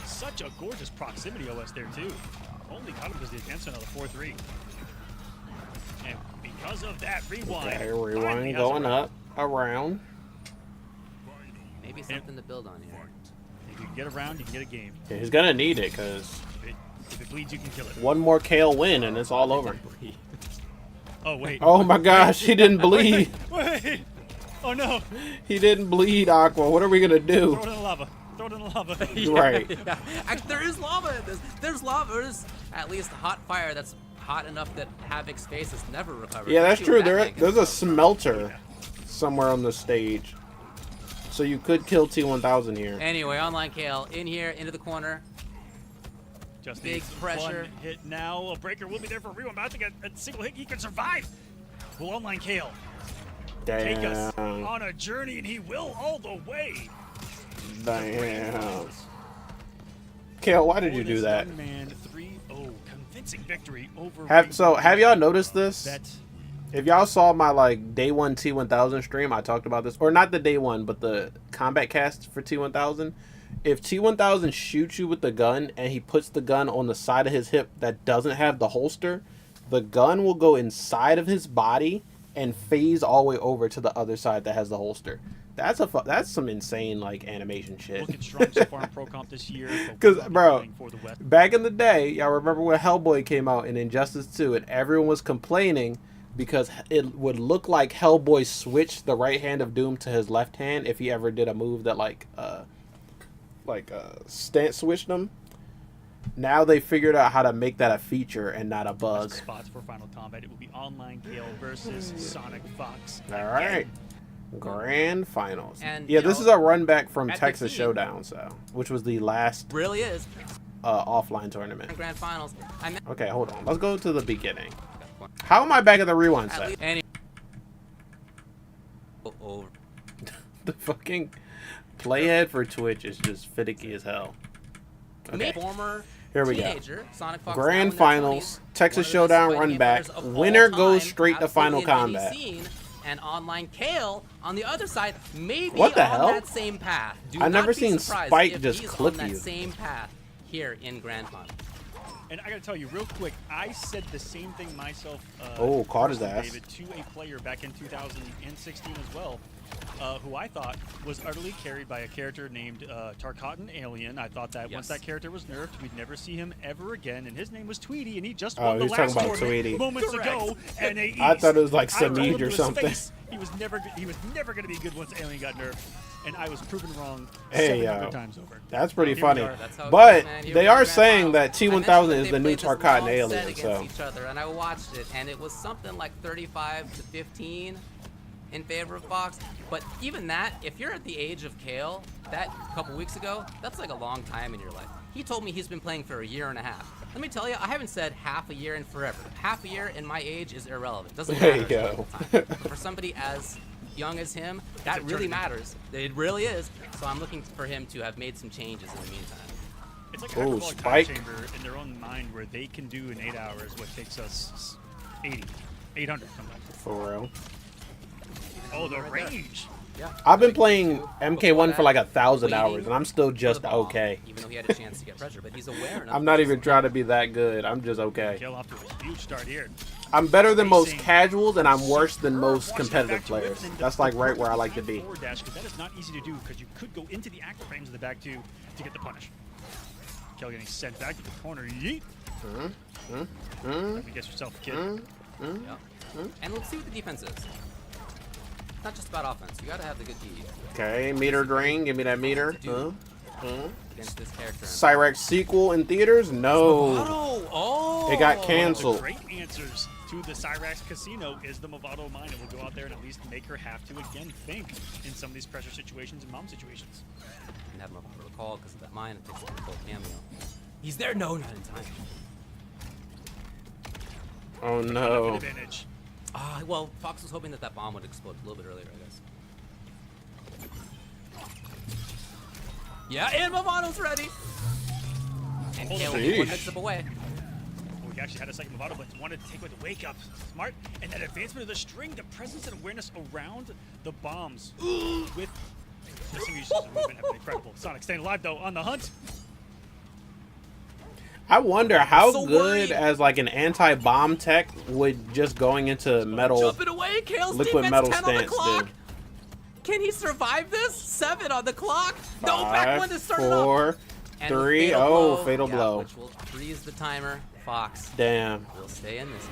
such a gorgeous proximity OS there, too. Only got him was the attention of the 4-3. And because of that, Rewind. Okay, finally Rewind has going a run. up, around. Maybe something to build on here. If you can get around, you can get a game. Yeah, he's gonna need it, because If it bleeds, you can kill it. one more Kale win and it's all over. Oh, wait. Oh my gosh, he didn't bleed. Wait! Oh, no! He didn't bleed, Aqua. What are we gonna do? Throw it in the lava. Throw it in the lava. Right. Yeah. Actually, there is lava in this. There's lava. There's at least hot fire that's hot enough that Havoc's face has never recovered. Yeah, that's See true. what that There's can a smelter somewhere on the stage. So you could kill T1000 here. Anyway, online Kale in here, into the corner. Just Big needs pressure. one hit now. A breaker will be there for Rewind. About to get a single hit. He can survive. Will online Kale take us Damn. on a journey, and he will all the way. Damn. Kale, why did you For do this that? young man, 3-0, convincing victory over. Have y'all noticed this? that? If y'all saw my like day one T1000 stream, I talked about this, or not the day one, but the combat cast for T1000. If T1000 shoots you with the gun and he puts the gun on the side of his hip that doesn't have the holster, the gun will go inside of his body and phase all the way over to the other side that has the holster. That's some insane like animation shit. Looking strong so far in Pro Komp this year. 'Cause, bro, For the West. Back in the day, y'all remember when Hellboy came out in Injustice 2 and everyone was complaining because it would look like Hellboy switched the right hand of Doom to his left hand if he ever did a move that stance switched him. Now they figured out how to make that a feature and not a bug. Spots for Final Kombat. It will be online Kale versus Sonic Fox. All right. Grand finals. And, yeah, you this know, is a run back from at the Texas team- Showdown, which was the last Really is. offline tournament. Grand finals. I meant Okay, hold on. Let's go to the beginning. How am I back at the rewind at set? least any. Oh, The fucking playhead for Twitch is just finicky as hell. Okay, former here we go. teenager, Sonic Fox Grand now in their finals, 20s, Texas one of the best Showdown fighting run game back. players of Winner all goes time, straight to Final absolutely in any Kombat. scene, and online Kale on the other side, maybe What the on hell? that same path. Do I've not never be seen surprised Spike if just he's clip on that you. same path here in Grand Final. And I gotta tell you real quick, I said the same thing myself. Oh, caught his personally, ass. David, to a player back in 2016 as well, who I thought was utterly carried by a character named Tarkatan Alien. I thought that once Yes. that character was nerfed, we'd never see him ever again. And his name was Tweety, and he just Oh, won the he's talking last about tournament Tweety. moments Correct. ago. NA I thought it was like I told him Samij to or his something. face, he was never going to be good once Alien got nerfed, and I was proven wrong Hey, 700 times over. That's pretty Here we funny. are. That's how it But goes, man. Here they we are, are Grand saying Finals. that I mentioned T1000 that is they the new played this Tarkatan long set Alien, against so each other, and I watched it, and it was something like 35 to 15. in favor of Fox. But even that, if you're at the age of Kale, that a couple weeks ago, that's like a long time in your life. He told me he's been playing for a year and a half. Let me tell you, I haven't said half a year in forever. Half a year in my age is irrelevant. Doesn't There matter. you go. Time. For somebody as young as him, that really matters. It really is. So I'm looking for him to have made some changes in the meantime. It's like a Ooh, hyperbolic time spike. chamber in their own mind where they can do in 8 hours what takes us 800 sometimes. For real. Oh, the Right there. range. Yeah. I've been playing Before MK1 for like 1,000 waiting hours, and I'm still for the just bomb, okay. Even though he had a chance to get pressure, but he's aware enough. I'm not even trying to be that good. I'm just okay. Kill off to a huge start here. I'm better than most Racing. casuals, and I'm worse than most Watch that competitive back two whip, players. and then That's the like right where I perfect like to time be. forward dash, 'cause that is not easy to do because you could go into the active frames of the back two to get the punish. Kill getting sent back to the corner. Yeet. Let me guess yourself, kid. Yeah. And let's see what the defense is. It's not just about offense. You gotta have the good D Okay, meter drain. Give me that meter. against this character. Cyrex sequel in theaters? No. Oh! It got One of canceled. the great answers to the Cyrax Casino is the Movado mine. It will go out there and at least make her have to again think in some of these pressure situations and mom situations. And have him up for the call because of that mine. It takes a full cameo. He's there? No, not in time. Oh no. Advantage. Well, Fox was hoping that that bomb would explode a little bit earlier, I guess. Yeah, and Movado's ready. And Hold Kale on. will be one Sheesh. mix-up away. We actually had a second Movado, but wanted to take away the wake up. Smart. And that advancement of the string, the presence and awareness around the bombs with the single uses of movement have been incredible. Sonic staying alive though on the hunt. I wonder how So good worried. as like an anti-bomb tech would just going into metal. Jumping away, Kale's Liquid defense metal 10 on the stance, clock. dude. Can he survive this? 7 on the clock. No, back one to 5, start it off. 4, And 3. fatal Oh, blow, fatal yeah, blow. Which will freeze the timer. Fox Damn. will stay in this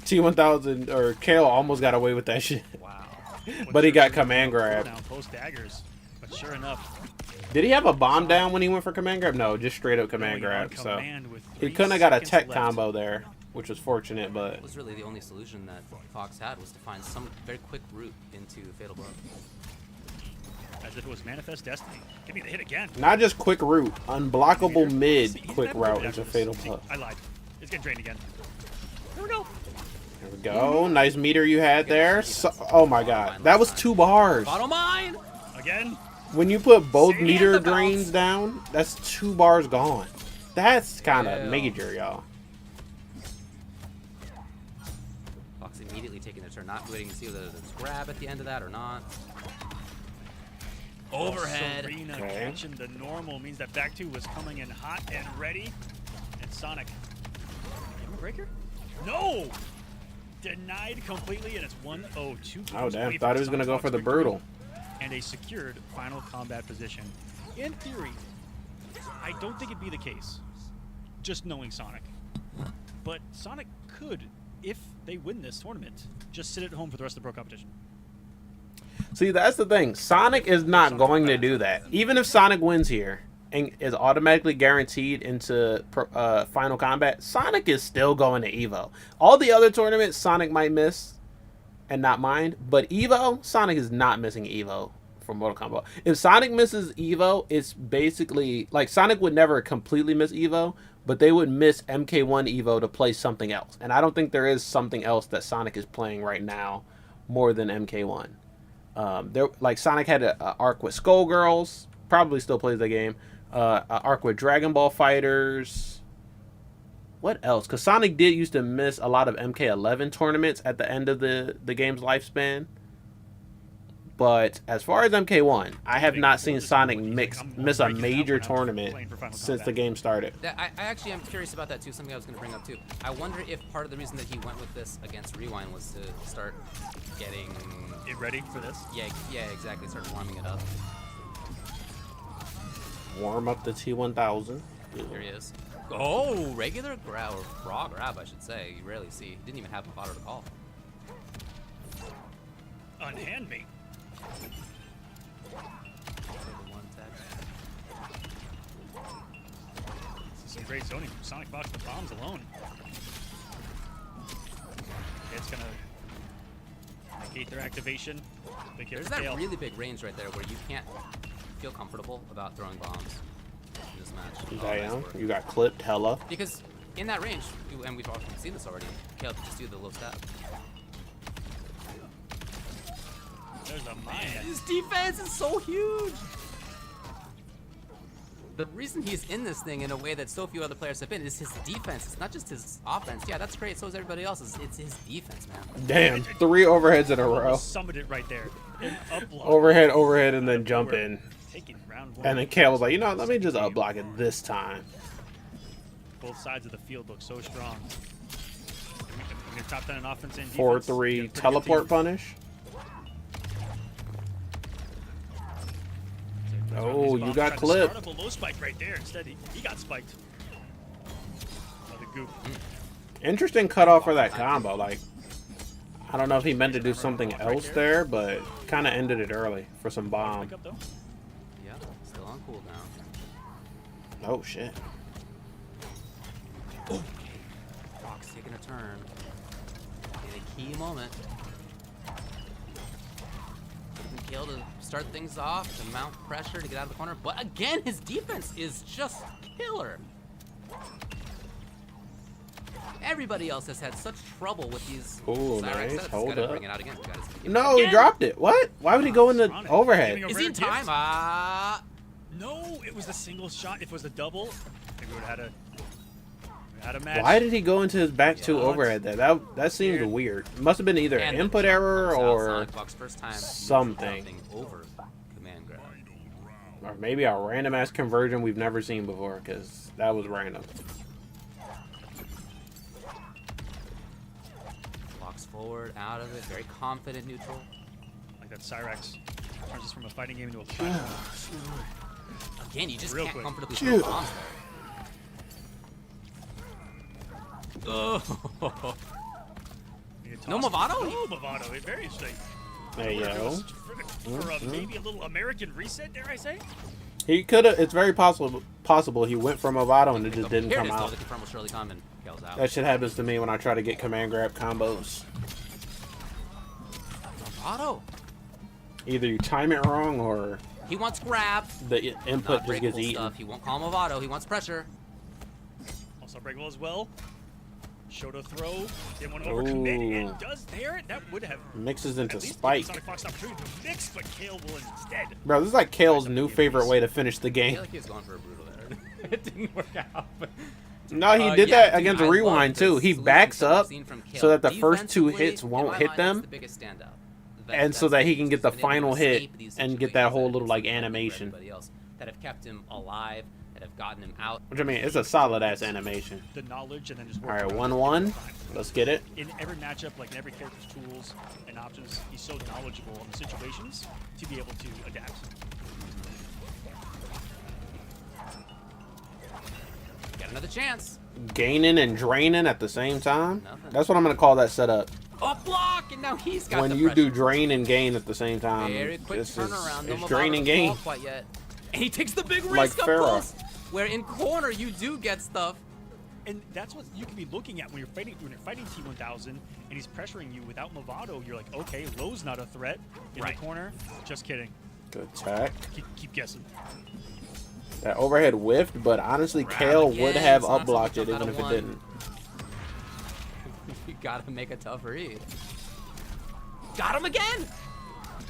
game. T1000 or Kale almost got away with that shit. Wow. But he got command grab. Now post daggers, but sure enough, Did he have a bomb down when he went for command grab? No, just straight up command going on grab. So command with he 3 couldn't have got a seconds tech left. combo there, which was fortunate. But That was really the only solution that Fox had, was to find some very quick route into fatal blow. As if it was manifest destiny. Give me the hit again. not just quick route, unblockable See, mid he's quick never route good into after fatal this. See, blow. I lied. It's getting drained again. There we go. There we go. Nice meter you had there. So, oh my god, that was 2 bars. Bottle mine! Again. When you put both See? meter And the bounce. drains down, that's 2 bars gone. That's kind of Yeah. major, y'all. Fox immediately taking their turn, not waiting to see whether there's grab at the end of that or not. Overhead. Serena Okay. catching the normal means that back two was coming in hot and ready. And Sonic. Give him a breaker? No! Denied completely, and it's 1-0. Oh damn, thought he was gonna go for the brutal. And a secured final combat position. In theory, I don't think it'd be the case, just knowing Sonic. But Sonic could, if they win this tournament, just sit at home for the rest of the pro competition. See, that's the thing. Sonic is not going to do that. Even if Sonic wins here and is automatically guaranteed into Final Kombat, Sonic is still going to Evo. All the other tournaments, Sonic might miss and not mind, but Evo, Sonic is not missing Evo for Mortal Kombat. If Sonic misses Evo, it's basically like Sonic would never completely miss Evo, but they would miss MK1 Evo to play something else. And I don't think there is something else that Sonic is playing right now more than MK1. Like Sonic had an arc with Skullgirls, probably still plays the game. An arc with Dragon Ball Fighters. What else? Because Sonic did used to miss a lot of MK11 tournaments at the end of the game's lifespan. But as far as MK1, I have not seen Sonic miss a major tournament since the game started. I actually am curious about that too, something I was going to bring up too. I wonder if part of the reason that he went with this against Rewind was to start getting... Get ready for this? Yeah, exactly, start warming it up. Warm up the T1000. Here he is. Oh, regular grab, or raw grab, I should say. You rarely see. He didn't even have a fodder to call. Unhand me. This is some great zoning from Sonic Fox. The bombs alone. It's gonna hate their activation. Big hit There's for that Kale. really big range right there where you can't feel comfortable about throwing bombs in this match. Oh, nice Damn, work. you got clipped hella. Because in that range, and we've all seen this already, Kale can just do the low step. There's a mine. His defense is so huge. The reason he's in this thing in a way that so few other players have been is his defense. It's not just his offense. Yeah, that's great. So is everybody else's. It's his defense, man. Damn, 3 overheads in a row. Summoned it right there. An up block. Overhead, overhead, and then jump in. Taking round 1. And then Kale was like, you know, let me just up block it this time. Both sides of the field look so strong. When you're top 10 in offense and defense, 4-3 you got a pretty teleport good team. punish. Oh, you got clipped. Start up a low spike right there. Instead, he got spiked. Oh, the goop. Interesting cutoff for that combo. Like, I don't know if he meant to do something else there, but kind of ended it early for some bomb. Pick up, though. Yeah, still on cooldown. Oh, shit. Fox taking a turn in a key moment. Kale to start things off, to mount pressure to get out of the corner, but again, his defense is just killer. Everybody else has had such trouble with these Ooh, Cyrex nice. sets. Hold Gotta up. bring it out again. Gotta get it No, he again. dropped it. What? Why would he go in the Sonic overhead? giving a Is he rare in gift. time? No, it was a single shot. If it was a double, maybe we would have had a match. Why did he go into his back 2 Yeah. overhead there? That seemed Weird. weird. Must have been either an And input the jump error comes out, or Sonic Fox first time something. jumping over command grab. or maybe a random ass conversion we've never seen before, because that was random. Walks forward, out of it, very confident neutral. Like that Cyrex turns us from a fighting game into a platform. Again, you just Real can't quick. comfortably throw bombs there. Oh. No Movado? No Movado. Very interesting. There you go. For maybe a little American reset, dare I say? He could have. It's very possible he went from Movado and it just didn't Here come it is, though. out. The confirm will surely come and Kale's out. That shit happens to me when I try to get command grab combos. Movado. Either you time it wrong or He wants grab. the input Not just gets breakable eaten. stuff. He won't call Movado. He wants pressure. Also breakable as well. Shoto throw. Didn't want to overcommit. Ooh. And does there. That would have Mixes at into least given spike. Sonic Fox an opportunity to mix, but Kale will instead. Bro, this is like Kale's new favorite way to finish the I game. feel like he was going for a brutal there. It didn't work out. But No, he did yeah, that dude, against I love Rewind the too. He solutions backs that we've up seen from Kale. so that the first 2 Defensively, hits in won't my hit mind, that's them. the biggest standout. And so that he can get the He's been able to final hit escape these and get that situations whole that little like he's been able to do for animation. everybody else that have kept him alive, that have gotten him out. Which I mean, it's a solid ass animation. The knowledge and then just All work right, around it. 1-1. Let's get it. In every matchup, like in every character's tools and options, he's so knowledgeable on the situations to be able to adapt. Got another chance. Gaining and draining at the same time. Nothing. That's what I'm gonna call that setup. Up block, and now he's got When the you do pressure. drain and gain at the same time. Very quick This turnaround. It's No drain and Movado gain. doesn't fall quite yet. And he takes the big Like risk up Pharaoh. close, where in corner you do get stuff. And that's what you can be looking at when you're fighting T1000 and he's pressuring you without Movado. You're like, okay, Low's not a threat in Right. the corner. Just kidding. Good attack. Keep guessing. That overhead whiffed, but honestly, Grab Kale again. would have Sonic's up blocked gonna it jump even out if of it one. didn't. You gotta make a tough read. Got him again!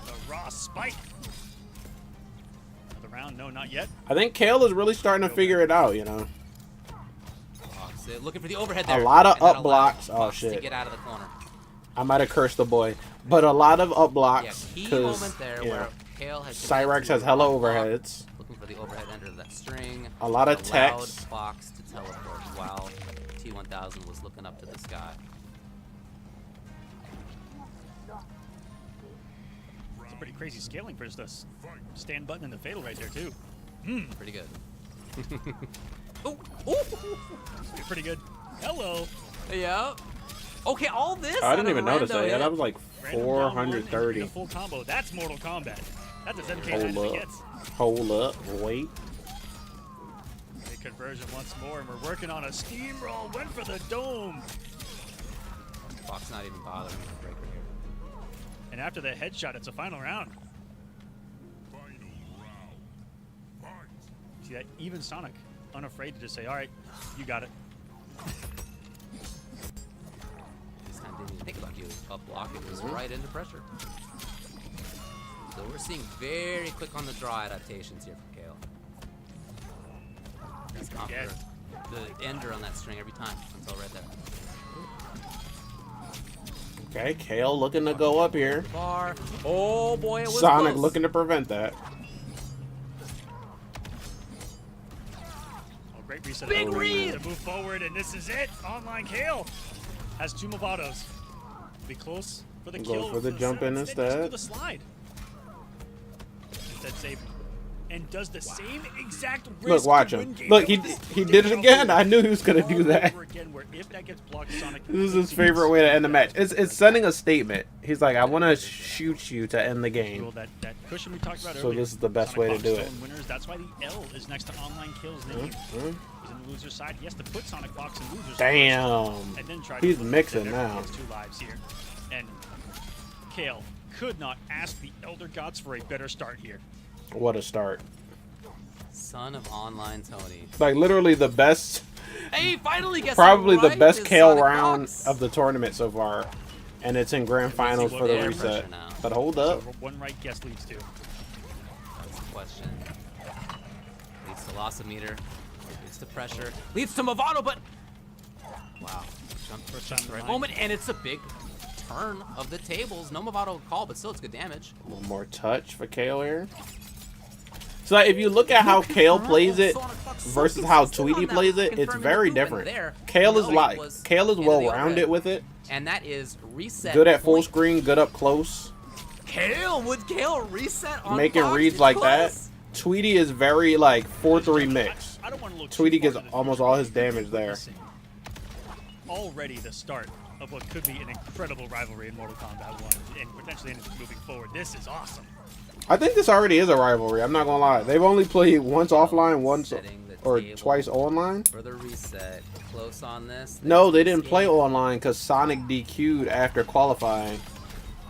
The raw spike. Another round? No, not yet. I think Kale is really starting to figure it out, you know. Fox looking for the overhead there. lot of and that up blocks. allowed Oh, Fox to shit. get out of the corner. I might have cursed the boy, but a lot of up Yeah, blocks key because moment there yeah, where Kale has Cyrex has hella overheads. Looking for the overhead end of that string. A lot of Allowed text. Fox to teleport while T1000 was looking up to the sky. It's a pretty crazy scaling for just a stand button and the fatal right there, too. Pretty good. Oh, ooh. Pretty good. Hello. Yeah. Okay, all this. I didn't out even of notice rando that. Yeah, hit. that was like Random down one and 430. a full combo. That's Mortal Kombat. That's a 7K Hold item he up. gets. Hold up. Wait. Big conversion once more, and we're working on a steamroll. Went for the dome. Fox not even bothering with the breaker here. And after that headshot, it's a final round. See that? Even Sonic, unafraid to just say, all right, you got it. This time didn't even think about you. Up block, it was right into pressure. So we're seeing very quick on the draw adaptations here from Kale. He's gone Again. for the ender on that string every time. It's all right there. Okay, Kale looking to go up here. Bar. Oh boy, it was Sonic close. looking to prevent that. Oh, great reset. Big read! To move forward, and this is it. Online Kale has 2 Movados. Be close for the Go kill. for the jump in Just instead. do the slide. Instead, save. And does the same exact risk. Look, watch to him. win game. Look, he did it again. I knew he was gonna do All that. over again, where if that gets blocked, Sonic This is his favorite way to end the match. It's sending a statement. He's like, I want to shoot you to end the game. That cushion we talked about So earlier. this is the best Sonic way to Fox do still it. in winners. That's why the L is next to online kills. He's in the loser side. He has to put Sonic Fox in losers. Damn. First, and then try to He's flip it. mixing There now. goes 2 lives here. And Kale could not ask the Elder Gods for a better start here. What a start. Son of online Tony. Like literally the best, Hey, finally gets probably it the right, best is Kale Sonic round Fox. of the tournament so far. And it's in grand finals for the Air reset. pressure now. But hold up. So one right guess leads to. That's the question. Leads to loss of meter. Leads to pressure. Leads to Movado, but wow. Jump First time in the right line. moment, and it's a big turn of the tables. No Movado call, but still it's good damage. One more touch for Kale here. So like, if you look at how Kale plays it versus how Tweety plays it, it's very different. Kale is well-rounded with it. And that is reset. Good at full point. screen, good up close. Kale, would Kale reset on Making Fox? reads It's like close. that. Tweety is very like 4-3 mix. I don't want to look Tweety too far gets to the almost future, all his but damage there. Already the start of what could be an incredible rivalry in Mortal Kombat 1 and potentially anything moving forward. This is awesome. I think this already is a rivalry. I'm not gonna lie. They've only played once offline, once Setting the or table twice online. For the reset. Close on this. No, they didn't Escape. play online because Sonic DQ'd after qualifying.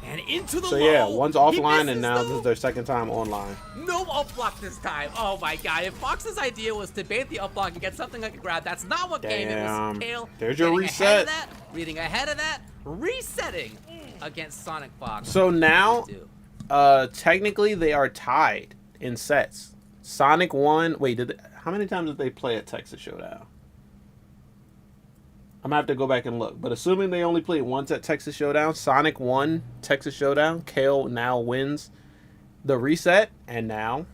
And into the So low. yeah, one's He offline misses, and now this though. is their second time online. No up block this time. Oh my god. If Fox's idea was to bait the up block and get something like a grab, that's not what game it Damn. was. Kale There's your getting ahead reset. of that, reading ahead of that, resetting against Sonic Fox. So now, Do. technically they are tied in sets. Sonic won. Wait, how many times did they play at Texas Showdown? I'm gonna have to go back and look. But assuming they only played once at Texas Showdown, Sonic won Texas Showdown. Kale now wins the reset, and now,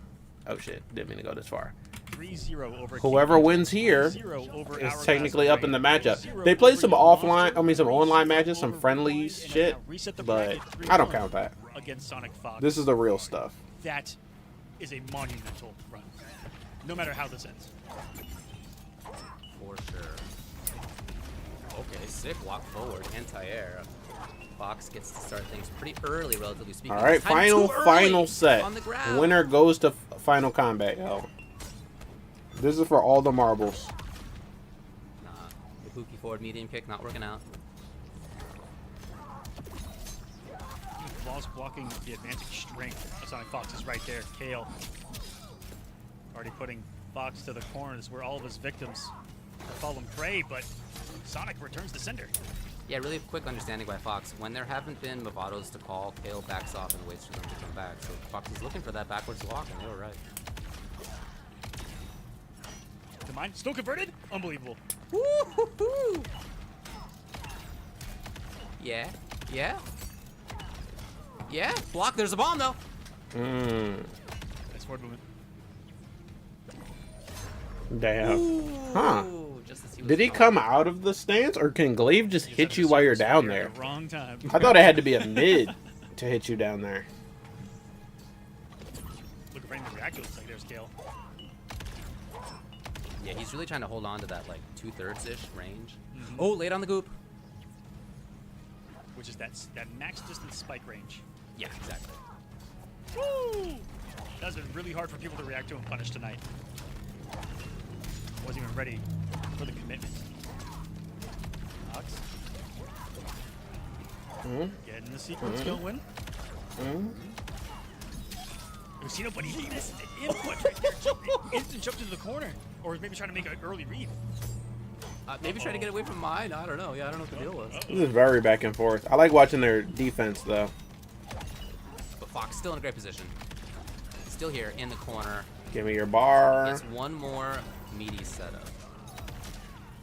oh shit, didn't mean to go this far. 3-0 over Whoever King. wins here 3-0 over is Hourglass technically up in the Rain. matchup. 3-0 They played over some Young offline, Monster. some online 3-0 matches, some over friendlies Void, and shit, now reset the but bracket I don't 3-1 count that. against Sonic Fox. This is the real stuff. That is a monumental run. No matter how this ends. For sure. Okay, sick walk forward, anti-air. Fox gets to start things pretty early, relatively speaking. All right, This time too early final set. on the grab. Winner goes to Final Kombat, yo. This is for all the marbles. Nah, the Pookie forward medium kick not working out. Balls blocking the advantage strength of Sonic Fox is right there. Kale already putting Fox to the corners where all of his victims fall and prey, but Sonic returns the sender. Yeah, really quick understanding by Fox. When there haven't been Movados to call, Kale backs off and waits for them to come back. So Fox is looking for that backwards walk, and they were right. The mine still converted? Unbelievable. Woo-hoo-hoo. Yeah, yeah. Yeah, block, there's a bomb though. Nice forward movement. Damn. Ooh, Huh. just as he was Did he going. come out of the stance, or can Glaive just Just hit had you the while you're super down spear there? at the wrong time. I thought it had to be a mid to hit you down there. Look right in the reactor. Looks like there's Kale. Yeah, he's really trying to hold on to that like 2/3-ish range. Oh, late on the goop. Which is that max distance spike range. Yeah, exactly. Woo! That's been really hard for people to react to and punish tonight. Wasn't even ready for the commitment. Fox. Getting the sequence going. We see nobody. He missed the input right there. Instant jump to the corner, or maybe trying to make an early read. Maybe trying to get away from mine. I don't know. Yeah, I don't know what the deal was. This is very back and forth. I like watching their defense though. But Fox still in a great position. Still here in the corner. Give me your bar. It's one more meaty setup.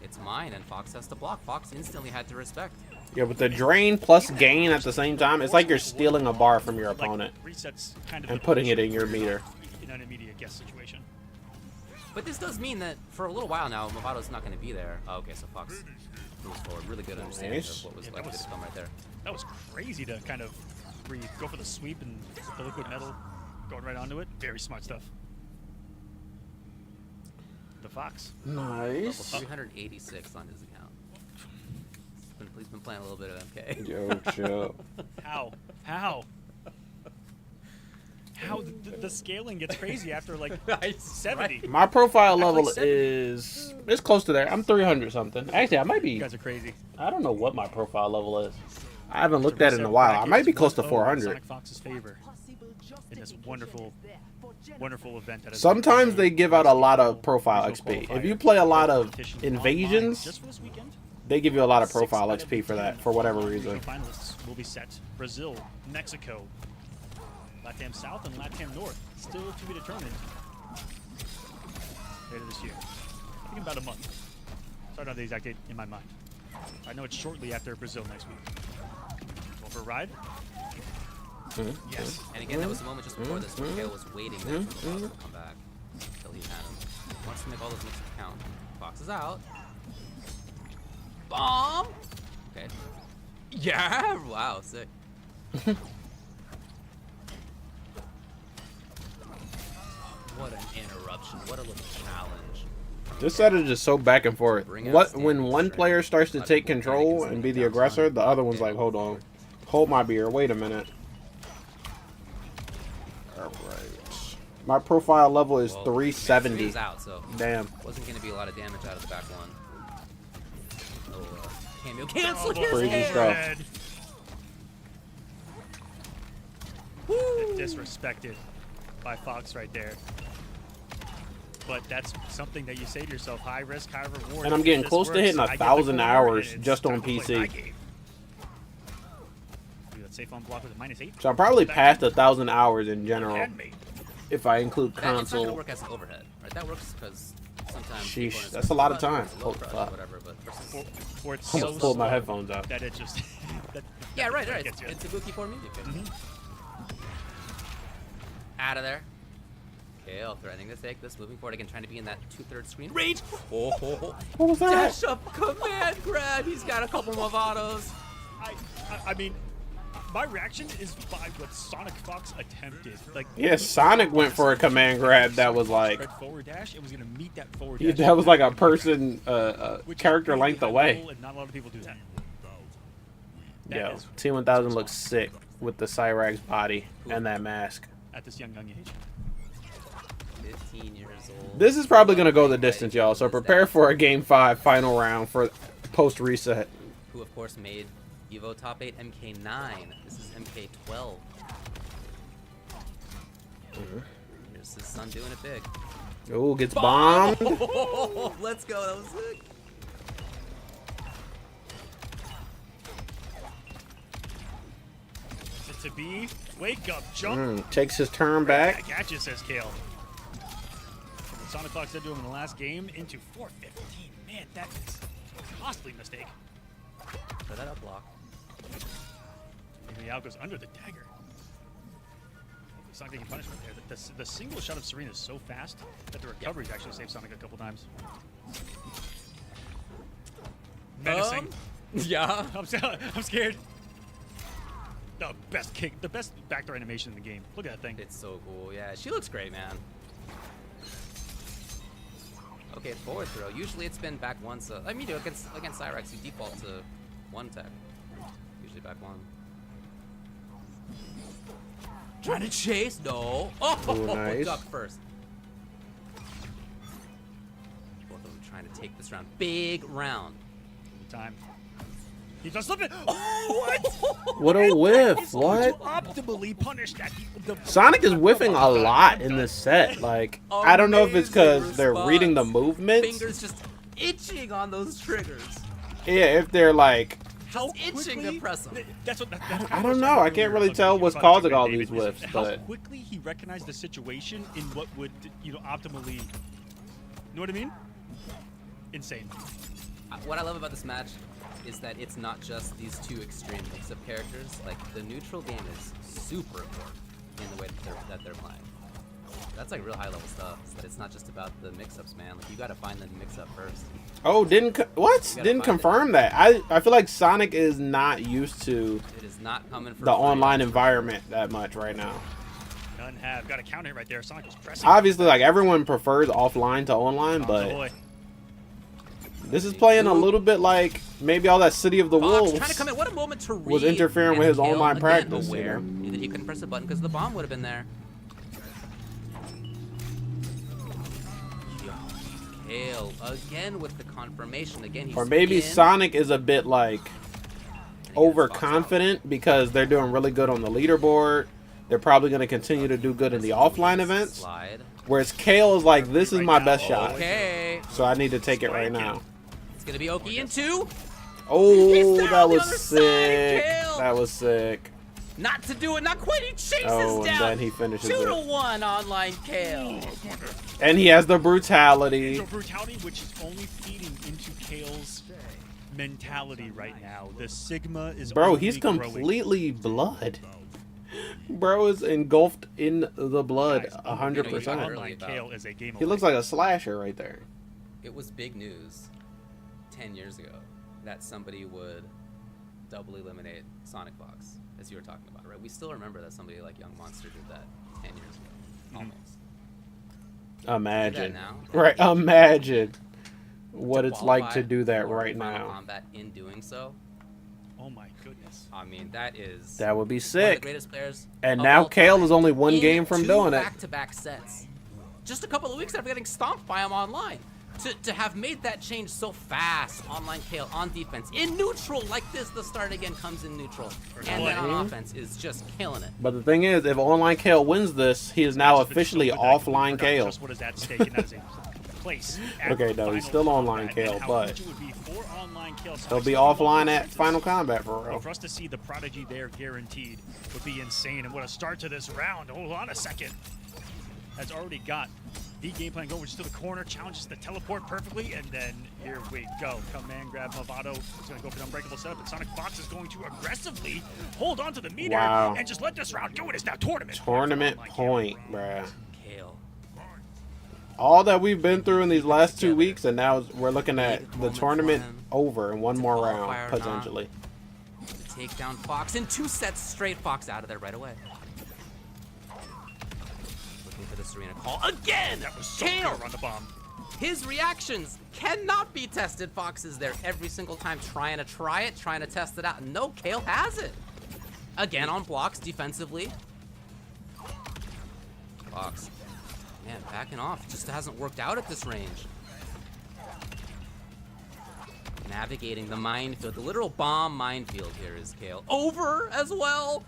It's mine, and Fox has to block. Fox instantly had to respect. Yeah, but the drain plus gain at the same time, it's like you're stealing a bar from your opponent Like, resets kind of and the putting it pressure in your meter. in an immediate guess situation. But this does mean that for a little while now, Movato's not going to be there. Oh, okay, so Fox moves forward. Really good understanding Nice. of what was Yeah, that likely was- to come right there. That was crazy to kind of go for the sweep and the liquid metal going right onto it. Very smart stuff. The Fox. Level Nice. 386 on his account. He's been playing a little bit of MK. Yo, chill. How? How? How the scaling gets crazy after like 70. My profile That's like level 70. is it's close to there. I'm 300 something. Actually, I might You be. guys are crazy. I don't know what my profile level is. I haven't looked at it in a while. I might be close to 400. Sonic Fox's favor in this wonderful, wonderful event. That is Sometimes they give out a lot of profile Regional XP. If qualifier you play a lot of competition online invasions, just for this weekend, they give you a lot of 6 profile out of XP for that, 10 for whatever regional reason. Finalists will be set. Brazil, Mexico, LATAM South, and LATAM North. Still to be determined later this year. I think in about a month. So I don't have the exact date in my mind. I know it's shortly after Brazil next week. Going for a ride? Yes. And again, that was the moment just before this where Kale was waiting there for Fox to come back until he had him. He wants to make all those mixes count. Fox is out. Bomb! Okay. Yeah! Wow, sick. What an interruption. What a little challenge. This set is just so back and forth. When one player starts to take control and be the aggressor, the other one's like, hold on. Hold my beer. Wait a minute. Alright. My profile level is Well, 370. He's out, so Damn. wasn't going to be a lot of damage out of the back one. Oh, cameo cancel his Crazy hair. stuff. Red. Woo! Disrespected by Fox right there. But that's something that you say to yourself, high risk, high reward. And I'm getting This close to works. hitting I get the 1,000 corner, hours and it's just on time to play my PC. game. Do that safe on block with a -8. So I'm probably past 1,000 hours in general, Handmade. if I include It's not going to console. work as an overhead, right? That works because sometimes... Sheesh, people in that's a lot of certain time. buttons, low Holy pressure, fuck. whatever, but versus... Or it's I'm so gonna pull my slow headphones out. that it just... that Yeah, right, that right. gets you. It's a Buki 4 music. Out of there. Kale threatening to take this, moving forward again, trying to be in that 2/3 screen range. Oh, What was that? dash up, command grab. He's got a couple Movados. I mean, my reaction is by what Sonic Fox attempted. Like, Yeah, Sonic went for a command grab that was like, spread forward dash. It was gonna meet that forward yeah, dash. that was like a person, Which is character really length high away. level, and not a lot of people do that. That Yo, is T1000 looks sick with the Cyrax body and that mask. at this young age. 15 years old. This is probably gonna go the distance, y'all. So prepare for a Game 5 final round for post reset. Who, of course, made Evo Top 8 MK9. This is MK12. Here's his son doing it big. Ooh, gets bombed. Oh, let's go. That was sick. Is it to be? Wake up, jump. Takes his turn back. Back at you, says Kale. From what Sonic Fox did to him in the last game into 415. Man, that is a costly mistake. Try that up block. Maybe the out goes under the dagger. Sonic taking punishment there. The single shot of Serena is so fast that the recoveries actually saved Sonic a couple times. Menacing. Yeah. I'm scared. The best kick, the best backdoor animation in the game. Look at that thing. It's so cool. Yeah, she looks great, man. Okay, forward throw. Usually it's been back one, so I mean, against Cyrax, you default to one tech. Usually back one. Trying to chase? No. Oh, Ooh, nice. duck first. Both of them trying to take this round. Big round. Time. He does slip it. What? What a whiff. He's going What? to optimally punish that. Sonic is whiffing a lot in this set. Like, I don't know if it's because they're reading the movements. Fingers just itching on those triggers. Yeah, if they're like, How itching quickly? to press him. That's what. I don't know. I can't really tell what's causing all these whiffs, How but quickly he recognized the situation in what would, optimally. You know what I mean? Insane. What I love about this match is that it's not just these two extreme mix of characters. Like, the neutral game is super important in the way that they're playing. That's like real high level stuff. Is that it's not just about the mix-ups, man. Like, you gotta find the mix-up first. oh, didn't confirm that. I feel like Sonic is not used to It is not coming for the free. online environment that much right now. None have. Got a counter right there. Sonic was pressing. Obviously, like everyone prefers offline to online, but Ahoy. this is playing a little bit like maybe all that City of the Fox Wolves. trying to come in. What a moment to read. was interfering with his And Kale, online again, practice, you aware know? that he couldn't press the button because the bomb would have been there. Kale again with the confirmation. Again, he's Or maybe in. Sonic is a bit like overconfident because they're doing really good on the leaderboard. They're probably going to continue to do good in the offline events. Slide. Whereas Kale is like, this is my best shot. Okay. So I need to take it right now. It's gonna be Oki in two. Oh, He's down that the was other side, sick. Kale. That was sick. Not to do it. Not quite. He chases Oh, and down. then he finishes 2-1 online Kale. And he has the brutality. So brutality, which is only feeding into Kale's mentality right now. The Sigma is Bro, only he's growing. completely blood. Bro is engulfed in the blood Guys, 100%. Online Kale is a game. He looks like a slasher right there. It was big news 10 years ago that somebody would double eliminate Sonic Fox, as you were talking about, right? We still remember that somebody like Young Monster did that 10 years ago, almost. Imagine. Do that now? Right, imagine what To it's like to qualify do that for right Final now. Kombat in doing so, Oh my goodness. I mean, that is That would be one of the sick. greatest players. And of now all Kale time is only one in game from 2 doing it. back-to-back sets. Just a couple of weeks after getting stomped by him online. To have made that change so fast, online Kale on defense, in neutral like this, the start again comes in neutral, and then on offense is just killing it. But the thing is, if online Kale wins this, he is now Just been officially so good that I offline forgot Kale. Just what is at stake, and that is a place. at Okay, no, he's Final still online Kombat, Kale, and how but huge it would be for online Kale. He'll be offline at Final Kombat for But real. for us to see the prodigy there guaranteed would be insane. And what a start to this round. Hold on a second. Has already got the game plan going, which is to the corner, challenges the teleport perfectly, and then here we go. Command grab Movado. He's going to go for the unbreakable setup, and Sonic Fox is going to aggressively hold on to the meter Wow. and just let this round go. It is now tournament. Tournament Online Kale. point, bruh. Kale. All that we've been through in these last 2 weeks, and now we're looking at the tournament over in one more round, Qualifier or not. potentially. To take down Fox in 2 sets straight. Fox out of there right away. Looking for the Serena call again. That was so Kale. good on the bomb. His reactions cannot be tested. Fox is there every single time trying to try it, trying to test it out. No, Kale has it. Again on blocks defensively. Fox. Man, backing off. Just hasn't worked out at this range. Navigating the minefield. The literal bomb minefield here is Kale. Over as well.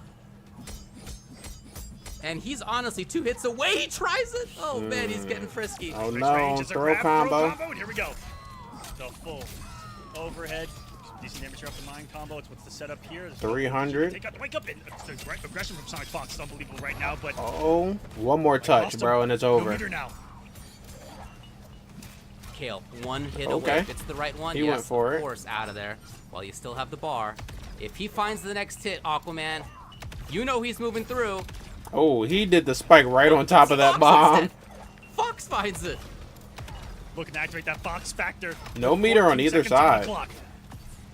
And he's honestly 2 hits away. He tries it. Oh, man, he's getting frisky. Oh Nice no, range is a throw grab, combo. and here we go. The full overhead. Decent damage here off the mine combo. It's what's the setup here. 300. Take out the wake up, and the aggression from Sonic Fox is unbelievable right now, but Oh, one more touch, lost him. bro, and it's No over. meter now. Kale, 1 hit Okay. away. If it's the right one, He yes, went for of it. course, out of there. While you still have the bar. If he finds the next hit, Aquaman, you know he's moving through. Oh, he did the spike right on top of that Fox bomb. instead. Fox finds it. Looking to activate that Fox factor. No meter on 14 either seconds on the side. clock.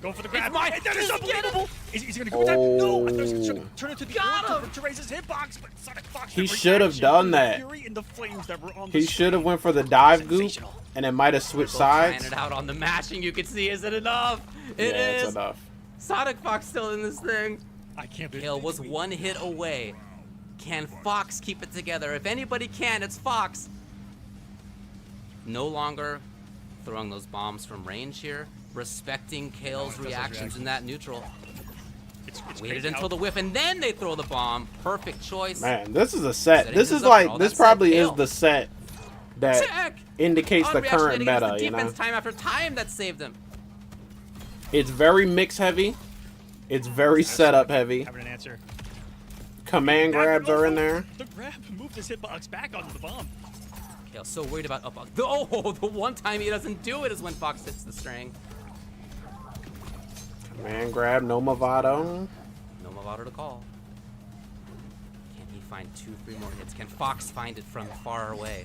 Go for the grab. mine. And that is Does he get unbelievable. Is he going to go with that? No, I thought he was going Oh. to turn it to the Got orb him. to raise his hitbox, but Sonic Fox. He the should have reaction done from the that. fury and the flames that were on He the should have screen. went for the dive goop, Sensational. and it might have switched Both trying sides. it out on the mashing. You can see, is it enough? It Yeah, is. it's enough. Sonic Fox still in this thing. I can't believe Kale was 1 hit away. Can Fox keep it together? If anybody can, it's Fox. No longer throwing those bombs from range here, respecting Kale's reactions in that neutral. It's Waited crazy until how- the whiff, and then they throw the bomb. Perfect choice. this is a set. Setting This things is up for like all this that probably set, is Kale. the set that Check! indicates the current Unreactionating against meta. the You know, defense time after time that saved him. it's very mix heavy. It's very setup heavy. Having an answer. Command grabs are in there. The grab moved his hitbox back onto the bomb. Kale's so worried about up. Oh, the one time he doesn't do it is when Fox hits the string. Command grab, no Movado. No Movado to call. Can he find 2-3 more hits? Can Fox find it from far away?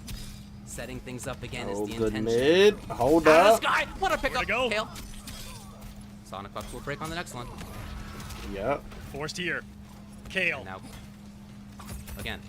Setting things up again is Oh, the good intention. mid. Hold Out of up. the sky! What a pickup, to go. Kale. Sonic Fox will break on the next one. Yep. Forced here. Kale. And now, again.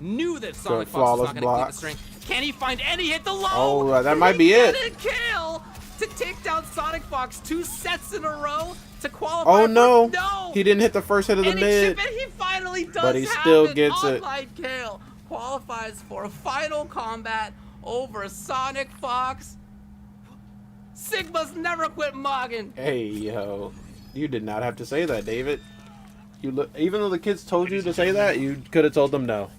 Knew that Sonic Fox was flawless not going to keep the blocks. string. Can he find any hit? The low! Oh, that might be it. Kale to take down Sonic Fox 2 sets in a row to qualify. Oh no. No! He didn't hit the first hit of the And mid. he finally does But he have still it. gets it. Online Kale qualifies for a Final Kombat over Sonic Fox. Sigma's never quit mogging. Hey yo, you did not have to say that, David. You look. Even though the kids told you to say that, you could have told them no.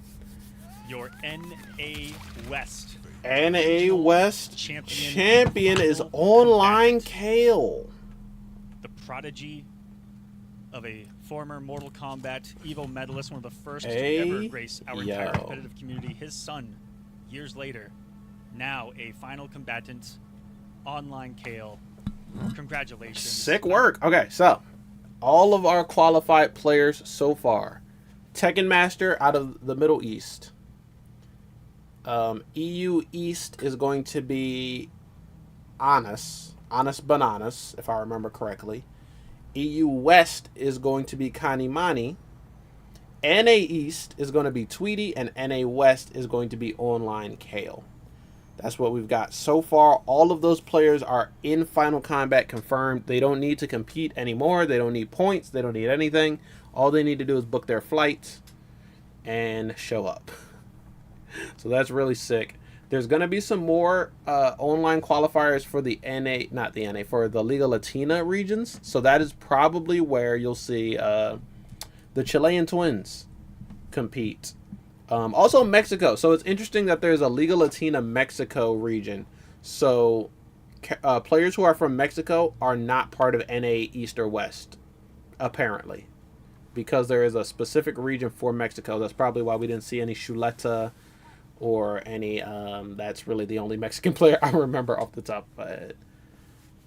Your NA West. NA West Champion. champion is online Kale. The prodigy of a former Mortal Kombat Evo medalist, one of the first to Hey, ever grace our entire yo. competitive community. His son, years later, now a final combatant, online Kale. Congratulations. Sick work. Okay, so all of our qualified players so far. Tekken Master out of the Middle East. EU East is going to be Honest Bananas, if I remember correctly. EU West is going to be Kanimani. NA East is going to be Tweety, and NA West is going to be Online Kale. That's what we've got so far. All of those players are in Final Kombat confirmed. They don't need to compete anymore. They don't need points. They don't need anything. All they need to do is book their flights and show up. So that's really sick. There's going to be some more online qualifiers for the for the Liga Latina regions. So that is probably where you'll see the Chilean twins compete. Also Mexico. So it's interesting that there's a Liga Latina Mexico region. So players who are from Mexico are not part of NA East or West, apparently. Because there is a specific region for Mexico. That's probably why we didn't see any Chuleta or any, that's really the only Mexican player I remember off the top of my head.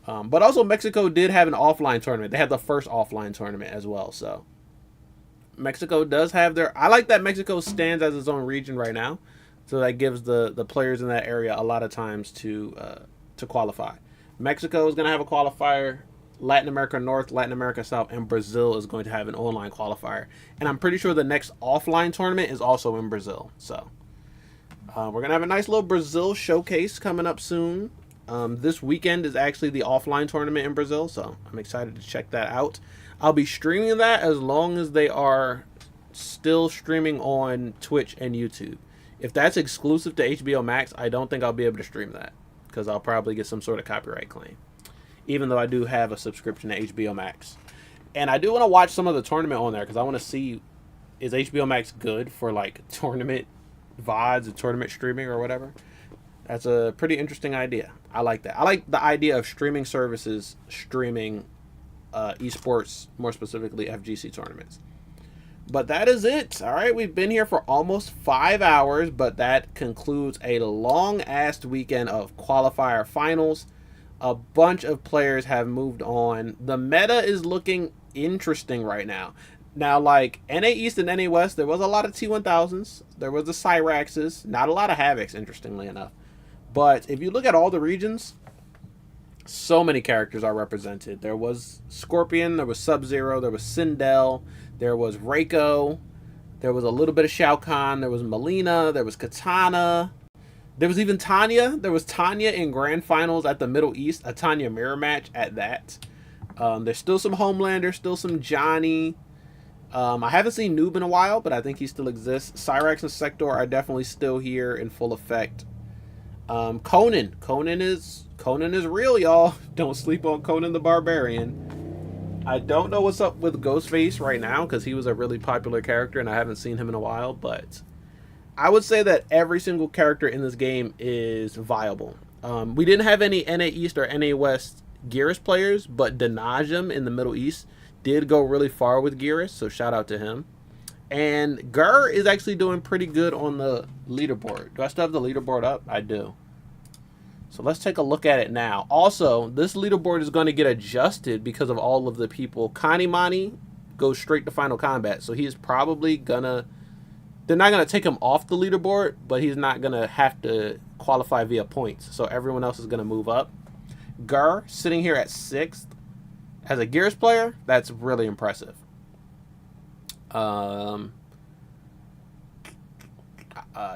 But also Mexico did have an offline tournament. They had the first offline tournament as well, so. Mexico does have their... I like that Mexico stands as its own region right now. So that gives the players in that area a lot of times to qualify. Mexico is going to have a qualifier. Latin America North, Latin America South, and Brazil is going to have an online qualifier. And I'm pretty sure the next offline tournament is also in Brazil. So we're going to have a nice little Brazil showcase coming up soon. This weekend is actually the offline tournament in Brazil. So I'm excited to check that out. I'll be streaming that as long as they are still streaming on Twitch and YouTube. If that's exclusive to HBO Max, I don't think I'll be able to stream that because I'll probably get some sort of copyright claim. Even though I do have a subscription to HBO Max. And I do want to watch some of the tournament on there because I want to see, is HBO Max good for like tournament VODs and tournament streaming or whatever? That's a pretty interesting idea. I like that. I like the idea of streaming services streaming esports, more specifically FGC tournaments. But that is it. All right, we've been here for almost 5 hours, but that concludes a long-ass weekend of qualifier finals. A bunch of players have moved on. The meta is looking interesting right now. Now, like NA East and NA West, there was a lot of T1000s. There was the Cyraxes. Not a lot of Havocs, interestingly enough. But if you look at all the regions, so many characters are represented. There was Scorpion, there was Sub-Zero, there was Sindel, there was Reiko, there was a little bit of Shao Kahn, there was Melina, there was Katana, there was even Tanya. There was Tanya in Grand Finals at the Middle East, a Tanya mirror match at that. There's still some Homelander, still some Johnny. I haven't seen Noob in a while, but I think he still exists. Cyrax and Sector are definitely still here in full effect. Conan. Conan is real, y'all. Don't sleep on Conan the Barbarian. I don't know what's up with Ghostface right now because he was a really popular character and I haven't seen him in a while, but I would say that every single character in this game is viable. We didn't have any NA East or NA West Geras players, but Denajum in the Middle East did go really far with Geras, so shout out to him. And Gur is actually doing pretty good on the leaderboard. Do I still have the leaderboard up? I do. So let's take a look at it now. Also, this leaderboard is going to get adjusted because of all of the people. Kanimani goes straight to Final Kombat, so he's probably gonna... They're not going to take him off the leaderboard, but he's not going to have to qualify via points. So everyone else is going to move up. Gur sitting here at 6th. As a Gears player, that's really impressive.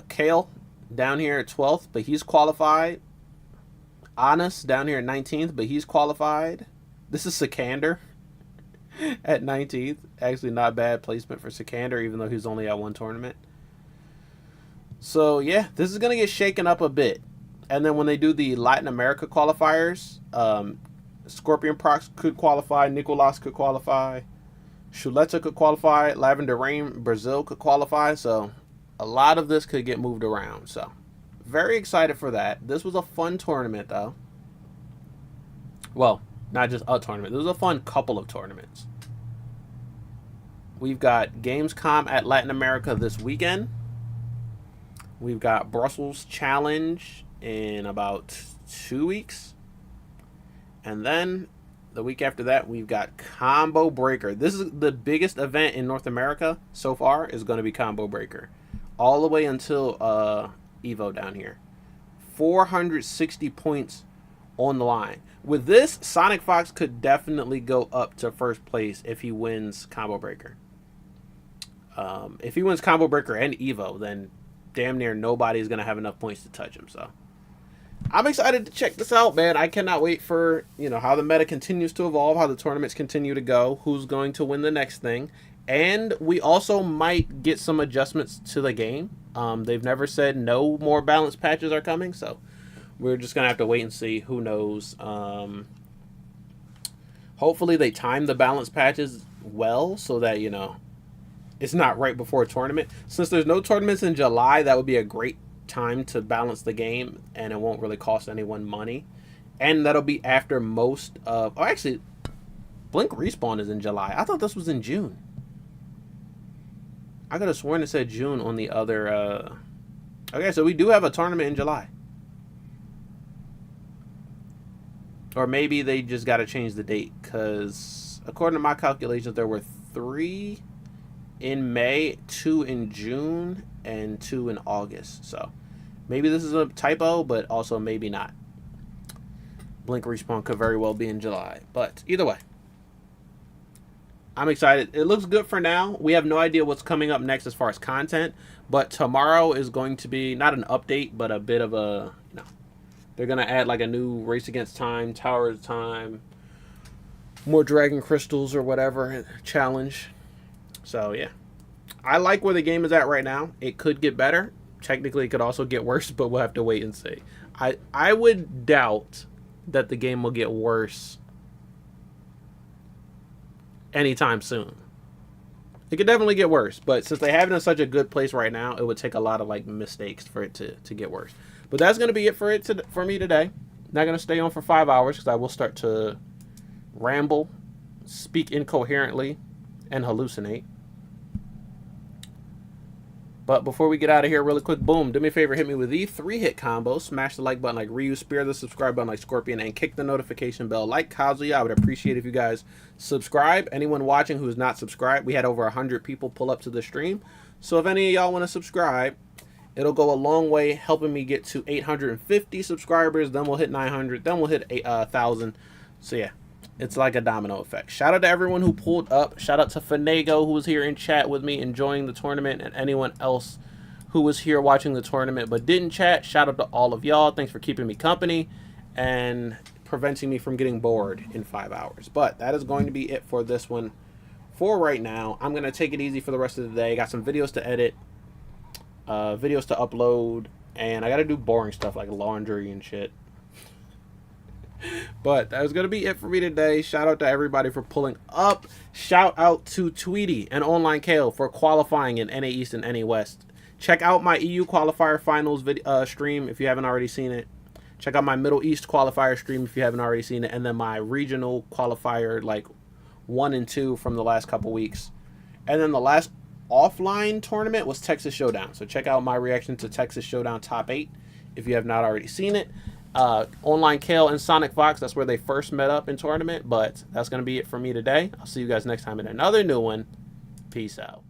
Kale down here at 12th, but he's qualified. Anas down here at 19th, but he's qualified. This is Sikander at 19th. Actually not bad placement for Sikander, even though he's only at one tournament. So yeah, this is going to get shaken up a bit. And then when they do the Latin America qualifiers, Scorpion Prox could qualify, Nicolas could qualify, Chuleta could qualify, Lavender Rain Brazil could qualify. So a lot of this could get moved around. So very excited for that. This was a fun tournament though. Well, not just a tournament. This was a fun couple of tournaments. We've got Gamescom at Latin America this weekend. We've got Brussels Challenge in about 2 weeks. And then the week after that, we've got Combo Breaker. This is the biggest event in North America so far, is going to be Combo Breaker. All the way until Evo down here. 460 points on the line. With this, Sonic Fox could definitely go up to first place if he wins Combo Breaker. If he wins Combo Breaker and Evo, then damn near nobody's going to have enough points to touch him. So I'm excited to check this out, man. I cannot wait for, how the meta continues to evolve, how the tournaments continue to go, who's going to win the next thing. And we also might get some adjustments to the game. They've never said no more balance patches are coming, so we're just going to have to wait and see. Who knows? Hopefully they time the balance patches well so that, it's not right before a tournament. Since there's no tournaments in July, that would be a great time to balance the game, and it won't really cost anyone money. And that'll be after most of... Oh, actually, Blink Respawn is in July. I thought this was in June. I could have sworn it said June on the other... Okay, so we do have a tournament in July. Or maybe they just got to change the date, because according to my calculations, there were 3 in May, 2 in June, and 2 in August. So maybe this is a typo, but also maybe not. Blink Respawn could very well be in July. But either way, I'm excited. It looks good for now. We have no idea what's coming up next as far as content, but tomorrow is going to be not an update, but a bit of a, they're going to add like a new Race Against Time, Tower of Time, more Dragon Crystals or whatever challenge. So yeah, I like where the game is at right now. It could get better. Technically, it could also get worse, but we'll have to wait and see. I would doubt that the game will get worse anytime soon. It could definitely get worse, but since they have it in such a good place right now, it would take a lot of mistakes for it to get worse. But that's going to be it for me today. Not going to stay on for 5 hours because I will start to ramble, speak incoherently, and hallucinate. But before we get out of here, really quick, boom, do me a favor, hit me with the 3-hit combo. Smash the like button like Ryu, spear the subscribe button like Scorpion, and kick the notification bell like Kazuya. I would appreciate if you guys subscribe. Anyone watching who is not subscribed, we had over 100 people pull up to the stream. So if any of y'all want to subscribe, it'll go a long way helping me get to 850 subscribers. Then we'll hit 900. Then we'll hit 1,000. So yeah, it's like a domino effect. Shout out to everyone who pulled up. Shout out to Fanego, who was here in chat with me enjoying the tournament, and anyone else who was here watching the tournament but didn't chat. Shout out to all of y'all. Thanks for keeping me company and preventing me from getting bored in 5 hours. But that is going to be it for this one for right now. I'm going to take it easy for the rest of the day. Got some videos to edit, videos to upload, and I gotta do boring stuff like laundry and shit. But that was gonna be it for me today. Shout out to everybody for pulling up. Shout out to Tweety and Online Kale for qualifying in NA East and NA West. Check out my EU qualifier finals stream if you haven't already seen it. Check out my Middle East qualifier stream if you haven't already seen it, and then my regional qualifier like 1 and 2 from the last couple weeks. And then the last offline tournament was Texas Showdown. So check out my reaction to Texas Showdown Top 8 if you have not already seen it. Online Kale and Sonic Fox, that's where they first met up in tournament. But that's going to be it for me today. I'll see you guys next time in another new one. Peace out.